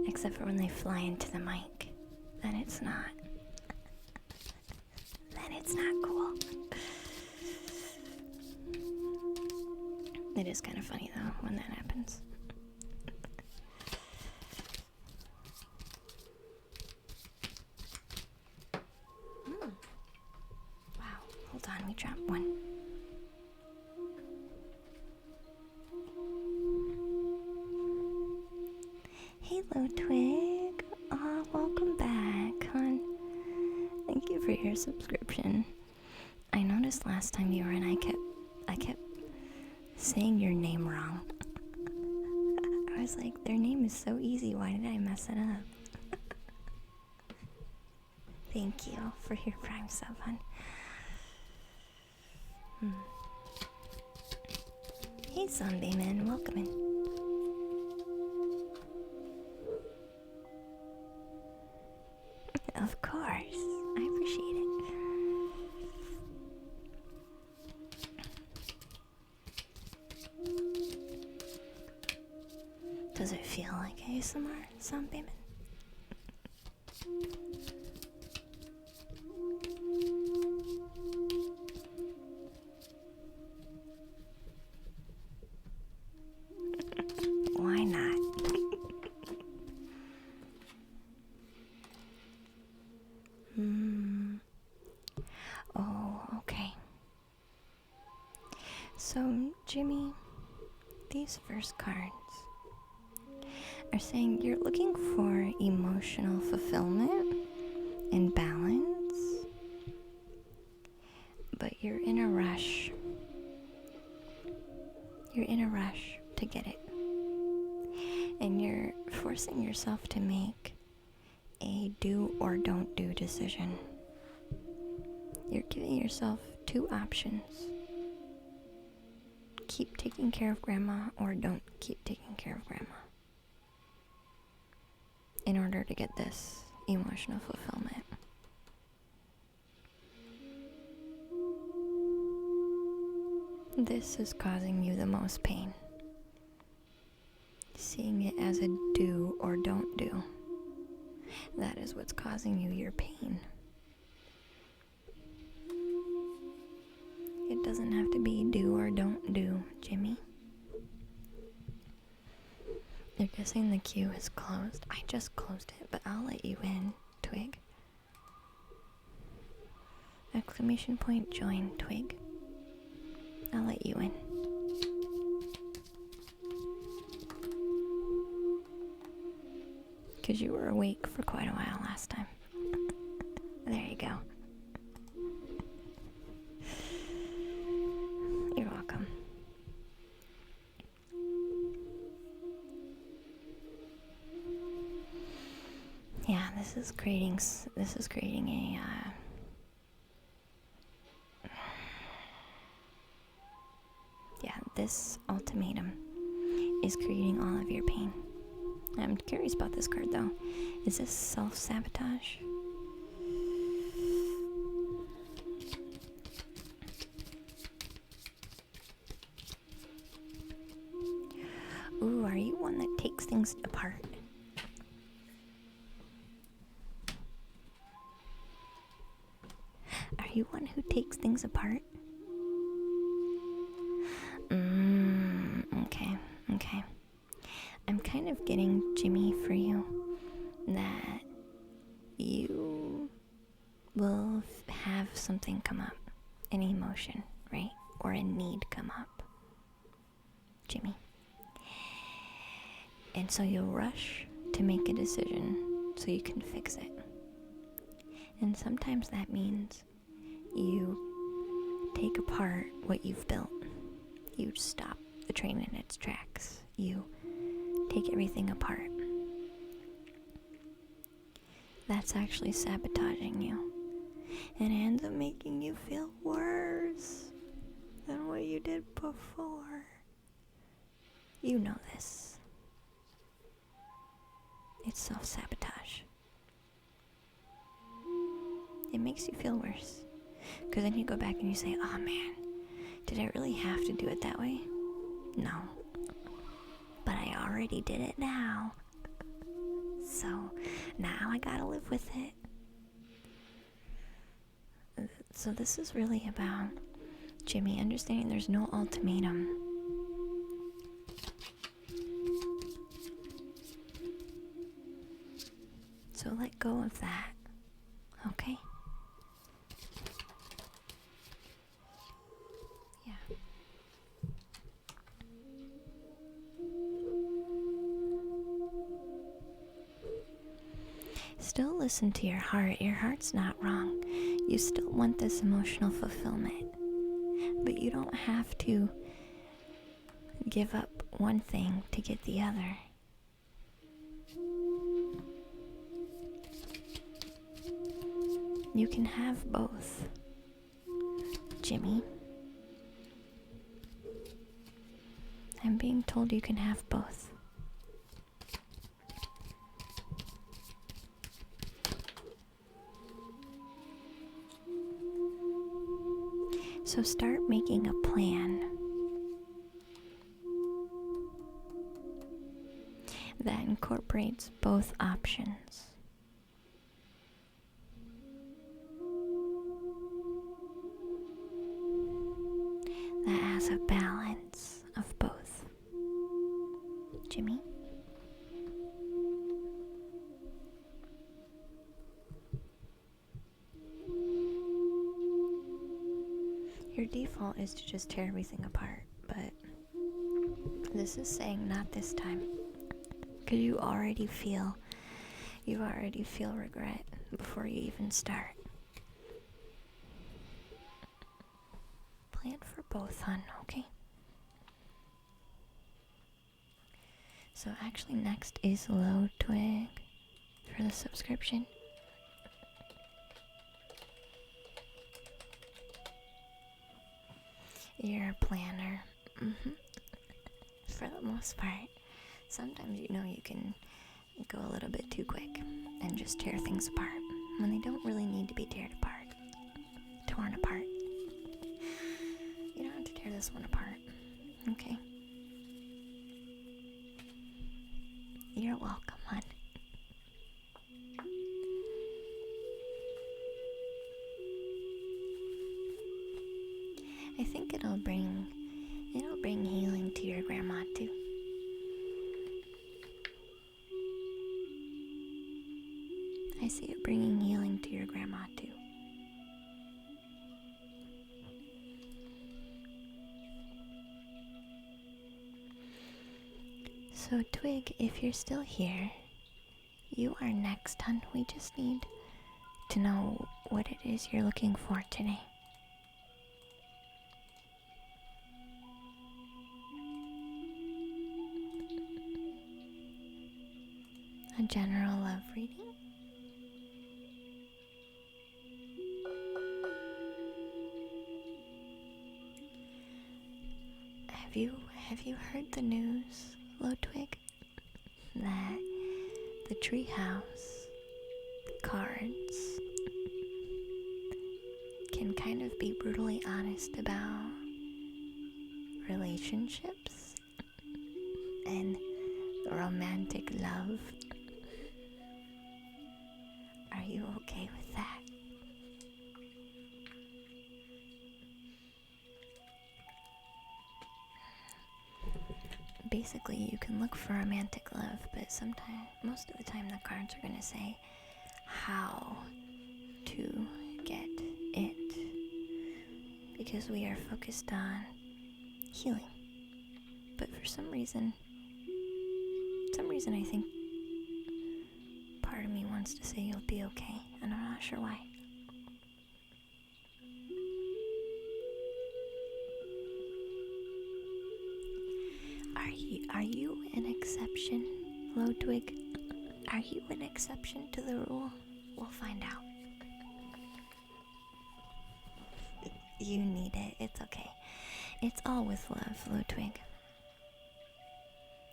Except for when they fly into the mic. Then it's not. Then it's not cool. It is kind of funny though when that happens. Wow, hold on, we dropped one. Hello, Twig. Aw, welcome back, hon. Thank you for your subscription. I noticed last time you were in, I kept saying your name wrong. I was like, their name is so easy, why did I mess it up? Thank you for your Prime sub, hon. Hey, Zombie Man, welcome in. Of course, I appreciate it. Does it feel like ASMR, Zombie Man? Why not? Oh, okay. So, Jimmy, these first cards are saying you're looking for emotional fulfillment and balance, but you're in a rush. You're in a rush to get it. And you're forcing yourself to make a do or don't do decision. You're giving yourself two options. Keep taking care of grandma or don't keep taking care of grandma in order to get this emotional fulfillment. This is causing you the most pain. Seeing it as a do or don't do. That is what's causing you your pain. It doesn't have to be do or don't do, Jimmy. You're guessing the queue is closed. I just closed it, but I'll let you in, Twig. Exclamation point join, Twig. I'll let you in. Because you were awake for quite a while last time. There you go. You're welcome. Yeah, this is creating a this ultimatum is creating all of your pain. I'm curious about this card though. Is this self-sabotage? Ooh, are you one that takes things apart? Are you one who takes things apart? Okay. I'm kind of getting, Jimmy, for you, that you will have something come up, an emotion, right? Or a need come up, Jimmy. And so you'll rush to make a decision so you can fix it. And sometimes that means you take apart what you've built. You stop the train in its tracks. You take everything apart. That's actually sabotaging you. And it ends up making you feel worse than what you did before. You know this. It's self-sabotage. It makes you feel worse. Because then you go back and you say, oh man, did I really have to do it that way? No. But I already did it now. So now I gotta live with it. So this is really about, Jimmy, understanding there's no ultimatum. So let go of that. Okay? Yeah. Still listen to your heart. Your heart's not wrong. You still want this emotional fulfillment. But you don't have to give up one thing to get the other. You can have both, Jimmy. I'm being told you can have both. So start making a plan that incorporates both options. That has a balance of both. Jimmy? Your default is to just tear everything apart, but this is saying not this time. Because you already feel regret before you even start. Plan for both, hon, okay? So actually next is Low Twig for the subscription. You're a planner. For the most part. Sometimes you can go a little bit too quick and just tear things apart when they don't really need to be torn apart. You don't have to tear this one apart, okay? You're welcome, hon. I think it'll bring healing to your grandma too. I see it bringing healing to your grandma too. So Twig, if you're still here, you are next, hon. We just need to know what it is you're looking for today. A general love reading? Have you heard the news, Lotwig? That the treehouse cards can kind of be brutally honest about relationships and romantic love. Are you okay with that? Basically, you can look for romantic love, but most of the time the cards are going to say how to get it, because we are focused on healing. But for some reason I think part of me wants to say you'll be okay, and I'm not sure why. Are you an exception, Lodwig? Are you an exception to the rule? We'll find out. You need it. It's okay. It's all with love, Lodwig.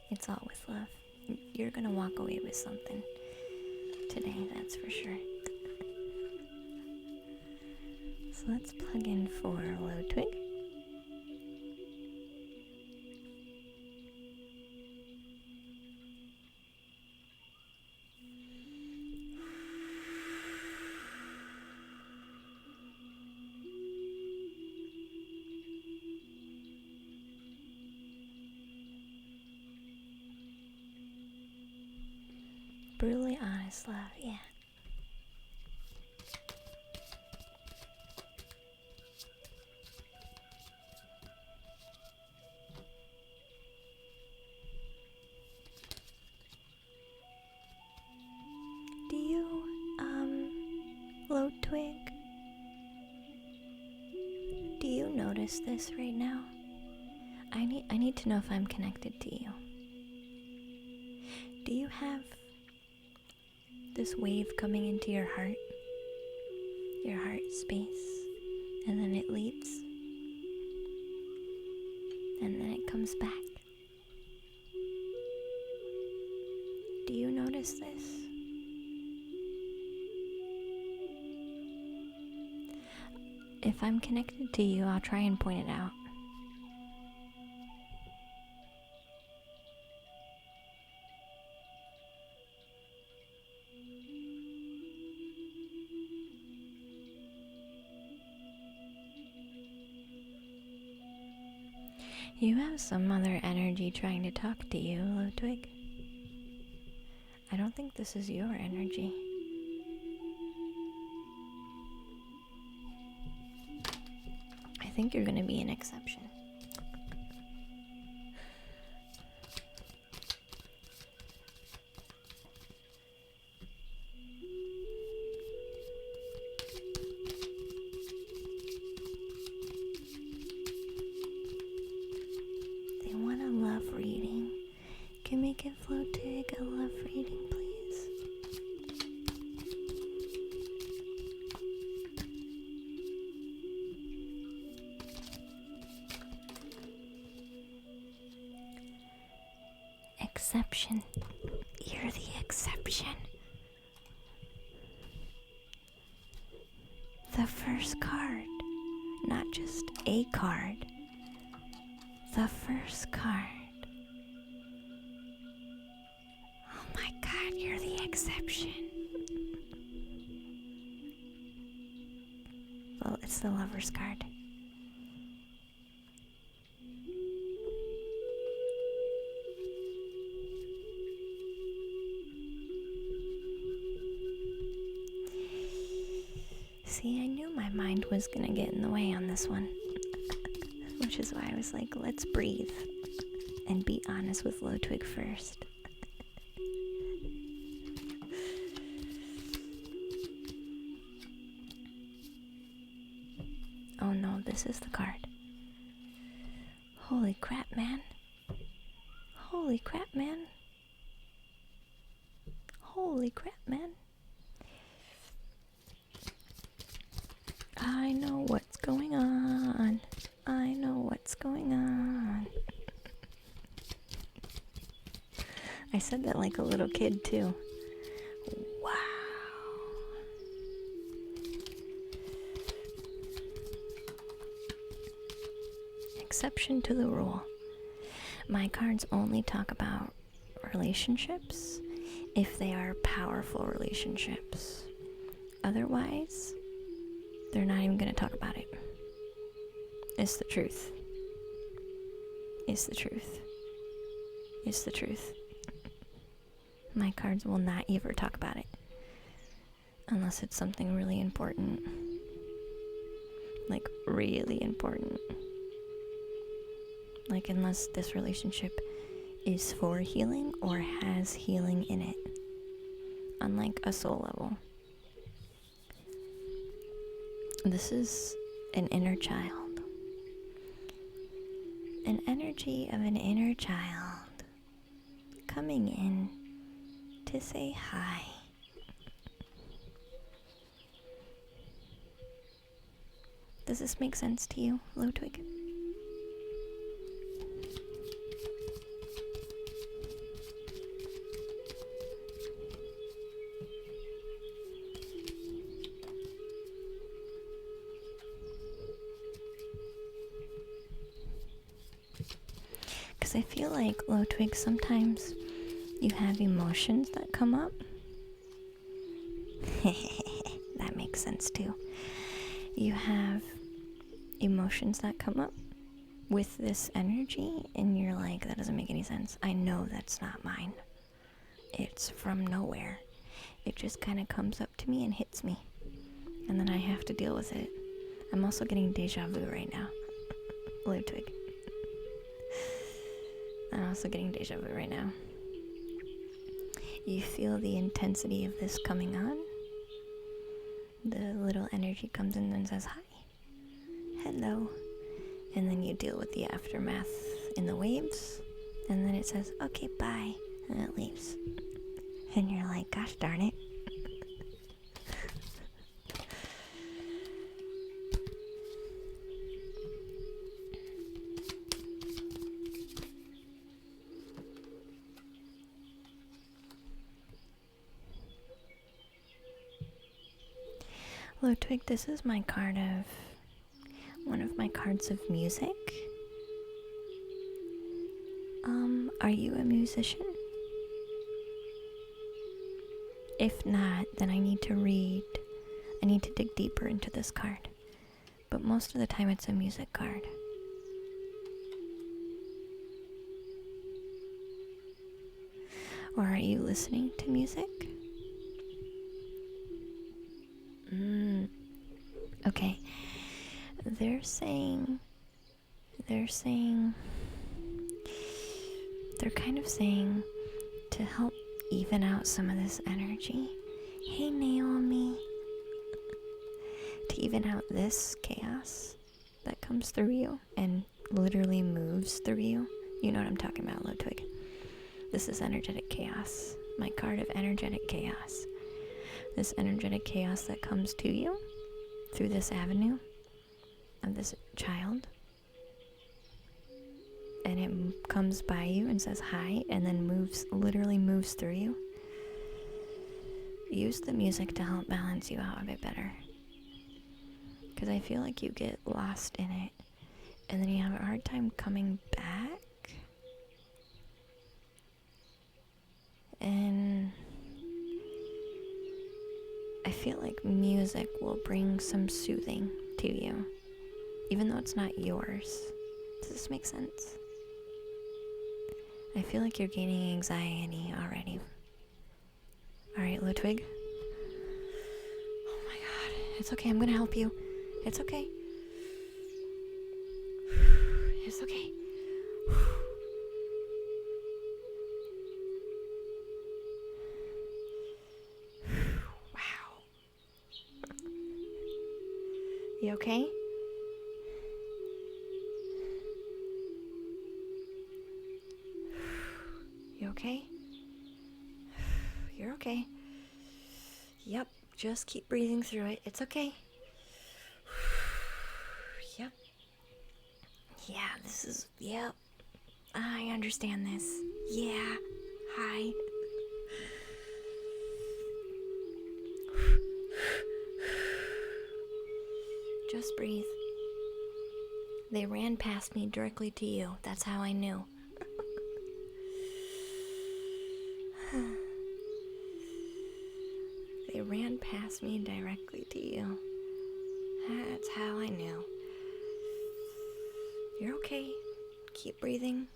It's all with love. You're gonna walk away with something today, that's for sure. So let's plug in for Lodwig. Brutally honest love, yeah. Do you, Lodwig, do you notice this right now? I need to know if I'm connected to you. Do you have this wave coming into your heart space, and then it leaves, and then it comes back? Do you notice this? If I'm connected to you, I'll try and point it out. You have some other energy trying to talk to you, Ludwig. I don't think this is your energy. I think you're gonna be an exception. They want a love reading. Can we give Ludwig a love reading, please? exception. You're the exception. The first card. Not just a card. The first card. Oh my god, you're the exception. Well, it's the Lover's card. See, I knew my mind was gonna get in the way on this one. Which is why I was like, let's breathe and be honest with Low Twig first. Oh no, this is the card. Holy crap, man. Holy crap, man. Holy crap, man. I know what's going on. I know what's going on. I said that like a little kid too. Wow. Exception to the rule. My cards only talk about relationships if they are powerful relationships. Otherwise, they're not even going to talk about it. It's the truth. It's the truth. It's the truth. My cards will not ever talk about it. Unless it's something really important. Like, really important. Like, unless this relationship is for healing or has healing in it. On, like, a soul level. This is an inner child. An energy of an inner child coming in to say hi. Does this make sense to you, Low Twig? Because I feel like, Low Twig, sometimes you have emotions that come up. That makes sense too. You have emotions that come up with this energy, and you're like, that doesn't make any sense. I know that's not mine. It's from nowhere. It just kind of comes up to me and hits me. And then I have to deal with it. I'm also getting deja vu right now. Low Twig. I'm also getting deja vu right now. You feel the intensity of this coming on. The little energy comes in and says, hi. Hello. And then you deal with the aftermath in the waves. And then it says, okay, bye. And it leaves. And you're like, gosh darn it. Low Twig, this is my card of, one of my cards of music. Are you a musician? If not, then I need to dig deeper into this card. But most of the time it's a music card. Or are you listening to music? Okay. They're kind of saying to help even out some of this energy. Hey, Naomi. To even out this chaos that comes through you and literally moves through you. You know what I'm talking about, Low Twig. This is energetic chaos. My card of energetic chaos. This energetic chaos that comes to you through this avenue of this child. and it comes by you and says hi and then literally moves through you, use the music to help balance you out a bit better. Because I feel like you get lost in it and then you have a hard time coming back. And I feel like music will bring some soothing to you, even though it's not yours. Does this make sense? I feel like you're gaining anxiety already. Alright, Ludwig. Oh my god. It's okay, I'm gonna help you. It's okay. It's okay. Wow. You okay? You okay? You're okay. Yep, just keep breathing through it. It's okay. Yep. Yeah, yep. I understand this. Yeah. Hi. Just breathe. They ran past me directly to you. That's how I knew. They ran past me directly to you. That's how I knew. You're okay. Keep breathing.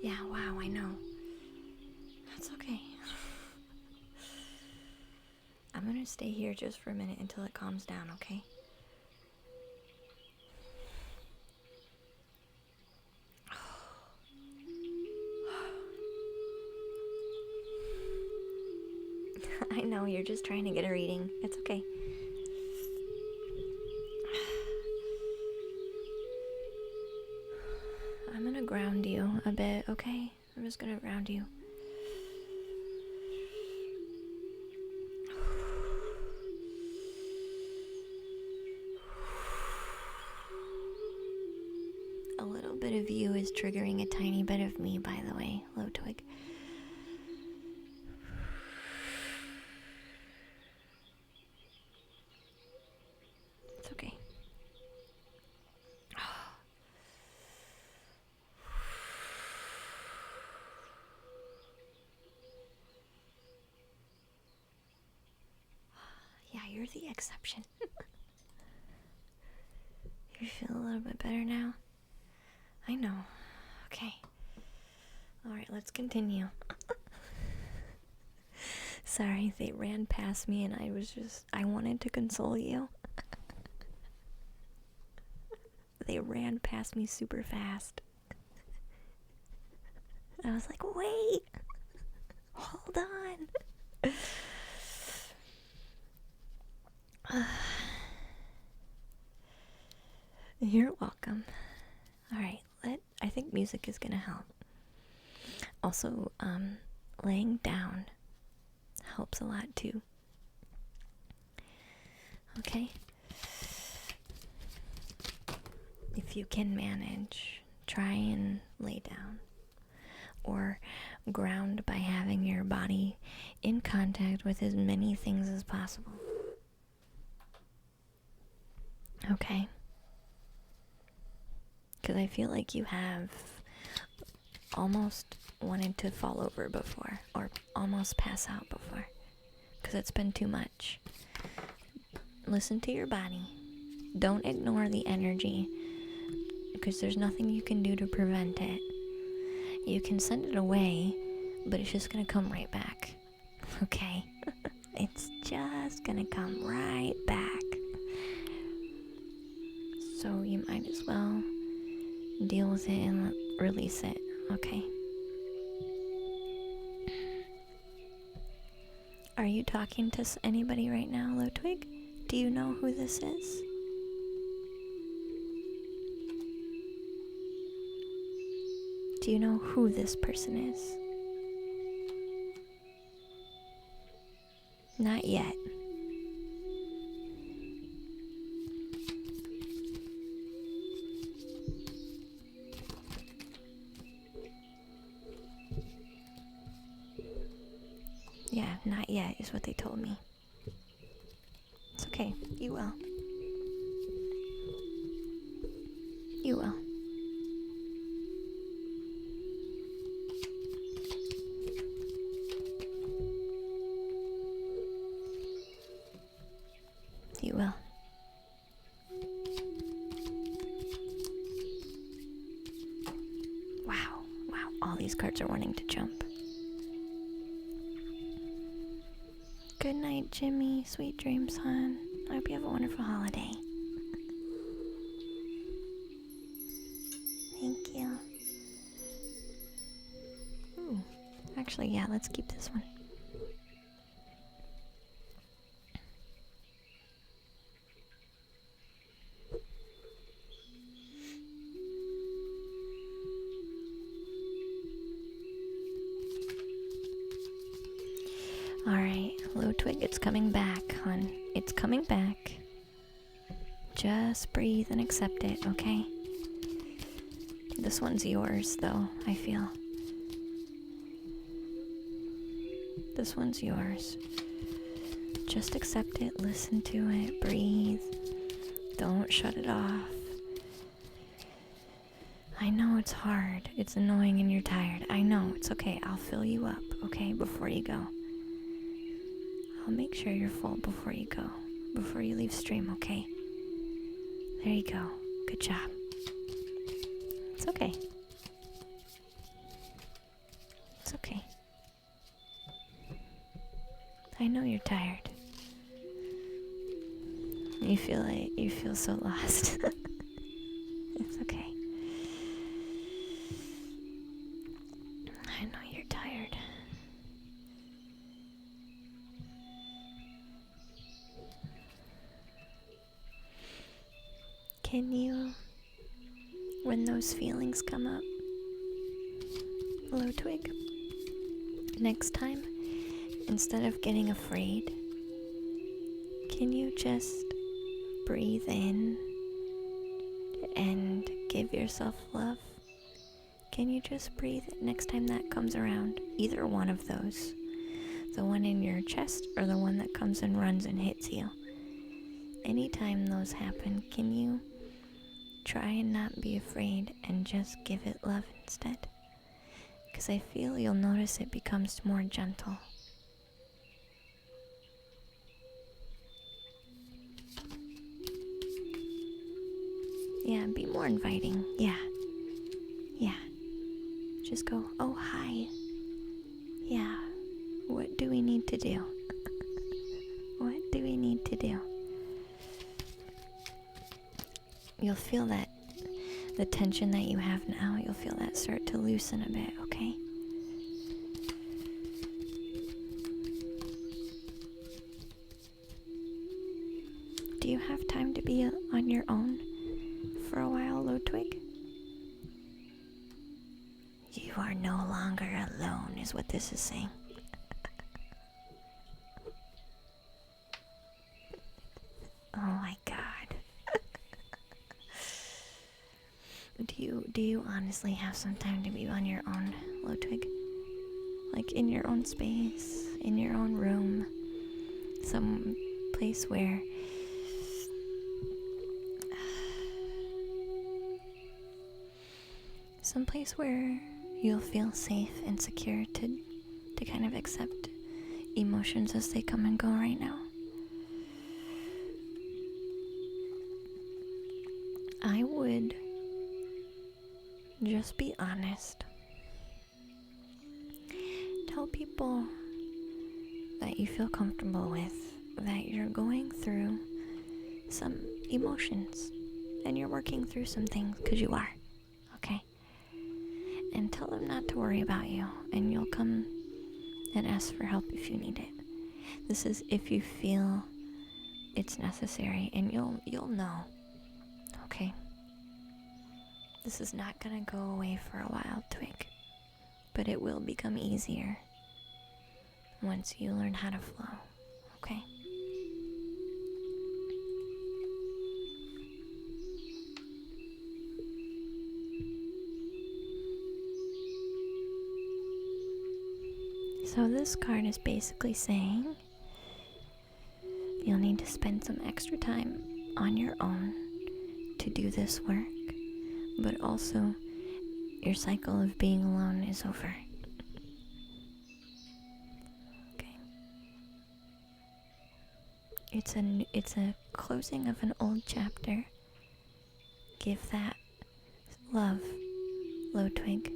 Yeah, wow, I know. That's okay. I'm gonna stay here just for a minute until it calms down, okay? I know, you're just trying to get a reading. It's okay. I'm gonna ground you a bit, okay? I'm just gonna ground you. A little bit of you is triggering a tiny bit of me, by the way, Low Twig. It's okay. Yeah, you're the exception. You feel a little bit better now? I know. Okay. Alright, let's continue. Sorry, they ran past me and I wanted to console you. They ran past me super fast. I was like, wait! Hold on! You're welcome. Alright, I think music is gonna help. Also, laying down helps a lot too. Okay? If you can manage, try and lay down. Or ground by having your body in contact with as many things as possible. Okay? Because I feel like you have almost wanted to fall over before, or almost pass out before, because it's been too much. Listen to your body. Don't ignore the energy, because there's nothing you can do to prevent it. You can send it away, but it's just gonna come right back. Okay? It's just gonna come right back. So you might as well deal with it and release it, okay? Are you talking to anybody right now, Low Twig? Do you know who this is? Do you know who this person is? Not yet. Yeah, not yet is what they told me. It's okay. You will. You will. You will. Wow. Wow. All these cards are wanting to jump. Good night, Jimmy. Sweet dreams, hon. I hope you have a wonderful holiday. Thank you. Ooh. Actually, yeah, let's keep this one. Alright, Low Twig, it's coming back, hon. It's coming back. Just breathe and accept it, okay? This one's yours, though, I feel. This one's yours. Just accept it, listen to it, breathe. Don't shut it off. I know it's hard, it's annoying and you're tired. I know, it's okay, I'll fill you up, okay, before you go. I'll make sure you're full before you go. Before you leave stream, okay? There you go. Good job. It's okay. It's okay. I know you're tired. You feel so lost. It's okay. I know you're tired. Can you, when those feelings come up, Low Twig, next time, instead of getting afraid, can you just breathe in and give yourself love? Can you just breathe next time that comes around? Either one of those. The one in your chest or the one that comes and runs and hits you. Anytime those happen, can you try and not be afraid and just give it love instead? Because I feel you'll notice it becomes more gentle. Yeah, be more inviting. Yeah. Yeah. Just go, oh, hi. Yeah. What do we need to do? What do we need to do? You'll feel that, the tension that you have now, you'll feel that start to loosen a bit, okay? Do you have time to be on your own for a while, Low Twig? You are no longer alone, is what this is saying. Oh my god. Do you honestly have some time to be on your own, Low Twig? Like in your own space, in your own room, some place where you'll feel safe and secure to kind of accept emotions as they come and go right now. I would just be honest. Tell people that you feel comfortable with that you're going through some emotions and you're working through some things, because you are, okay? And tell them not to worry about you, and you'll come and ask for help if you need it. This is if you feel it's necessary, and you'll know. Okay? This is not gonna go away for a while, Twig, but it will become easier once you learn how to flow. Okay? So this card is basically saying you'll need to spend some extra time on your own to do this work, but also your cycle of being alone is over. Okay. It's a closing of an old chapter. Give that love, Low Twig.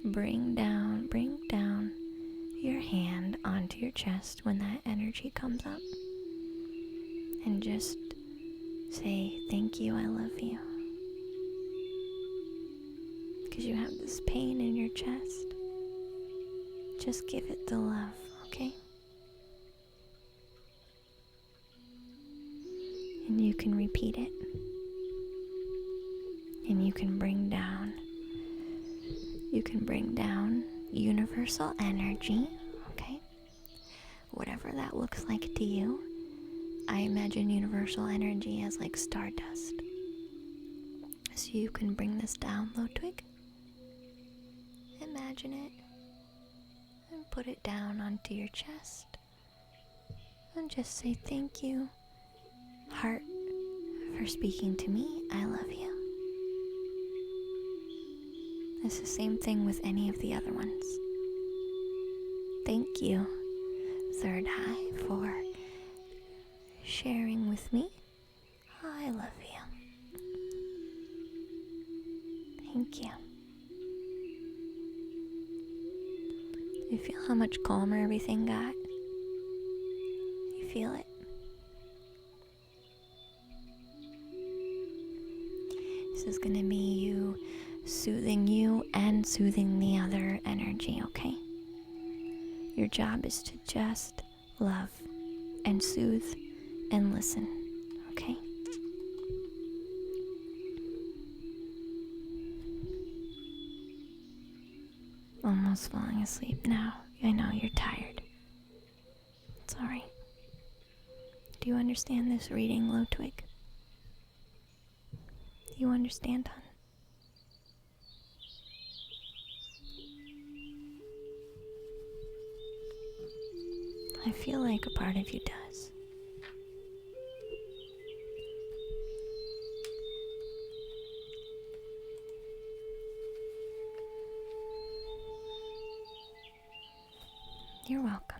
Bring down your hand onto your chest when that energy comes up. And just say, thank you, I love you. Because you have this pain in your chest. Just give it the love, okay? And you can repeat it. And you can bring down universal energy, okay? Whatever that looks like to you. I imagine universal energy as like stardust. So you can bring this down, Low Twig. Imagine it. And put it down onto your chest. And just say thank you, heart, for speaking to me. I love you. It's the same thing with any of the other ones. Thank you, third eye, for sharing with me. I love you. Thank you. You feel how much calmer everything got? You feel it? This is gonna be you soothing you and soothing the other energy, okay? Your job is to just love and soothe and listen, okay? Almost falling asleep now. I know you're tired. It's alright. Do you understand this reading, Low Twig? Do you understand, hon? I feel like a part of you does. You're welcome.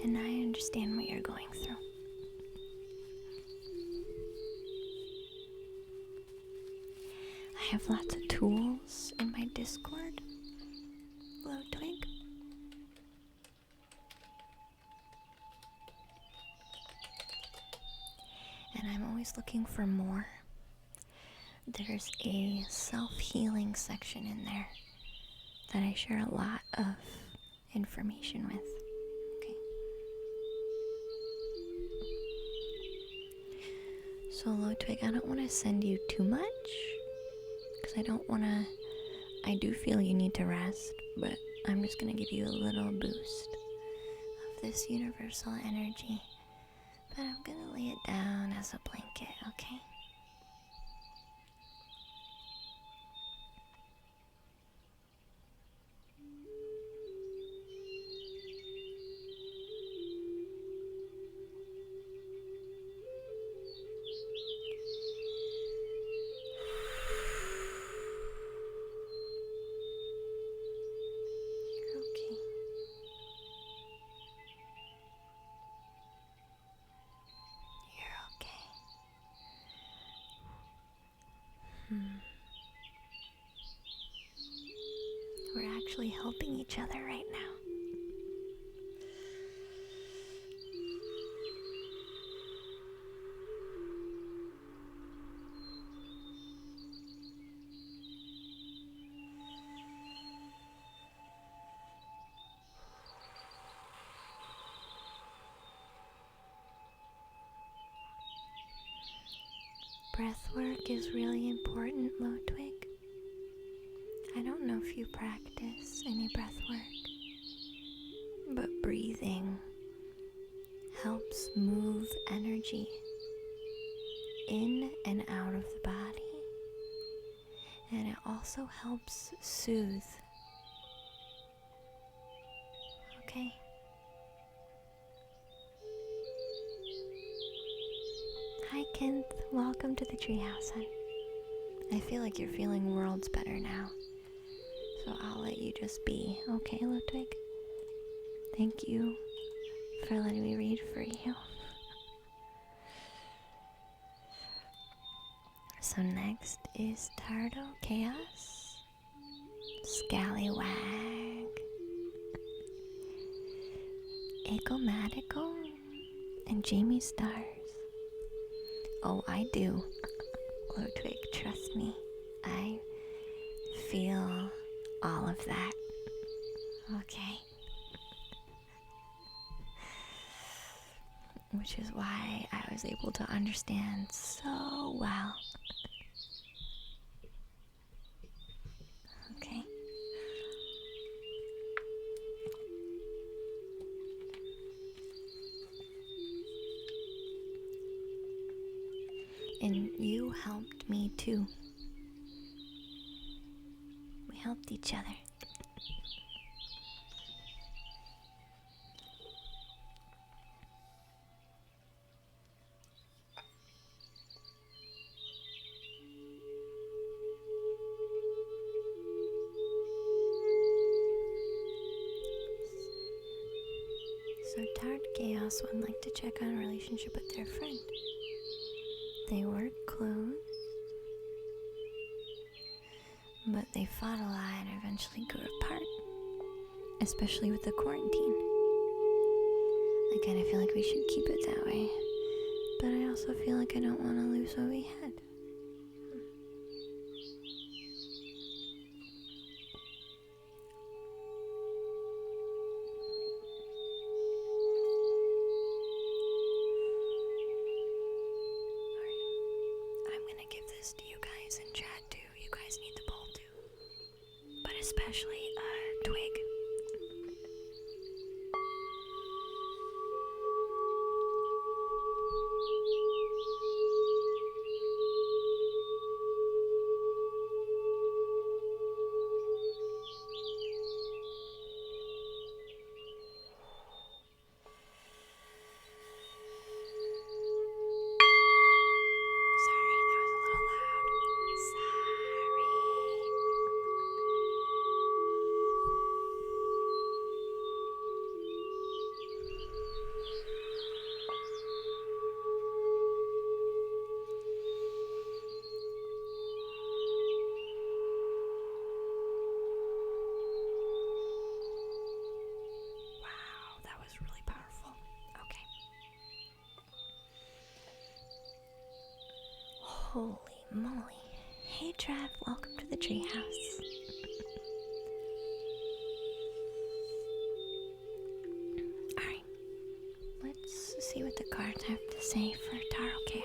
And I understand what you're going through. I have lots of tools in my Discord, Low Twig. And I'm always looking for more. There's a self-healing section in there that I share a lot of information with. Okay. So Low Twig, I don't want to send you too much, because I do feel you need to rest, but I'm just going to give you a little boost of this universal energy. But I'm going to lay it down as a blanket, okay? Okay. You're okay. We're actually helping each other right now. breath work is really important, Lotwig. I don't know if you practice any breath work, but breathing helps move energy in and out of the body, and it also helps soothe. Okay? Hi, Kent. Welcome to the treehouse, hon. I feel like you're feeling worlds better now, so I'll let you just be. Okay, Ludwig? Thank you for letting me read for you. So next is Tardo, Chaos, Scallywag, Egomatical, and Jamie Stars. Oh, I do. Ludwig, trust me. I feel all of that. Okay. Which is why I was able to understand so well. Okay. And you helped me too. We helped each other. So Tard Chaos would like to check on a relationship with their friend. They were close, but they fought a lot and eventually grew apart, especially with the quarantine. I kind of feel like we should keep it that way, but I also feel like I don't want to lose what we had. I'm gonna give this to you guys in chat too. You guys need the poll too, but especially Twig. Sorry, that was a little loud. Sorry. Wow, that was really powerful. Okay. Holy moly. Hey Trav, welcome to the treehouse. Alright, let's see what the cards have to say for Taro Chaos.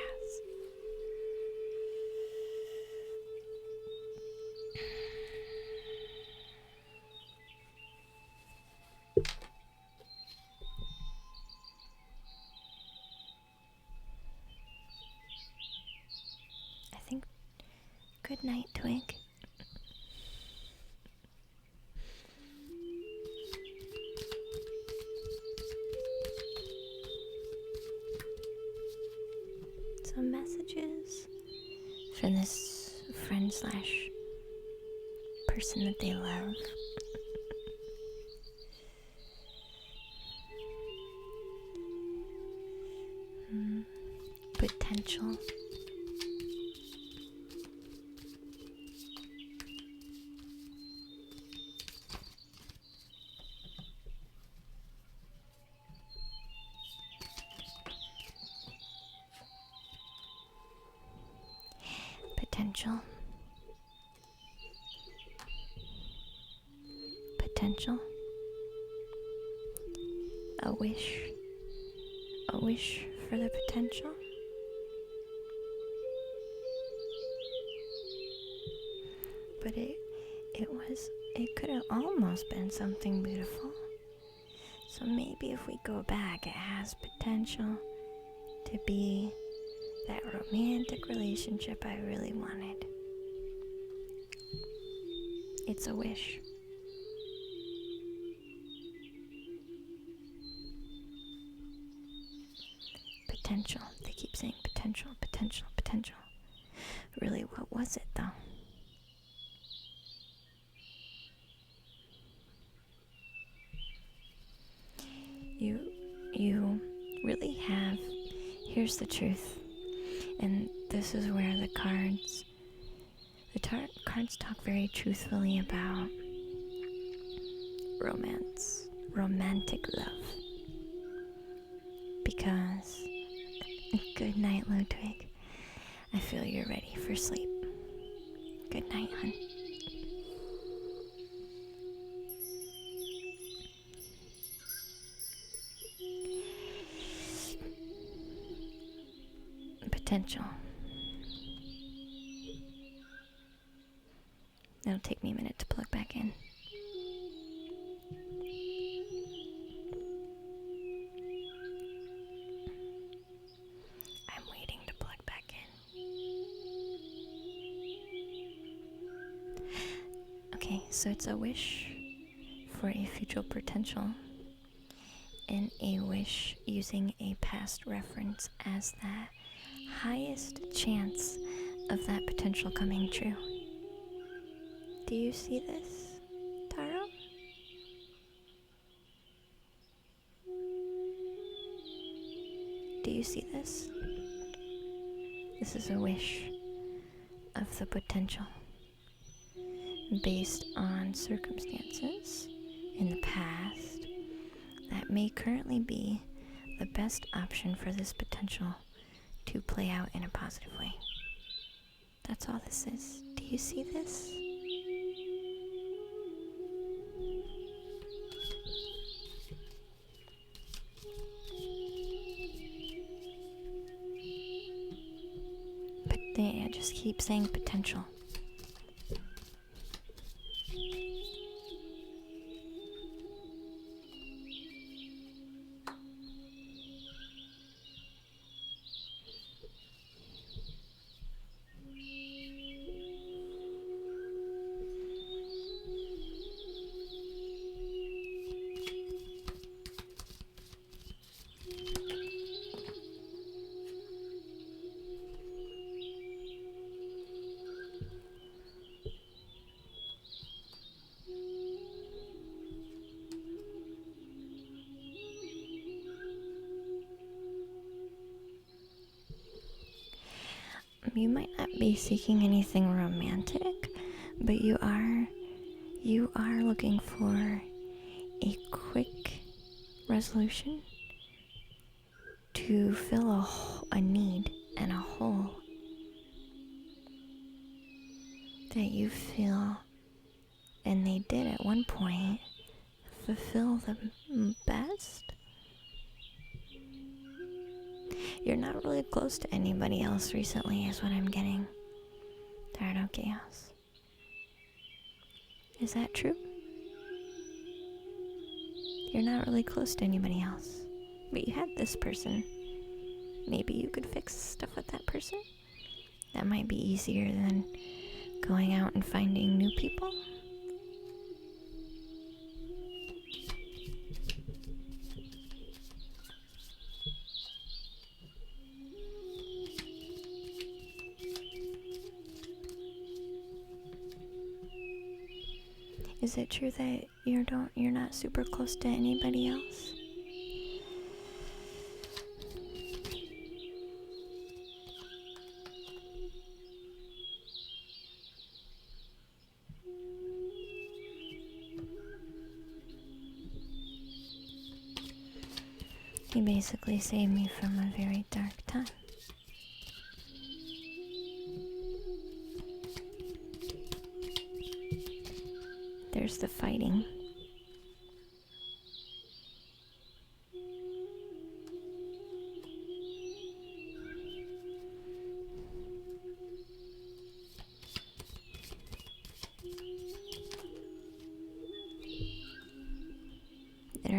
I think good night, Twig. Some messages for this friend slash person that they love. Potential. Potential. Potential. A wish. A wish for the potential. but it could have almost been something beautiful. So maybe if we go back, it has potential to be that romantic relationship I really wanted. It's a wish. Potential. They keep saying potential, potential, potential. Really, what was it though? You really have. Here's the truth. And this is where the cards talk very truthfully about romance, romantic love. Because, good night, Ludwig. I feel you're ready for sleep. Good night, hon. Potential. It'll take me a minute to plug back in. I'm waiting to plug back in. Okay, so it's a wish for a future potential and a wish using a past reference as that highest chance of that potential coming true. Do you see this, Taro? Do you see this? This is a wish of the potential based on circumstances in the past that may currently be the best option for this potential to play out in a positive way. That's all this is. Do you see this? But I just keep saying potential. You might not be seeking anything romantic, but you are looking for a quick resolution to fill a need and a hole that you feel, and they did at one point, fulfill the best. You're not really close to anybody else recently, is what I'm getting. Dardo Chaos. Is that true? You're not really close to anybody else, but you had this person. Maybe you could fix stuff with that person. That might be easier than going out and finding new people. Is it true that you're not super close to anybody else? He basically saved me from a very dark time. There's the fighting.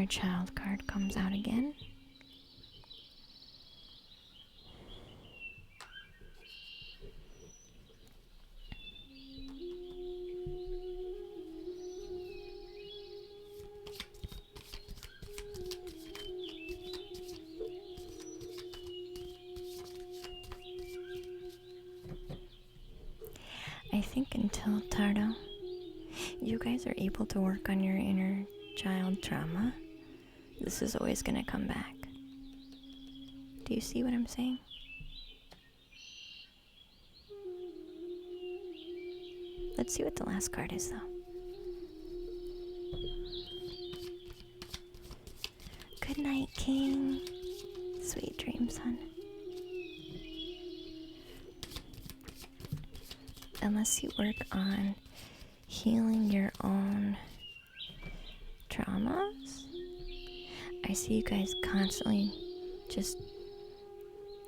inner child card comes out again. I think until Tardo, you guys are able to work on your inner child trauma, this is always going to come back. Do you see what I'm saying? Let's see what the last card is, though. Good night, King. Sweet dreams, hon. Unless you work on healing your own traumas, I see you guys constantly just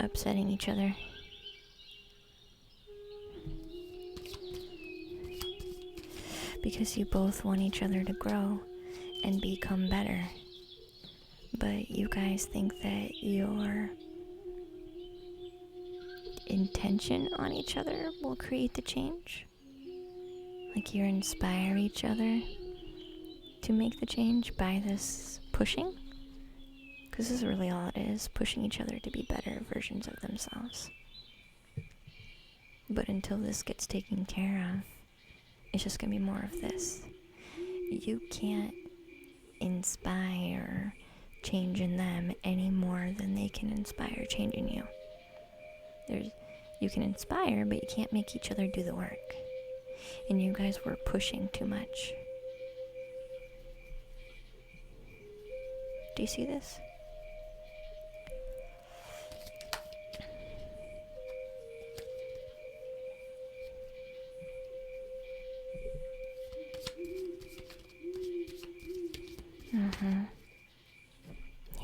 upsetting each other. Because you both want each other to grow and become better. But you guys think that your intention on each other will create the change. Like you inspire each other to make the change by this pushing. Because this is really all it is, pushing each other to be better versions of themselves. But until this gets taken care of, it's just going to be more of this. You can't inspire change in them any more than they can inspire change in you. You can inspire, but you can't make each other do the work. And you guys were pushing too much. Do you see this?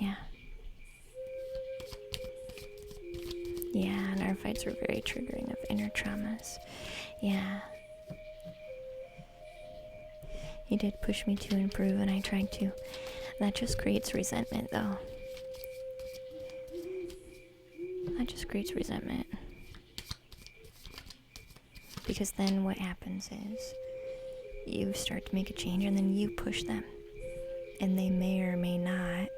Yeah. Yeah, and our fights were very triggering of inner traumas. Yeah. He did push me to improve, and I tried to. That just creates resentment, though. That just creates resentment. Because then what happens is you start to make a change, and then you push them. And they may or may not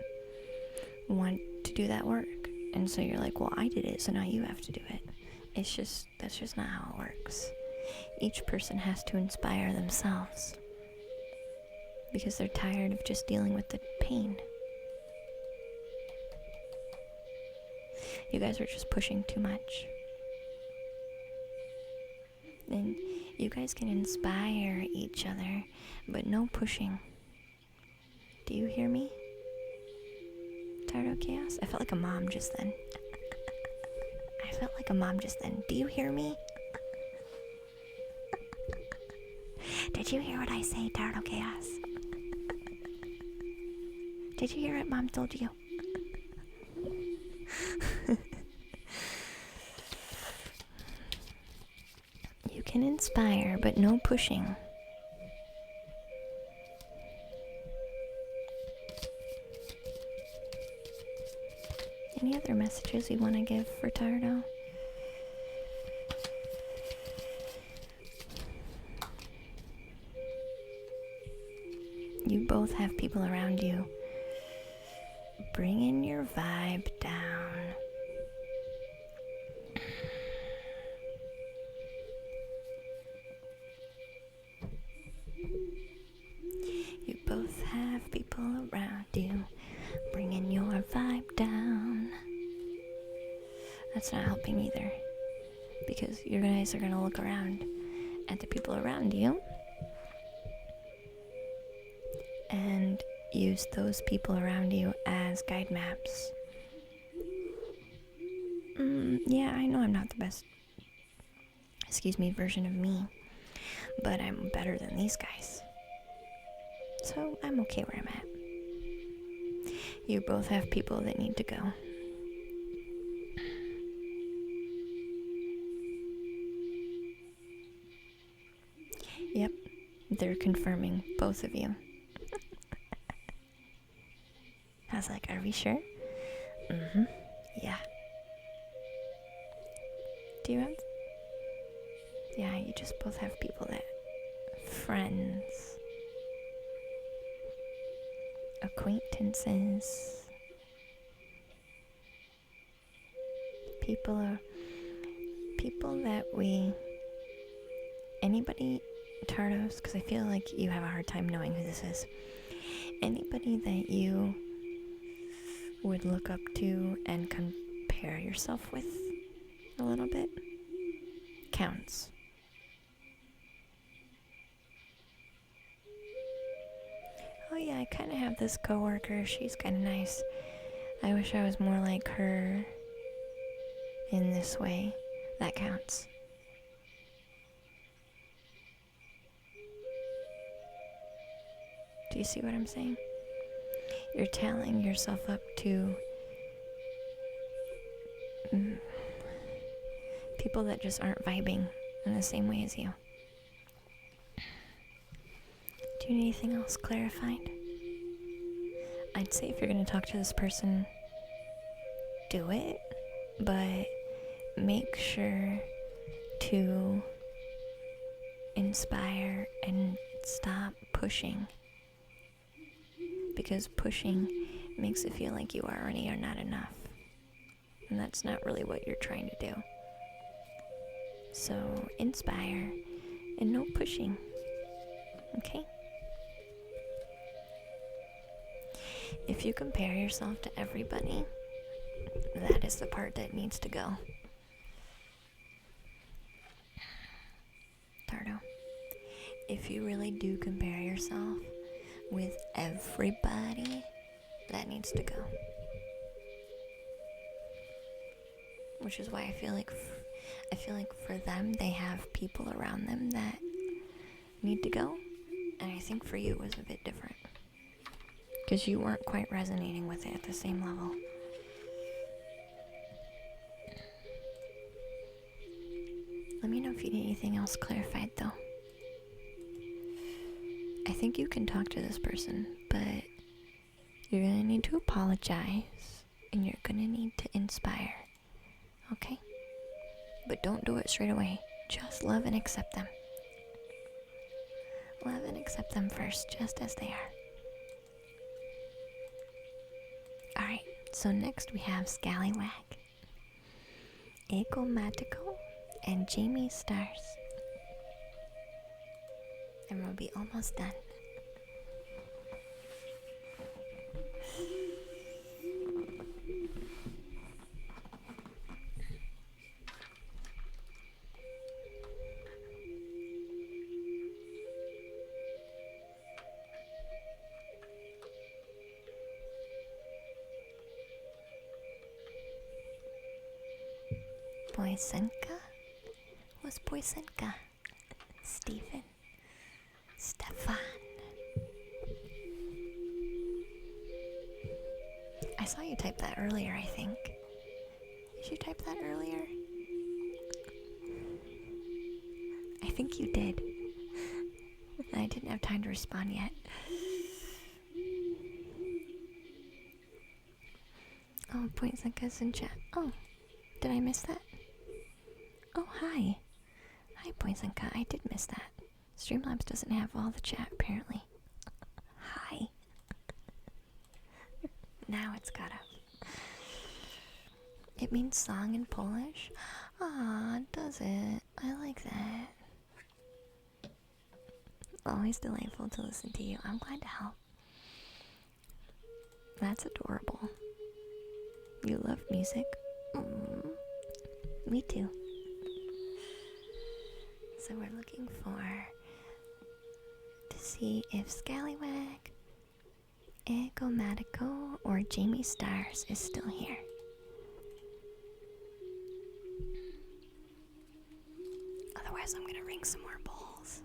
want to do that work. And so you're like, well, I did it, so now you have to do it. That's just not how it works. Each person has to inspire themselves. Because they're tired of just dealing with the pain. You guys are just pushing too much. Then you guys can inspire each other, but no pushing. Do you hear me? Tired of chaos? I felt like a mom just then. I felt like a mom just then. Do you hear me? Did you hear what I say, Tired of chaos? Did you hear what Mom told you? You can inspire, but no pushing. Any other messages you want to give for Tardo? You both have people around you bringing your vibe down. You both have people around you bringing your vibe down. That's not helping either, because you guys are going to look around at the people around you and use those people around you as guide maps. Yeah, I know I'm not the best, version of me, but I'm better than these guys. So I'm okay where I'm at. You both have people that need to go. Yep, they're confirming, both of you. was like, are we sure? Mm-hmm. Yeah. Do you have... Yeah, you just both have people that... Friends. Acquaintances. People that we... Anybody... Tardos, because I feel like you have a hard time knowing who this is. Anybody that you would look up to and compare yourself with a little bit counts. Oh yeah, I kind of have this coworker. She's kind of nice. I wish I was more like her in this way. That counts. Do you see what I'm saying? You're tallying yourself up to people that just aren't vibing in the same way as you. Do you need anything else clarified? I'd say if you're going to talk to this person, do it, but make sure to inspire and stop pushing. Because pushing makes it feel like you already are not enough. And that's not really what you're trying to do. So, inspire and no pushing. Okay? If you compare yourself to everybody, that is the part that needs to go. Tardo. If you really do compare yourself with everybody, that needs to go. Which is why I feel like for them, they have people around them that need to go. And I think for you it was a bit different. Because you weren't quite resonating with it at the same level. Let me know if you need anything else clarified, though. I think you can talk to this person, but you're gonna need to apologize, and you're gonna need to inspire. Okay? But don't do it straight away. Just love and accept them. Love and accept them first, just as they are. Alright, so next we have Scallywag, Egomatico, and Jamie Stars. And we'll be almost done. Boysenka? Who's Boysenka? Stephen. Stefan. I saw you type that earlier, I think. Did you type that earlier? I think you did. I didn't have time to respond yet. Oh, Boysenka's in chat. Oh, did I miss that? Oh, hi. Hi, Boysenka. I did miss that. Streamlabs doesn't have all the chat, apparently. Hi. Now it's got up. It means song in Polish? Aw, does it? I like that. Always delightful to listen to you. I'm glad to help. That's adorable. You love music? Me too. So we're looking to see if Scallywag, Egomatico, or Jamie Stars is still here. Otherwise, I'm gonna ring some more bowls.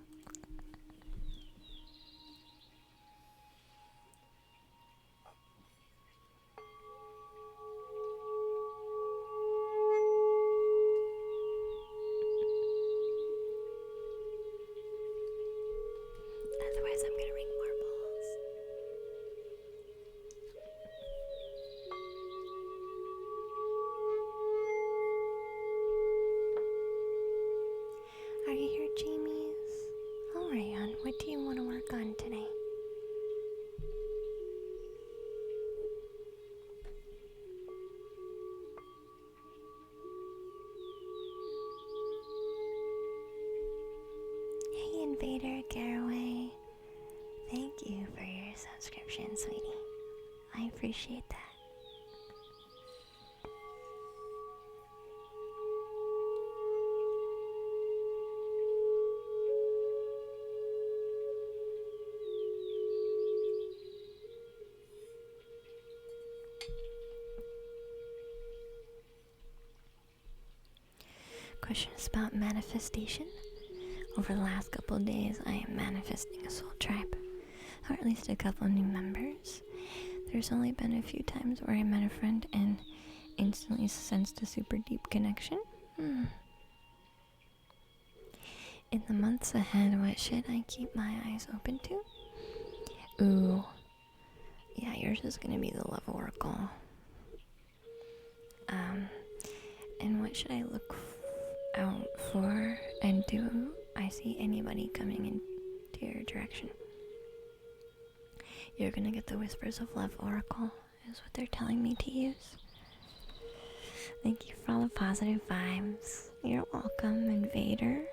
Otherwise, I'm gonna ring more bowls. Vader Caraway. Thank you for your subscription, sweetie. I appreciate that. Questions about manifestation. Over the last couple of days, I am manifesting a soul tribe, or at least a couple new members. There's only been a few times where I met a friend and instantly sensed a super deep connection. In the months ahead, what should I keep my eyes open to? Ooh, yeah, yours is gonna be the Love Oracle. And what should I look out for, and do I see anybody coming into your direction? You're gonna get the Whispers of Love Oracle, is what they're telling me to use. Thank you for all the positive vibes. You're welcome, Invader.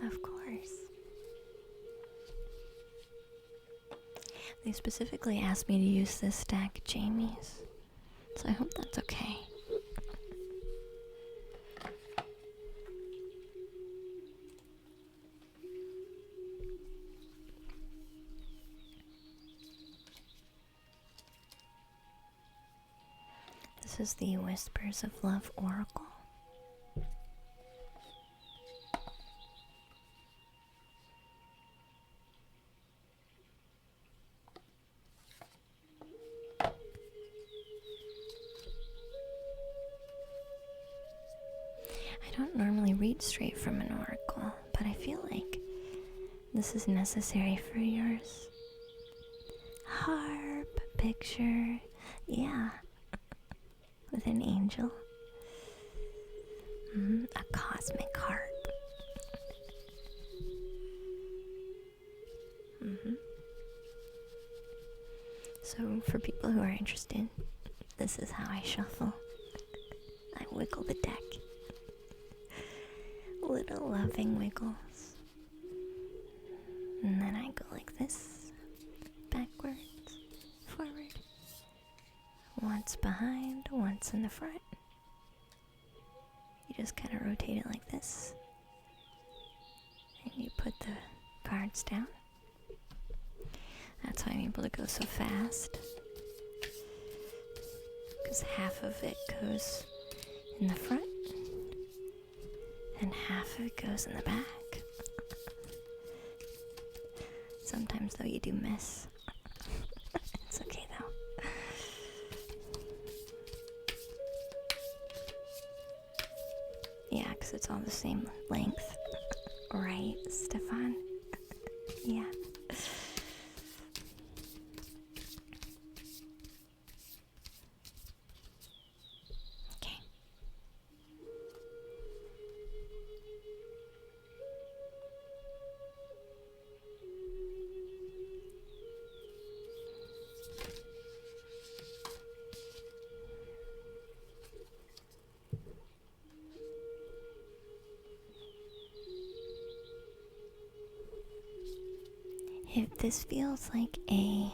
Of course. They specifically asked me to use this stack, Jamie's, so I hope that's okay. This is the Whispers of Love Oracle. I don't normally read straight from an oracle, but I feel like this is necessary for yours. Harp, picture, yeah. With an angel. A cosmic harp. So for people who are interested, this is how I shuffle. I wiggle the deck. Little loving wiggles. And then I go like this. Backwards, forward. Once behind, once in the front. You just kind of rotate it like this. And you put the cards down. That's why I'm able to go so fast. Because half of it goes in the front. And half of it goes in the back. Sometimes though you do miss. It's okay though. Yeah, because it's all the same length. Right, Stefan? Yeah. Okay. If this feels like a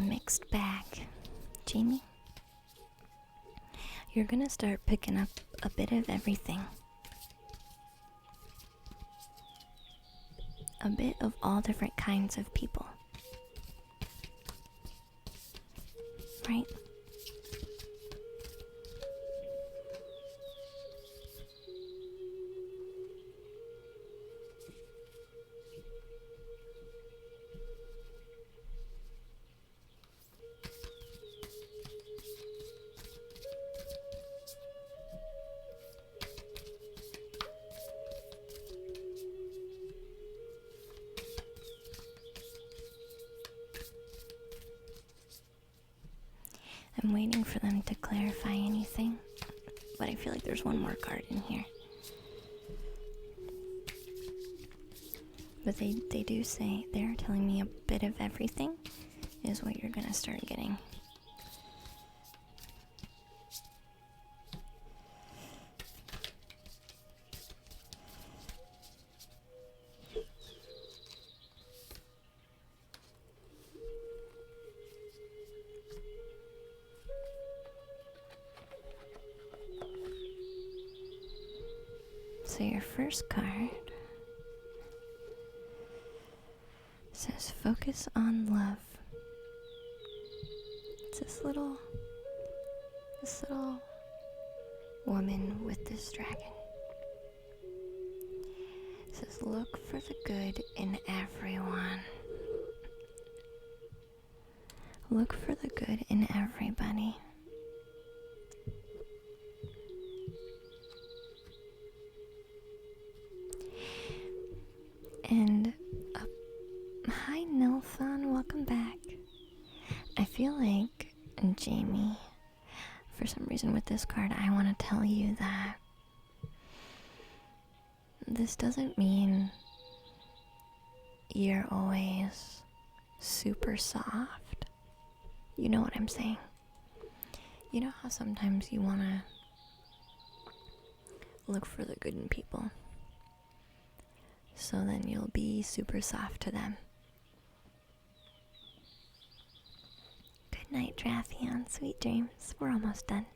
mixed bag, Jamie, you're gonna start picking up a bit of everything. A bit of all different kinds of people. Right? I'm waiting for them to clarify anything, but I feel like there's one more card in here. But they do say, they're telling me a bit of everything is what you're gonna start getting. So your first card says focus on love. It's this little woman with this dragon. It says look for the good in everyone. Look for the good in everybody. And hi Nilthon, welcome back. I feel like, Jamie, for some reason with this card, I want to tell you that this doesn't mean you're always super soft. You know what I'm saying? You know how sometimes you want to look for the good in people, so then you'll be super soft to them. Good night, Drathion. Sweet dreams. We're almost done.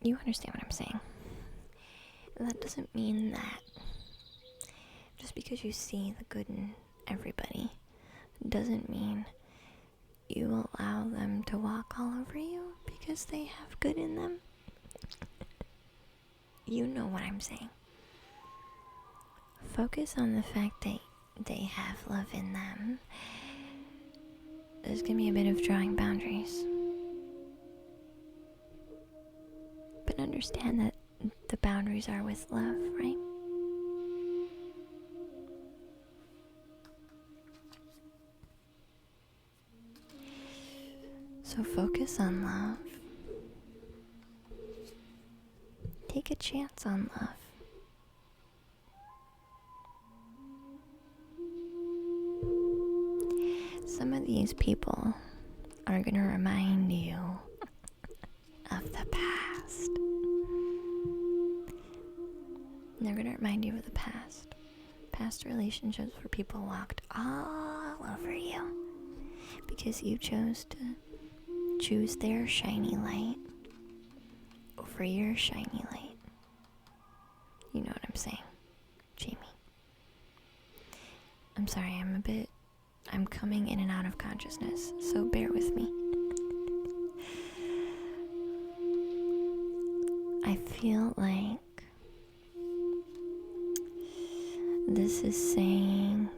You understand what I'm saying? That doesn't mean that just because you see the good in everybody doesn't mean you allow them to walk all over you because they have good in them. You know what I'm saying. Focus on the fact that they have love in them. There's gonna be a bit of drawing boundaries. But understand that the boundaries are with love, right? So focus on love. Take a chance on love. Some of these people are going to remind you of the past. They're going to remind you of the past. Past relationships where people walked all over you because you chose to choose their shiny light over your shiny light. You know what I'm saying, Jamie. I'm sorry, I'm coming in and out of consciousness, so bear with me. I feel like this is saying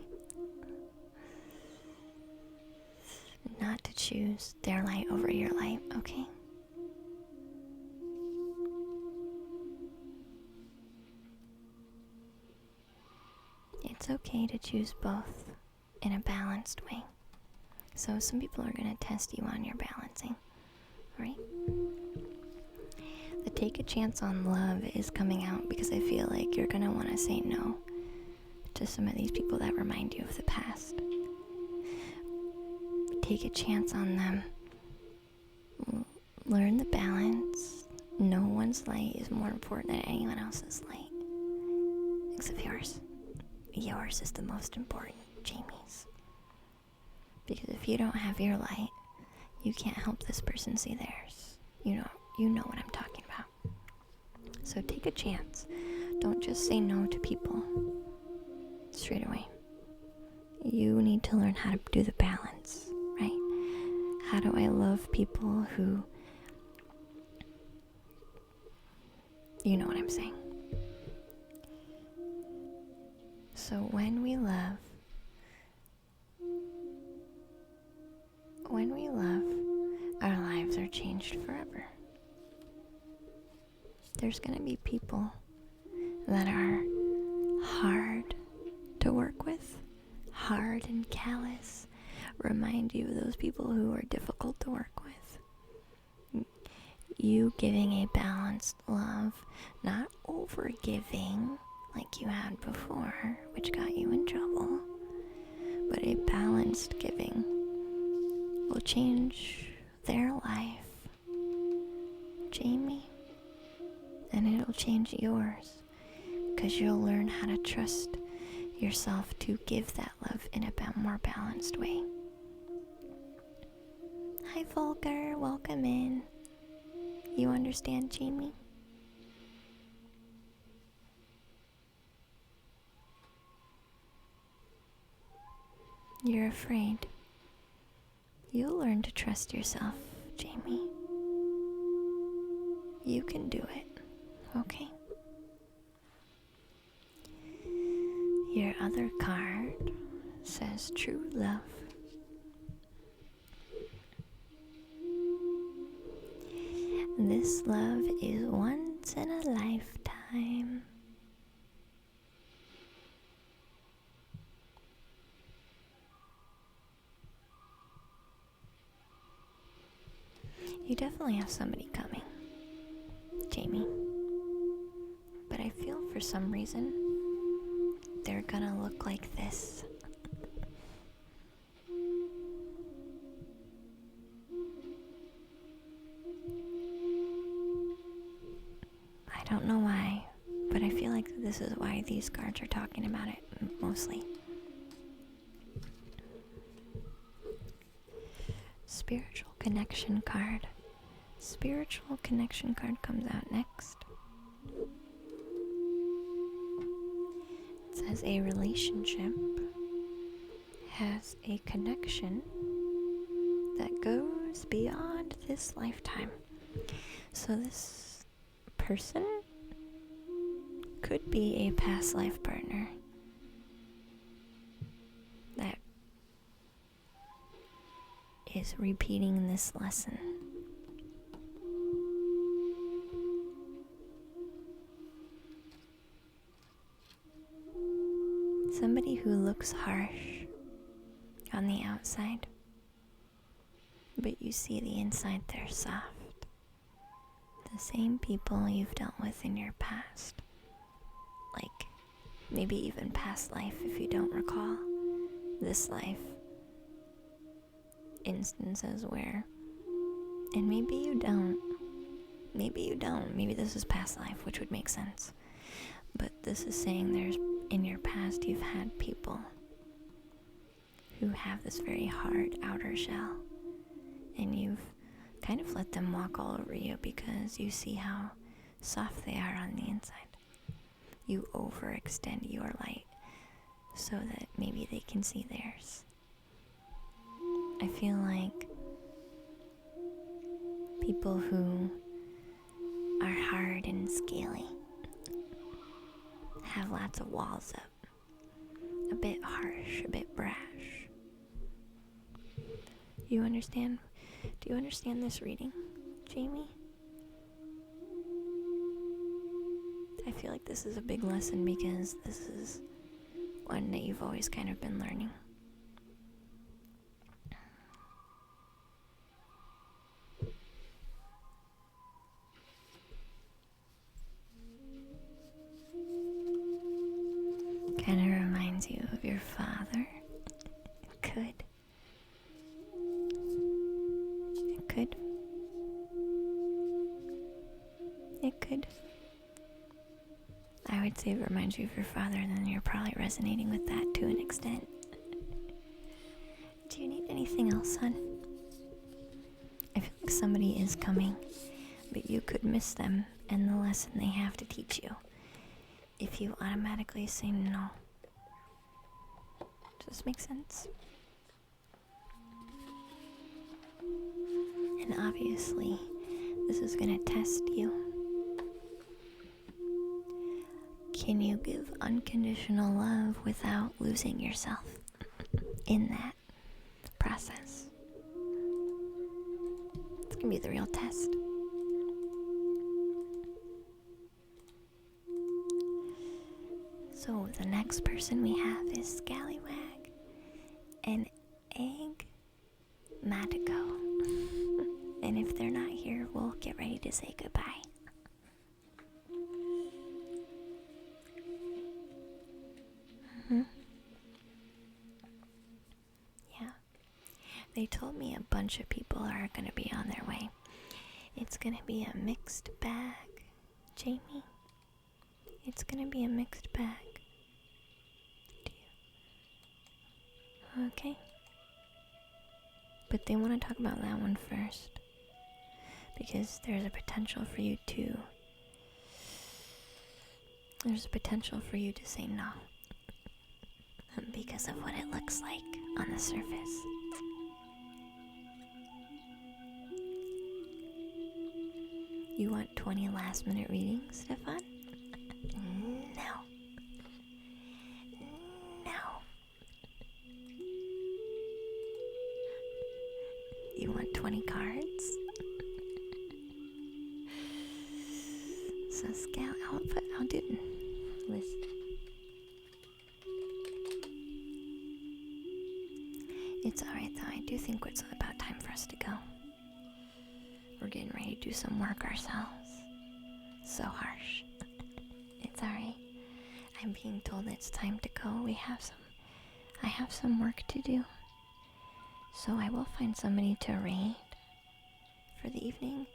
not to choose their light over your light, okay? It's okay to choose both in a balanced way. So some people are going to test you on your balancing, right? The take a chance on love is coming out because I feel like you're going to want to say no to some of these people that remind you of the past. Take a chance on them. Learn the balance. No one's light is more important than anyone else's light. Except yours. Yours is the most important, Jamie's. Because if you don't have your light, you can't help this person see theirs. You know what I'm talking about. So take a chance. Don't just say no to people straight away. You need to learn how to do the balance, right? How do I love people who... You know what I'm saying. So when we love, our lives are changed forever. There's gonna be people that are hard to work with, hard and callous, remind you of those people who are difficult to work with. You giving a balanced love, not over giving like you had before, which got you in trouble, but a balanced giving will change their life, Jamie, and it'll change yours, because you'll learn how to trust yourself to give that love in a more balanced way. Hi Volker, welcome in. You understand, Jamie? You're afraid. You'll learn to trust yourself, Jamie. You can do it, okay? Your other card says true love. This love is once in a lifetime. You definitely have somebody coming, Jamie. But I feel for some reason they're gonna look like this. I don't know why, but I feel like this is why these cards are talking about it mostly. Spiritual connection card. Spiritual connection card comes out next. It says a relationship has a connection that goes beyond this lifetime. So this person could be a past life partner that is repeating this lesson. Somebody who looks harsh on the outside, but you see the inside they're soft. The same people you've dealt with in your past. Like, maybe even past life if you don't recall. This life. Instances where, and maybe you don't. Maybe this is past life, which would make sense. But this is saying there's, in your past, you've had people who have this very hard outer shell. And you've kind of let them walk all over you because you see how soft they are on the inside. You overextend your light so that maybe they can see theirs. I feel like people who are hard and scaly have lots of walls up. A bit harsh, a bit brash. You understand? Do you understand this reading, Jamie? I feel like this is a big lesson because this is one that you've always kind of been learning. Kind of reminds you of your father. It could. It could. It could. I would say if it reminds you of your father, then you're probably resonating with that to an extent. Do you need anything else, son? I feel like somebody is coming, but you could miss them and the lesson they have to teach you if you automatically say no. Does this make sense? And obviously, this is gonna test you. Can you give unconditional love without losing yourself in that process? It's gonna be the real test. So the next person we have is Scallywag and Egg Matico. And if they're not here, we'll get ready to say goodbye. Yeah. They told me a bunch of people are gonna be on their way. It's gonna be a mixed bag, Jamie. It's gonna be a mixed bag. Okay. But they want to talk about that one first. Because there's a potential for you to... There's a potential for you to say no. because of what it looks like on the surface. You want 20 last minute readings, Stefan? No. No. You want 20 cards? So Scout, I'll do list. It's alright though, I do think it's about time for us to go. We're getting ready to do some work ourselves. So harsh. It's alright. I'm being told it's time to go. I have some work to do. So I will find somebody to raid for the evening.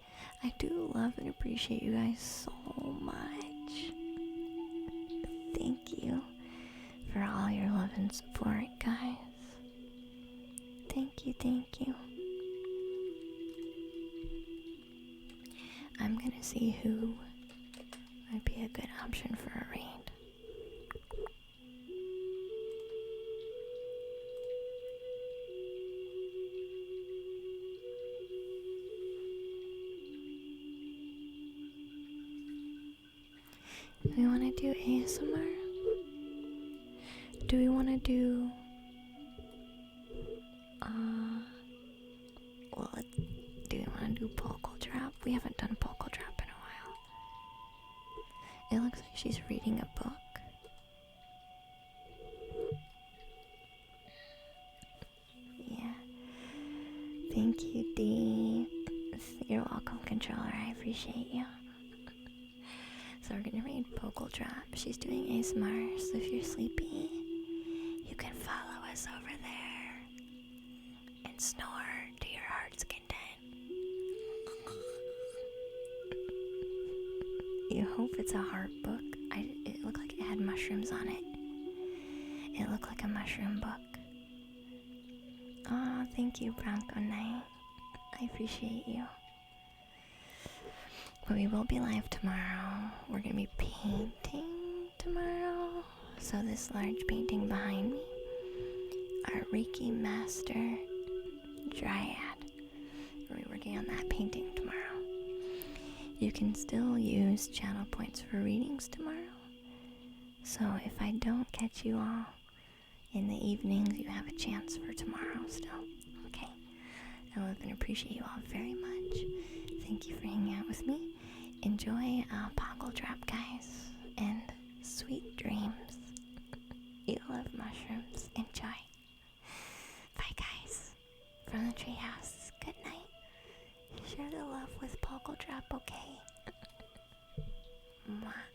I do love and appreciate you guys so much. Thank you for all your love and support, guys. Thank you, thank you. I'm gonna see who might be a good option for a raid. Do we want to do ASMR? Do we want to do do we want to do Polka Drop? We haven't done Polka Drop in a while. It looks like she's reading a book. Yeah. Thank you, Dee. You're welcome, controller. I appreciate you. So we're gonna read Polka Drop. She's doing ASMR, so if you're sleepy, you can follow us over there and snore to your heart's content. You hope it's a heart book. It looked like it had mushrooms on it. It looked like a mushroom book. Oh, thank you, Bronco Knight. I appreciate you. But we will be live tomorrow. We're gonna be painting tomorrow. So this large painting behind me, our Reiki Master Dryad. We're working on that painting tomorrow. You can still use channel points for readings tomorrow. So if I don't catch you all in the evenings, you have a chance for tomorrow still. Okay. I love and appreciate you all very much. Thank you for hanging out with me. Enjoy Poggle Drop, guys, and sweet dreams. You love mushrooms. Enjoy. Bye, guys. From the treehouse. Good night. Share the love with Poggle Drop, okay? Mwah.